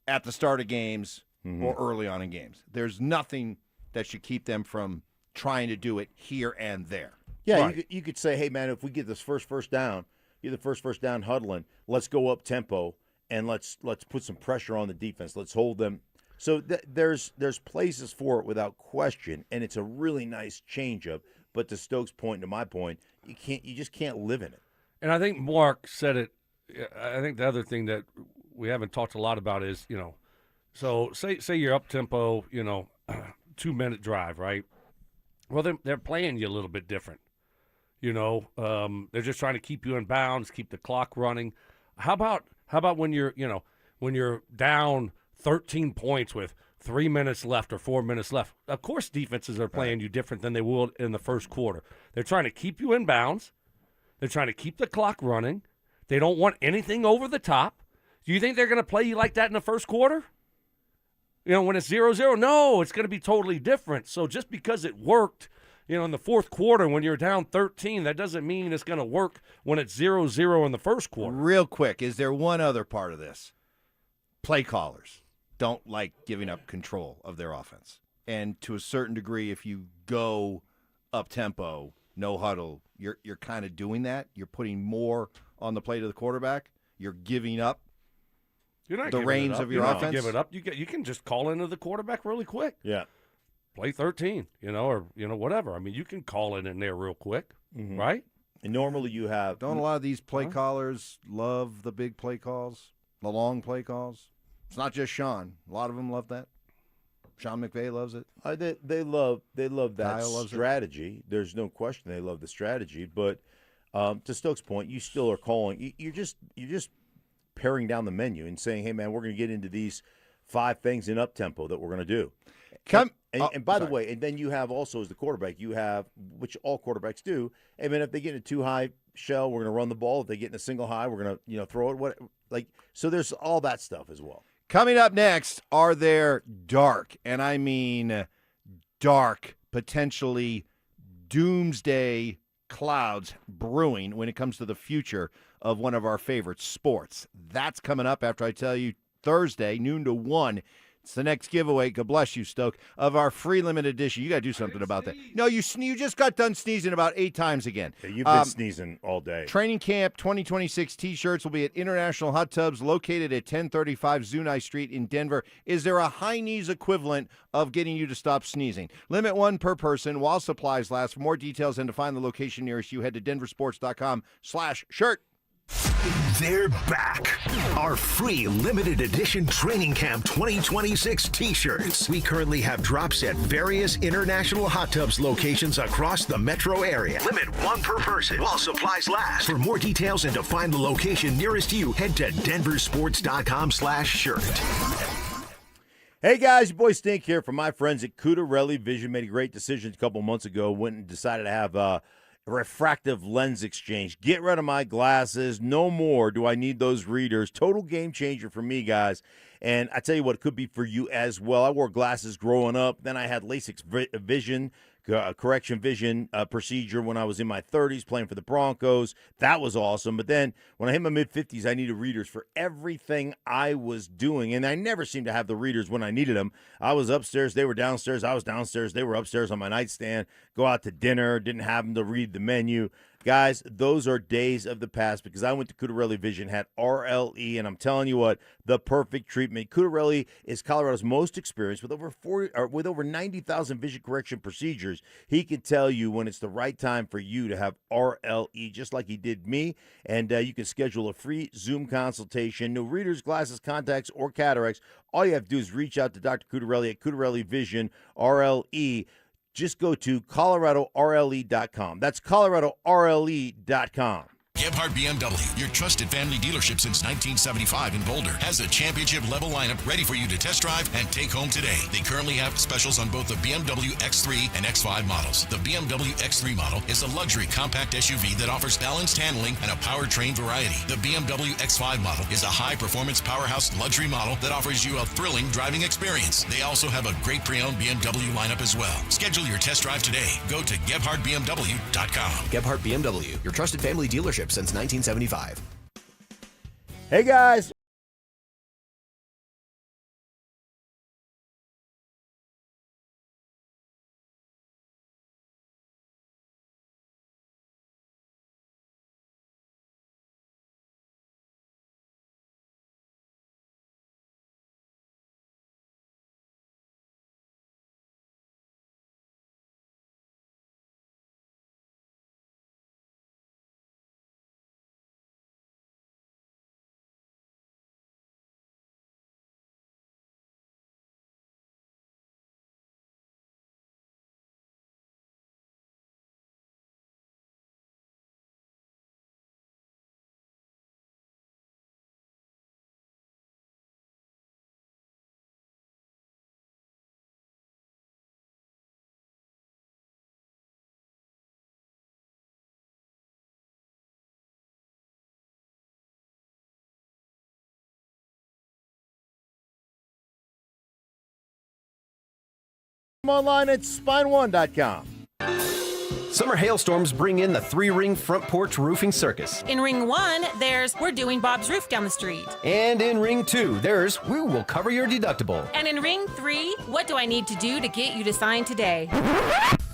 at the start of games or early on in games. There's nothing that should keep them from trying to do it here and there. Yeah, right. You could say, hey, man, if we get this first down, you're the first down huddling. Let's go up tempo and let's put some pressure on the defense. Let's hold them. So there's places for it without question, and it's a really nice changeup. But to Stokes' point, to my point, you just can't live in it. And I think Mark said it. I think the other thing that we haven't talked a lot about is, so say you're up tempo, 2-minute drive, right? Well, they're playing you a little bit different. They're just trying to keep you in bounds, keep the clock running. How about when you're down 13 points with 3 minutes left or 4 minutes left? Of course, defenses are playing you different than they will in the first quarter. They're trying to keep you in bounds. They're trying to keep the clock running. They don't want anything over the top. Do you think they're going to play you like that in the first quarter? When it's 0-0? No, it's going to be totally different. So just because it worked, in the fourth quarter when you're down 13, that doesn't mean it's going to work when it's 0-0 in the first quarter. Real quick, is there one other part of this? Play callers don't like giving up control of their offense. And to a certain degree, if you go up-tempo, no huddle, you're kind of doing that. You're putting more on the plate of the quarterback. You're giving up the reins of your offense. Give it up. You can just call into the quarterback really quick. Yeah. Play 13, or whatever. I mean, you can call it in there real quick, right? And normally you have. Don't a lot of these play callers love the big play calls, the long play calls? It's not just Sean. A lot of them love that. Sean McVay loves it. They love that Kyle loves strategy. There's no question they love the strategy. But to Stokes' point, you still are calling. You're just paring down the menu and saying, hey man, we're going to get into these 5 things in up tempo that we're going to do. And by the way, and then you have also as the quarterback, you have, which all quarterbacks do, I mean, if they get in a too high shell, we're going to run the ball. If they get in a single high, we're going to throw it. So there's all that stuff as well. Coming up next, are there dark, and I mean dark, potentially doomsday clouds brewing when it comes to the future of one of our favorite sports? That's coming up after I tell you Thursday, noon to 1. It's the next giveaway, God bless you, Stoke, of our free limited edition. You got to do something about that. No, you just got done sneezing about 8 times again. Yeah, you've been sneezing all day. Training Camp 2026 T-shirts will be at International Hot Tubs located at 1035 Zunai Street in Denver. Is there a high knees equivalent of getting you to stop sneezing? Limit 1 per person while supplies last. For more details and to find the location nearest you, head to DenverSports.com/shirt. They're back. Our free limited edition Training Camp 2026 T-shirts. We currently have drops at various International Hot Tubs locations across the metro area. Limit 1 per person while supplies last. For more details and to find the location nearest you, head to DenverSports.com/shirt. Hey guys, your boy Stink here from my friends at Cudarelli Vision. Made a great decision a couple months ago. Went and decided to have a refractive lens exchange. Get rid of my glasses. No more do I need those readers. Total game changer for me, guys. And I tell you what, it could be for you as well. I wore glasses growing up. Then I had LASIK vision, correction vision procedure when I was in my 30s playing for the Broncos. That was awesome. But then when I hit my mid-50s, I needed readers for everything I was doing. And I never seemed to have the readers when I needed them. I was upstairs. They were downstairs. I was downstairs. They were upstairs on my nightstand. Go out to dinner. Didn't have them to read the menu. Guys, those are days of the past because I went to Cudarelli Vision, had RLE, and I'm telling you what, the perfect treatment. Cudarelli is Colorado's most experienced with over 90,000 vision correction procedures. He can tell you when it's the right time for you to have RLE, just like he did me. And you can schedule a free Zoom consultation. No readers, glasses, contacts, or cataracts. All you have to do is reach out to Dr. Cudarelli at Cudarelli Vision, RLE. Just go to ColoradoRLE.com. That's ColoradoRLE.com. Gebhardt BMW, your trusted family dealership since 1975 in Boulder, has a championship-level lineup ready for you to test drive and take home today. They currently have specials on both the BMW X3 and X5 models. The BMW X3 model is a luxury compact SUV that offers balanced handling and a powertrain variety. The BMW X5 model is a high-performance powerhouse luxury model that offers you a thrilling driving experience. They also have a great pre-owned BMW lineup as well. Schedule your test drive today. Go to GebhardtBMW.com. Gebhardt BMW, your trusted family dealership since 1975. Hey guys, Online at spine1.com. Summer hailstorms bring in the 3-ring front porch roofing circus. In Ring 1, there's We're Doing Bob's Roof Down the Street. And in Ring 2, there's We Will Cover Your Deductible. And in Ring 3, What Do I Need to Do to Get You to Sign Today?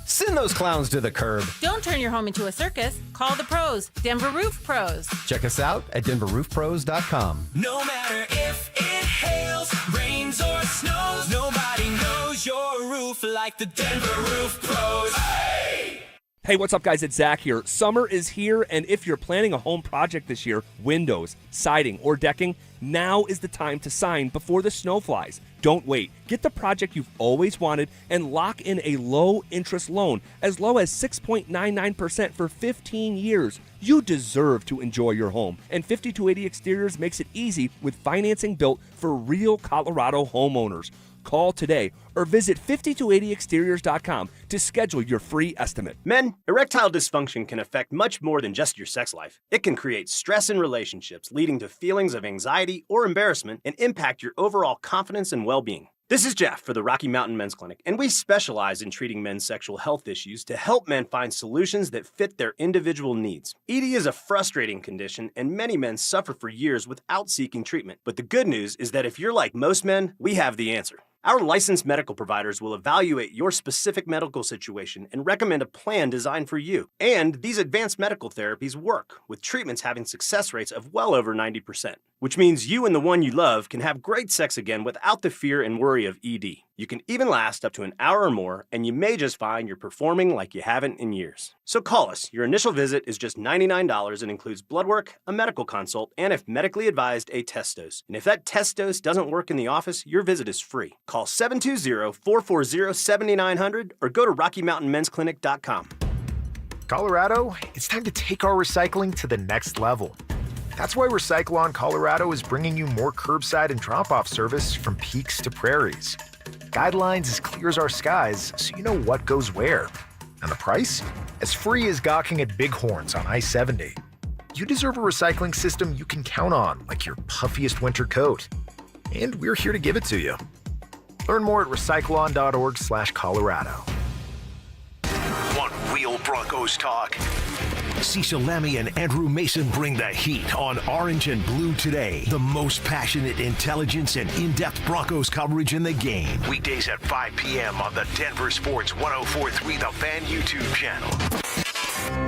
Send those clowns to the curb. Don't turn your home into a circus. Call the pros, Denver Roof Pros. Check us out at DenverRoofPros.com. No matter if it hails, rains, or snows, nobody knows your roof like the Denver Roof Pros. Hey! Hey, what's up, guys? It's Zach here. Summer is here, and if you're planning a home project this year, windows, siding, or decking, now is the time to sign before the snow flies. Don't wait. Get the project you've always wanted and lock in a low-interest loan as low as 6.99% for 15 years. You deserve to enjoy your home, and 5280 Exteriors makes it easy with financing built for real Colorado homeowners. Call today or visit 5280exteriors.com to schedule your free estimate. Men, erectile dysfunction can affect much more than just your sex life. It can create stress in relationships, leading to feelings of anxiety or embarrassment, and impact your overall confidence and well-being. This is Jeff for the Rocky Mountain Men's Clinic, and we specialize in treating men's sexual health issues to help men find solutions that fit their individual needs. ED is a frustrating condition, and many men suffer for years without seeking treatment. But the good news is that if you're like most men, we have the answer. Our licensed medical providers will evaluate your specific medical situation and recommend a plan designed for you. And these advanced medical therapies work, with treatments having success rates of well over 90%, which means you and the one you love can have great sex again without the fear and worry of ED. You can even last up to an hour or more, and you may just find you're performing like you haven't in years. So call us. Your initial visit is just $99 and includes blood work, a medical consult, and if medically advised, a test dose. And if that test dose doesn't work in the office, your visit is free. Call 720-440-7900 or go to RockyMountainMen'sClinic.com. Colorado, it's time to take our recycling to the next level. That's why Recycle-On Colorado is bringing you more curbside and drop-off service from peaks to prairies. Guidelines as clear as our skies, so you know what goes where. And the price? As free as gawking at bighorns on I-70. You deserve a recycling system you can count on, like your puffiest winter coat. And we're here to give it to you. Learn more at recycleon.org/Colorado. Want real Broncos talk? Cecil Lammy and Andrew Mason bring the heat on Orange and Blue Today. The most passionate intelligence and in-depth Broncos coverage in the game. Weekdays at 5 p.m. on the Denver Sports 104.3 The Fan YouTube channel.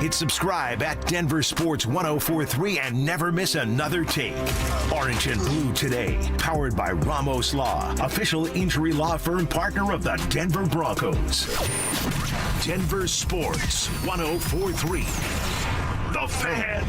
Hit subscribe at Denver Sports 104.3 and never miss another take. Orange and Blue Today, powered by Ramos Law, official injury law firm partner of the Denver Broncos. Denver Sports 104.3 The Fan.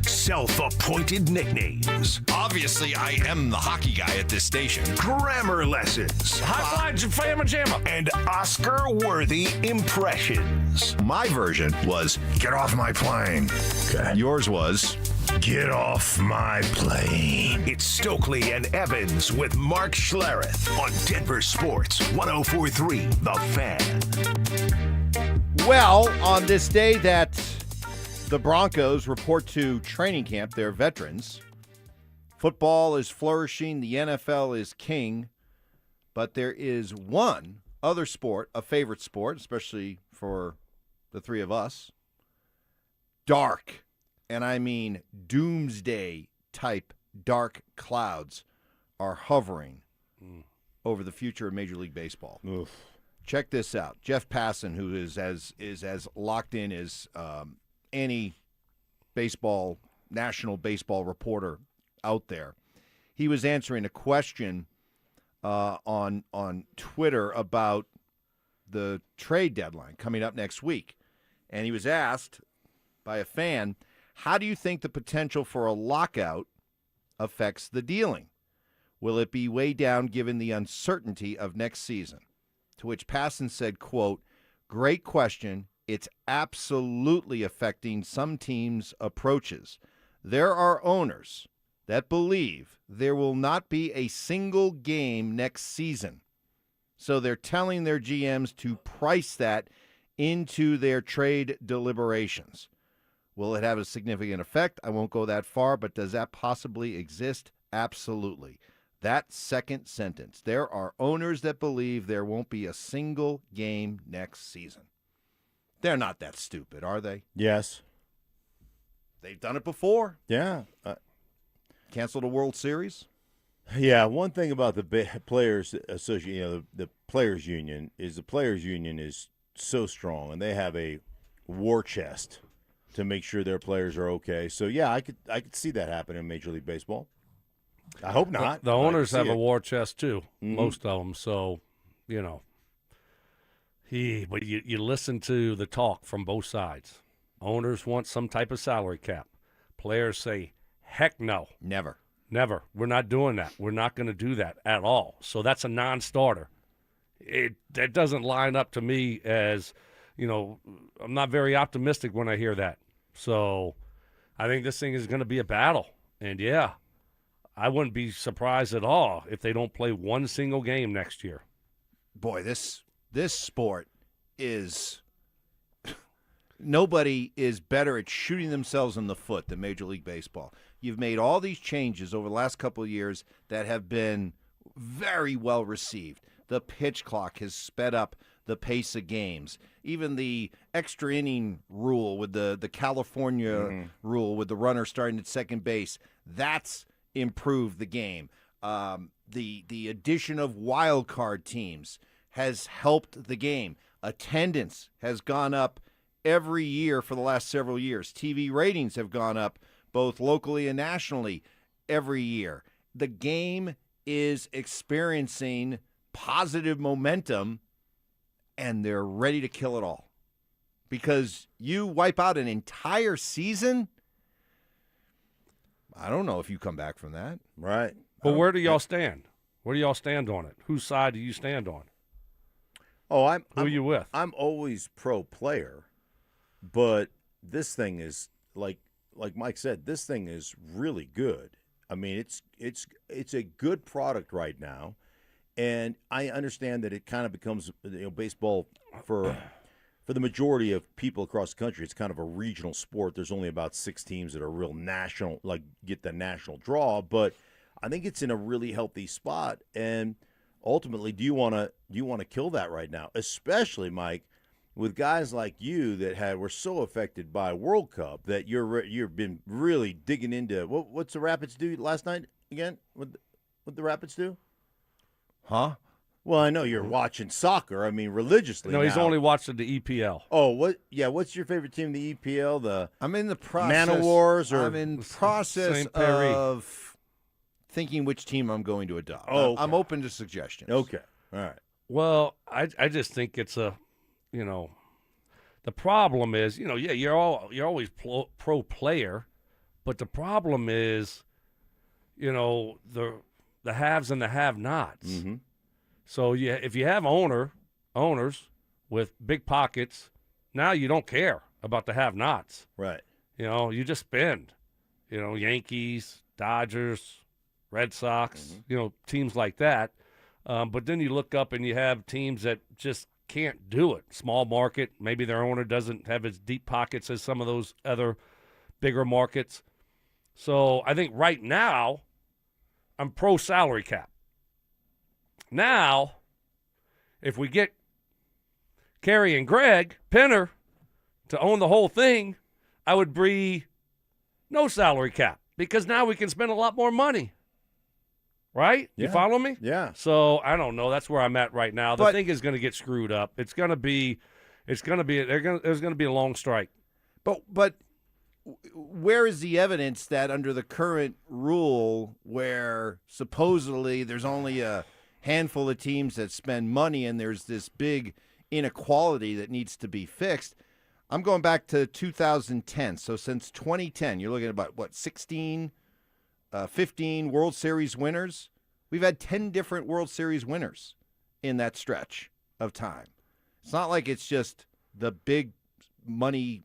Self-appointed nicknames. Obviously, I am the hockey guy at this station. Grammar lessons. High five, Fama Jamma. And Oscar-worthy impressions. My version was, get off my plane. Okay. Yours was, get off my plane. It's Stokley and Evans with Mark Schlereth on Denver Sports 104.3 The Fan. Well, on this day that the Broncos report to training camp, their veterans, football is flourishing, the NFL is king, but there is one other sport, a favorite sport, especially for the three of us, dark, and I mean doomsday type dark clouds are hovering over the future of Major League Baseball. Oof. Check this out. Jeff Passan, who is as locked in as any national baseball reporter out there, he was answering a question on Twitter about the trade deadline coming up next week. And he was asked by a fan, how do you think the potential for a lockout affects the dealing? Will it be way down given the uncertainty of next season? To which Passan said, quote, great question. It's absolutely affecting some teams' approaches. There are owners that believe there will not be a single game next season. So they're telling their GMs to price that into their trade deliberations. Will it have a significant effect? I won't go that far, but does that possibly exist? Absolutely. That second sentence. There are owners that believe there won't be a single game next season. They're not that stupid, are they? Yes. They've done it before. Yeah. Canceled a World Series. Yeah, one thing about the players association, the players union is so strong, and they have a war chest to make sure their players are okay. So yeah, I could see that happen in Major League Baseball. I hope not. The owners have a war chest too, Mm-hmm. most of them. So, but you listen to the talk from both sides. Owners want some type of salary cap. Players say, heck no. Never. We're not doing that. We're not going to do that at all. So that's a non-starter. That doesn't line up to me as, I'm not very optimistic when I hear that. So I think this thing is going to be a battle. And, yeah, I wouldn't be surprised at all if they don't play one single game next year. Boy, this sport is – nobody is better at shooting themselves in the foot than Major League Baseball. You've made all these changes over the last couple of years that have been very well received. The pitch clock has sped up the pace of games. Even the extra inning rule with the California rule with the runner starting at second base, that's improved the game. The addition of wild card teams has helped the game. Attendance has gone up every year for the last several years. TV ratings have gone up both locally and nationally every year. The game is experiencing positive momentum, and they're ready to kill it all. Because you wipe out an entire season, I don't know if you come back from that. Right. But where do y'all stand? Where do y'all stand on it? Whose side do you stand on? Oh, Who are you with? I'm always pro player, but this thing is like Mike said, this thing is really good. I mean, it's a good product right now, and I understand that it kind of becomes baseball for the majority of people across the country. It's kind of a regional sport. There's only about 6 teams that are real national, like get the national draw. But I think it's in a really healthy spot. And ultimately, do you want to kill that right now, especially Mike? With guys like you that were so affected by World Cup that you've been really digging into what's the Rapids do last night again? What the Rapids do? Huh? Well, I know you're watching soccer. I mean, religiously. No, he's only watching the EPL. Oh, what? Yeah, what's your favorite team in the EPL? I'm in the process. Man of Wars, or I'm in the process of thinking which team I'm going to adopt. Oh, okay. I'm open to suggestions. Okay, all right. Well, I just think it's a. The problem is, you're always pro player, but the problem is, the haves and the have-nots. Mm-hmm. So if you have owners with big pockets, now you don't care about the have-nots. Right. You just spend. Yankees, Dodgers, Red Sox, teams like that. But then you look up and you have teams that just can't do it. Small market, maybe their owner doesn't have as deep pockets as some of those other bigger markets. So I think right now I'm pro salary cap. Now, if we get Kerry and Greg Penner to own the whole thing, I would be no salary cap because now we can spend a lot more money. Right? Yeah. You follow me? Yeah. So I don't know. That's where I'm at right now. The thing is going to get screwed up. There's going to be a long strike. But where is the evidence that under the current rule, where supposedly there's only a handful of teams that spend money and there's this big inequality that needs to be fixed? I'm going back to 2010. So since 2010, you're looking at about 16. 15 World Series winners. We've had 10 different World Series winners in that stretch of time. It's not like it's just the big money,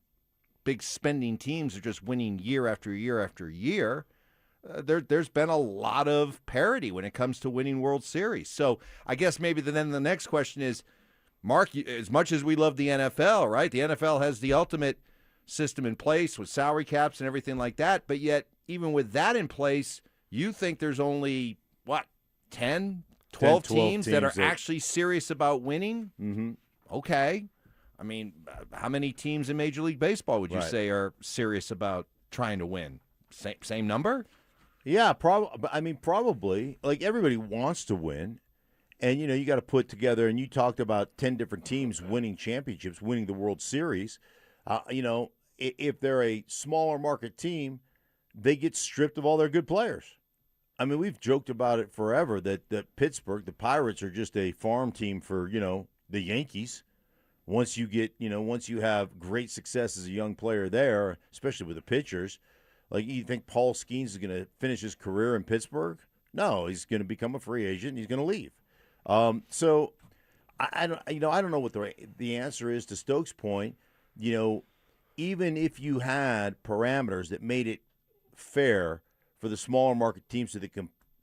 big spending teams are just winning year after year after year. There's been a lot of parity when it comes to winning World Series. So I guess maybe then the next question is, Mark, as much as we love the NFL, right? The NFL has the ultimate system in place with salary caps and everything like that, but yet even with that in place, you think there's only, 10, 12 teams that are that- actually serious about winning. Mm-hmm. Okay. I mean, how many teams in Major League Baseball would you Right. say are serious about trying to win? Same number? Yeah, probably. Like, everybody wants to win. And, you got to put together, and you talked about 10 different teams winning championships, winning the World Series. If they're a smaller market team, they get stripped of all their good players. I mean, we've joked about it forever that Pittsburgh, the Pirates, are just a farm team for, the Yankees. Once you have great success as a young player there, especially with the pitchers, like, you think Paul Skeens is going to finish his career in Pittsburgh? No, he's going to become a free agent and he's going to leave. So I don't know what the answer is to Stokes' point. Even if you had parameters that made it fair for the smaller market teams so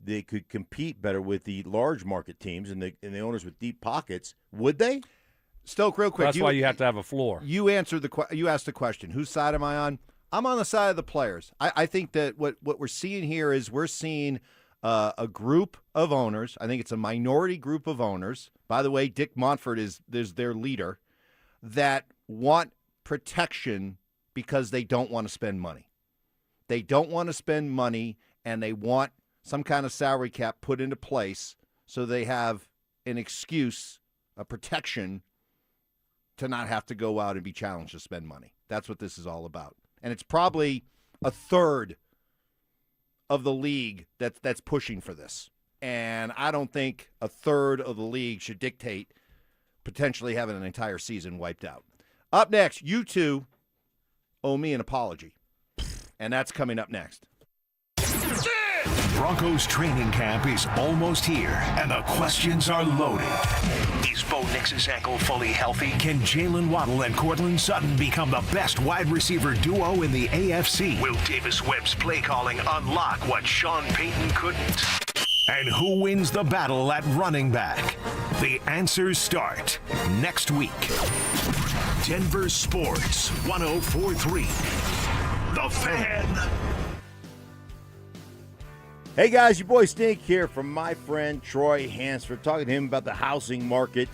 they could compete better with the large market teams and the owners with deep pockets, would they? Stoke, real quick. That's why you have to have a floor. You asked the question. Whose side am I on? I'm on the side of the players. I think that what we're seeing here is we're seeing a group of owners. I think it's a minority group of owners. By the way, Dick Montfort is their leader, that want protection because they don't want to spend money. They don't want to spend money, and they want some kind of salary cap put into place so they have an excuse, a protection, to not have to go out and be challenged to spend money. That's what this is all about. And it's probably a third of the league that's pushing for this. And I don't think a third of the league should dictate potentially having an entire season wiped out. Up next, you two owe me an apology. And that's coming up next. Broncos training camp is almost here, and the questions are loaded. Is Bo Nix's ankle fully healthy? Can Jalen Waddle and Courtland Sutton become the best wide receiver duo in the AFC? Will Davis Webb's play calling unlock what Sean Payton couldn't? And who wins the battle at running back? The answers start next week. Denver Sports 104.3. The Fan. Hey guys, your boy Stink here from my friend Troy Hansford, talking to him about the housing market.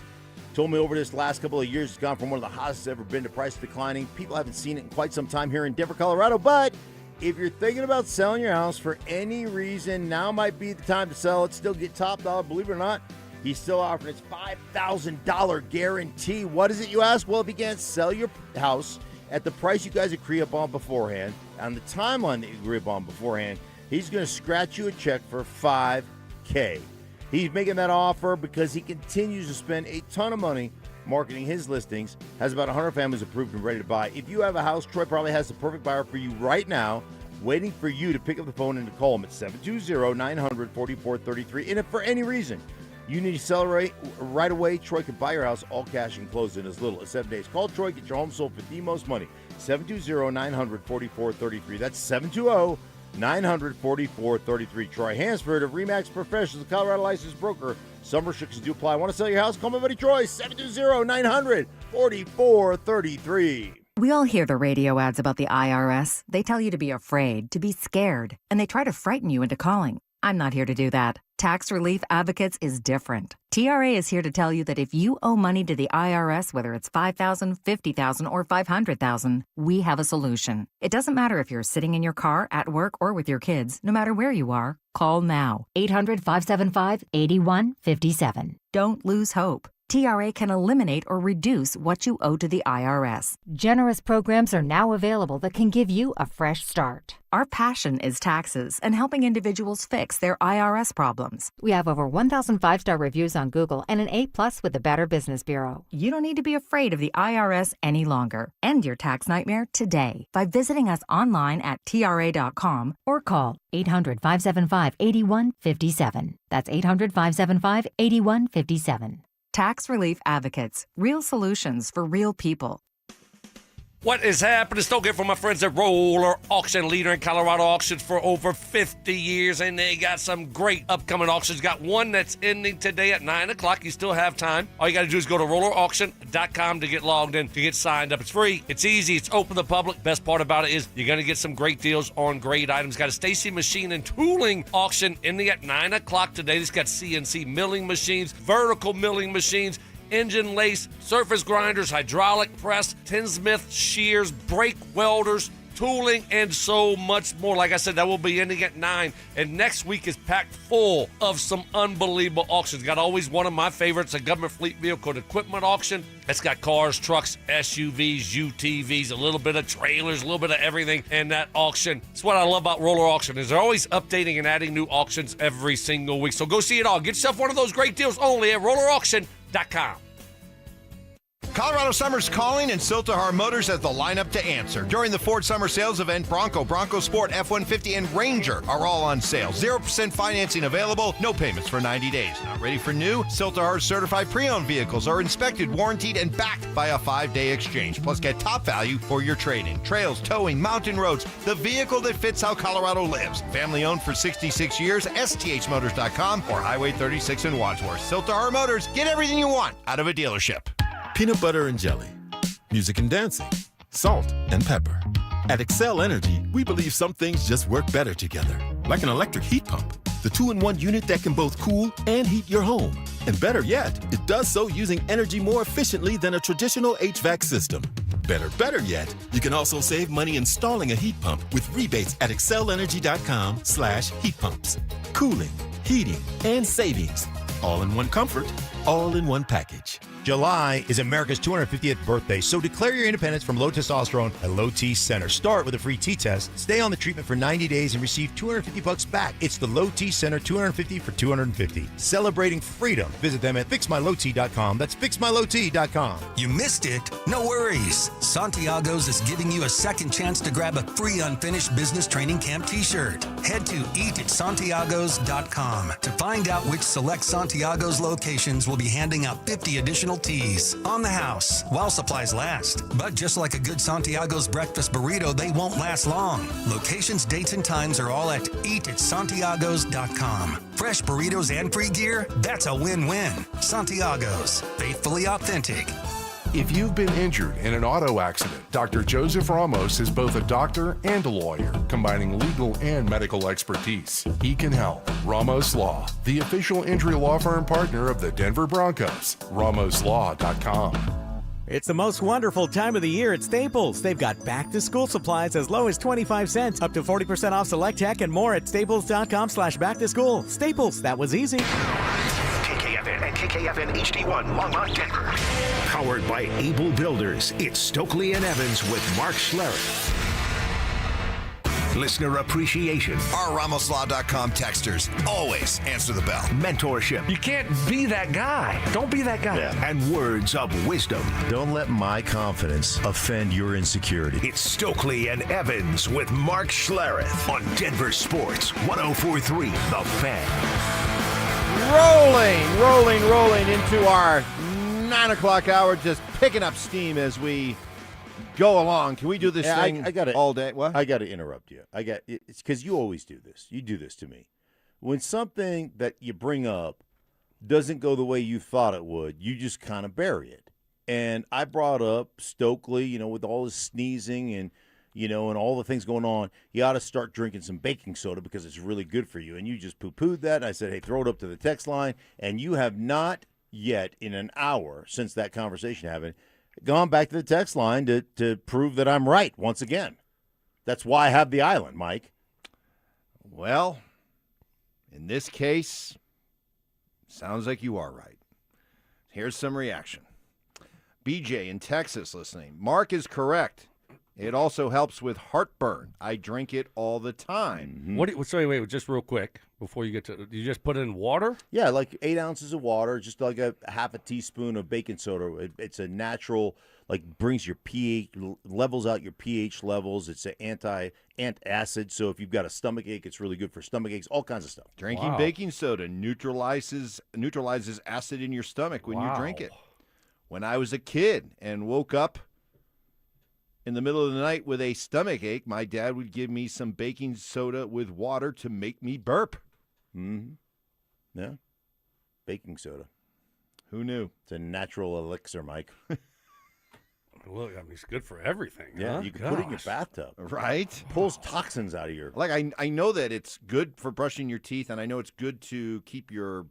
Told me over this last couple of years, it's gone from one of the hottest it's ever been to price declining. People haven't seen it in quite some time here in Denver, Colorado. But if you're thinking about selling your house for any reason, now might be the time to sell it. Still get top dollar, believe it or not. He's still offering his $5,000 guarantee. What is it, you ask? Well, if you can't sell your house at the price you guys agree upon beforehand, on the timeline that you agree upon beforehand, he's going to scratch you a check for $5,000. He's making that offer because he continues to spend a ton of money marketing his listings, has about 100 families approved and ready to buy. If you have a house, Troy probably has the perfect buyer for you right now, waiting for you to pick up the phone and to call him at 720-900-4433. And if for any reason you need to sell right away, Troy can buy your house all cash and close in as little as 7 days. Call Troy, get your home sold for the most money. 720-900-4433. That's 720-900-4433. Troy Hansford of RE/MAX Professionals, a Colorado licensed broker. Some restrictions do apply. Want to sell your house? Call my buddy Troy, 720-900-4433. We all hear the radio ads about the IRS. They tell you to be afraid, to be scared, and they try to frighten you into calling. I'm not here to do that. Tax Relief Advocates is different. TRA is here to tell you that if you owe money to the IRS, whether it's $5,000, $50,000, or $500,000, we have a solution. It doesn't matter if you're sitting in your car, at work, or with your kids. No matter where you are, call now. 800-575-8157. Don't lose hope. TRA can eliminate or reduce what you owe to the IRS. Generous programs are now available that can give you a fresh start. Our passion is taxes and helping individuals fix their IRS problems. We have over 1,000 5-star reviews on Google and an A+ with the Better Business Bureau. You don't need to be afraid of the IRS any longer. End your tax nightmare today by visiting us online at TRA.com or call 800-575-8157. That's 800-575-8157. Tax Relief Advocates. Real solutions for real people. What is happening? Don't get from my friends at Roller Auction, leader in Colorado auctions for over 50 years, and they got some great upcoming auctions. Got one that's ending today at 9 o'clock. You still have time. All you got to do is go to rollerauction.com to get logged in, to get signed up. It's free. It's easy. It's open to the public. Best part about it is you're going to get some great deals on great items. Got a Stacy Machine and Tooling auction ending at 9 o'clock today. It's got CNC milling machines, vertical milling machines, engine lace, surface grinders, hydraulic press, tinsmith shears, brake welders, tooling, and so much more. Like I said, that will be ending at 9. And next week is packed full of some unbelievable auctions. Got always one of my favorites, a government fleet vehicle equipment auction. It's got cars, trucks, SUVs, UTVs, a little bit of trailers, a little bit of everything in that auction. That's what I love about Roller Auction, is they're always updating and adding new auctions every single week. So go see it all. Get yourself one of those great deals only at rollerauction.com. Colorado Summer's calling, and Siltahar Motors has the lineup to answer. During the Ford Summer Sales Event, Bronco Sport, F-150, and Ranger are all on sale. 0% financing available, no payments for 90 days. Not ready for new? Siltahar's certified pre-owned vehicles are inspected, warranted, and backed by a 5-day exchange. Plus, get top value for your trade-in. Trails, towing, mountain roads, the vehicle that fits how Colorado lives. Family owned for 66 years, sthmotors.com or Highway 36 in Wadsworth. Siltahar Motors, get everything you want out of a dealership. Peanut butter and jelly, music and dancing, salt and pepper. At Excel Energy, we believe some things just work better together. Like an electric heat pump, the 2-in-1 unit that can both cool and heat your home. And better yet, it does so using energy more efficiently than a traditional HVAC system. Better yet, you can also save money installing a heat pump with rebates at excelenergy.com/heat pumps. Cooling, heating, and savings. All in one comfort, all in one package. July is America's 250th birthday, so declare your independence from low testosterone at Low T Center. Start with a free T test, stay on the treatment for 90 days, and receive $250 back. It's the Low T Center, 250 for 250. Celebrating freedom. Visit them at fixmylowt.com. That's fixmylowt.com. You missed it? No worries. Santiago's is giving you a second chance to grab a free unfinished business training camp t-shirt. Head to eatatsantiagos.com to find out which select Santiago's locations will be handing out 50 additional teas on the house while supplies last. But just like a good Santiago's breakfast burrito, they won't last long. Locations, dates, and times are all at eatatsantiagos.com. Fresh burritos and free gear? That's a win-win. Santiago's, faithfully authentic. If you've been injured in an auto accident, Dr. Joseph Ramos is both a doctor and a lawyer, combining legal and medical expertise. He can help. Ramos Law, the official injury law firm partner of the Denver Broncos. RamosLaw.com. It's the most wonderful time of the year at Staples. They've got back-to-school supplies as low as 25 cents, up to 40% off select tech, and more at staples.com/back-to-school. Staples, that was easy. KKFN and KKFN HD1 Longmont, Denver. Powered by Able Builders, it's Stokley and Evans with Mark Schlereth. Listener appreciation. Our RamosLaw.com texters always answer the bell. Mentorship. You can't be that guy. Don't be that guy. Yeah. And words of wisdom. Don't let my confidence offend your insecurity. It's Stokley and Evans with Mark Schlereth on Denver Sports 104.3 The Fan. Rolling into our 9 o'clock hour, just picking up steam as we go along. Can we do this thing all day? What? I got to interrupt you. It's because you always do this. You do this to me. When something that you bring up doesn't go the way you thought it would, you just kind of bury it. And I brought up Stokley, with all his sneezing and and all the things going on, you ought to start drinking some baking soda because it's really good for you. And you just poo-pooed that. And I said, hey, throw it up to the text line. And you have not yet, in an hour since that conversation happened, gone back to the text line to prove that I'm right once again. That's why I have the island, Mike. Well, in this case, sounds like you are right. Here's some reaction. BJ in Texas listening. Mark is correct. It also helps with heartburn. I drink it all the time. Mm-hmm. Wait, just real quick before you get to you just put it in water? Yeah, like 8 ounces of water, just like a half a teaspoon of baking soda. It's a natural, brings your pH, levels out your pH levels. It's an antacid, so if you've got a stomach ache, it's really good for stomach aches, all kinds of stuff. Drinking baking soda neutralizes acid in your stomach when you drink it. When I was a kid and woke up In the middle of the night with a stomach ache, my dad would give me some baking soda with water to make me burp. Mm-hmm. Yeah. Baking soda. Who knew? It's a natural elixir, Mike. Well, I mean, it's good for everything. Yeah, huh? you can put it in your bathtub. Right? Pulls toxins out of your... Like, I know that it's good for brushing your teeth, and I know it's good to keep your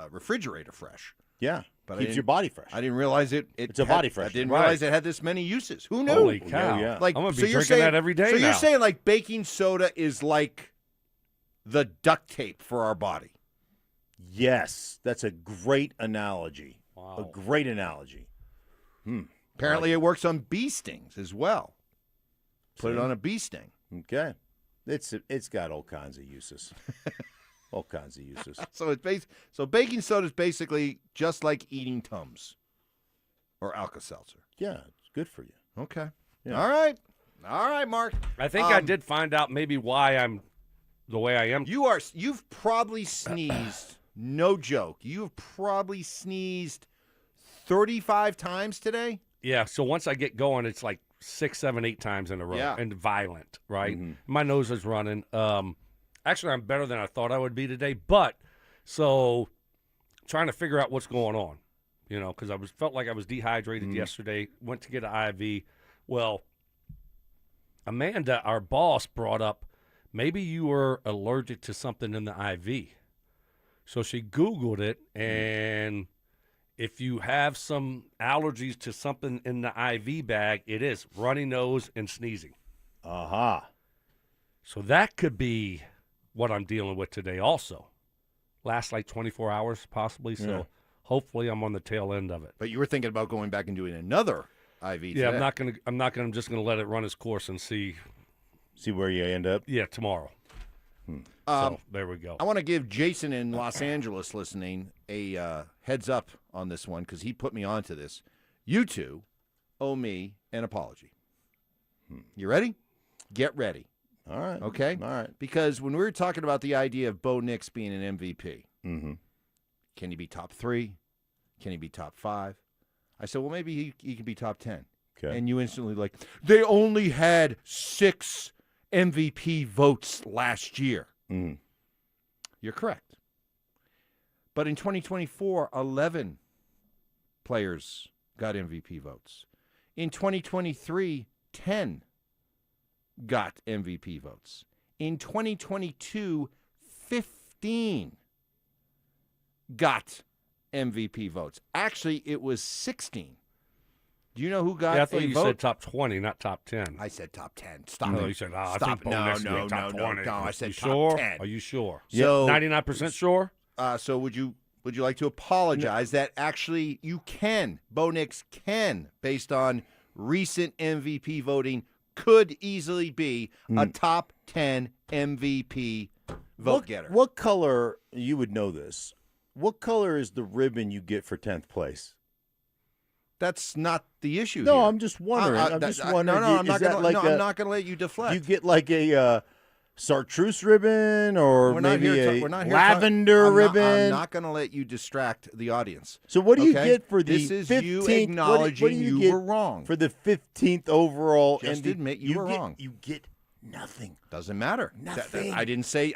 refrigerator fresh. Yeah, but keeps your body fresh. I didn't realize it's a body I freshener. didn't realize it had this many uses. Who knew? Holy cow. Yeah. Like, I'm going to so be you're drinking saying, that every day So now. you're saying, like, baking soda is like the duct tape for our body? Yes, that's a great analogy. Wow. A great analogy. Apparently, it works on bee stings as well. Put it on a bee sting. Okay. It's got all kinds of uses. All kinds of uses. So so baking soda is basically just like eating Tums or Alka-Seltzer. Yeah, it's good for you. Okay. Yeah. All right, Mark. I think I did find out maybe why I'm the way I am. You've probably sneezed. No joke. You've probably sneezed 35 times today. Yeah, so once I get going, it's like 6, 7, 8 times in a row, Yeah. and violent, right? Mhm. My nose is running. Actually, I'm better than I thought I would be today, but so trying to figure out what's going on, because felt like I was dehydrated yesterday. Went to get an IV. Well, Amanda, our boss, brought up maybe you were allergic to something in the IV. So she Googled it, and if you have some allergies to something in the IV bag, it is runny nose and sneezing. Aha. So that could be what I'm dealing with today also. Lasts like 24 hours possibly, so hopefully I'm on the tail end of it. But you were thinking about going back and doing another IV today. Yeah, I'm just gonna let it run its course and see where you end up. Yeah, tomorrow. So there we go. I want to give Jason in Los Angeles listening a heads up on this one because he put me onto this. You two owe me an apology. You ready? Get ready. All right. Okay? All right. Because when we were talking about the idea of Bo Nix being an MVP, can he be top 3? Can he be top 5? I said, well, maybe he can be top 10. Okay. And you instantly like, they only had 6 MVP votes last year. You're correct. But in 2024, 11 players got MVP votes. In 2023, 10 got MVP votes. In 2022, 15 got MVP votes. Actually, it was 16. Do you know who got I thought a you vote? said top 20, not top 10. I said top 10. Stop No, it. you said, Stop. I think Bo Nix will be top 20. No, I said you top sure? 10. Are you sure? So, 99% sure? So would you like to apologize that actually you can, Bo Nix can, based on recent MVP voting, could easily be a top 10 MVP vote getter? What color, you would know this, what color is the ribbon you get for 10th place? That's not the issue. No, here. I'm just wondering. I'm just wondering. No, I'm is that like I'm not going to let you deflect. You get like a chartreuse ribbon or maybe a lavender ribbon. I'm not going to let you distract the audience. So what do you okay? get for the This is 15th? you acknowledging what do you you get were wrong. For the 15th overall. Just admit you were wrong. You get nothing. Doesn't matter. Nothing. I didn't say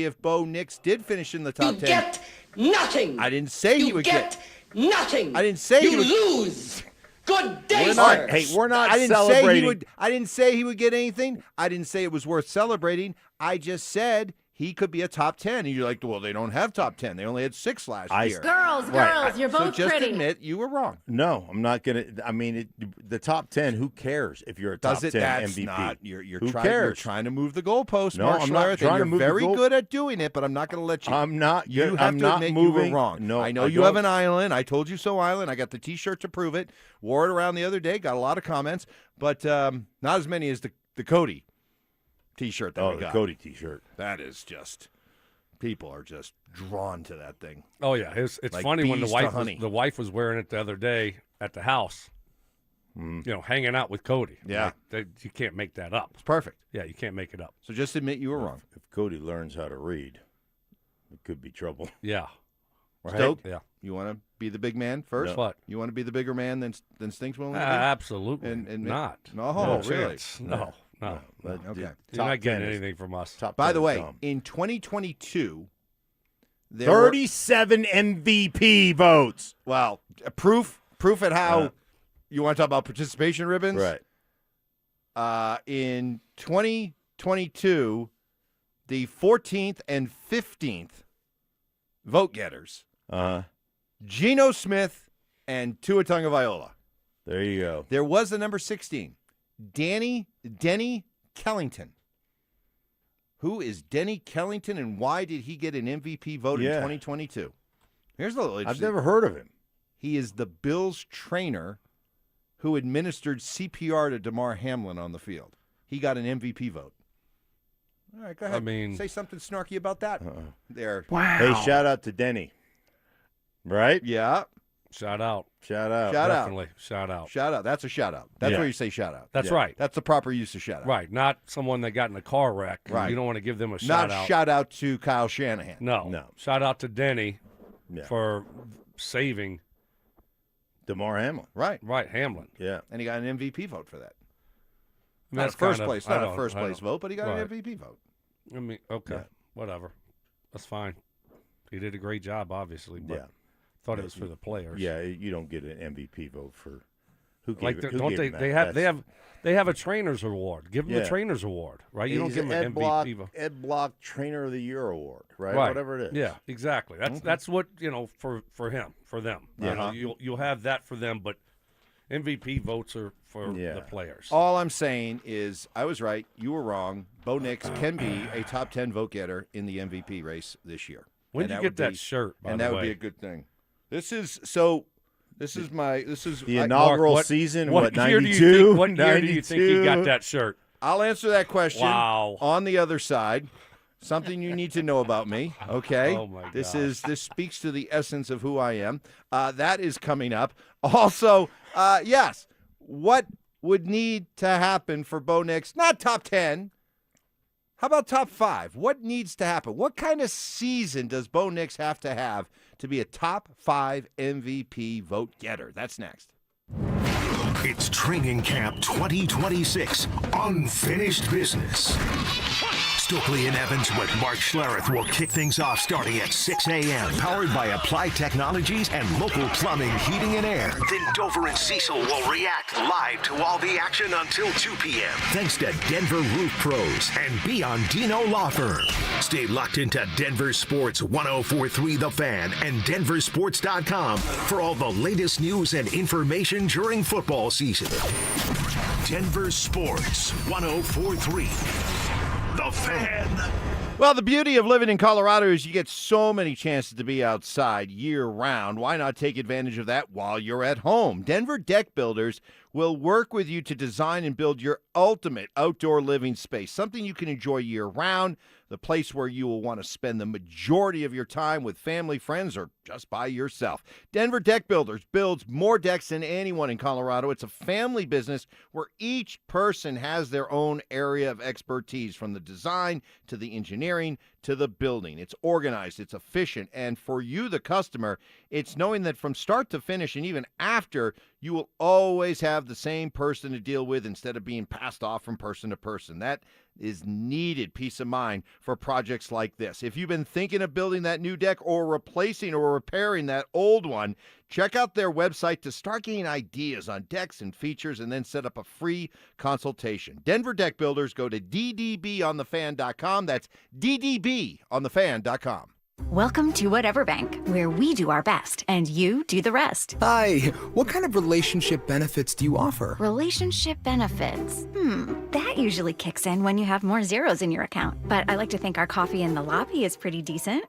if Bo Nix did finish in the top 10. You get nothing. I didn't say he would get nothing. I didn't say he would lose. Good day, We're sir. not, hey, we're not I didn't celebrating. I didn't say he would get anything. I didn't say it was worth celebrating. I just said he could be a top 10. And you're like, well, they don't have top 10. They only had 6 last year. Girls, you're both so just pretty. admit you were wrong. No, I'm not gonna. I mean, the top 10. Who cares if you're a top 10 That's MVP? not. You're who trying. cares? You're trying to move the goalpost, No, Mark I'm not Schlereth, trying and to move the you're very goal- good at doing it, but I'm not going to let you. I'm not. You have I'm to not admit moving. you were wrong. No, I know I you have don't. an island. I told you so island. I got the T-shirt to prove it. Wore it around the other day. Got a lot of comments, but not as many as the Cody T-shirt that we the got. Cody T-shirt. That is just. People are just drawn to that thing. Oh yeah, it's Like funny when bees to the wife was wearing it the other day at the house. Hanging out with Cody. Yeah. Like, you can't make that up. It's perfect. Yeah, you can't make it up. So just admit you were wrong. If Cody learns how to read, it could be trouble. Yeah. Right? Stoke, Yeah. you want to be the big man first? No. What? You want to be the bigger man than Stink's willing to be? Absolutely And not. No, really? No. Okay. You're not getting anything from us. By the way, in 2022, there 37 MVP votes. Well, proof at how you want to talk about participation ribbons? Right. In 2022, the 14th and 15th vote getters, Geno Smith and Tua Tagovailoa. There you go. There was the number 16, Denny Kellington. Who is Denny Kellington, and why did he get an MVP vote in 2022? Here's a little interesting. I've never heard of him. He is the Bills trainer who administered CPR to Damar Hamlin on the field. He got an MVP vote. All right, go ahead. I mean, say something snarky about that. There. Wow. Hey, shout out to Denny. Right? Yeah. Shout out. Definitely. Shout out. Shout out. That's a shout out. That's where you say shout out. That's right. That's the proper use of shout out. Right. Not someone that got in a car wreck. Right. You don't want to give them a shout out. Not shout out to Kyle Shanahan. No. Shout out to Denny for saving Damar Hamlin. Right. Hamlin. Yeah. And he got an MVP vote for that. I mean, Not that's a first kind of- place. I Not a don't- first I place don't- vote, but he got right. an MVP vote. I mean, okay. Whatever. That's fine. He did a great job, obviously, but thought it was for the players. Yeah, you don't get an MVP vote for who gave Like, it. Who don't gave they? him that? They have a trainer's award. Give them Yeah. the trainer's award, right? You don't He's give them an an MVP vote. Ed Block Trainer of the Year award, right? Right. Whatever it is. Yeah, exactly. That's what for him, for them. You know, you'll have that for them, but MVP votes are for the players. All I'm saying is I was right. You were wrong. Bo Nix can be a top 10 vote getter in the MVP race this year. When did you get that shirt, by And the that would way? be a good thing. This is The inaugural season, what, 92? What year do you think he got that shirt? I'll answer that question Wow. on the other side. Something you need to know about me, okay? Oh, my This gosh. this speaks to the essence of who I am. That is coming up. Also, yes, what would need to happen for Bo Nix? Not top 10. How about top 5? What needs to happen? What kind of season does Bo Nix have to be a top 5 MVP vote getter? That's next. It's Training Camp 2026, Unfinished Business. Stokley and Evans with Mark Schlereth will kick things off starting at 6 a.m. Powered by Applied Technologies and local plumbing, heating, and air. Then Dover and Cecil will react live to all the action until 2 p.m. Thanks to Denver Roof Pros and Biondino Law Firm. Stay locked into Denver Sports 104.3 The Fan and DenverSports.com for all the latest news and information during football season. Denver Sports 104.3 The Fan. Well, the beauty of living in Colorado is you get so many chances to be outside year-round. Why not take advantage of that while you're at home? Denver Deck Builders will work with you to design and build your ultimate outdoor living space, something you can enjoy year-round, the place where you will want to spend the majority of your time with family, friends, or just by yourself. Denver Deck Builders builds more decks than anyone in Colorado. It's a family business where each person has their own area of expertise, from the design to the engineering to the building. It's organized, it's efficient, and for you, the customer, it's knowing that from start to finish and even after, you will always have the same person to deal with instead of being passed off from person to person. That is needed peace of mind for projects like this. If you've been thinking of building that new deck or replacing or repairing that old one, check out their website to start getting ideas on decks and features and then set up a free consultation. Denver Deck Builders, go to ddbonthefan.com. That's ddbonthefan.com. Welcome to Whatever Bank, where we do our best and you do the rest. Hi, what kind of relationship benefits do you offer? Relationship benefits. That usually kicks in when you have more zeros in your account. But I like to think our coffee in the lobby is pretty decent.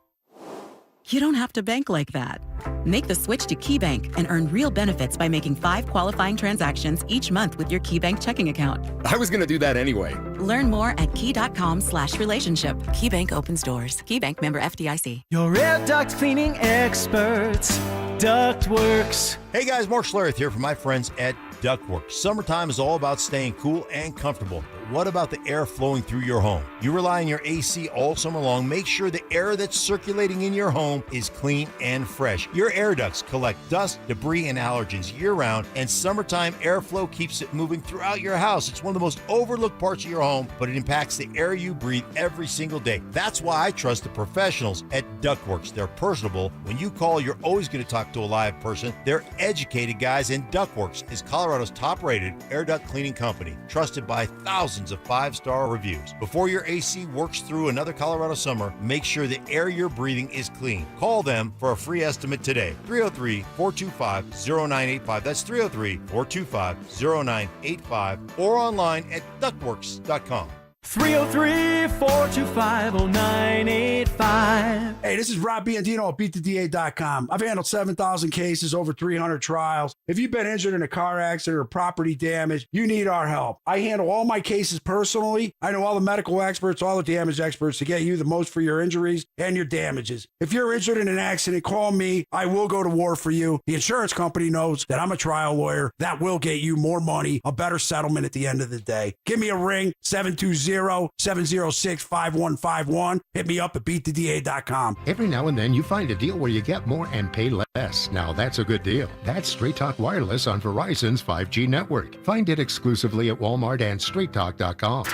You don't have to bank like that. Make the switch to KeyBank and earn real benefits by making 5 qualifying transactions each month with your KeyBank checking account. I was going to do that anyway. Learn more at key.com/relationship. KeyBank opens doors. KeyBank member FDIC. Your air duct cleaning experts, Ductworks. Hey guys, Mark Schlereth here from my friends at Ductworks. Summertime is all about staying cool and comfortable. But what about the air flowing through your home? You rely on your AC all summer long. Make sure the air that's circulating in your home is clean and fresh. Your air ducts collect dust, debris, and allergens year-round, and summertime airflow keeps it moving throughout your house. It's one of the most overlooked parts of your home, but it impacts the air you breathe every single day. That's why I trust the professionals at Ductworks. They're personable. When you call, you're always going to talk to a live person. They're educated guys, and Ductworks is Colorado's top-rated air duct cleaning company, trusted by thousands of 5-star reviews. Before your AC works through another Colorado summer, make sure the air you're breathing is clean. Call them for a free estimate today. 303-425-0985. That's 303-425-0985, or online at ductworks.com. 303-425-0985. Hey, this is Rob Biandino at BeatTheDA.com. I've handled 7,000 cases, over 300 trials. If you've been injured in a car accident or property damage, you need our help. I handle all my cases personally. I know all the medical experts, all the damage experts to get you the most for your injuries and your damages. If you're injured in an accident, call me. I will go to war for you. The insurance company knows that I'm a trial lawyer. That will get you more money, a better settlement at the end of the day. Give me a ring, 720-706-5151. Hit me up at beattheda.com. Every now and then you find a deal where you get more and pay less. Now that's a good deal. That's Straight Talk Wireless on Verizon's 5G network. Find it exclusively at Walmart and straighttalk.com.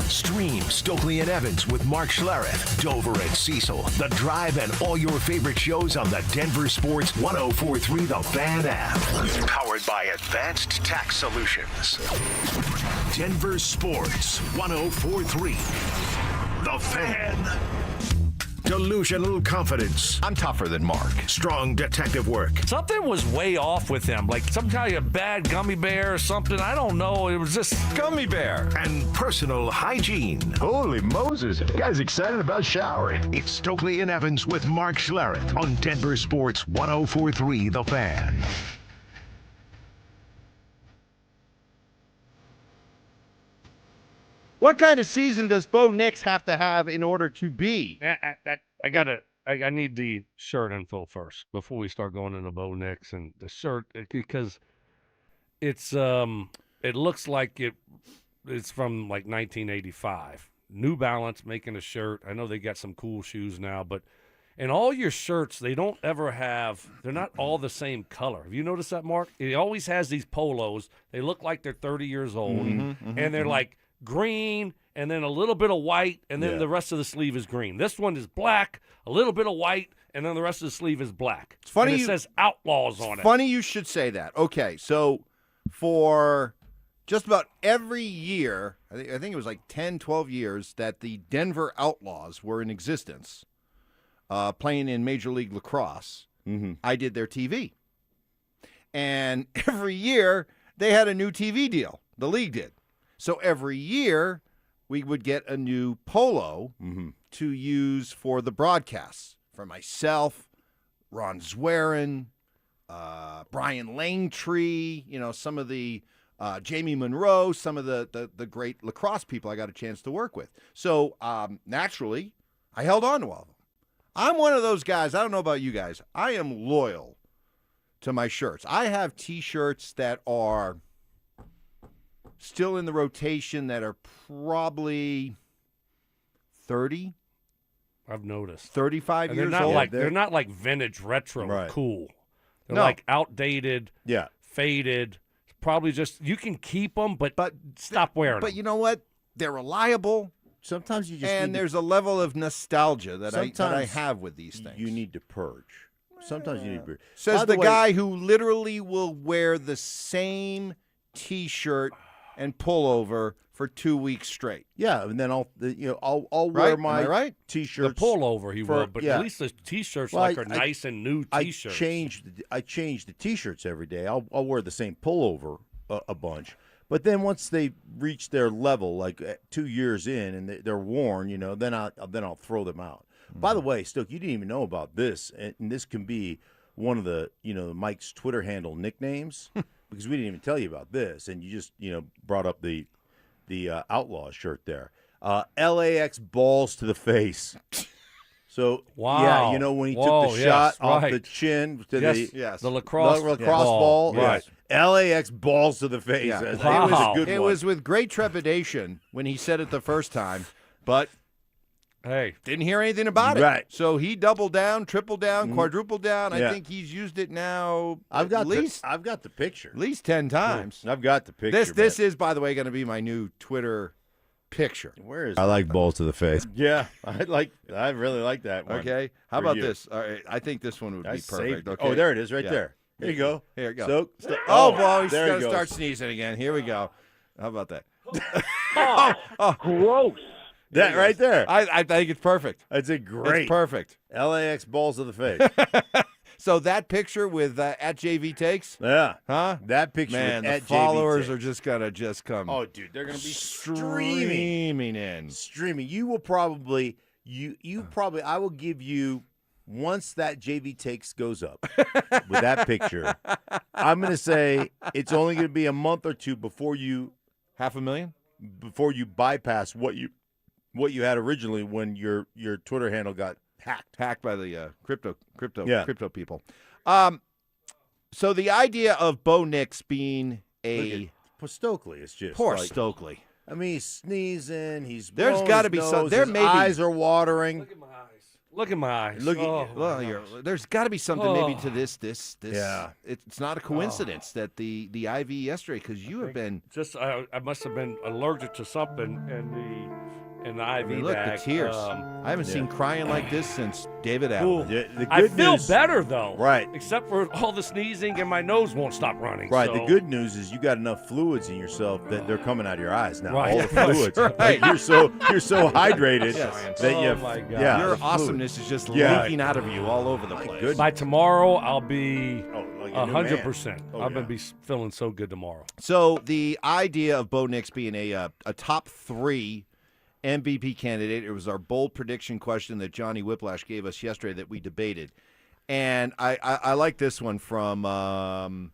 Stream Stokley and Evans with Mark Schlereth, Dover and Cecil, The Drive, and all your favorite shows on the Denver Sports 104.3 The Fan app. Powered by Advanced Tax Solutions. Denver Sports 104.3 The Fan. Delusional confidence. I'm tougher than Mark. Strong detective work. Something was way off with him, like some kind of bad gummy bear or something. I don't know. It was just gummy bear. And personal hygiene. Holy Moses. The guy's excited about showering. It's Stokley and Evans with Mark Schlereth on Denver Sports 104.3 The Fan. What kind of season does Bo Nix have to have in order to be? I need the shirt info first before we start going into Bo Nix and the shirt, because it's it looks like it's from like 1985. New Balance making a shirt. I know they got some cool shoes now, but in all your shirts, they're not all the same color. Have you noticed that, Mark? It always has these polos. They look like they're 30 years old, and they're like green, and then a little bit of white, and then the rest of the sleeve is green. This one is black, a little bit of white, and then the rest of the sleeve is black. It's funny and it says Outlaws on it. Funny you should say that. Okay, so for just about every year, I think it was like 10, 12 years that the Denver Outlaws were in existence, playing in Major League Lacrosse, I did their TV. And every year, they had a new TV deal. The league did. So every year, we would get a new polo to use for the broadcasts. For myself, Ron Zwerin, Brian Langtree, some of the Jamie Monroe, some of the great lacrosse people I got a chance to work with. So naturally, I held on to all of them. I'm one of those guys, I don't know about you guys, I am loyal to my shirts. I have T-shirts that are still in the rotation that are probably 30. I've noticed. 35 and years they're not old. They're not like vintage retro cool. They're No. like outdated, Yeah. faded. Probably just, you can keep them, but stop wearing them. But you know what? They're reliable. Sometimes you just and need there's a level of nostalgia that I Sometimes have with these things. You need to purge. Sometimes you need to purge. Says By the way, guy who literally will wear the same T-shirt and pullover for 2 weeks straight. Yeah, and then I'll wear Right? Am my I right? T-shirts. The pullover he will, but at least the T-shirts Well, are nice and new T-shirts. I change the T-shirts every day. I'll wear the same pullover a bunch. But then once they reach their level, like 2 years in, and they're worn, then I'll throw them out. By the way, Stoke, you didn't even know about this, and this can be one of the Mike's Twitter handle nicknames because we didn't even tell you about this, and you just brought up the Outlaw shirt there. LAX balls to the face. So, Wow. yeah, when he Whoa, took the shot off right. the chin to the lacrosse ball. Right. LAX balls to the face. Yeah. It was a good one. It was with great trepidation when he said it the first time, but didn't hear anything about it. Right. So he doubled down, tripled down, quadrupled down. Yeah. I think he's used it now I've at least the picture. At least 10 times. I've got the picture. This is, by the way, going to be my new Twitter picture. Where is I like balls to the face. Yeah, I really like that one. Okay. How For about you. this? All right. I think this one would I be perfect. saved it. Okay. Oh, there it is right Yeah. there. Here you go. Here you go. So, oh, boy, he's there going he to goes. start sneezing again. Here we go. How about that? Gross. That right there. I think it's perfect. That's a great. It's perfect. LAX balls to the face. So that picture with at JV Takes? Yeah. Huh? That picture Man, with the at JV followers Takes. are just going to come. Oh, dude, they're going to be streaming in. Streaming. You will probably, I will give you, once that JV Takes goes up with that picture, I'm going to say it's only going to be a month or two before you. 500,000? Before you bypass what you had originally when your Twitter handle got hacked by the crypto people. So the idea of Bo Nix being Stokely is just poor like, Stokely. I mean, he's sneezing. There's got to be some. There his may be eyes are watering. Look at my eyes. There's got to be something maybe to this. Yeah. It's not a coincidence that the IV yesterday, because you have been just I must have been allergic to something in the IV look, bag. the tears. I haven't seen crying like this since David Ooh, Allen. The I good feel news- better though, Right. Except for all the sneezing and my nose won't stop running. Right. so- The good news is you got enough fluids in yourself that they're coming out of your eyes now. Right. All the fluids. Right. Like, you're so hydrated Yes. that you. Oh, my God. Yeah, Your the fluid. awesomeness is just Yeah. leaking out of you all over the place. goodness. By tomorrow, I'll be like a new man. 100%. Oh, I'm yeah. gonna be feeling so good tomorrow. So the idea of Bo Nix being a top 3 MVP candidate, it was our bold prediction question that Johnny Whiplash gave us yesterday that we debated. And I like this one from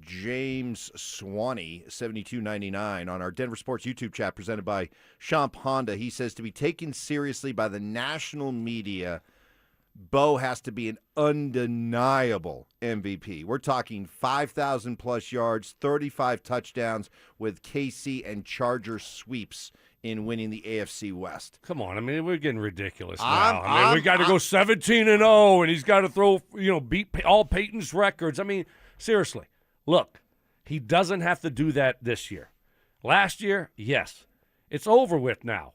James Swanee, 7299, on our Denver Sports YouTube chat presented by Champ Honda. He says, to be taken seriously by the national media, Bo has to be an undeniable MVP. We're talking 5,000-plus yards, 35 touchdowns with KC and Charger sweeps in winning the AFC West. Come on, I mean we're getting ridiculous now. We got to go 17-0, and he's got to throw, beat all Payton's records. I mean, seriously, look, he doesn't have to do that this year. Last year, yes, it's over with now.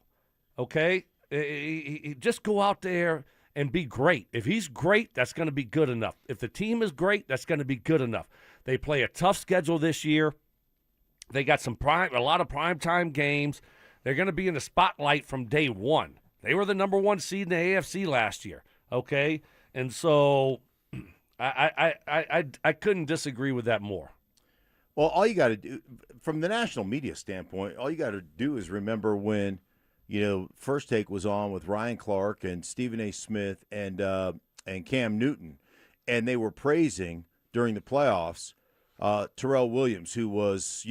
Okay, he just go out there and be great. If he's great, that's going to be good enough. If the team is great, that's going to be good enough. They play a tough schedule this year. They got a lot of primetime games. They're going to be in the spotlight from day one. They were the number 1 seed in the AFC last year, okay? And so I couldn't disagree with that more. Well, all you got to do, from the national media standpoint, all you got to do is remember when, First Take was on with Ryan Clark and Stephen A. Smith and Cam Newton, and they were praising during the playoffs Terrell Williams, who was,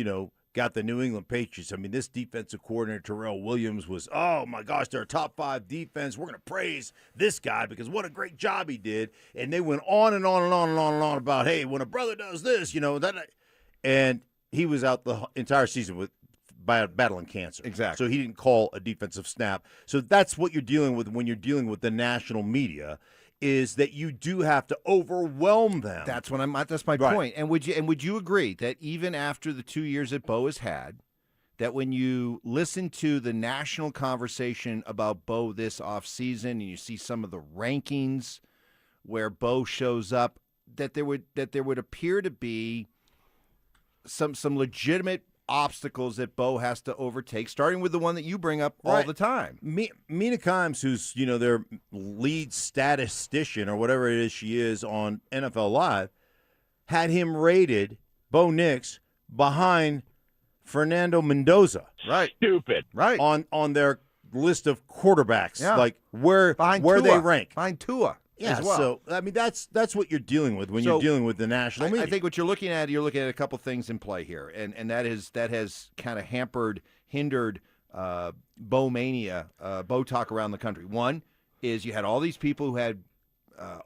got the New England Patriots. I mean, this defensive coordinator, Terrell Williams, was, oh, my gosh, they're a top 5 defense. We're going to praise this guy because what a great job he did. And they went on and on and on and on and on about, hey, when a brother does this, and he was out the entire season by battling cancer. Exactly. So he didn't call a defensive snap. So that's what you're dealing with when you're dealing with the national media, is that you do have to overwhelm them. That's my Right. point. And would you agree that even after the 2 years that Bo has had, that when you listen to the national conversation about Bo this offseason and you see some of the rankings where Bo shows up, that there would appear to be some legitimate obstacles that Bo has to overtake, starting with the one that you bring up all Right. the time. Mina Kimes, who's their lead statistician or whatever it is she is on NFL Live, had him rated, Bo Nix, behind Fernando Mendoza. Right. Stupid. Right. On their list of quarterbacks, Yeah. like where Behind they Tua. rank. Behind Tua. Yeah, as well. so I mean that's what you're dealing with when So, you're dealing with the national media. I think what you're looking at a couple things in play here, and that has kind of hindered Bo mania, Bo talk around the country. One, is you had all these people who had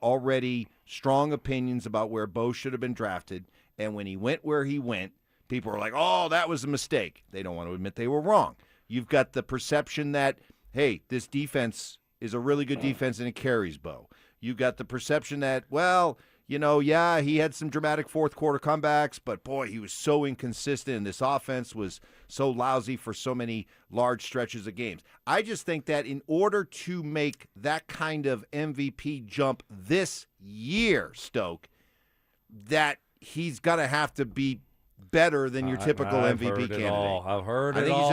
already strong opinions about where Bo should have been drafted, and when he went where he went, people were like, oh, that was a mistake. They don't want to admit they were wrong. You've got the perception that, hey, this defense is a really good defense and it carries Bo. You've got the perception that, well, he had some dramatic fourth-quarter comebacks, but, boy, he was so inconsistent, and this offense was so lousy for so many large stretches of games. I just think that in order to make that kind of MVP jump this year, Stoke, that he's going to have to be better than your typical MVP candidate. I've heard it all.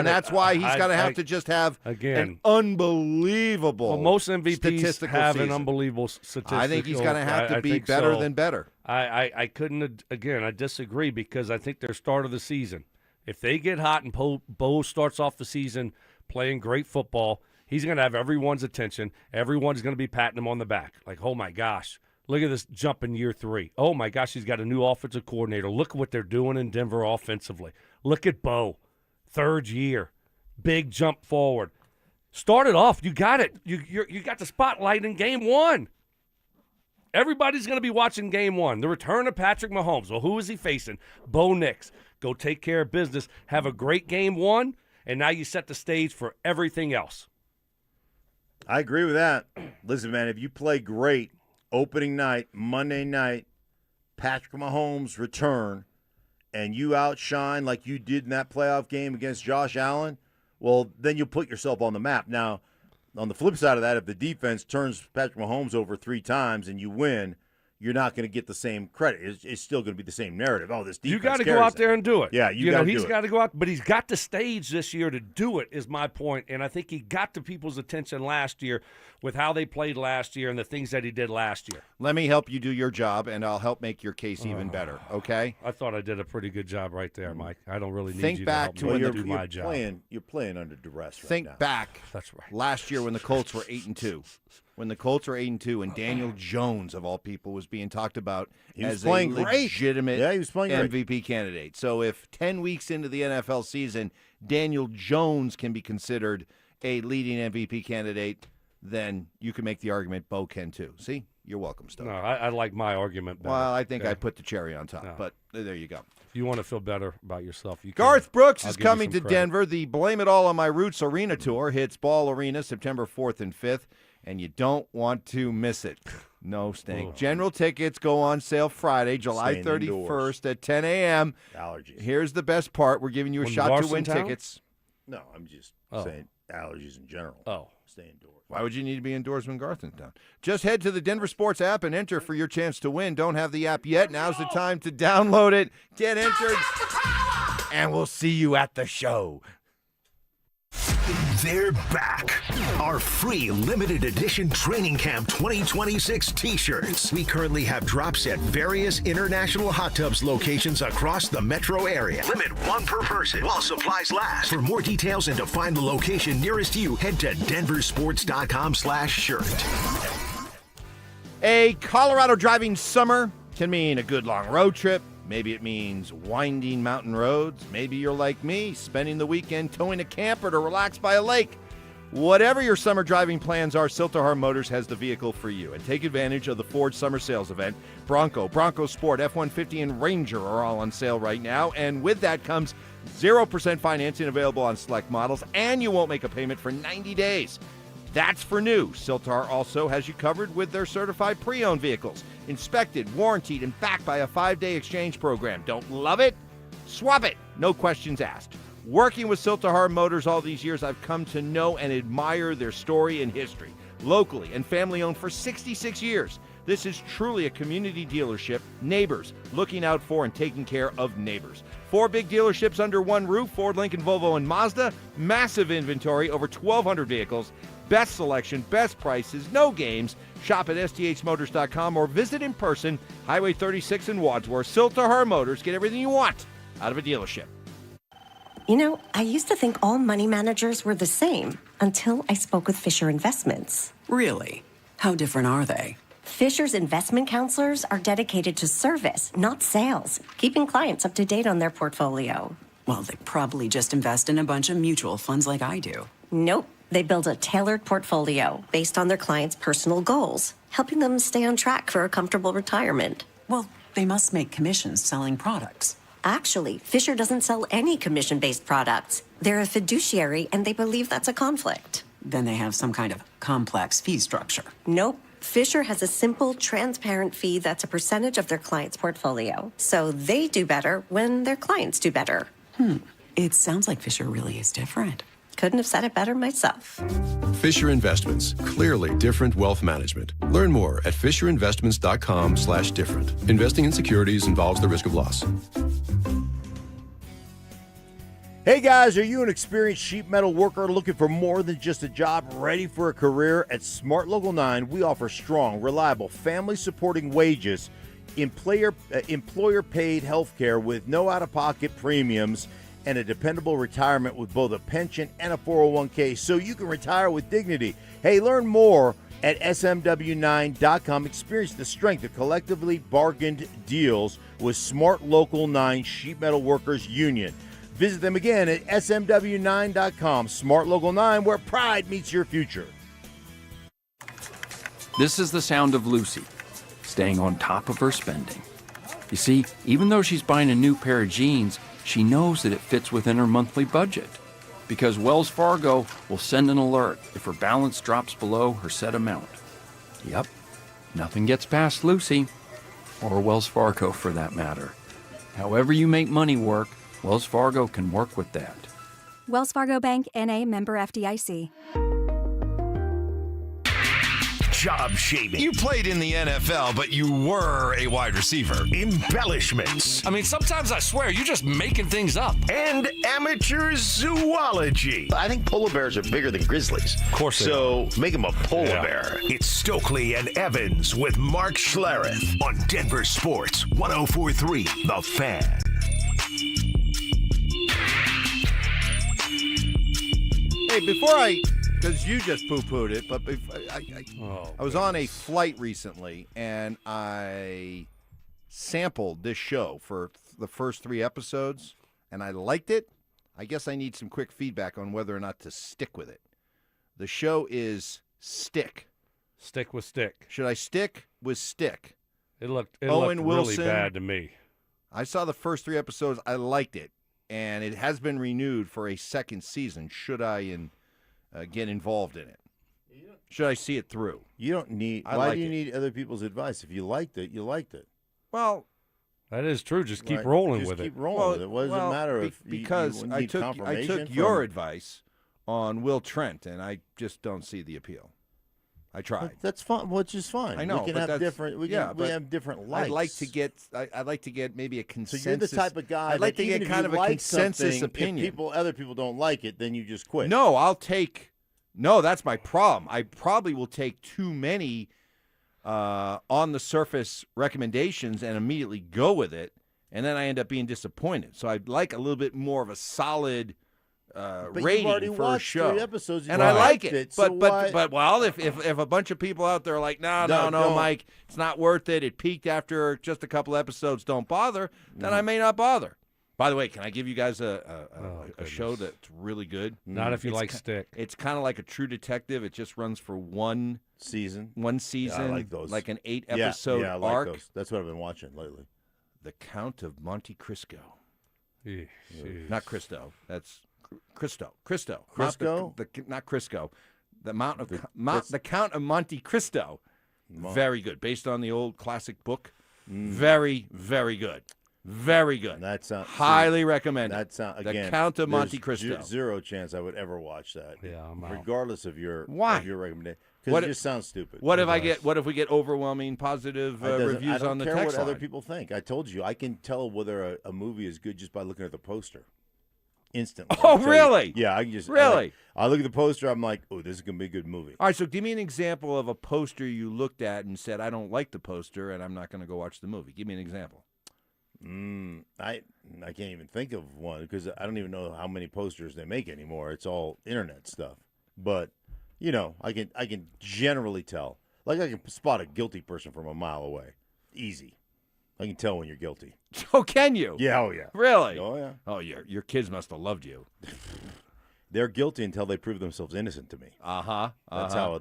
That's why he's going to have to just have an unbelievable most MVPs statistical have season. an unbelievable statistical. I think he's going to have to be better than better. I couldn't, again, I disagree because I think their start of the season, if they get hot and Bo starts off the season playing great football, he's going to have everyone's attention. Everyone's going to be patting him on the back. Like, oh, my gosh. Look at this jump in year 3. Oh, my gosh, he's got a new offensive coordinator. Look what they're doing in Denver offensively. Look at Bo, 3rd year, big jump forward. Started off, you got it. You got the spotlight in game 1. Everybody's going to be watching game 1. The return of Patrick Mahomes. Well, who is he facing? Bo Nix. Go take care of business. Have a great game 1, and now you set the stage for everything else. I agree with that. Listen, man, if you play great, opening night, Monday night, Patrick Mahomes return, and you outshine like you did in that playoff game against Josh Allen, well, then you'll put yourself on the map. Now, on the flip side of that, if the defense turns Patrick Mahomes over 3 times and you win, you're not going to get the same credit. It's still going to be the same narrative. Oh, this defense You got to go out there and do it. Yeah, you got to do it. He's got to go out, but he's got the stage this year to do it, is my point. And I think he got to people's attention last year with how they played last year and the things that he did last year. Let me help you do your job, and I'll help make your case even better, okay? I thought I did a pretty good job right there, Mike. I don't really need Think you back to to help when me do my job. You're playing under duress right Think now. back That's right. last year when the Colts were 8-2. When the Colts were 8-2 and Daniel Jones, of all people, was being talked about as a legitimate MVP candidate. So if 10 weeks into the NFL season, Daniel Jones can be considered a leading MVP candidate, then you can make the argument Bo can too. See? You're welcome, Stoke. No, I like my argument better. Well, I think I put the cherry on top, but there you go. If you want to feel better about yourself, you Garth can. Brooks I'll is give you coming some to credit. Denver. The Blame It All on My Roots Arena Tour hits Ball Arena September 4th and 5th, and you don't want to miss it. No stink. General tickets go on sale Friday, July 31st at 10 a.m. Allergies. Here's the best part. We're giving you a When shot to Garth's win in town? tickets. No, I'm just Oh. saying allergies in general. Oh. Stay indoors. Why would you need to be indoors when Garth is down? Just head to the DenverSports app and enter for your chance to win. Don't have the app yet? Now's the time to download it. Get entered, and we'll see you at the show. They're back. Our free limited edition Training Camp 2026 t-shirts. We currently have drops at various international hot tubs locations across the metro area. Limit 1 per person while supplies last. For more details and to find the location nearest you, head to denversports.com/shirt. A Colorado driving summer can mean a good long road trip. Maybe it means winding mountain roads. Maybe you're like me, spending the weekend towing a camper to relax by a lake. Whatever your summer driving plans are, Siltahar Motors has the vehicle for you. And take advantage of the Ford Summer Sales Event. Bronco Sport, F-150, and Ranger are all on sale right now. And with that comes 0% financing available on select models, and you won't make a payment for 90 days. That's for new. Siltar also has you covered with their certified pre-owned vehicles. Inspected, warranted, and backed by a 5-day exchange program. Don't love it? Swap it. No questions asked. Working with Siltahar Motors all these years, I've come to know and admire their story and history. Locally and family-owned for 66 years. This is truly a community dealership. Neighbors looking out for and taking care of neighbors. 4 big dealerships under one roof, Ford, Lincoln, Volvo, and Mazda. Massive inventory, over 1,200 vehicles. Best selection, best prices, no games. Shop at sthmotors.com or visit in person, Highway 36 in Wadsworth. Siltahar Motors, get everything you want out of a dealership. You know, I used to think all money managers were the same until I spoke with Fisher Investments. Really? How different are they? Fisher's investment counselors are dedicated to service, not sales, keeping clients up to date on their portfolio. Well, they probably just invest in a bunch of mutual funds like I do. Nope. They build a tailored portfolio based on their clients' personal goals, helping them stay on track for a comfortable retirement. Well, they must make commissions selling products. Actually, Fisher doesn't sell any commission-based products. They're a fiduciary, and they believe that's a conflict. Then they have some kind of complex fee structure. Nope. Fisher has a simple, transparent fee that's a percentage of their client's portfolio. So they do better when their clients do better. It sounds like Fisher really is different. Couldn't have said it better myself. Fisher Investments. Clearly different wealth management. Learn more at FisherInvestments.com/different. Investing in securities involves the risk of loss. Hey guys, are you an experienced sheet metal worker looking for more than just a job, ready for a career? At Smart Local 9, we offer strong, reliable, family-supporting wages, employer-paid health care with no out-of-pocket premiums, and a dependable retirement with both a pension and a 401k, so you can retire with dignity. Hey, learn more at smw9.com. Experience the strength of collectively bargained deals with Smart Local 9 Sheet Metal Workers Union. Visit them again at smw9.com. Smart Local 9, where pride meets your future. This is the sound of Lucy, staying on top of her spending. You see, even though she's buying a new pair of jeans, she knows that it fits within her monthly budget, because Wells Fargo will send an alert if her balance drops below her set amount. Yep, nothing gets past Lucy, or Wells Fargo for that matter. However you make money work, Wells Fargo can work with that. Wells Fargo Bank, N.A., member FDIC. Job shaming. You played in the NFL, but you were a wide receiver. Embellishments. I mean, sometimes I swear you're just making things up. And amateur zoology. I think polar bears are bigger than grizzlies. Of course they So make them a polar bear. It's Stokley and Evans with Mark Schlereth on Denver Sports 104.3 The Fan. Hey, before because you just poo-pooed it, but I was on a flight recently, and I sampled this show for the first 3 episodes, and I liked it. I guess I need some quick feedback on whether or not to stick with it. The show is Stick. Stick with Stick. Should I stick with Stick? It looked Owen Wilson, really bad to me. I saw the first 3 episodes. I liked it, and it has been renewed for a second season. Should I get involved in it? Should I see it through? You don't need. Why do you need other people's advice? If you liked it, you liked it. Well, that is true. Just keep rolling with it. Just keep rolling with it. What does it matter if because you I need took confirmation your from- advice on Will Trent, and I just don't see the appeal. I tried. That's fine. Which is fine. I know. We can but have different. We have different likes. I'd like to get maybe a consensus. So you're the type of guy. I'd like that to even get if kind you of a like consensus something, opinion. If other people don't like it, then you just quit. No, I'll take. No, that's my problem. I probably will take too many on the surface recommendations and immediately go with it, and then I end up being disappointed. So I'd like a little bit more of a solid But rating you've already for a watched show. 3 episodes, and I like it. So why- But if a bunch of people out there are like, no, don't. Mike, it's not worth it. It peaked after just a couple episodes. Don't bother. Then I may not bother. By the way, can I give you guys a show that's really good? Not if you like Stick. It's kind of like a True Detective. It just runs for one season. Yeah, I like those. Like an 8-episode I like arc. those. That's what I've been watching lately. The Count of Monte Cristo. Jeez. Not Cristo. That's Cristo. Crisco? Not Crisco. The Count of Monte Cristo. Very good. Based on the old classic book. Very, very good. Very good. Highly recommended. The Count of Monte Cristo. Zero chance I would ever watch that. Yeah, I'm out. Regardless of your recommendation. Because it just sounds stupid. What if we get overwhelming positive reviews on the text I don't care what line? other people think. I told you, I can tell whether a movie is good just by looking at the poster. Instantly. Oh, really? Yeah, I can just really. I look at the poster. I'm like, oh, this is gonna be a good movie. All right, so give me an example of a poster you looked at and said, I don't like the poster, and I'm not going to go watch the movie. Give me an example. I can't even think of one because I don't even know how many posters they make anymore. It's all internet stuff. But I can generally tell. Like I can spot a guilty person from a mile away. Easy. I can tell when you're guilty. Oh, can you? Yeah. Oh, yeah. Really? Oh, yeah. Oh, your kids must have loved you. they're guilty until they prove themselves innocent to me. That's how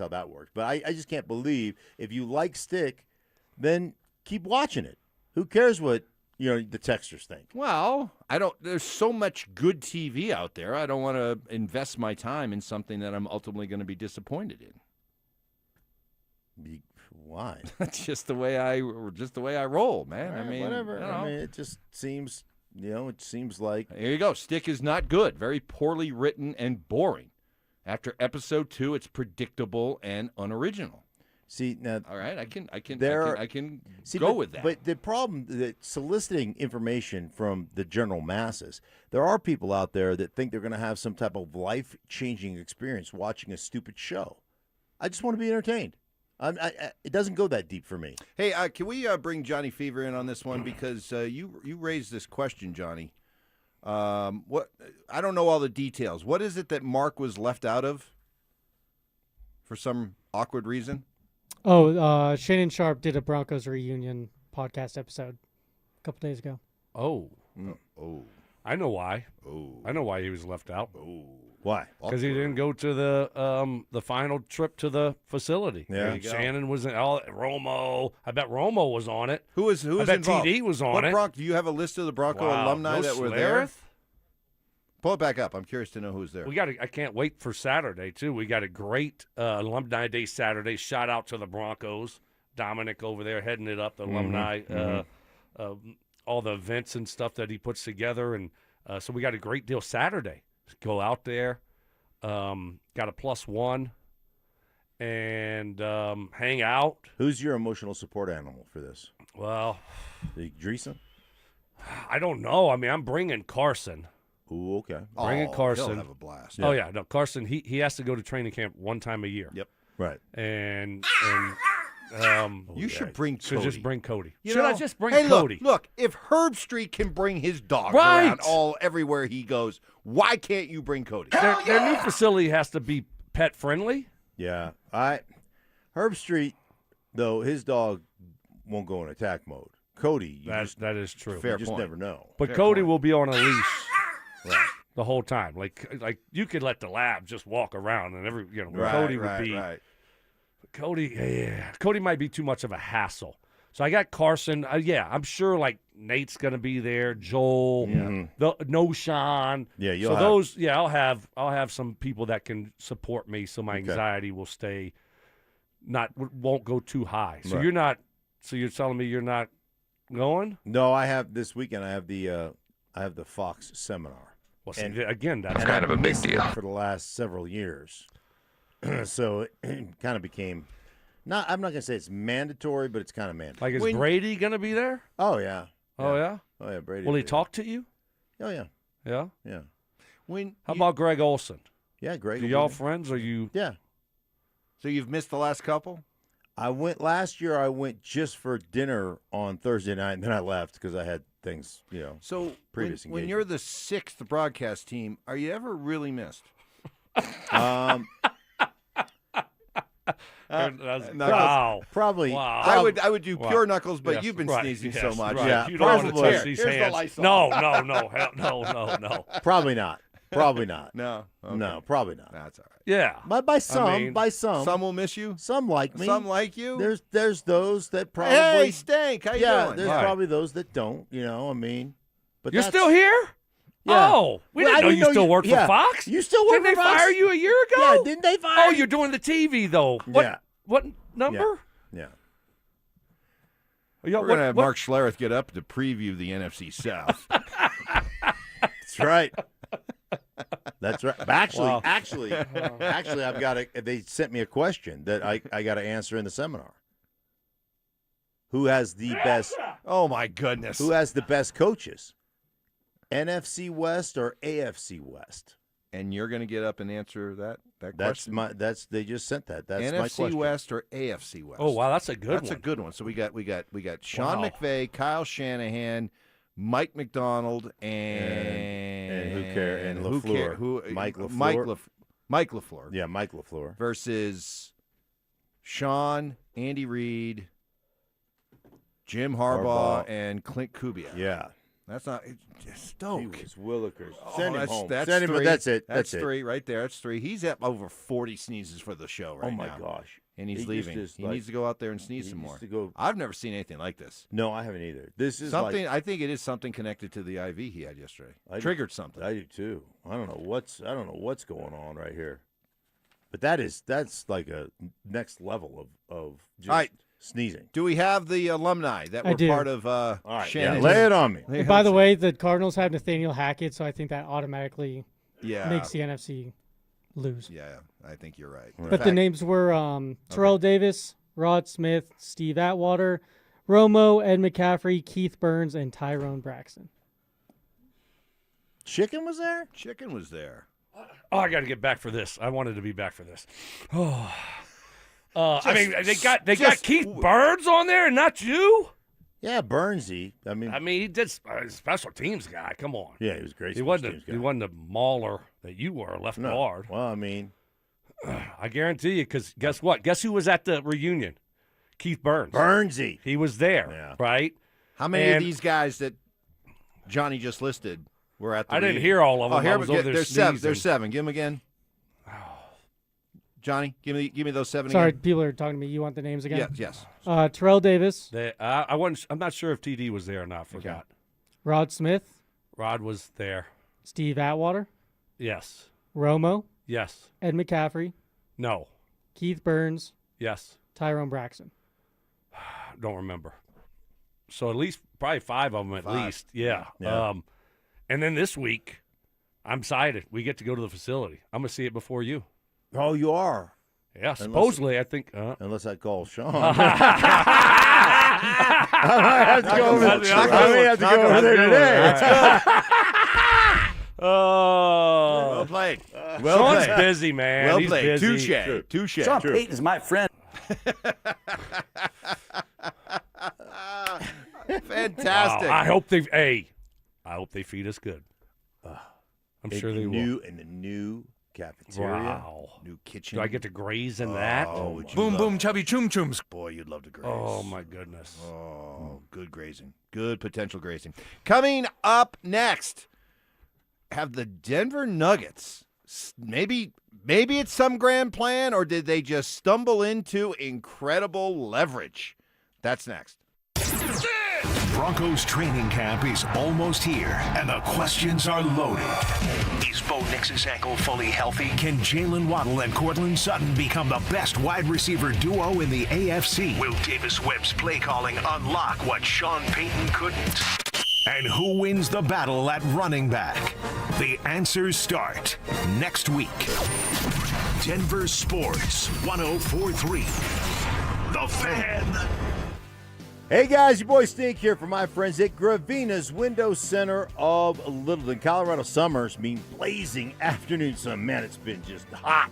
that works. But I just can't believe if you like Stick, then keep watching it. Who cares what the texters think? Well, I don't. There's so much good TV out there. I don't want to invest my time in something that I'm ultimately going to be disappointed in. Why? That's just the way I roll, man. Right, I mean, whatever. I mean, it just seems. It seems like. Here you go. Stick is not good. Very poorly written and boring. After episode 2, it's predictable and unoriginal. See now, all right, I can see, go with that. But the problem that soliciting information from the general masses, there are people out there that think they're going to have some type of life-changing experience watching a stupid show. I just want to be entertained. It doesn't go that deep for me. Hey, can we bring Johnny Fever in on this one because you raised this question, Johnny? What I don't know all the details. What is it that Mark was left out of for some awkward reason? Oh, Shannon Sharp did a Broncos reunion podcast episode a couple days ago. Oh. I know why. I know why he was left out. Why? Because he didn't go to the final trip to the facility. Yeah. Shannon was in Romo. I bet Romo was on it. Who was I bet involved? TD was on it. Do you have a list of the Bronco alumni that were there? Schlereth? Pull it back up. I'm curious to know who's there. I can't wait for Saturday too. We got a great Alumni Day Saturday. Shout out to the Broncos. Dominic over there heading it up. The alumni, all the events and stuff that he puts together, and so we got a great deal Saturday. Go out there, got a +1, and hang out. Who's your emotional support animal for this? Well, Dreesen? I don't know. I mean, I'm bringing Carson. Ooh, okay. Bringing Carson. He'll have a blast. Oh yeah, no, Carson. He has to go to training camp one time a year. Yep. Right. And you should bring Cody. Should just bring Cody. You Should I know, just bring hey, Cody? Look, if Herb Street can bring his dog Right. around everywhere he goes, why can't you bring Cody? Their new facility has to be pet friendly. Yeah. Herb Street, though, his dog won't go in attack mode. Cody, that is true. You just never know. But Fair Cody point. will be on a leash. Right. The whole time, like you could let the lab just walk around, and Right, Cody would right, be. right. Cody might be too much of a hassle. So I got Carson. I'm sure like Nate's gonna be there. Joel, no Sean. Yeah, so those. Yeah, I'll have some people that can support me, so my anxiety will stay, won't go too high. So Right. you're not. So you're telling me you're not going? No, I have this weekend. I have the Fox seminar. Well, see, again, that's and kind I've of a big missed it deal for the last several years. So it kind of became I'm not gonna say it's mandatory, but it's kind of mandatory. Like, is Brady gonna be there? Oh yeah. Oh yeah. Oh yeah. Brady. Will he talk to you? Oh yeah. Yeah. Yeah. How about Greg Olson? Yeah, Greg. Are will y'all be there. friends? Or you? Yeah. So you've missed the last couple? I went last year. I went just for dinner on Thursday night, and then I left because I had things, So previous when you're the 6th broadcast team, are you ever really missed? Wow. Probably. Wow. I would do pure knuckles, but Yes, you've been right, sneezing yes, so much. right. Yeah, You don't want to probably. touch these Here's the hands. Lysol. No. Probably not. Probably not. No. Okay. No, probably not. That's all right. Yeah. By some, I mean, by some. Some will miss you. Some like me. Some like you. There's those that probably. Hey, Stank, how you doing? There's Right. probably those that don't. I mean, but You're that's- still here? Yeah. Oh, we Well, didn't I know you still work yeah. for Fox. You still work Didn't for they Fox? fire you a year ago? Yeah, didn't they fire? Oh, you're doing the TV though. What, Yeah. What number? Yeah. Yeah. We're going to have Mark Schlereth get up to preview the NFC South. That's right. That's right. Actually, Wow. actually, I've got they sent me a question that I got to answer in the seminar. Who has the best? Oh my goodness. Who has the best coaches? NFC West or AFC West? And you're going to get up and answer that That's question? they just sent that. That's NFC my question. West or AFC West? Oh wow, that's a good That's one. a good one. So we got Sean Wow. McVay, Kyle Shanahan, Mike McDonald, and who care? And who LaFleur. care- who- Mike LaFleur. Mike LaFleur. Yeah, Mike LaFleur. Versus Sean, Andy Reid, Jim Harbaugh, and Clint Kubiak. Yeah. That's not Stoke. He was Willikers. Oh, Send him home. That's Send him. three. That's it. That's three right there. That's three. He's at over 40 sneezes for the show right now. Oh my gosh! And he's He leaving. just He needs to go out there and sneeze some more. I've never seen anything like this. No, I haven't either. This is something. I think it is something connected to the IV he had yesterday. Triggered something. I do too. I don't know what's going on right here, but that's like a next level of just All right. sneezing. Do we have the alumni that I were do. part of All right, Shannon? lay it on me. And by the way, the Cardinals have Nathaniel Hackett, so I think that automatically Yeah. makes the NFC lose. Yeah, I think you're right. But the names were Terrell Davis, Rod Smith, Steve Atwater, Romo, Ed McCaffrey, Keith Burns, and Tyrone Braxton. Chicken was there? Chicken was there. Oh, I got to get back for this. I wanted to be back for this. Oh. I mean, they got Keith Burns on there and not you? Yeah, Burnsy. I mean, he did special teams guy. Come on. Yeah, he was a great. He wasn't the mauler that you were, left guard. Well, I mean, I guarantee you, because guess what? Guess who was at the reunion? Keith Burns. Burnsy. He was there, right? How many of these guys that Johnny just listed were at the I reunion? didn't hear all of them. Oh, here I was over there there's seven. sneezing. There's seven. Give them again. Johnny, give me those seven Sorry, again. people are talking to me. You want the names again? Yes. Terrell Davis. I'm not sure if TD was there or not. Forgot. Rod Smith. Rod was there. Steve Atwater. Yes. Romo. Yes. Ed McCaffrey. No. Keith Burns. Yes. Tyrone Braxton. Don't remember. So at least probably five of them at least. Yeah. Yeah. And then this week, I'm excited. We get to go to the facility. I'm gonna see it before you. Oh, you are? Yeah, supposedly, I think. Unless I call Sean. I might have to go over there today. Oh. Well played. Sean's busy, man. Well He's played. busy. Touche. Sean Payton is my friend. Fantastic. Wow. I hope they feed us good. I'm sure they will. In the new cafeteria. Wow. New kitchen. Do I get to graze in that? Oh, Boom, boom, chubby choom chooms. Boy, you'd love to graze. Oh, my goodness. Oh, good grazing. Good potential grazing. Coming up next, have the Denver Nuggets, maybe it's some grand plan, or did they just stumble into incredible leverage? That's next. Broncos training camp is almost here, and the questions are loaded. Is Bo Nix's ankle fully healthy? Can Jalen Waddle and Courtland Sutton become the best wide receiver duo in the AFC? Will Davis Webb's play calling unlock what Sean Payton couldn't? And who wins the battle at running back? The answers start next week. Denver Sports 104.3. The Fan. Hey guys, your boy Stink here from my friends at Gravina's Window Center of Littleton. Colorado summers mean blazing afternoon sun. Man, it's been just hot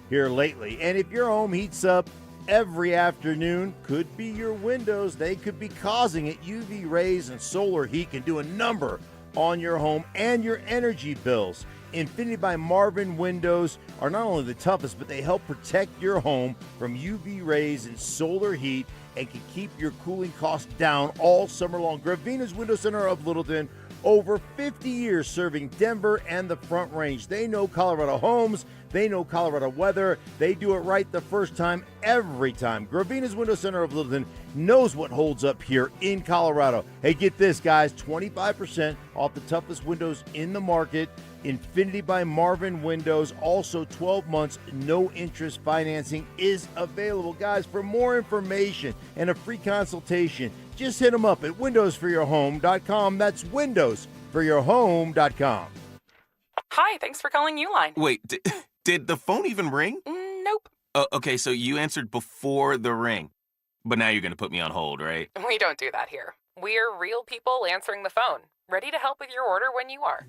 here lately. And if your home heats up every afternoon, could be your windows. They could be causing it. UV rays and solar heat can do a number on your home and your energy bills. Infinity by Marvin windows are not only the toughest, but they help protect your home from UV rays and solar heat and can keep your cooling costs down all summer long. Gravina's Window Center of Littleton, over 50 years serving Denver and the Front Range. They know Colorado homes. They know Colorado weather. They do it right the first time, every time. Gravina's Window Center of Littleton knows what holds up here in Colorado. Hey, get this, guys, 25% off the toughest windows in the market. Infinity by Marvin Windows. Also, 12 months, no interest financing is available. Guys, for more information and a free consultation, just hit them up at windowsforyourhome.com. That's windowsforyourhome.com. Hi, thanks for calling Uline. Wait, did the phone even ring? Nope. Okay, so you answered before the ring. But now you're going to put me on hold, right? We don't do that here. We're real people answering the phone, ready to help with your order when you are.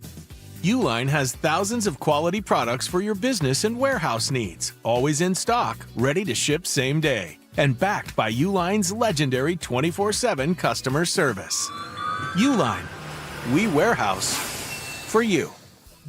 Uline has thousands of quality products for your business and warehouse needs, always in stock, ready to ship same day, and backed by Uline's legendary 24/7 customer service. Uline, we warehouse for you.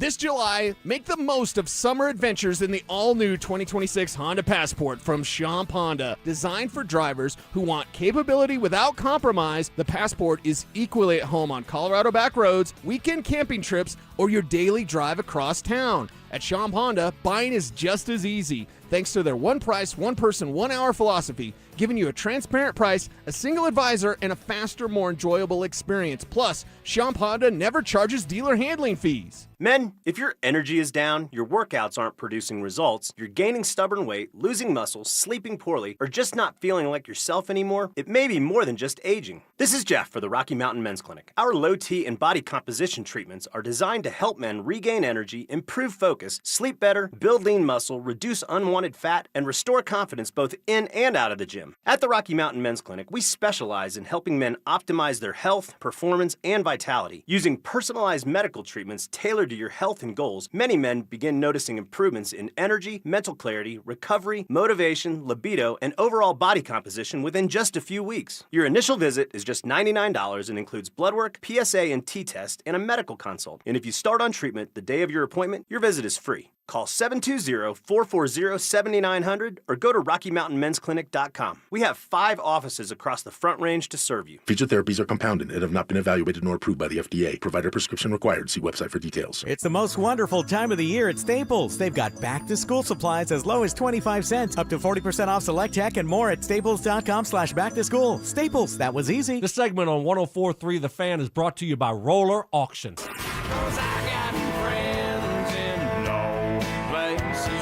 This July, make the most of summer adventures in the all-new 2026 Honda Passport from Champ Honda. Designed for drivers who want capability without compromise, the Passport is equally at home on Colorado back roads, weekend camping trips, or your daily drive across town. At Champ Honda, buying is just as easy, thanks to their one price, one person, 1 hour philosophy, giving you a transparent price, a single advisor, and a faster, more enjoyable experience. Plus, Champ Honda never charges dealer handling fees. Men, if your energy is down, your workouts aren't producing results, you're gaining stubborn weight, losing muscle, sleeping poorly, or just not feeling like yourself anymore, it may be more than just aging. This is Jeff for the Rocky Mountain Men's Clinic. Our low T and body composition treatments are designed to help men regain energy, improve focus, sleep better, build lean muscle, reduce unwanted fat, and restore confidence both in and out of the gym. At the Rocky Mountain Men's Clinic, we specialize in helping men optimize their health, performance, and vitality. Using personalized medical treatments tailored to your health and goals, many men begin noticing improvements in energy, mental clarity, recovery, motivation, libido, and overall body composition within just a few weeks. Your initial visit is just $99 and includes blood work, PSA and T-test, and a medical consult. And if you start on treatment the day of your appointment, your visit is free. Call 720-440-7900 or go to RockyMountainMen'sClinic.com. We have 5 offices across the Front Range to serve you. Featured therapies are compounded and have not been evaluated nor approved by the FDA. Provider prescription required. See website for details. It's the most wonderful time of the year at Staples. They've got back-to-school supplies as low as 25 cents, up to 40% off select tech, and more at staples.com/back-to-school. Staples, that was easy. This segment on 104.3 The Fan is brought to you by Roller Auctions.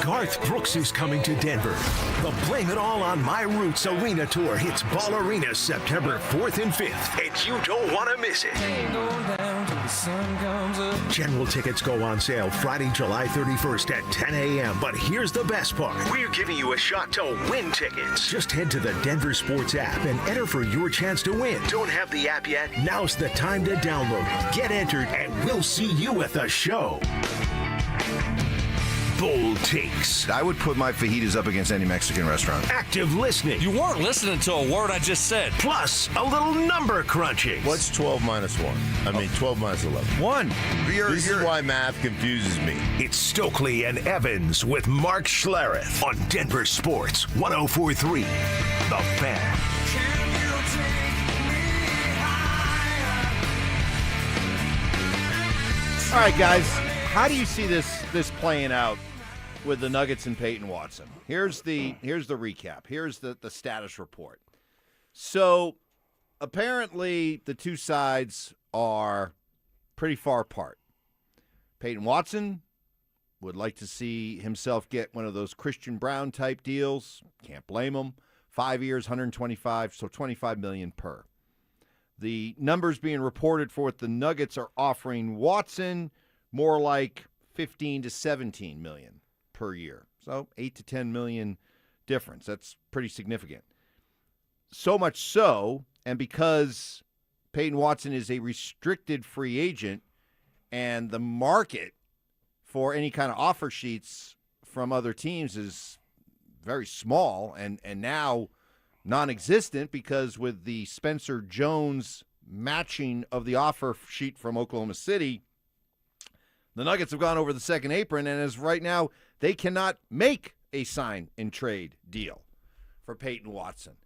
Garth Brooks is coming to Denver. The Blame It All on My Roots Arena Tour hits Ball Arena September 4th and 5th, and you don't want to miss it. General tickets go on sale Friday, July 31st at 10 a.m. But here's the best part. We're giving you a shot to win tickets. Just head to the DenverSports app and enter for your chance to win. Don't have the app yet? Now's the time to download it. Get entered, and we'll see you at the show. Bold takes. I would put my fajitas up against any Mexican restaurant. Active listening. You weren't listening to a word I just said. Plus, a little number crunching. What's 12 minus 1? I mean, 12 minus 11. 1. This is why math confuses me. It's Stokley and Evans with Mark Schlereth on Denver Sports 104.3. The Fan. All right, guys. How do you see this playing out with the Nuggets and Payton Watson? Here's the recap. Here's the status report. So apparently the two sides are pretty far apart. Payton Watson would like to see himself get one of those Christian Brown type deals. Can't blame him. 5 years, 125, so $25 million per. The numbers being reported for what the Nuggets are offering Watson, more like 15 to 17 million per year. So 8 to 10 million difference. That's pretty significant. So much so, and because Payton Watson is a restricted free agent and the market for any kind of offer sheets from other teams is very small and now non-existent, because with the Spencer Jones matching of the offer sheet from Oklahoma City, the Nuggets have gone over the second apron, and as right now, they cannot make a sign-and-trade deal for Payton Watson.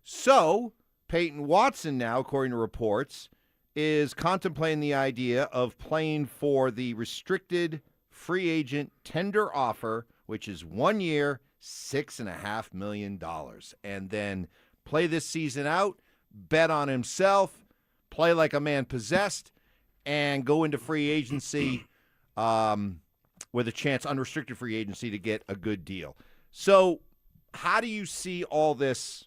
So, Payton Watson now, according to reports, is contemplating the idea of playing for the restricted free agent tender offer, which is 1 year, $6.5 million, and then play this season out, bet on himself, play like a man possessed, and go into free agency with a chance, unrestricted free agency, to get a good deal. So how do you see all this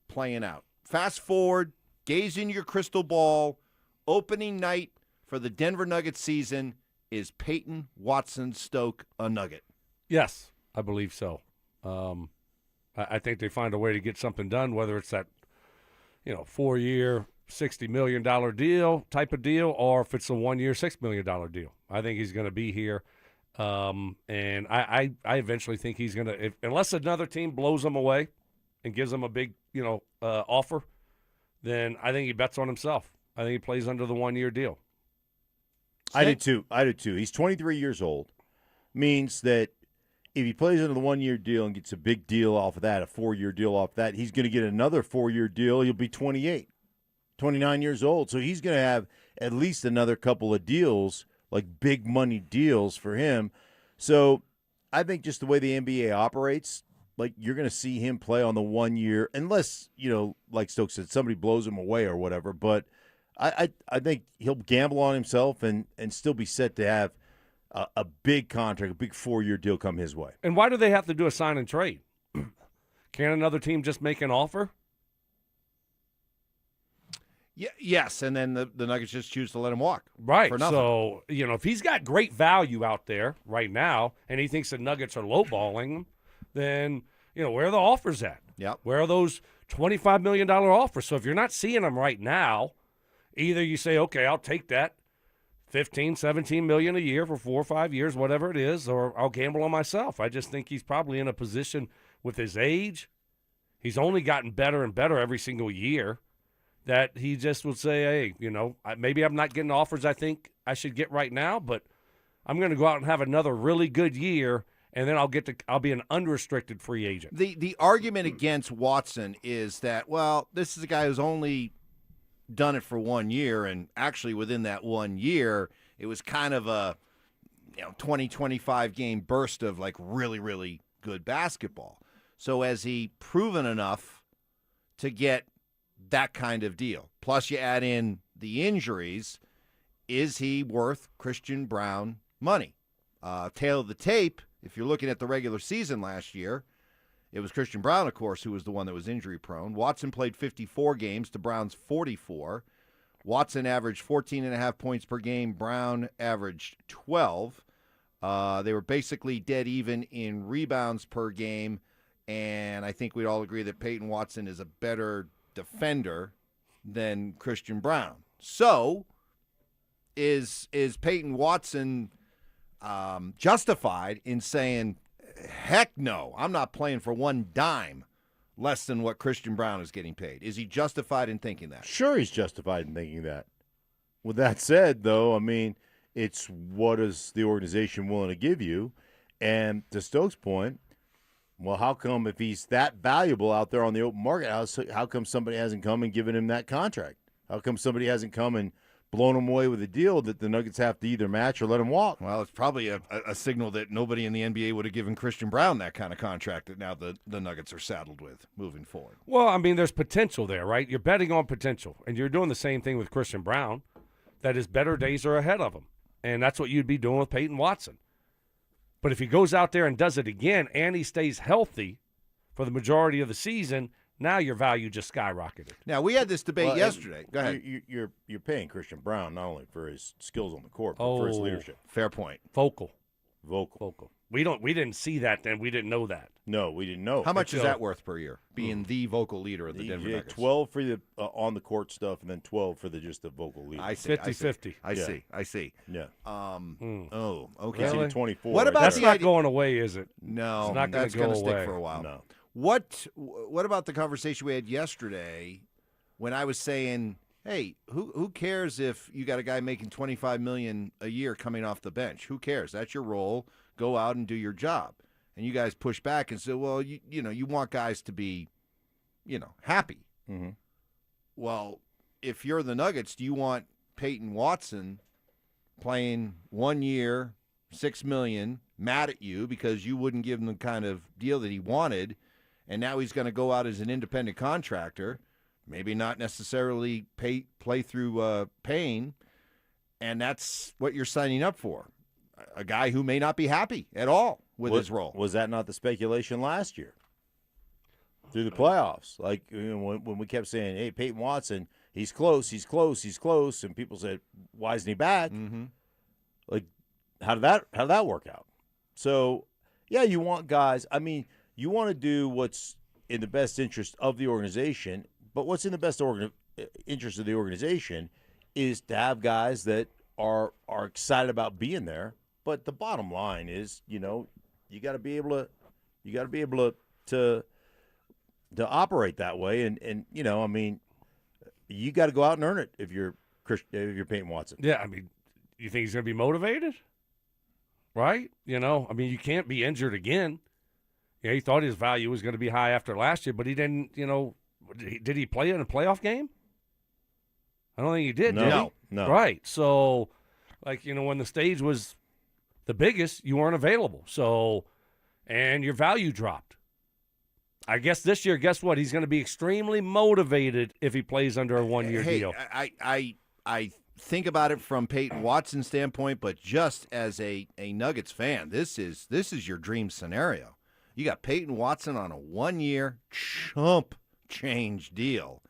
playing out? Fast forward, gaze in your crystal ball. Opening night for the Denver Nuggets season. Is Payton Watson Stoke a Nugget? Yes, I believe so. I think they find a way to get something done, whether it's that 4-year, $60 million deal type of deal, or if it's a 1-year, $6 million deal. I think he's going to be here. And I eventually think he's going to, unless another team blows him away and gives him a big, offer, then I think he bets on himself. I think he plays under the 1-year deal. I did too. He's 23 years old. Means that if he plays under the 1-year deal and gets a big deal off of that, a 4-year deal off that, he's going to get another 4-year deal. He'll be 28, 29 years old. So he's going to have at least another couple of deals, like big money deals for him. So I think just the way the NBA operates, like you're going to see him play on the 1 year, unless, like Stokes said, somebody blows him away or whatever. But I think he'll gamble on himself and still be set to have a big contract, a big 4-year deal come his way. And why do they have to do a sign and trade? Can't another team just make an offer? Yes, and then the Nuggets just choose to let him walk. Right. For nothing. So, if he's got great value out there right now and he thinks the Nuggets are lowballing him, then, where are the offers at? Yep. Where are those $25 million offers? So if you're not seeing them right now, either you say, okay, I'll take that, 15, 17 million a year for 4 or 5 years, whatever it is, or I'll gamble on myself. I just think he's probably in a position with his age. He's only gotten better and better every single year that he just would say, hey, maybe I'm not getting offers I think I should get right now, but I'm going to go out and have another really good year, and then I'll be an unrestricted free agent. The argument against Watson is that, well, this is a guy who's only done it for 1 year, and actually within that 1 year, it was kind of a 20, 25 game burst of like really, really good basketball. So has he proven enough to get that kind of deal? Plus you add in the injuries. Is he worth Christian Braun money? Tail of the tape, if you're looking at the regular season last year, it was Christian Braun, of course, who was the one that was injury-prone. Watson played 54 games to Brown's 44. Watson averaged 14.5 points per game. Braun averaged 12. They were basically dead even in rebounds per game, and I think we'd all agree that Payton Watson is a better defender than Christian Braun. So is Payton Watson justified in saying, heck no, I'm not playing for one dime less than what Christian Braun is getting paid? Is he justified in thinking that? Sure, he's justified in thinking that. With that said, though, I mean, it's what is the organization willing to give you? And to Stokes' point, well, how come if he's that valuable out there on the open market, how come somebody hasn't come and given him that contract? How come somebody hasn't come and blown him away with a deal that the Nuggets have to either match or let him walk? Well, it's probably a signal that nobody in the NBA would have given Christian Braun that kind of contract that now the Nuggets are saddled with moving forward. Well, I mean, there's potential there, right? You're betting on potential, and you're doing the same thing with Christian Braun, that his better days are ahead of him, and that's what you'd be doing with Payton Watson. But if he goes out there and does it again and he stays healthy for the majority of the season, now your value just skyrocketed. Now, we had this debate yesterday. Go ahead. You're paying Christian Braun not only for his skills on the court, but for his leadership. Fair point. Vocal. We didn't see that then. We didn't know that. No, we didn't know. How much is that worth per year, being the vocal leader of the Denver Nuggets? 12 for the on-the-court stuff and then 12 for just the vocal leader. I see. 50-50. I see. Yeah. Oh, okay. Really? 24. What about That's not going away, is it? No, it's not that's going to stick for a while. No. What about the conversation we had yesterday when I was saying, hey, who cares if you got a guy making $25 million a year coming off the bench? Who cares? That's your role. Go out and do your job. And you guys push back and say, well, you want guys to be, happy. Mm-hmm. Well, if you're the Nuggets, do you want Payton Watson playing 1 year, $6 million, mad at you because you wouldn't give him the kind of deal that he wanted, and now he's going to go out as an independent contractor, maybe not necessarily play through pain, and that's what you're signing up for, a guy who may not be happy at all with his role. Was that not the speculation last year through the playoffs? Like when we kept saying, hey, Payton Watson, he's close, and people said, why isn't he back? Mm-hmm. Like, how did that work out? So, yeah, you want guys. I mean, you want to do what's in the best interest of the organization, but what's in the best interest of the organization is to have guys that are excited about being there. But the bottom line is, you got to be able to operate that way, and I mean, you got to go out and earn it if you're Payton Watson. Yeah, I mean, you think he's going to be motivated? Right? You can't be injured again. Yeah, he thought his value was going to be high after last year, but he didn't, did he play in a playoff game? I don't think he did, did he? No. Right. So, when the stage was the biggest, you weren't available. So, and your value dropped. I guess this year, guess what? He's going to be extremely motivated if he plays under a one-year deal. I think about it from Peyton Watson's standpoint, but just as a Nuggets fan, this is your dream scenario. You got Peyton Watson on a 1-year chump change deal,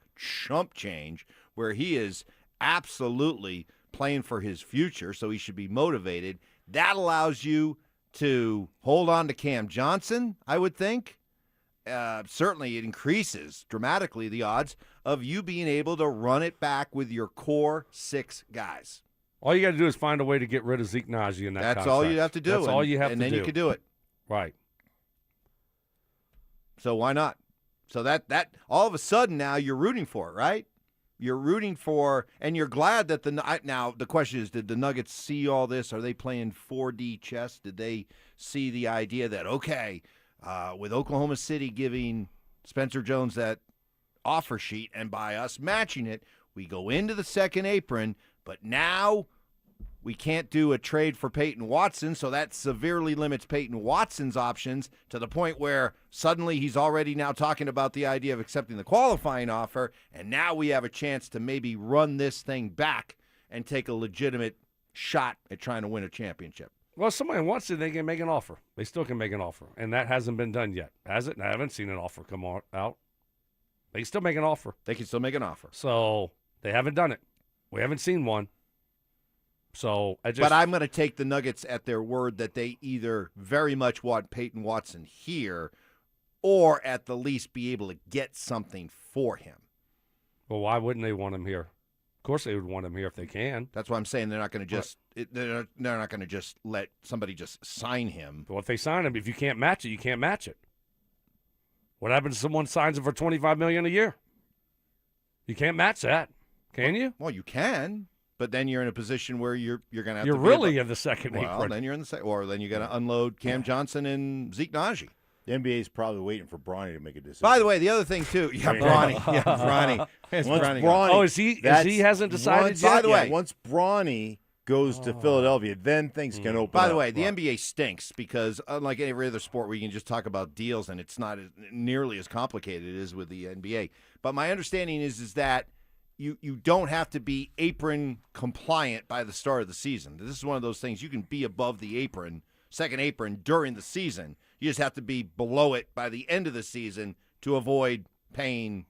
where he is absolutely playing for his future, so he should be motivated. That allows you to hold on to Cam Johnson, I would think. Certainly it increases dramatically the odds of you being able to run it back with your core 6 guys. All you got to do is find a way to get rid of Zeke Naji in that That's contract. all you have to do. That's all you have to and do. then you can do it. Right. So why not? So that all of a sudden now you're rooting for it, right? You're rooting for, and you're glad that now the question is, did the Nuggets see all this? Are they playing 4D chess? Did they see the idea that, okay, with Oklahoma City giving Spencer Jones that offer sheet and by us matching it, we go into the second apron, but now we can't do a trade for Peyton Watson, so that severely limits Peyton Watson's options to the point where suddenly he's already now talking about the idea of accepting the qualifying offer, and now we have a chance to maybe run this thing back and take a legitimate shot at trying to win a championship. Well, if somebody wants it, they can make an offer. They still can make an offer, and that hasn't been done yet, has it? I haven't seen an offer come out. They can still make an offer. They can still make an offer. So they haven't done it. We haven't seen one. So But I'm going to take the Nuggets at their word that they either very much want Peyton Watson here or at the least be able to get something for him. Well, why wouldn't they want him here? Of course they would want him here if they can. That's why I'm saying they're not going to just they're not going to just let somebody just sign him. Well, if they sign him, if you can't match it, you can't match it. What happens if someone signs him for $25 million a year? You can't match that, can you? Well, you can. But then you're in a position where you're going to have you're to really in the second apron. Well, then you're in the second, or then you got to unload Cam Johnson and Zeke Naji. The NBA is probably waiting for Bronny to make a decision. By the way, the other thing too, Bronny. Is he hasn't decided yet? By the way, once Bronny goes to Philadelphia, then things can open up. By the way, the NBA stinks because unlike every other sport where you can just talk about deals and it's not nearly as complicated as with the NBA. But my understanding is that you don't have to be apron compliant by the start of the season. This is one of those things you can be above the apron, second apron during the season. You just have to be below it by the end of the season to avoid paying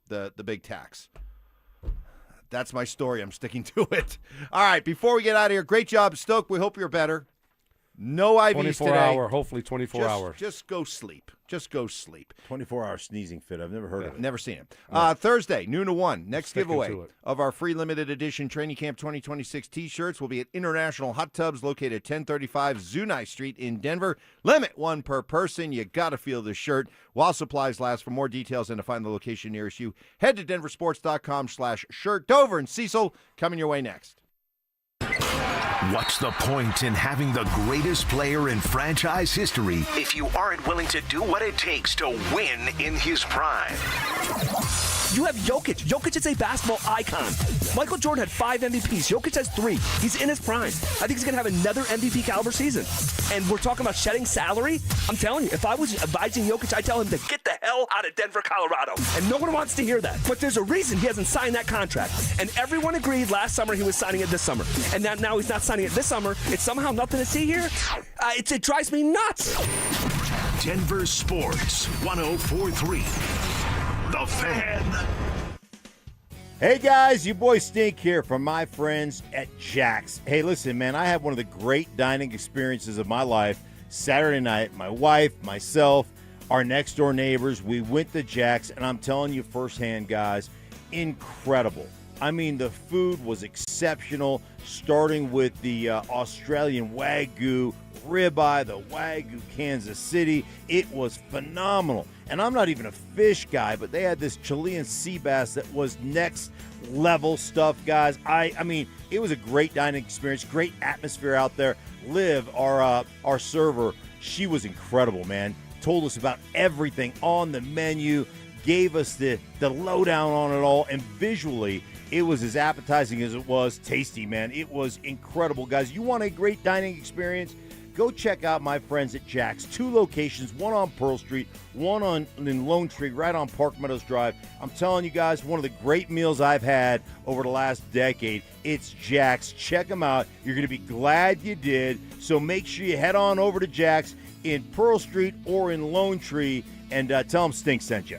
the big tax. That's my story. I'm sticking to it. All right, before we get out of here, great job, Stoke. We hope you're better. No IVs 24 today. Hopefully 24 hours. Just go sleep. Just go sleep. 24-hour sneezing fit. I've never heard of it. Never seen it. Thursday, noon to 1. Next giveaway of our free limited edition Training Camp 2026 T-shirts will be at International Hot Tubs located at 1035 Zunai Street in Denver. Limit 1 per person. You got to feel the shirt while supplies last. For more details and to find the location nearest you, head to DenverSports.com/shirt. Dover and Cecil coming your way next. What's the point in having the greatest player in franchise history if you aren't willing to do what it takes to win in his prime? You have Jokic. Jokic is a basketball icon. Michael Jordan had 5 MVPs. Jokic has 3. He's in his prime. I think he's going to have another MVP caliber season. And we're talking about shedding salary. I'm telling you, if I was advising Jokic, I'd tell him to get the hell out of Denver, Colorado. And no one wants to hear that. But there's a reason he hasn't signed that contract. And everyone agreed last summer he was signing it this summer. And now he's not signing it this summer. It's somehow nothing to see here. It drives me nuts. Denver Sports 104.3. The Fan. Hey guys, your boy Stink here from my friends at Jack's. Hey, listen, man, I had one of the great dining experiences of my life Saturday night. My wife, myself, our next door neighbors, we went to Jack's, and I'm telling you firsthand, guys, incredible. I mean, the food was exceptional, starting with the Australian Wagyu ribeye, the Wagyu Kansas City. It was phenomenal. And I'm not even a fish guy, but they had this Chilean sea bass that was next level stuff, guys. I mean, it was a great dining experience, great atmosphere out there. Liv, our server, she was incredible, man. Told us about everything on the menu, gave us the lowdown on it all, and visually, it was as appetizing as it was tasty, man. It was incredible, guys. You want a great dining experience? Go check out my friends at Jack's. 2 locations, one on Pearl Street, one in Lone Tree, right on Park Meadows Drive. I'm telling you guys, one of the great meals I've had over the last decade. It's Jack's. Check them out. You're going to be glad you did. So make sure you head on over to Jack's in Pearl Street or in Lone Tree and tell them Stink sent you.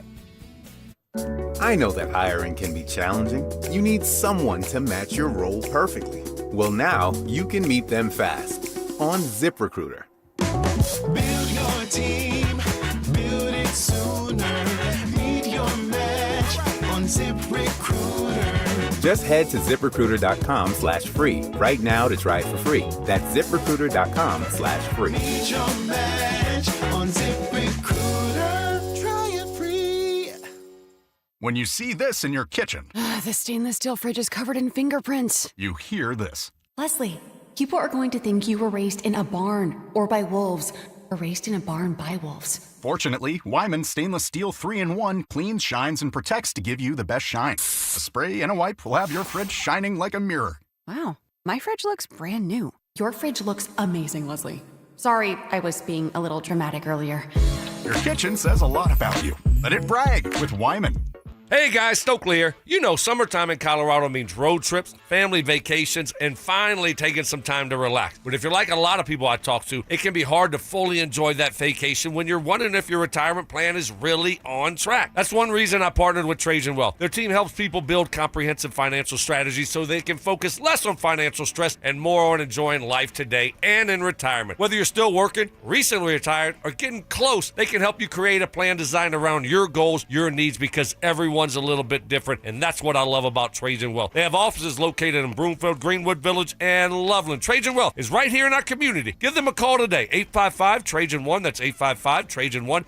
I know that hiring can be challenging. You need someone to match your role perfectly. Well, now you can meet them fast on ZipRecruiter. Build your team, build it sooner. Meet your match on ZipRecruiter. Just head to ZipRecruiter.com/free right now to try it for free. That's ZipRecruiter.com/free. Meet your match on ZipRecruiter. Try it free. When you see this in your kitchen, The stainless steel fridge is covered in fingerprints. you hear this. Leslie, people are going to think you were raised in a barn or by wolves, or raised in a barn by wolves. Fortunately, Wyman Stainless Steel 3-in-1 cleans, shines, and protects to give you the best shine. A spray and a wipe will have your fridge shining like a mirror. Wow, my fridge looks brand new. Your fridge looks amazing, Leslie. Sorry, I was being a little dramatic earlier. Your kitchen says a lot about you. Let it brag with Wyman. Hey guys, Stokley here. You know, summertime in Colorado means road trips, family vacations, and finally taking some time to relax. But if you're like a lot of people I talk to, it can be hard to fully enjoy that vacation when you're wondering if your retirement plan is really on track. That's one reason I partnered with Trajan Wealth. Their team helps people build comprehensive financial strategies so they can focus less on financial stress and more on enjoying life today and in retirement. Whether you're still working, recently retired, or getting close, they can help you create a plan designed around your goals, your needs, because everyone's a little bit different, and that's what I love about Trajan Wealth. They have offices located in Broomfield, Greenwood Village, and Loveland. Trajan Wealth is right here in our community. Give them a call today, 855-TRAJAN1. That's 855-TRAJAN1.